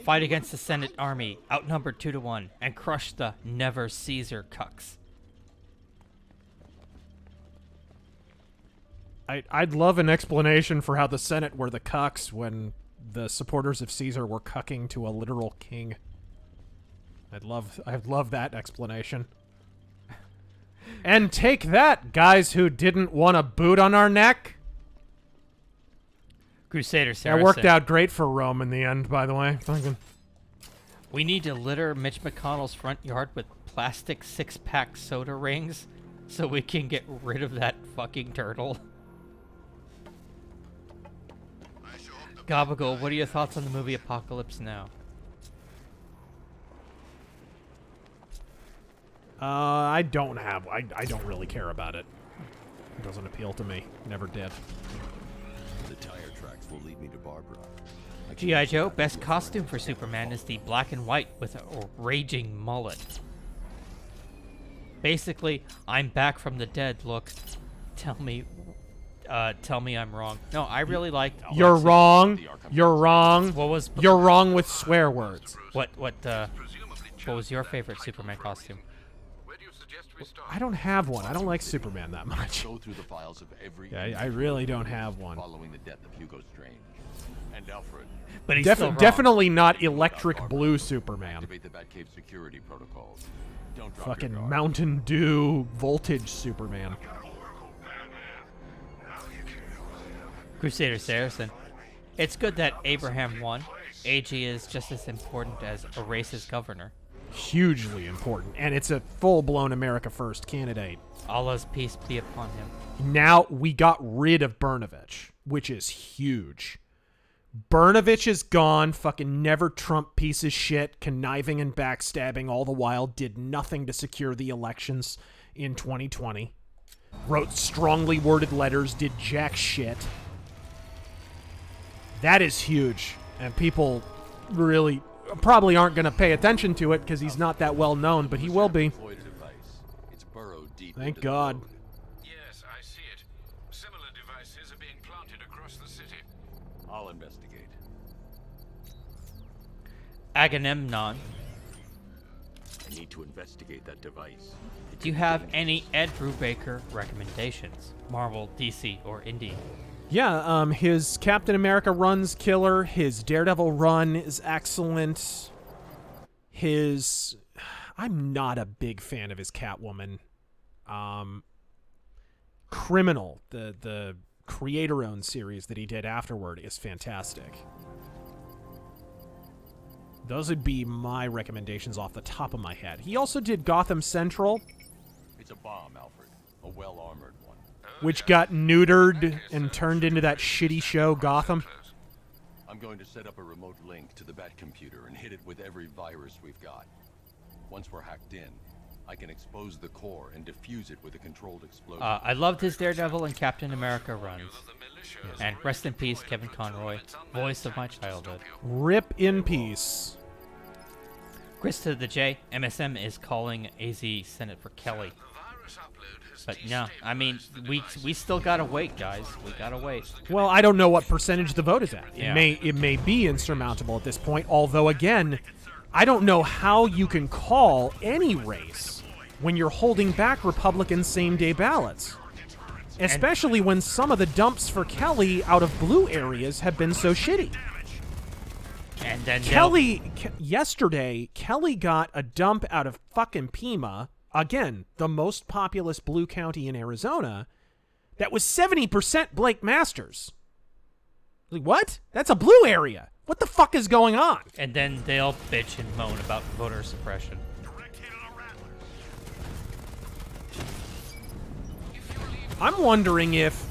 Fight against the Senate army, outnumbered 2-1, and crush the Never Caesar cucks. I'd love an explanation for how the Senate were the cucks when the supporters of Caesar were cucking to a literal king. I'd love that explanation. And take that, guys who didn't want a boot on our neck. Crusader Saracen. That worked out great for Rome in the end, by the way. Fucking. We need to litter Mitch McConnell's front yard with plastic 6-pack soda rings so we can get rid of that fucking turtle. Gabagool, what are your thoughts on the movie Apocalypse Now? I don't really care about it. It doesn't appeal to me. Never did. The tire tracks will lead me to Barbara. G.I. Joe, best costume for Superman is the black and white with a raging mullet. Basically, I'm back from the dead look. Tell me I'm wrong. No, I really liked. You're wrong. You're wrong. What was? You're wrong with swear words. What was your favorite Superman costume? I don't have one. I don't like Superman that much. Go through the files of every. Yeah, I really don't have one. Following the death of Hugo Strange and Alfred. But he's still wrong. Definitely not electric blue Superman. Activate the Batcave security protocols. Don't drop Fucking your guard. Mountain Dew voltage Superman. Crusader Saracen. It's good that Abraham won. AG is just as important as a racist governor. Hugely important, and it's a full-blown America First candidate. Allah's peace be upon him. Now we got rid of Brnovich, which is huge. Brnovich is gone, fucking never Trump piece of shit, conniving and backstabbing all the while, did nothing to secure the elections in 2020. Wrote strongly worded letters, did jack shit. That is huge, and people really probably aren't going to pay attention to it because he's not that well known, but he will be. Thank God. Yes, I see it. Similar devices are being planted across the city. I'll investigate. Agamemnon. I need to investigate that device. Do you have any Ed Brubaker recommendations? Marvel, DC, or Indie? Yeah, his Captain America run's killer. His Daredevil run is excellent. I'm not a big fan of his Catwoman. Criminal, the creator-owned series that he did afterward, is fantastic. Those would be my recommendations off the top of my head. He also did Gotham Central. It's a bomb, Alfred. A well-armored one. Which got neutered and turned into that shitty show, Gotham. I'm going to set up a remote link to the Bat computer and hit it with every virus we've got. Once we're hacked in, I can expose the core and defuse it with a controlled explosion. I loved his Daredevil and Captain America runs. And rest in peace, Kevin Conroy, voice of my childhood. Rip in peace. Chris to the J, MSM is calling AZ Senate for Kelly. But no, I mean, we still gotta wait, guys. We gotta wait. Well, I don't know what percentage the vote is at. Yeah. It may be insurmountable at this point, although, again, I don't know how you can call any race when you're holding back Republican same-day ballots. Especially when some of the dumps for Kelly out of blue areas have been so shitty. And then yesterday, Kelly got a dump out of fucking Pima, again, the most populous blue county in Arizona, that was 70% Blake Masters. Like, what? That's a blue area. What the fuck is going on? And then they'll bitch and moan about voter suppression. I'm wondering if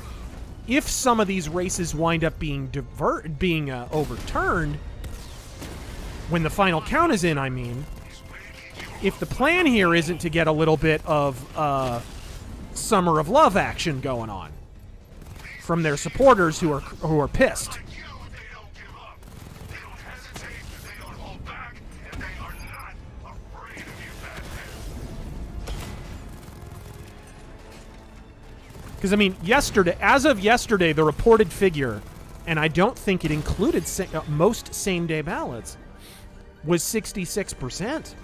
some of these races wind up being overturned when the final count is in, I mean, if the plan here isn't to get a little bit of Summer of Love action going on from their supporters who are pissed. Because, I mean, as of yesterday, the reported figure, and I don't think it included most same-day ballots, was 66%.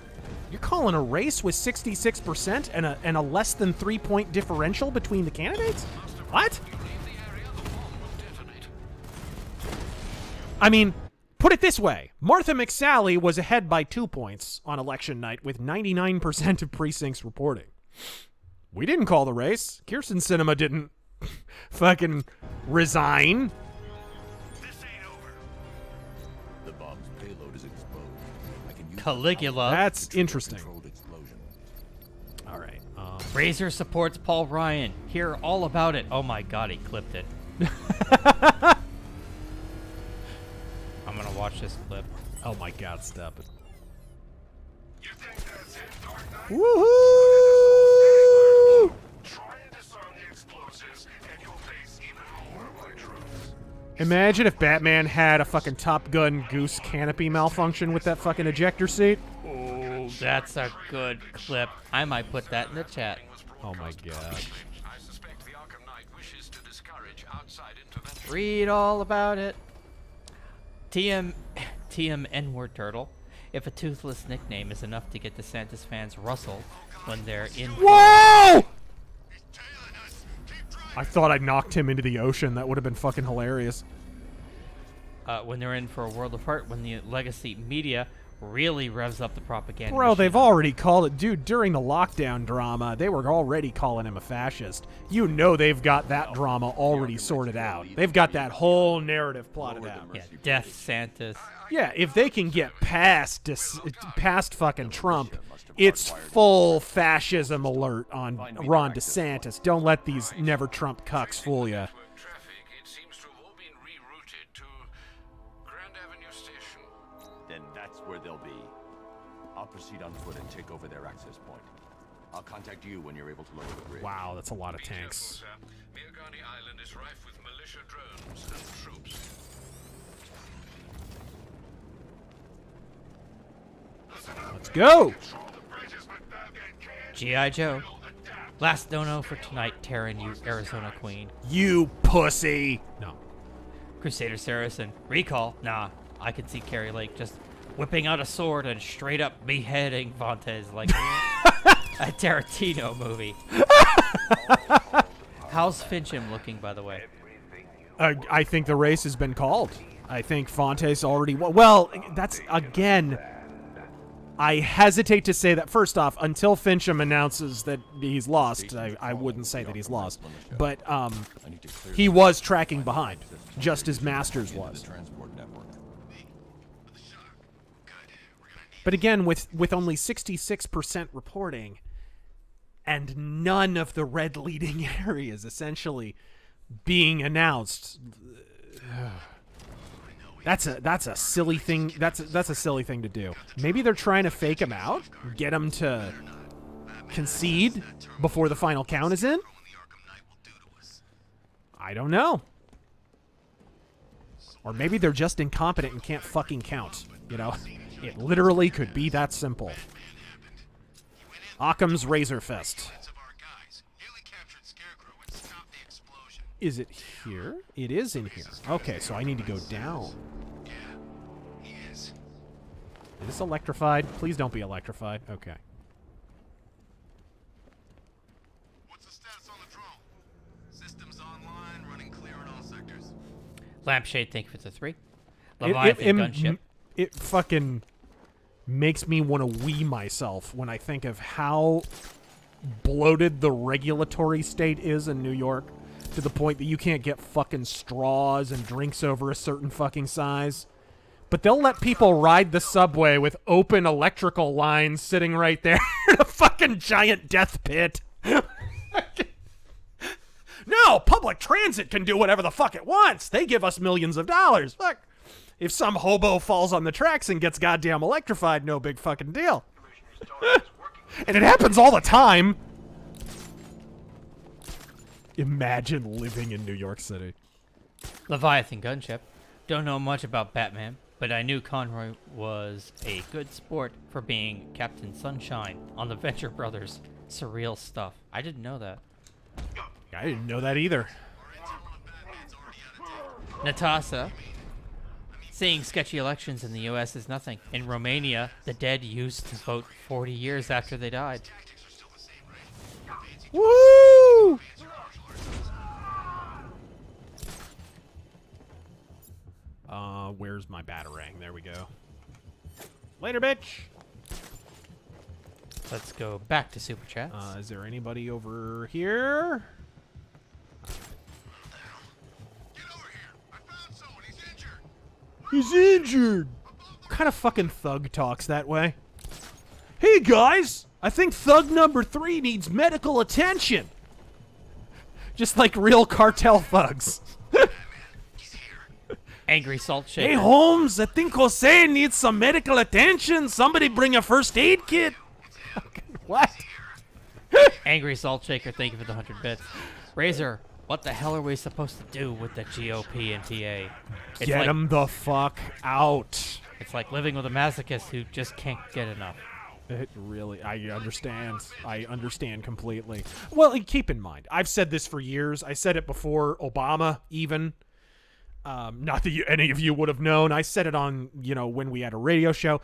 You're calling a race with 66% and a less than 3-point differential between the candidates? What? I mean, put it this way. Martha McSally was ahead by 2 points on election night with 99% of precincts reporting. We didn't call the race. Kirsten Sinema didn't fucking resign. The bomb's payload is exposed. I can use Caligula. That's interesting. All right. Razör supports Paul Ryan. Hear all about it. Oh my god, he clipped it. I'm gonna watch this clip. Oh my god, stop it. Woohoo! Imagine if Batman had a fucking Top Gun goose canopy malfunction with that fucking ejector seat. Oh, that's a good clip. I might put that in the chat. Oh my god. Read all about it. TM N-word turtle. If a toothless nickname is enough to get DeSantis fans rustled when they're in... Whoa! I thought I knocked him into the ocean. That would have been fucking hilarious. When they're in for a world apart, when the legacy media really revs up the propaganda. Bro, they've already called it. Dude, during the lockdown drama, they were already calling him a fascist. You know they've got that drama already sorted out. They've got that whole narrative plotted out. Yeah, Death Santis. Yeah, if they can get past fucking Trump, it's full fascism alert on Ron DeSantis. Don't let these never Trump cucks fool you. Then that's where they'll be. I'll proceed on foot and take over their access point. I'll contact you when you're able to lower the bridge. Wow, that's a lot of tanks. Miagani Island is rife with militia drones and troops. Let's go! G.I. Joe. Last no-no for tonight, Terran, you Arizona queen. You pussy! No. Crusader Saracen. Recall. Nah, I could see Carrie Lake just whipping out a sword and straight up beheading Fontes like a Tarantino movie. How's Fincham looking, by the way? I think the race has been called. I think Fontes already... Well, that's, again... I hesitate to say that. First off, until Fincham announces that he's lost, I wouldn't say that he's lost. But he was tracking behind, just as Masters was. But again, with only 66% reporting and none of the red leading areas essentially being announced, that's a silly thing. That's a silly thing to do. Maybe they're trying to fake him out, get him to concede before the final count is in. I don't know. Or maybe they're just incompetent and can't fucking count. You know, it literally could be that simple. Occam's RazörFist. Is it here? It is in here. Okay, so I need to go down. Is this electrified? Please don't be electrified. Okay. Lampshade, thank you for the 3. Leviathan gunship. It fucking makes me want to wee myself when I think of how bloated the regulatory state is in New York, to the point that you can't get fucking straws and drinks over a certain fucking size. But they'll let people ride the subway with open electrical lines sitting right there in a fucking giant death pit. No, public transit can do whatever the fuck it wants. They give us millions of dollars. Fuck. If some hobo falls on the tracks and gets goddamn electrified, no big fucking deal. And it happens all the time. Imagine living in New York City. Leviathan gunship. Don't know much about Batman, but I knew Conroy was a good sport for being Captain Sunshine on the Venture Brothers. Surreal stuff. I didn't know that. I didn't know that either. Natasha. Seeing sketchy elections in the U.S. is nothing. In Romania, the dead used to vote 40 years after they died. Woo! Where's my batarang? There we go. Later, bitch! Let's go back to Super Chats. Is there anybody over here? He's injured! What kind of fucking thug talks that way? Hey guys! I think thug number 3 needs medical attention! Just like real cartel thugs. Angry Salt Shaker. Hey Holmes, I think Jose needs some medical attention. Somebody bring a first aid kit. What? Angry Salt Shaker, thank you for the 100 bits. Razor, what the hell are we supposed to do with the GOP and TA? Get him the fuck out. It's like living with a masochist who just can't get enough. It really, I understand. I understand completely. Well, keep in mind, I've said this for years. I said it before Obama, even. Not that any of you would have known. I said it on, when we had a radio show.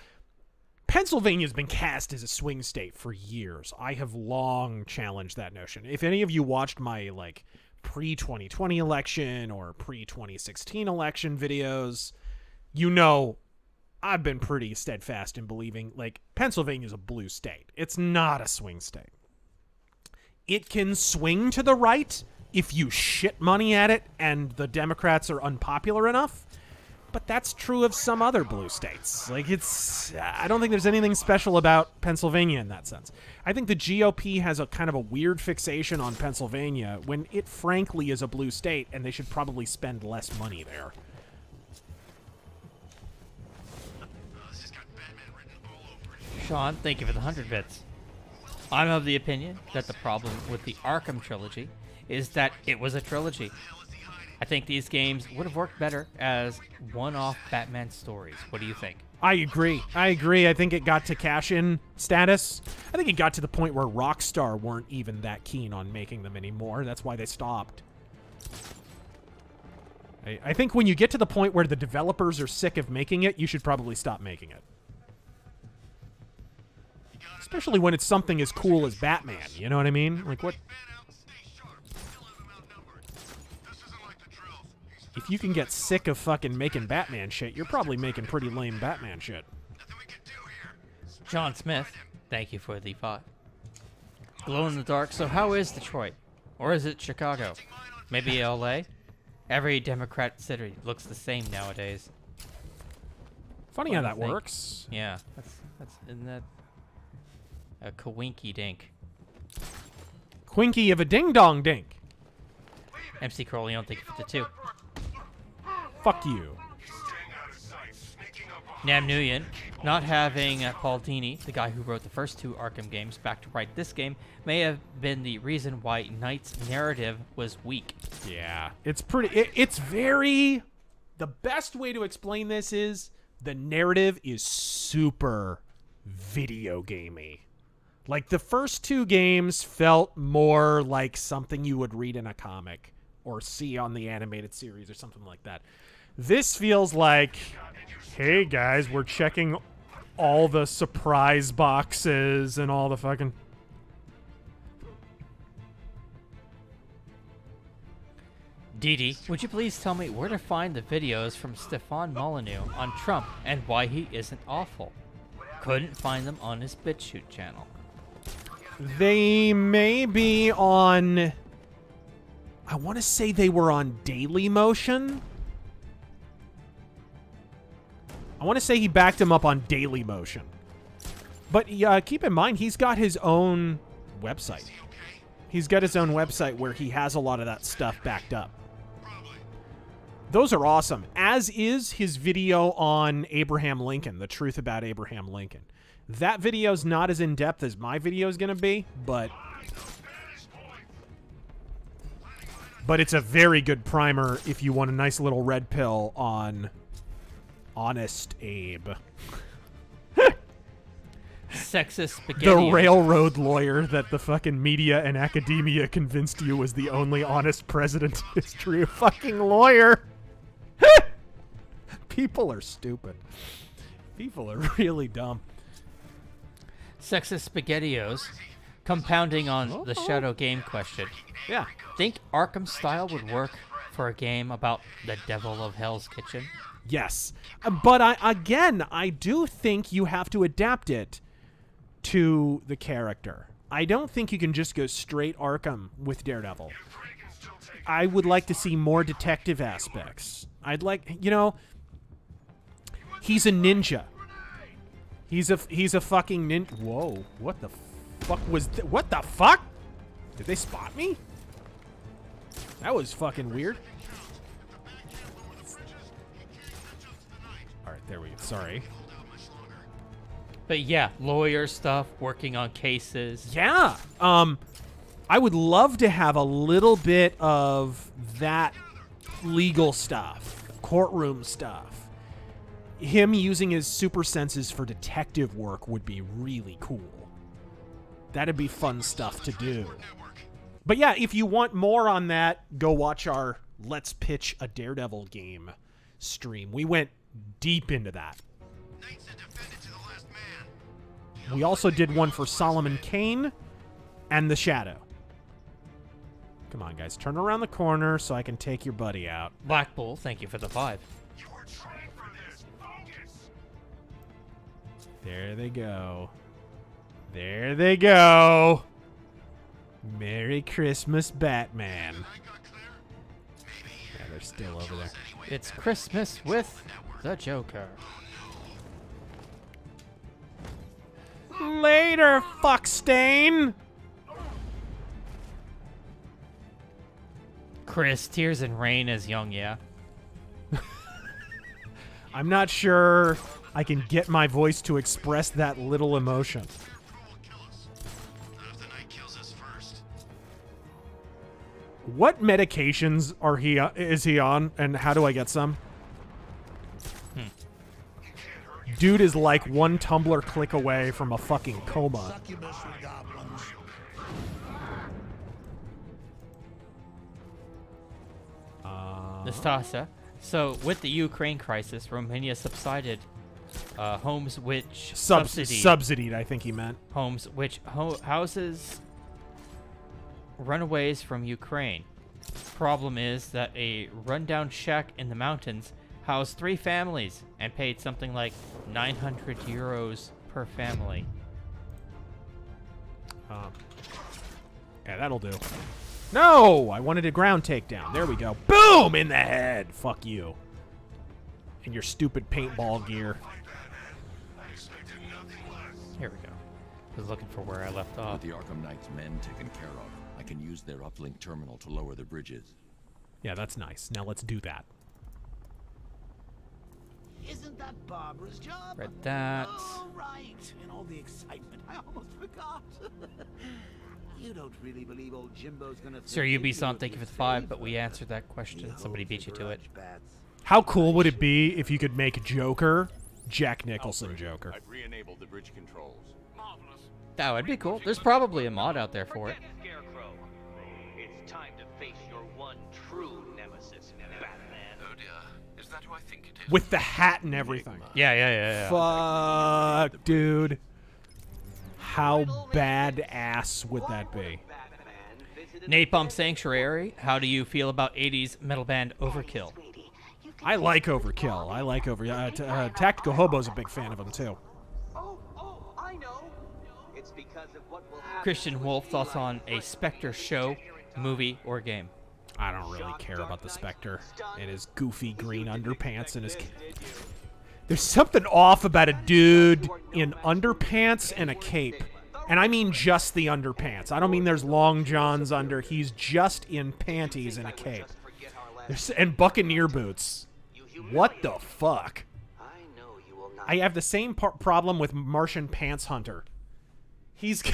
Pennsylvania's been cast as a swing state for years. I have long challenged that notion. If any of you watched my, pre-2020 election or pre-2016 election videos, I've been pretty steadfast in believing, Pennsylvania's a blue state. It's not a swing state. It can swing to the right if you shit money at it and the Democrats are unpopular enough. But that's true of some other blue states. I don't think there's anything special about Pennsylvania in that sense. I think the GOP has a kind of a weird fixation on Pennsylvania when it frankly is a blue state and they should probably spend less money there. Sean, thank you for the 100 bits. I'm of the opinion that the problem with the Arkham trilogy is that it was a trilogy. I think these games would have worked better as one-off Batman stories. What do you think? I agree. I think it got to cash-in status. I think it got to the point where Rockstar weren't even that keen on making them anymore. That's why they stopped. I think when you get to the point where the developers are sick of making it, you should probably stop making it. Especially when it's something as cool as Batman, you know what I mean? What? If you can get sick of fucking making Batman shit, you're probably making pretty lame Batman shit. John Smith, thank you for the 5. Glow in the dark, so how is Detroit? Or is it Chicago? Maybe LA? Every Democrat city looks the same nowadays. Funny how that works. Yeah, isn't that a kawinky dink? Quinky of a ding-dong dink. MC Corleone, thank you for the 2. Fuck you. Nam Nguyen, not having Paul Dini, the guy who wrote the first 2 Arkham games, back to write this game, may have been the reason why Knight's narrative was weak. Yeah, it's pretty... It's very... The best way to explain this is the narrative is super video gamey. The first 2 games felt more like something you would read in a comic or see on the animated series or something like that. This feels like, hey guys, we're checking all the surprise boxes and all the fucking... Dee, would you please tell me where to find the videos from Stefan Molyneux on Trump and why he isn't awful? Couldn't find them on his Bitchute channel. They may be on... I want to say they were on DailyMotion. I want to say he backed him up on DailyMotion. But keep in mind, he's got his own website. He's got his own website where he has a lot of that stuff backed up. Those are awesome. As is his video on Abraham Lincoln, the truth about Abraham Lincoln. That video's not as in-depth as my video is going to be, but it's a very good primer if you want a nice little red pill on Honest Abe. Sexist spaghetti. The railroad lawyer that the fucking media and academia convinced you was the only honest president in history. A fucking lawyer. People are stupid. People are really dumb. Sexist SpaghettiOs, compounding on the Shadow game question. Yeah. Think Arkham style would work for a game about the devil of Hell's Kitchen? Yes. But I do think you have to adapt it to the character. I don't think you can just go straight Arkham with Daredevil. I would like to see more detective aspects. I'd like, you know, he's a ninja. He's a fucking ninja. Whoa, what the fuck was what the fuck? Did they spot me? That was fucking weird. All right, there we go. Sorry. But yeah, lawyer stuff, working on cases. Yeah. I would love to have a little bit of that legal stuff, courtroom stuff. Him using his super senses for detective work would be really cool. That'd be fun stuff to do. But yeah, if you want more on that, go watch our Let's Pitch a Daredevil game stream. We went deep into that. We also did one for Solomon Kane and The Shadow. Come on, guys. Turn around the corner so I can take your buddy out. Black Bull, thank you for the 5. There they go. There they go. Merry Christmas, Batman. Yeah, they're still over there. It's Christmas with the Joker. Later, fuckstain. Chris, Tears and Rain as Young, yeah. I'm not sure I can get my voice to express that little emotion. What medications is he on, and how do I get some? Dude is like one Tumblr click away from a fucking coma. Nastasa. So, with the Ukraine crisis, Romania subsided homes which subsidied, I think he meant. Homes which houses runaways from Ukraine. Problem is that a rundown shack in the mountains housed 3 families and paid something like 900 euros per family. Yeah, that'll do. No! I wanted a ground takedown. There we go. Boom! In the head. Fuck you. And your stupid paintball gear. Here we go. I was looking for where I left off. With the Arkham Knight's men taken care of, I can use their uplink terminal to lower the bridges. Yeah, that's nice. Now let's do that. Isn't that Barbara's job? Read that. Oh, right. In all the excitement, I almost forgot. You don't really believe old Jimbo's gonna... Sir Ubisoft, thank you for the 5, but we answered that question. Somebody beat you to it. How cool would it be if you could make Joker Jack Nicholson Joker? I've re-enabled the bridge controls. That would be cool. There's probably a mod out there for it. It's time to face your one true nemesis, Batman. Oh dear. Is that who I think it is? With the hat and everything. Yeah. Fuck, dude. How badass would that be? Napalm Sanctuary, how do you feel about 80s metal band Overkill? I like Overkill. I like Tactical Hobo's a big fan of him, too. Christian Wolf, thoughts on a Spectre show, movie, or game? I don't really care about the Spectre and his goofy green underpants and his... There's something off about a dude in underpants and a cape. And I mean just the underpants. I don't mean there's long johns under. He's just in panties and a cape. And Buccaneer boots. What the fuck? I have the same problem with Martian Pants Hunter. He's...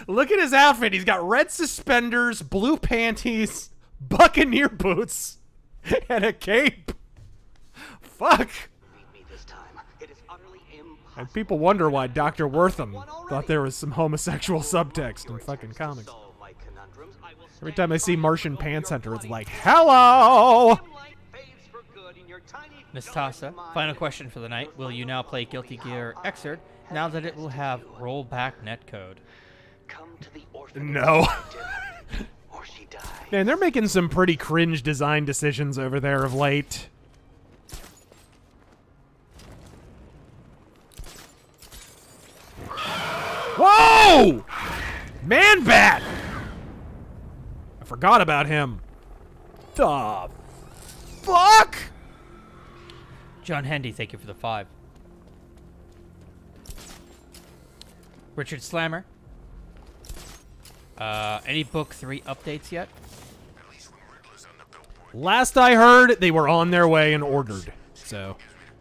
Look at his outfit. He's got red suspenders, blue panties, Buccaneer boots, and a cape. Fuck. And people wonder why Dr. Wortham thought there was some homosexual subtext in fucking comics. Every time I see Martian Pants Hunter, it's like, hello! Miss Tassa, final question for the night. Will you now play Guilty Gear Xrd now that it will have rollback netcode? No. Man, they're making some pretty cringe design decisions over there of late. Whoa! Man-Bat! I forgot about him. The fuck? John Hendy, thank you for the 5. Richard Slammer. Any book 3 updates yet? Last I heard, they were on their way and ordered. So,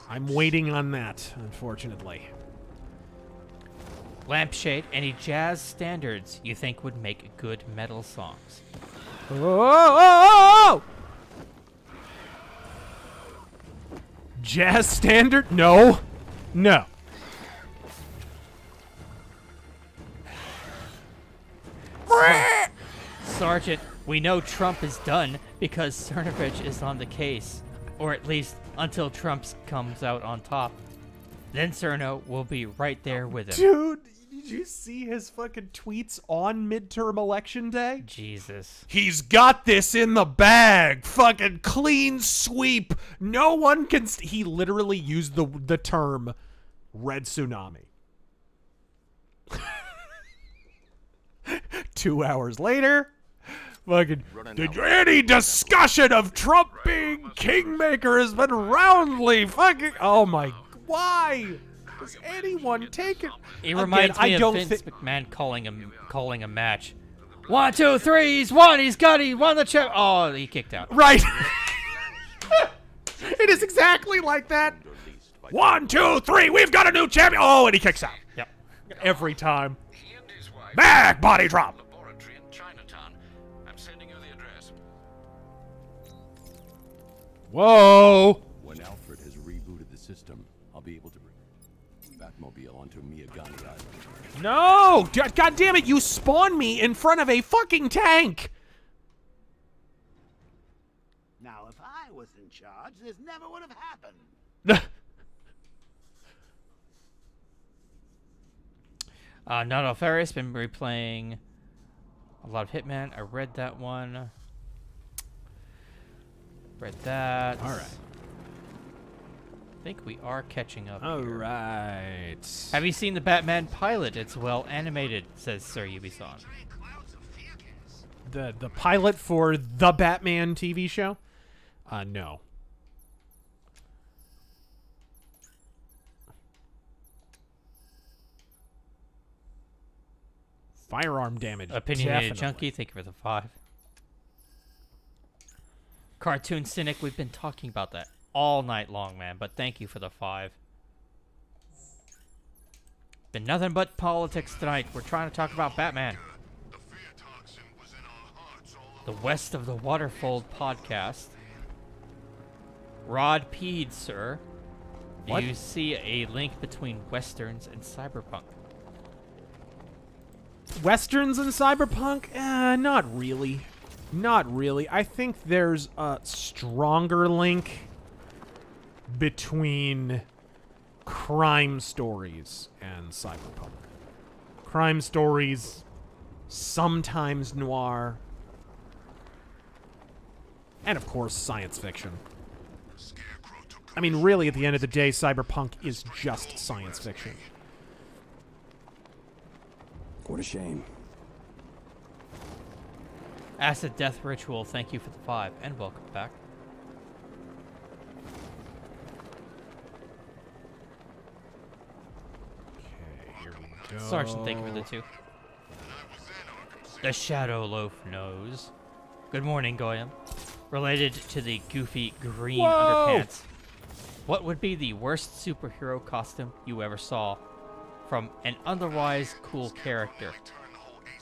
I'm waiting on that, unfortunately. Lampshade, any jazz standards you think would make good metal songs? Oh! Jazz standard? No. No. Sergeant, we know Trump is done because Cernovich is on the case. Or at least until Trump comes out on top. Then Cerno will be right there with him. Dude, did you see his fucking tweets on midterm election day? Jesus. He's got this in the bag. Fucking clean sweep. No one can... He literally used the term red tsunami. 2 hours later, fucking... Any discussion of Trump being kingmaker has been roundly fucking... Oh my... Why? Does anyone take it? He reminds me of Vince McMahon calling a match. 1, 2, 3, he's won. He won the champ. Oh, he kicked out. Right. It is exactly like that. 1, 2, 3, we've got a new champion. Oh, and he kicks out. Yep. Every time. Back body drop. Laboratory in Chinatown. I'm sending you the address. Whoa. When Alfred has rebooted the system, I'll be able to bring Batmobile onto Miyagani Island. No! God damn it, you spawned me in front of a fucking tank! Now, if I was in charge, this never would have happened. Not Alfarius, been replaying a lot of Hitman. I read that one. Read that. All right. I think we are catching up. All here. right. Have you seen the Batman pilot? It's well animated, says Sir Ubisoft. The pilot for the Batman TV show? No. Firearm damage. Opinionated definitely. Junkie, thank you for the 5. Cartoon Cynic, we've been talking about that all night long, man, but thank you for the 5. Been nothing but politics tonight. We're trying to talk about Batman. The West of the Waterfold podcast. Rod Peed, sir. Do What? you see a link between Westerns and Cyberpunk? Westerns and Cyberpunk? Not really. Not really. I think there's a stronger link between crime stories and Cyberpunk. Crime stories sometimes noir, and of course science fiction. I mean, really, at the end of the day, cyberpunk is just science fiction. What a shame. Acid Death Ritual, thank you for the 5, and welcome back. Okay, here we go. Sergeant, thank you for the 2. The Shadow Loaf knows. Good morning, Goyam. Related to the goofy green underpants, what would be the worst superhero costume you ever saw from an otherwise cool character?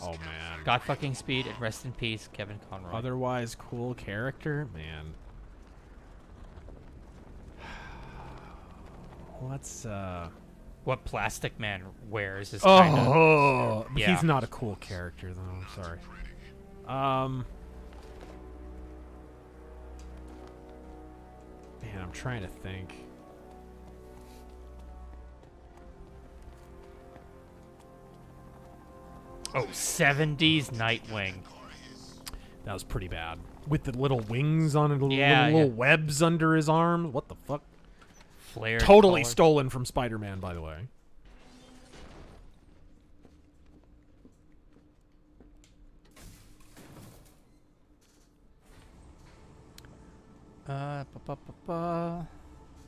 Oh, man. God fucking speed and rest in peace, Kevin Conroy. Otherwise cool character? Man. What's, What Plastic Man wears is Oh, yeah. he's not a cool character, though. I'm sorry. Man, I'm trying to think. Oh, 70s Nightwing. That was pretty bad. With the little wings on it, Yeah, little webs under his arms. What the fuck? Flared Totally collar. stolen from Spider-Man, by the way.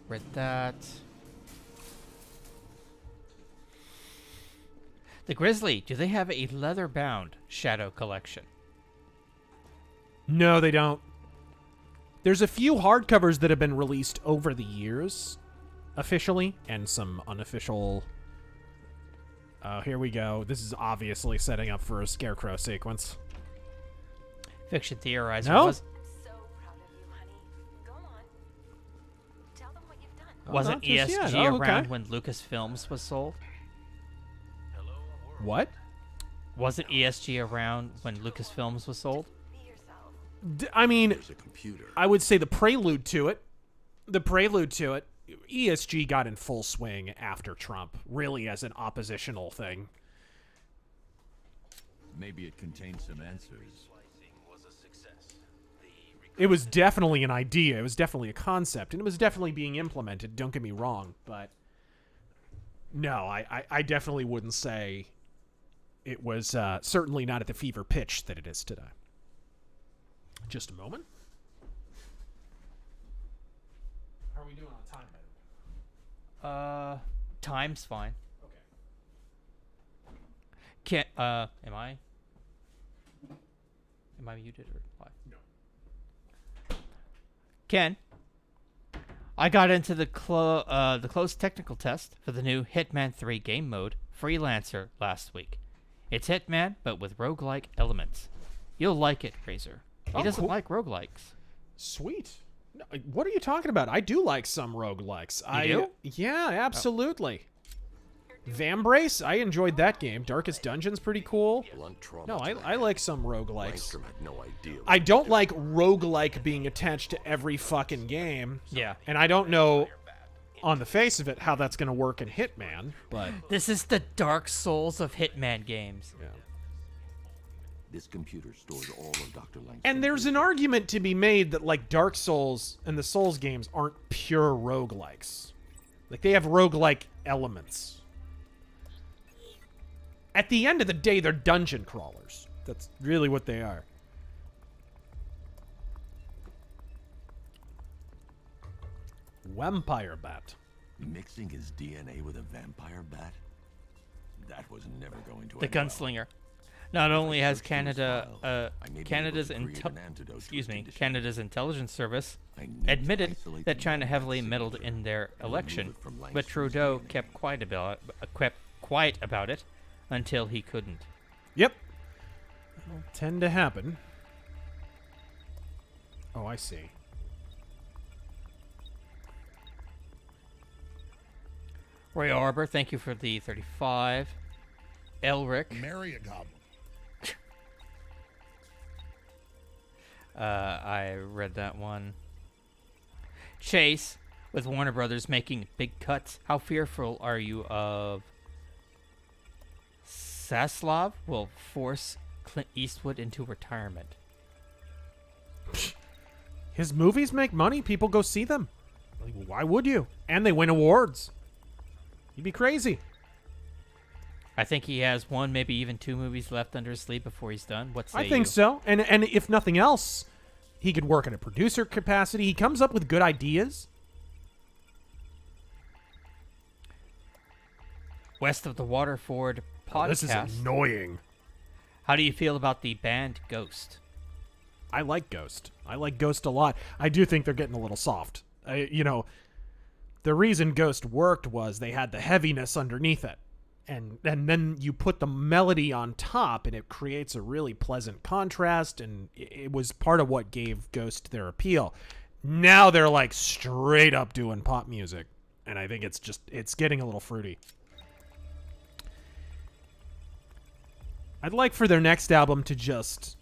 Read that. The Grizzly, do they have a leather-bound Shadow collection? No, they don't. There's a few hardcovers that have been released over the years, officially, and some unofficial. Here we go. This is obviously setting up for a Scarecrow sequence. Fiction Theorizer No? was... Wasn't not just ESG yet. Oh, around okay. when Lucasfilms was sold? What? Wasn't ESG around when Lucasfilms was sold? I mean, I would say the prelude to it. ESG got in full swing after Trump, really as an oppositional thing. Maybe it contained some answers. It was definitely an idea. It was definitely a concept, and it was definitely being implemented. Don't get me wrong, but no, I definitely wouldn't say it was certainly not at the fever pitch that it is today. Just a moment. How are we doing on time? Time's fine. Okay. Can't, am I muted or why? No. Ken, I got into the closed technical test for the new Hitman 3 game mode, Freelancer, last week. It's Hitman, but with roguelike elements. You'll like it, Razor. He doesn't cool. like roguelikes. Sweet. No, what are you talking about? I do like some roguelikes. You do? Yeah, absolutely. Vambrace, I enjoyed that game. Darkest Dungeon's pretty cool. No, I like some roguelikes. Langstrom had no idea. I don't like roguelike being attached to every fucking game. Yeah. And I don't know, on the face of it, how that's going to work in Hitman, but... This is the Dark Souls of Hitman games. Yeah. This computer stores all of Dr. Langstrom's And there's an argument to be made that, like, Dark Souls and the Souls games aren't pure roguelikes. Like, they have roguelike elements. At the end of the day, they're dungeon crawlers. That's really what they are. Vampire bat. Mixing his DNA with a vampire bat? That was never going to The end well. Gunslinger. Not only has Canada's intelligence service admitted that China heavily meddled in their election, but Trudeau kept quiet about it until he couldn't. Yep. That'll tend to happen. Oh, I see. Roy Arbor, thank you for the 35. Elric. Marry a goblin. I read that one. Chase, with Warner Brothers making big cuts, how fearful are you of Zaslav will force Clint Eastwood into retirement. His movies make money. People go see them. Like, why would you? And they win awards. You'd be crazy. I think he has one, maybe even 2 movies left under his sleeve before he's done. What say I think you? so. And if nothing else, he could work in a producer capacity. He comes up with good ideas. West of the Waterford podcast. Oh, this is annoying. How do you feel about the band Ghost? I like Ghost. I like Ghost a lot. I do think they're getting a little soft. You know, the reason Ghost worked was they had the heaviness underneath it. And then you put the melody on top, and it creates a really pleasant contrast, and it was part of what gave Ghost their appeal. Now they're like straight up doing pop music, and I think it's getting a little fruity. I'd like for their next album to just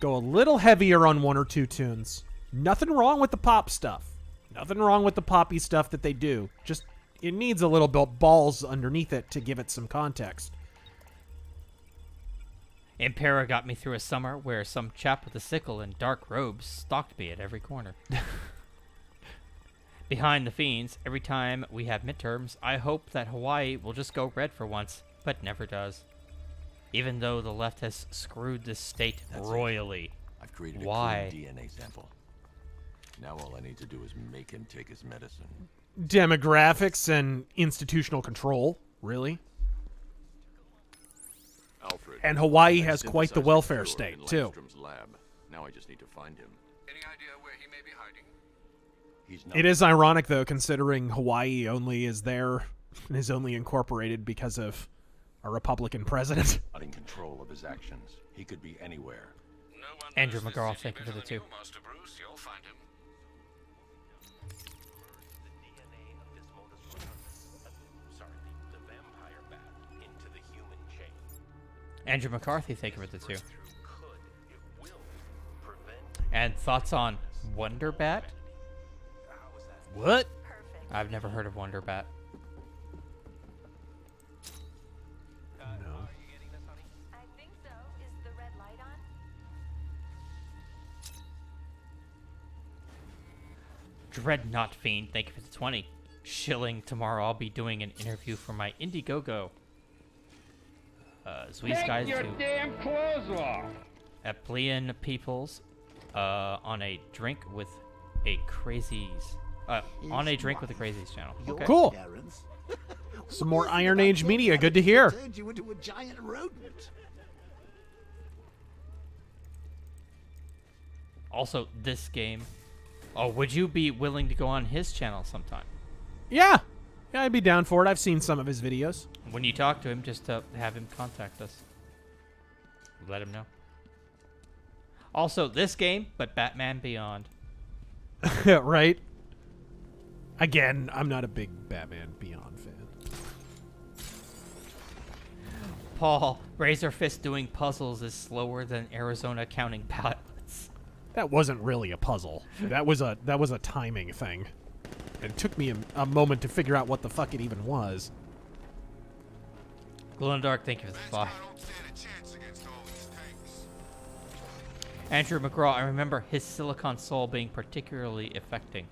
go a little heavier on 1 or 2 tunes. Nothing wrong with the pop stuff. Nothing wrong with the poppy stuff that they do. Just it needs a little bit balls underneath it to give it some context. Impera got me through a summer where some chap with a sickle and dark robes stalked me at every corner. Behind the Fiends, every time we have midterms, I hope that Hawaii will just go red for once, but never does. Even though the left has screwed this state royally. I've created Why? a clean DNA sample. Now all I need to do is make him take his medicine. Demographics and institutional control, really. Alfred, And Hawaii I has quite the synthesized welfare cure state, in too. Landstrom's lab. Now I just need to find him. Any idea where he may be hiding? He's not. It is ironic, though, considering Hawaii only is there and is only incorporated because of a Republican president. Not in control of his actions. He could be anywhere. No one Andrew knows McGraw, this city thank you for the better than 2. you, Master Bruce. You'll find him. Andrew McCarthy, thank you for the 2. And thoughts on Wonder Bat? What? I've never heard of Wonder Bat. No. I think so. Is the red light on? Dreadnought Fiend, thank you for the 20. Shilling, tomorrow I'll be doing an interview for my Indiegogo. Zweez guys Take your to damn clothes off! Eplean Peoples on a drink with a crazies. On a drink with the crazies channel. Okay. Cool. Some more Iron Age media. Good to hear. Turned you into a giant rodent. Also, this game. Oh, would you be willing to go on his channel sometime? Yeah. Yeah, I'd be down for it. I've seen some of his videos. When you talk to him, just have him contact us. Let him know. Also, this game, but Batman Beyond. Right? Again, I'm not a big Batman Beyond fan. Paul, RazörFist doing puzzles is slower than Arizona counting ballots. That wasn't really a puzzle. That was a timing thing. It took me a moment to figure out what the fuck it even was. Glow in the Dark, thank you for the 5. Andrew McGraw, I remember his Silicon Soul being particularly affecting.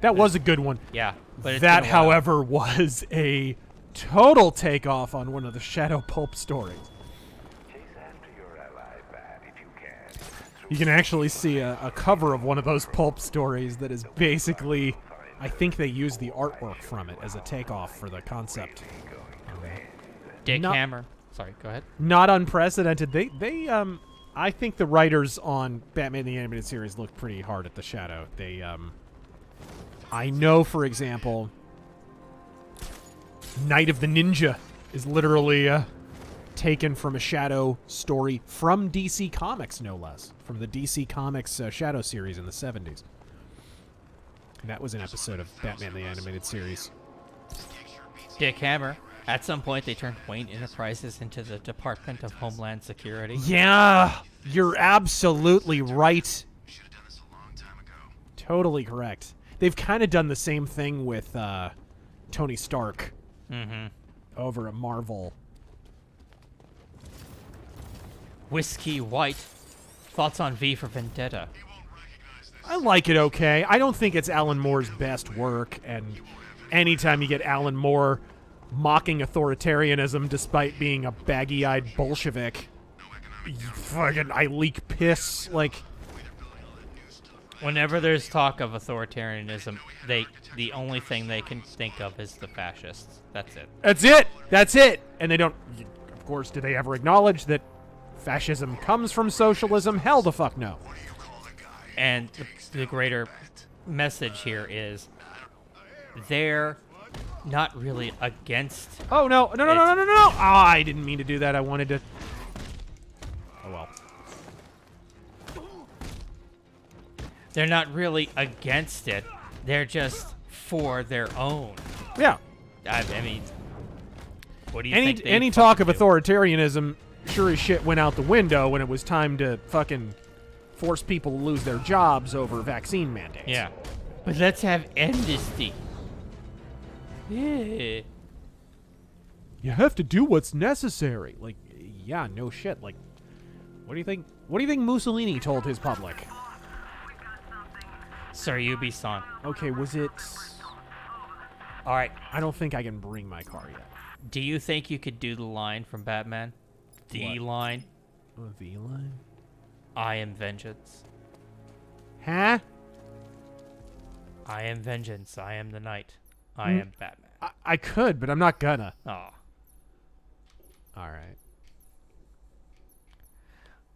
That was a good one. Yeah, but it's that, been a while. however, was a total takeoff on one of the Shadow Pulp stories. You can actually see a cover of one of those pulp stories that is basically, I think they used the artwork from it as a takeoff for the concept. Dick Hammer. Sorry, go ahead. Not unprecedented. I think the writers on Batman the Animated Series looked pretty hard at the Shadow. They, I know, for example, Night of the Ninja is literally taken from a Shadow story from DC Comics, no less. From the DC Comics Shadow series in the 70s. And that was an episode of Batman the Animated Series. Dick Hammer. At some point, they turned Wayne Enterprises into the Department of Homeland Security. Yeah, you're absolutely right. Totally correct. They've kind of done the same thing with Tony Stark over at Marvel. Whiskey White. Thoughts on V for Vendetta? I like it okay. I don't think it's Alan Moore's best work, and anytime you get Alan Moore mocking authoritarianism despite being a baggy-eyed Bolshevik, fucking I leak piss, like... Whenever there's talk of authoritarianism, the only thing they can think of is the fascists. That's it. That's it! That's it! And they don't... Of course, do they ever acknowledge that fascism comes from socialism? Hell the fuck no. And the greater message here is they're not really against... Oh, no. No. Oh, I didn't mean to do that. I wanted to... Oh, well. They're not really against it. They're just for their own. Yeah. I mean, what do you think? Any talk of authoritarianism sure as shit went out the window when it was time to fucking force people to lose their jobs over vaccine mandates. Yeah. But let's have amnesty. Yeah. You have to do what's necessary. Like, yeah, no shit. Like, what do you think? What do you think Mussolini told his public? Sir Ubi-san. Okay, was it... All right. I don't think I can bring my car yet. Do you think you could do the line from Batman? The line? Oh, the line? I am vengeance. Huh? I am vengeance. I am the knight. I am Batman. I could, but I'm not gonna. Oh. All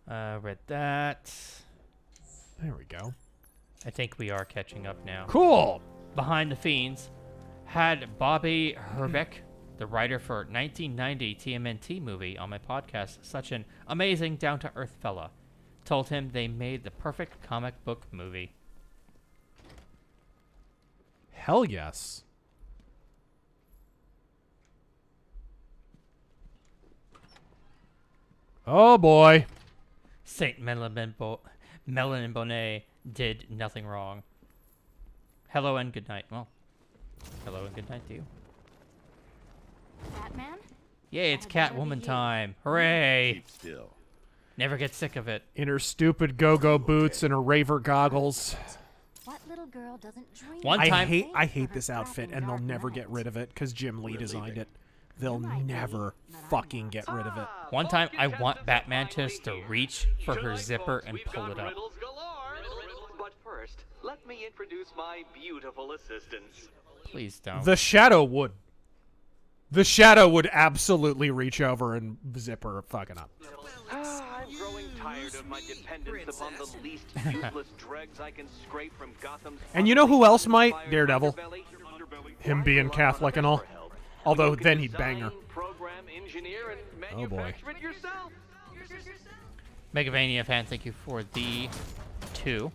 right. Read that. There we go. I think we are catching up now. Cool! Behind the Fiends had Bobby Herbeck, the writer for 1990 TMNT movie, on my podcast. Such an amazing, down-to-earth fella. Told him they made the perfect comic book movie. Hell yes. Oh boy. Saint Melanie Bonet did nothing wrong. Hello and good night. Well, hello and good night to you. Batman? Yay, it's Catwoman time. Hooray! Keep still. Never get sick of it. In her stupid go-go boots and her raver goggles. What little girl doesn't dream? One time, I hate this outfit, and they'll never get rid of it because Jim Lee designed it. They'll never fucking get rid of it. One time, I want Batman to reach for her zipper and pull it up. But first, let me introduce my beautiful assistants. Please don't. The Shadow would. The Shadow would absolutely reach over and zip her fucking up. I'm growing tired of my dependence upon the least useless dregs I can scrape from Gotham's... And you know who else might? Daredevil. Him being Catholic and all. Although then he'd bang her. Oh boy. Megavania fan, thank you for the 2.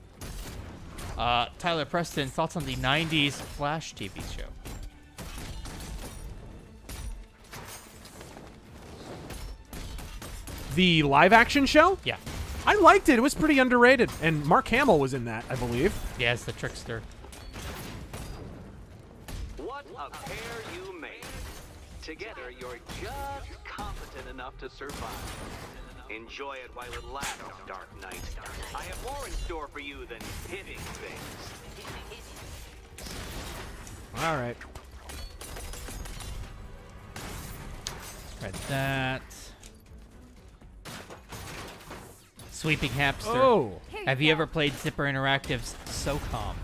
Tyler Preston, thoughts on the 90s Flash TV show? The live-action show? Yeah. I liked it. It was pretty underrated. And Mark Hamill was in that, I believe. Yeah, as the trickster. What a pair you make. Together, you're just competent enough to survive. Enjoy it while it lasts, Dark Knight. I have more in store for you than hitting things. All right. Read that. Sweeping Hamster. Oh. Have you ever played Zipper Interactive's SOCOM?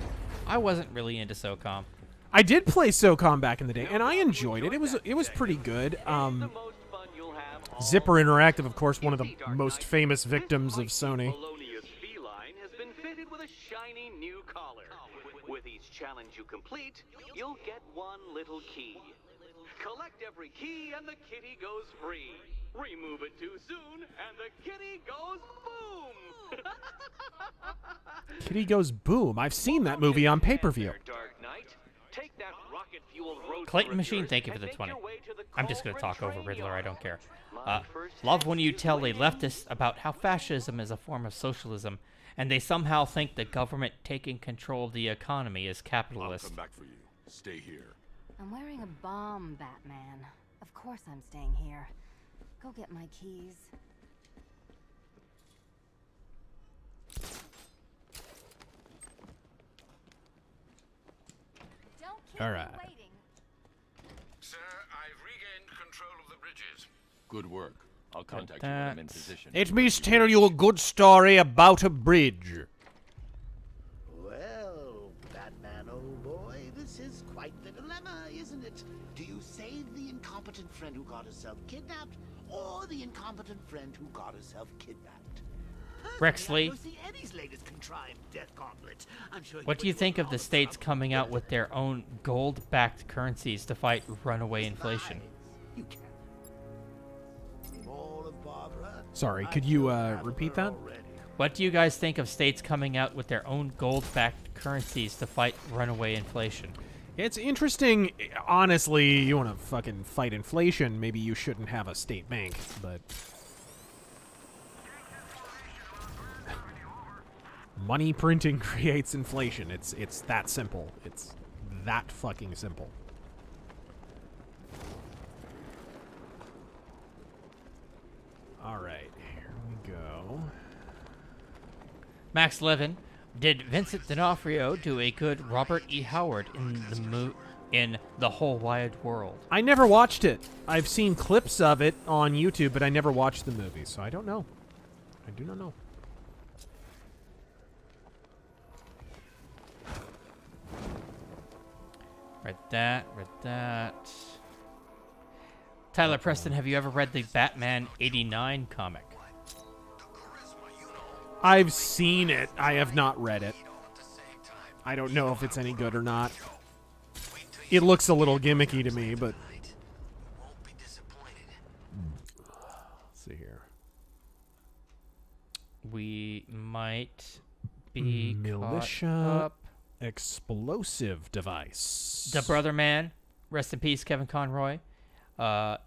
I wasn't really into SOCOM. I did play SOCOM back in the day, and I enjoyed it. It was pretty good. Zipper Interactive, of course, one of the most famous victims of Sony. Feline has been fitted with a shiny new collar. With each challenge you complete, you'll get one little key. Collect every key and the kitty goes free. Remove it too soon and the kitty goes boom. Kitty Goes Boom. I've seen that movie on pay-per-view. Clayton Machine, thank you for the 20. I'm just going to talk over Riddler, I don't care. Love when you tell a leftist about how fascism is a form of socialism, and they somehow think the government taking control of the economy is capitalist. I'll come back for you. Stay here. I'm wearing a bomb, Batman. Of course I'm staying here. Go get my keys. All right. Sir, I've regained control of the bridges. Good work. I'll contact you when I'm in position. Let me tell you a good story about a bridge. Well, Batman, old boy, this is quite the dilemma, isn't it? Do you save the incompetent friend who got herself kidnapped, or the incompetent friend who got herself kidnapped? Rexley, what do you think of the states coming out with their own gold-backed currencies to fight runaway inflation? Sorry, could you repeat that? What do you guys think of states coming out with their own gold-backed currencies to fight runaway inflation? It's interesting. Honestly, you want to fucking fight inflation, maybe you shouldn't have a state bank, but... Money printing creates inflation. It's that simple. It's that fucking simple. All right, here we go. Max Levin, did Vincent D'Onofrio do a good Robert E. Howard in the whole wide world? I never watched it. I've seen clips of it on YouTube, but I never watched the movie, so I don't know. I do not know. Read that. Tyler Preston, have you ever read the Batman 89 comic? I've seen it. I have not read it. I don't know if it's any good or not. It looks a little gimmicky to me, but... Let's see here. We might be Militia caught up. Explosive device. The Brother Man, rest in peace, Kevin Conroy.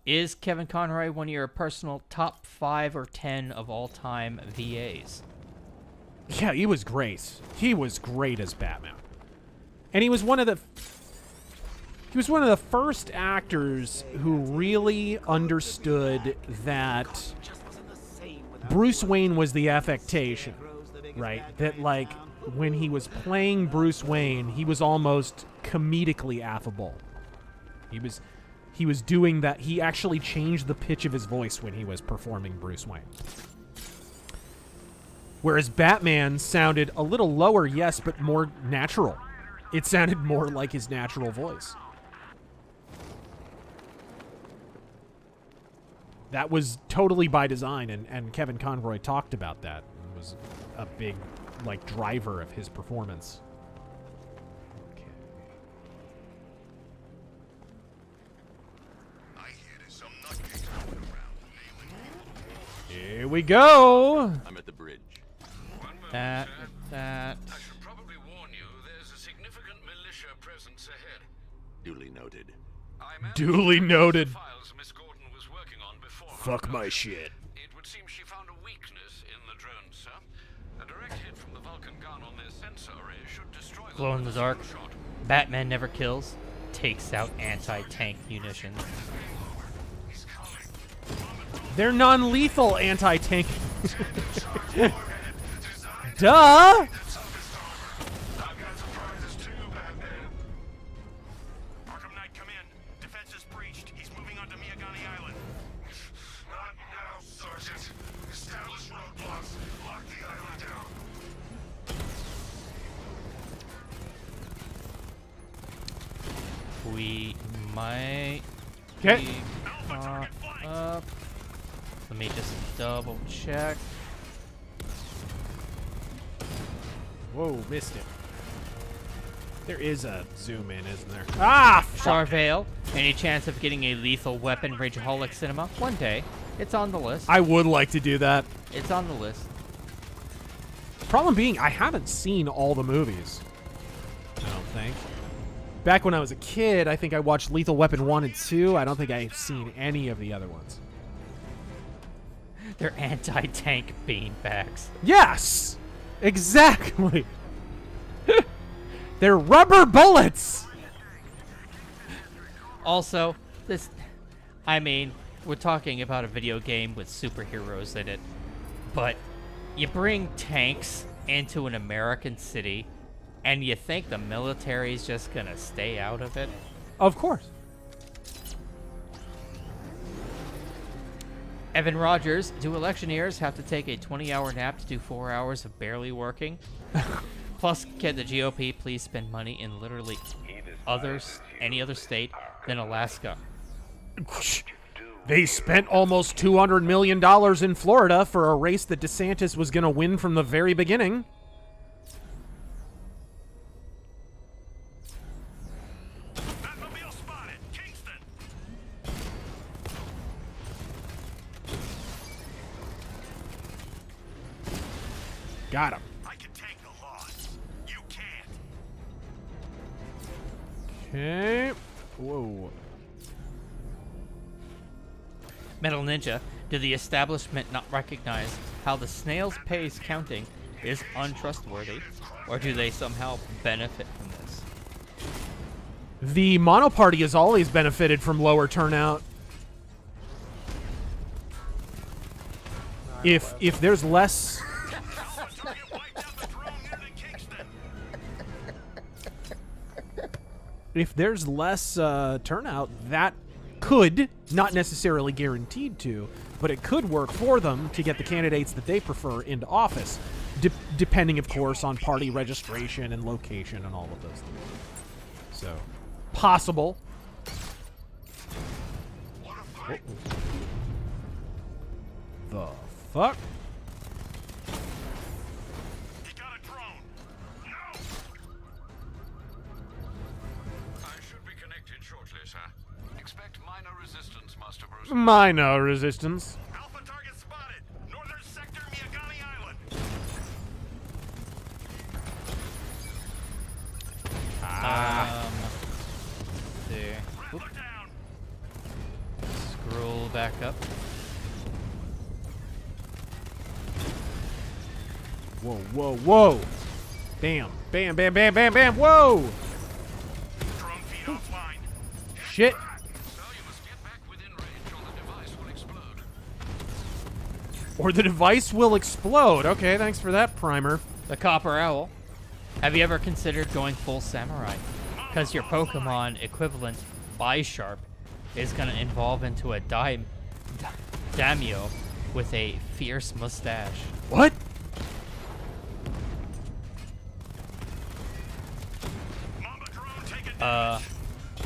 Is Kevin Conroy one of your personal top 5 or 10 of all time VAs? Yeah, he was great. He was great as Batman, and he was one of the first actors who really understood that Bruce Wayne was the affectation, right? That like when he was playing Bruce Wayne, he was almost comedically affable. He was doing that. He actually changed the pitch of his voice when he was performing Bruce Wayne. Whereas Batman sounded a little lower, yes, but more natural. It sounded more like his natural voice. That was totally by design, and Kevin Conroy talked about that. It was a big, like, driver of his performance. Okay. Here we go! I'm at the bridge. That. I should probably warn you, there's a significant militia presence ahead. Duly noted. Duly noted. Files Miss Gordon was working on before. Fuck my shit. It would seem she found a weakness in the drone, sir. A direct hit from the Vulcan gun on their sensor array should destroy them. Glow in the dark. Batman never kills. Takes out anti-tank munitions. They're non-lethal anti-tank. Duh! Arkham Knight, come in. Defense is breached. He's moving onto Miyagani Island. Not now, Sergeant. Establish roadblocks. Lock the island down. We might Okay. be caught up. Let me just double check. Whoa, missed it. There is a zoom in, isn't there? Ah! Fuck. Charvale, any chance of getting a Lethal Weapon Rageaholic cinema? One day. It's on the list. I would like to do that. It's on the list. Problem being, I haven't seen all the movies. I don't think. Back when I was a kid, I think I watched Lethal Weapon 1 and 2. I don't think I've seen any of the other ones. They're anti-tank beanbags. Yes! Exactly! They're rubber bullets! Also, I mean, we're talking about a video game with superheroes in it, but you bring tanks into an American city, And you think the military's just gonna stay out of it? Of course. Evan Rogers, do electioneers have to take a 20-hour nap to do 4 hours of barely working? Plus, can the GOP please spend money in literally any other state than Alaska? They spent almost $200 million in Florida for a race that DeSantis was going to win from the very beginning. Batmobile spotted! Kingston! Got him. I can take the loss. You can't. Okay. Whoa. Metal Ninja, did the establishment not recognize how the snail's pace counting is untrustworthy, or do they somehow benefit from this? The monoparty has always benefited from lower turnout. If there's less... If there's less turnout, that could, not necessarily guaranteed to, but it could work for them to get the candidates that they prefer into office, depending, of course, on party registration and location and all of those things. So, possible. The fuck? Minor resistance. Alpha target spotted. Northern sector, Miyagani Island. There. Oop. Scroll back up. Whoa, whoa, whoa. Bam, bam, bam, bam, bam, bam. Whoa. Drone feed offline. Shit. Or the device will explode. Okay, thanks for that primer. The Copper Owl. Have you ever considered going full samurai? Because your Pokemon equivalent, Bisharp, is going to evolve into a daimyo with a fierce mustache. What?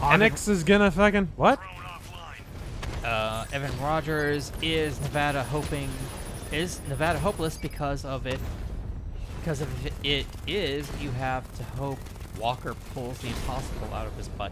Onyx is gonna fucking... What? Evan Rogers, is Nevada hopeless because of it? Because if it is, you have to hope Walker pulls the impossible out of his butt.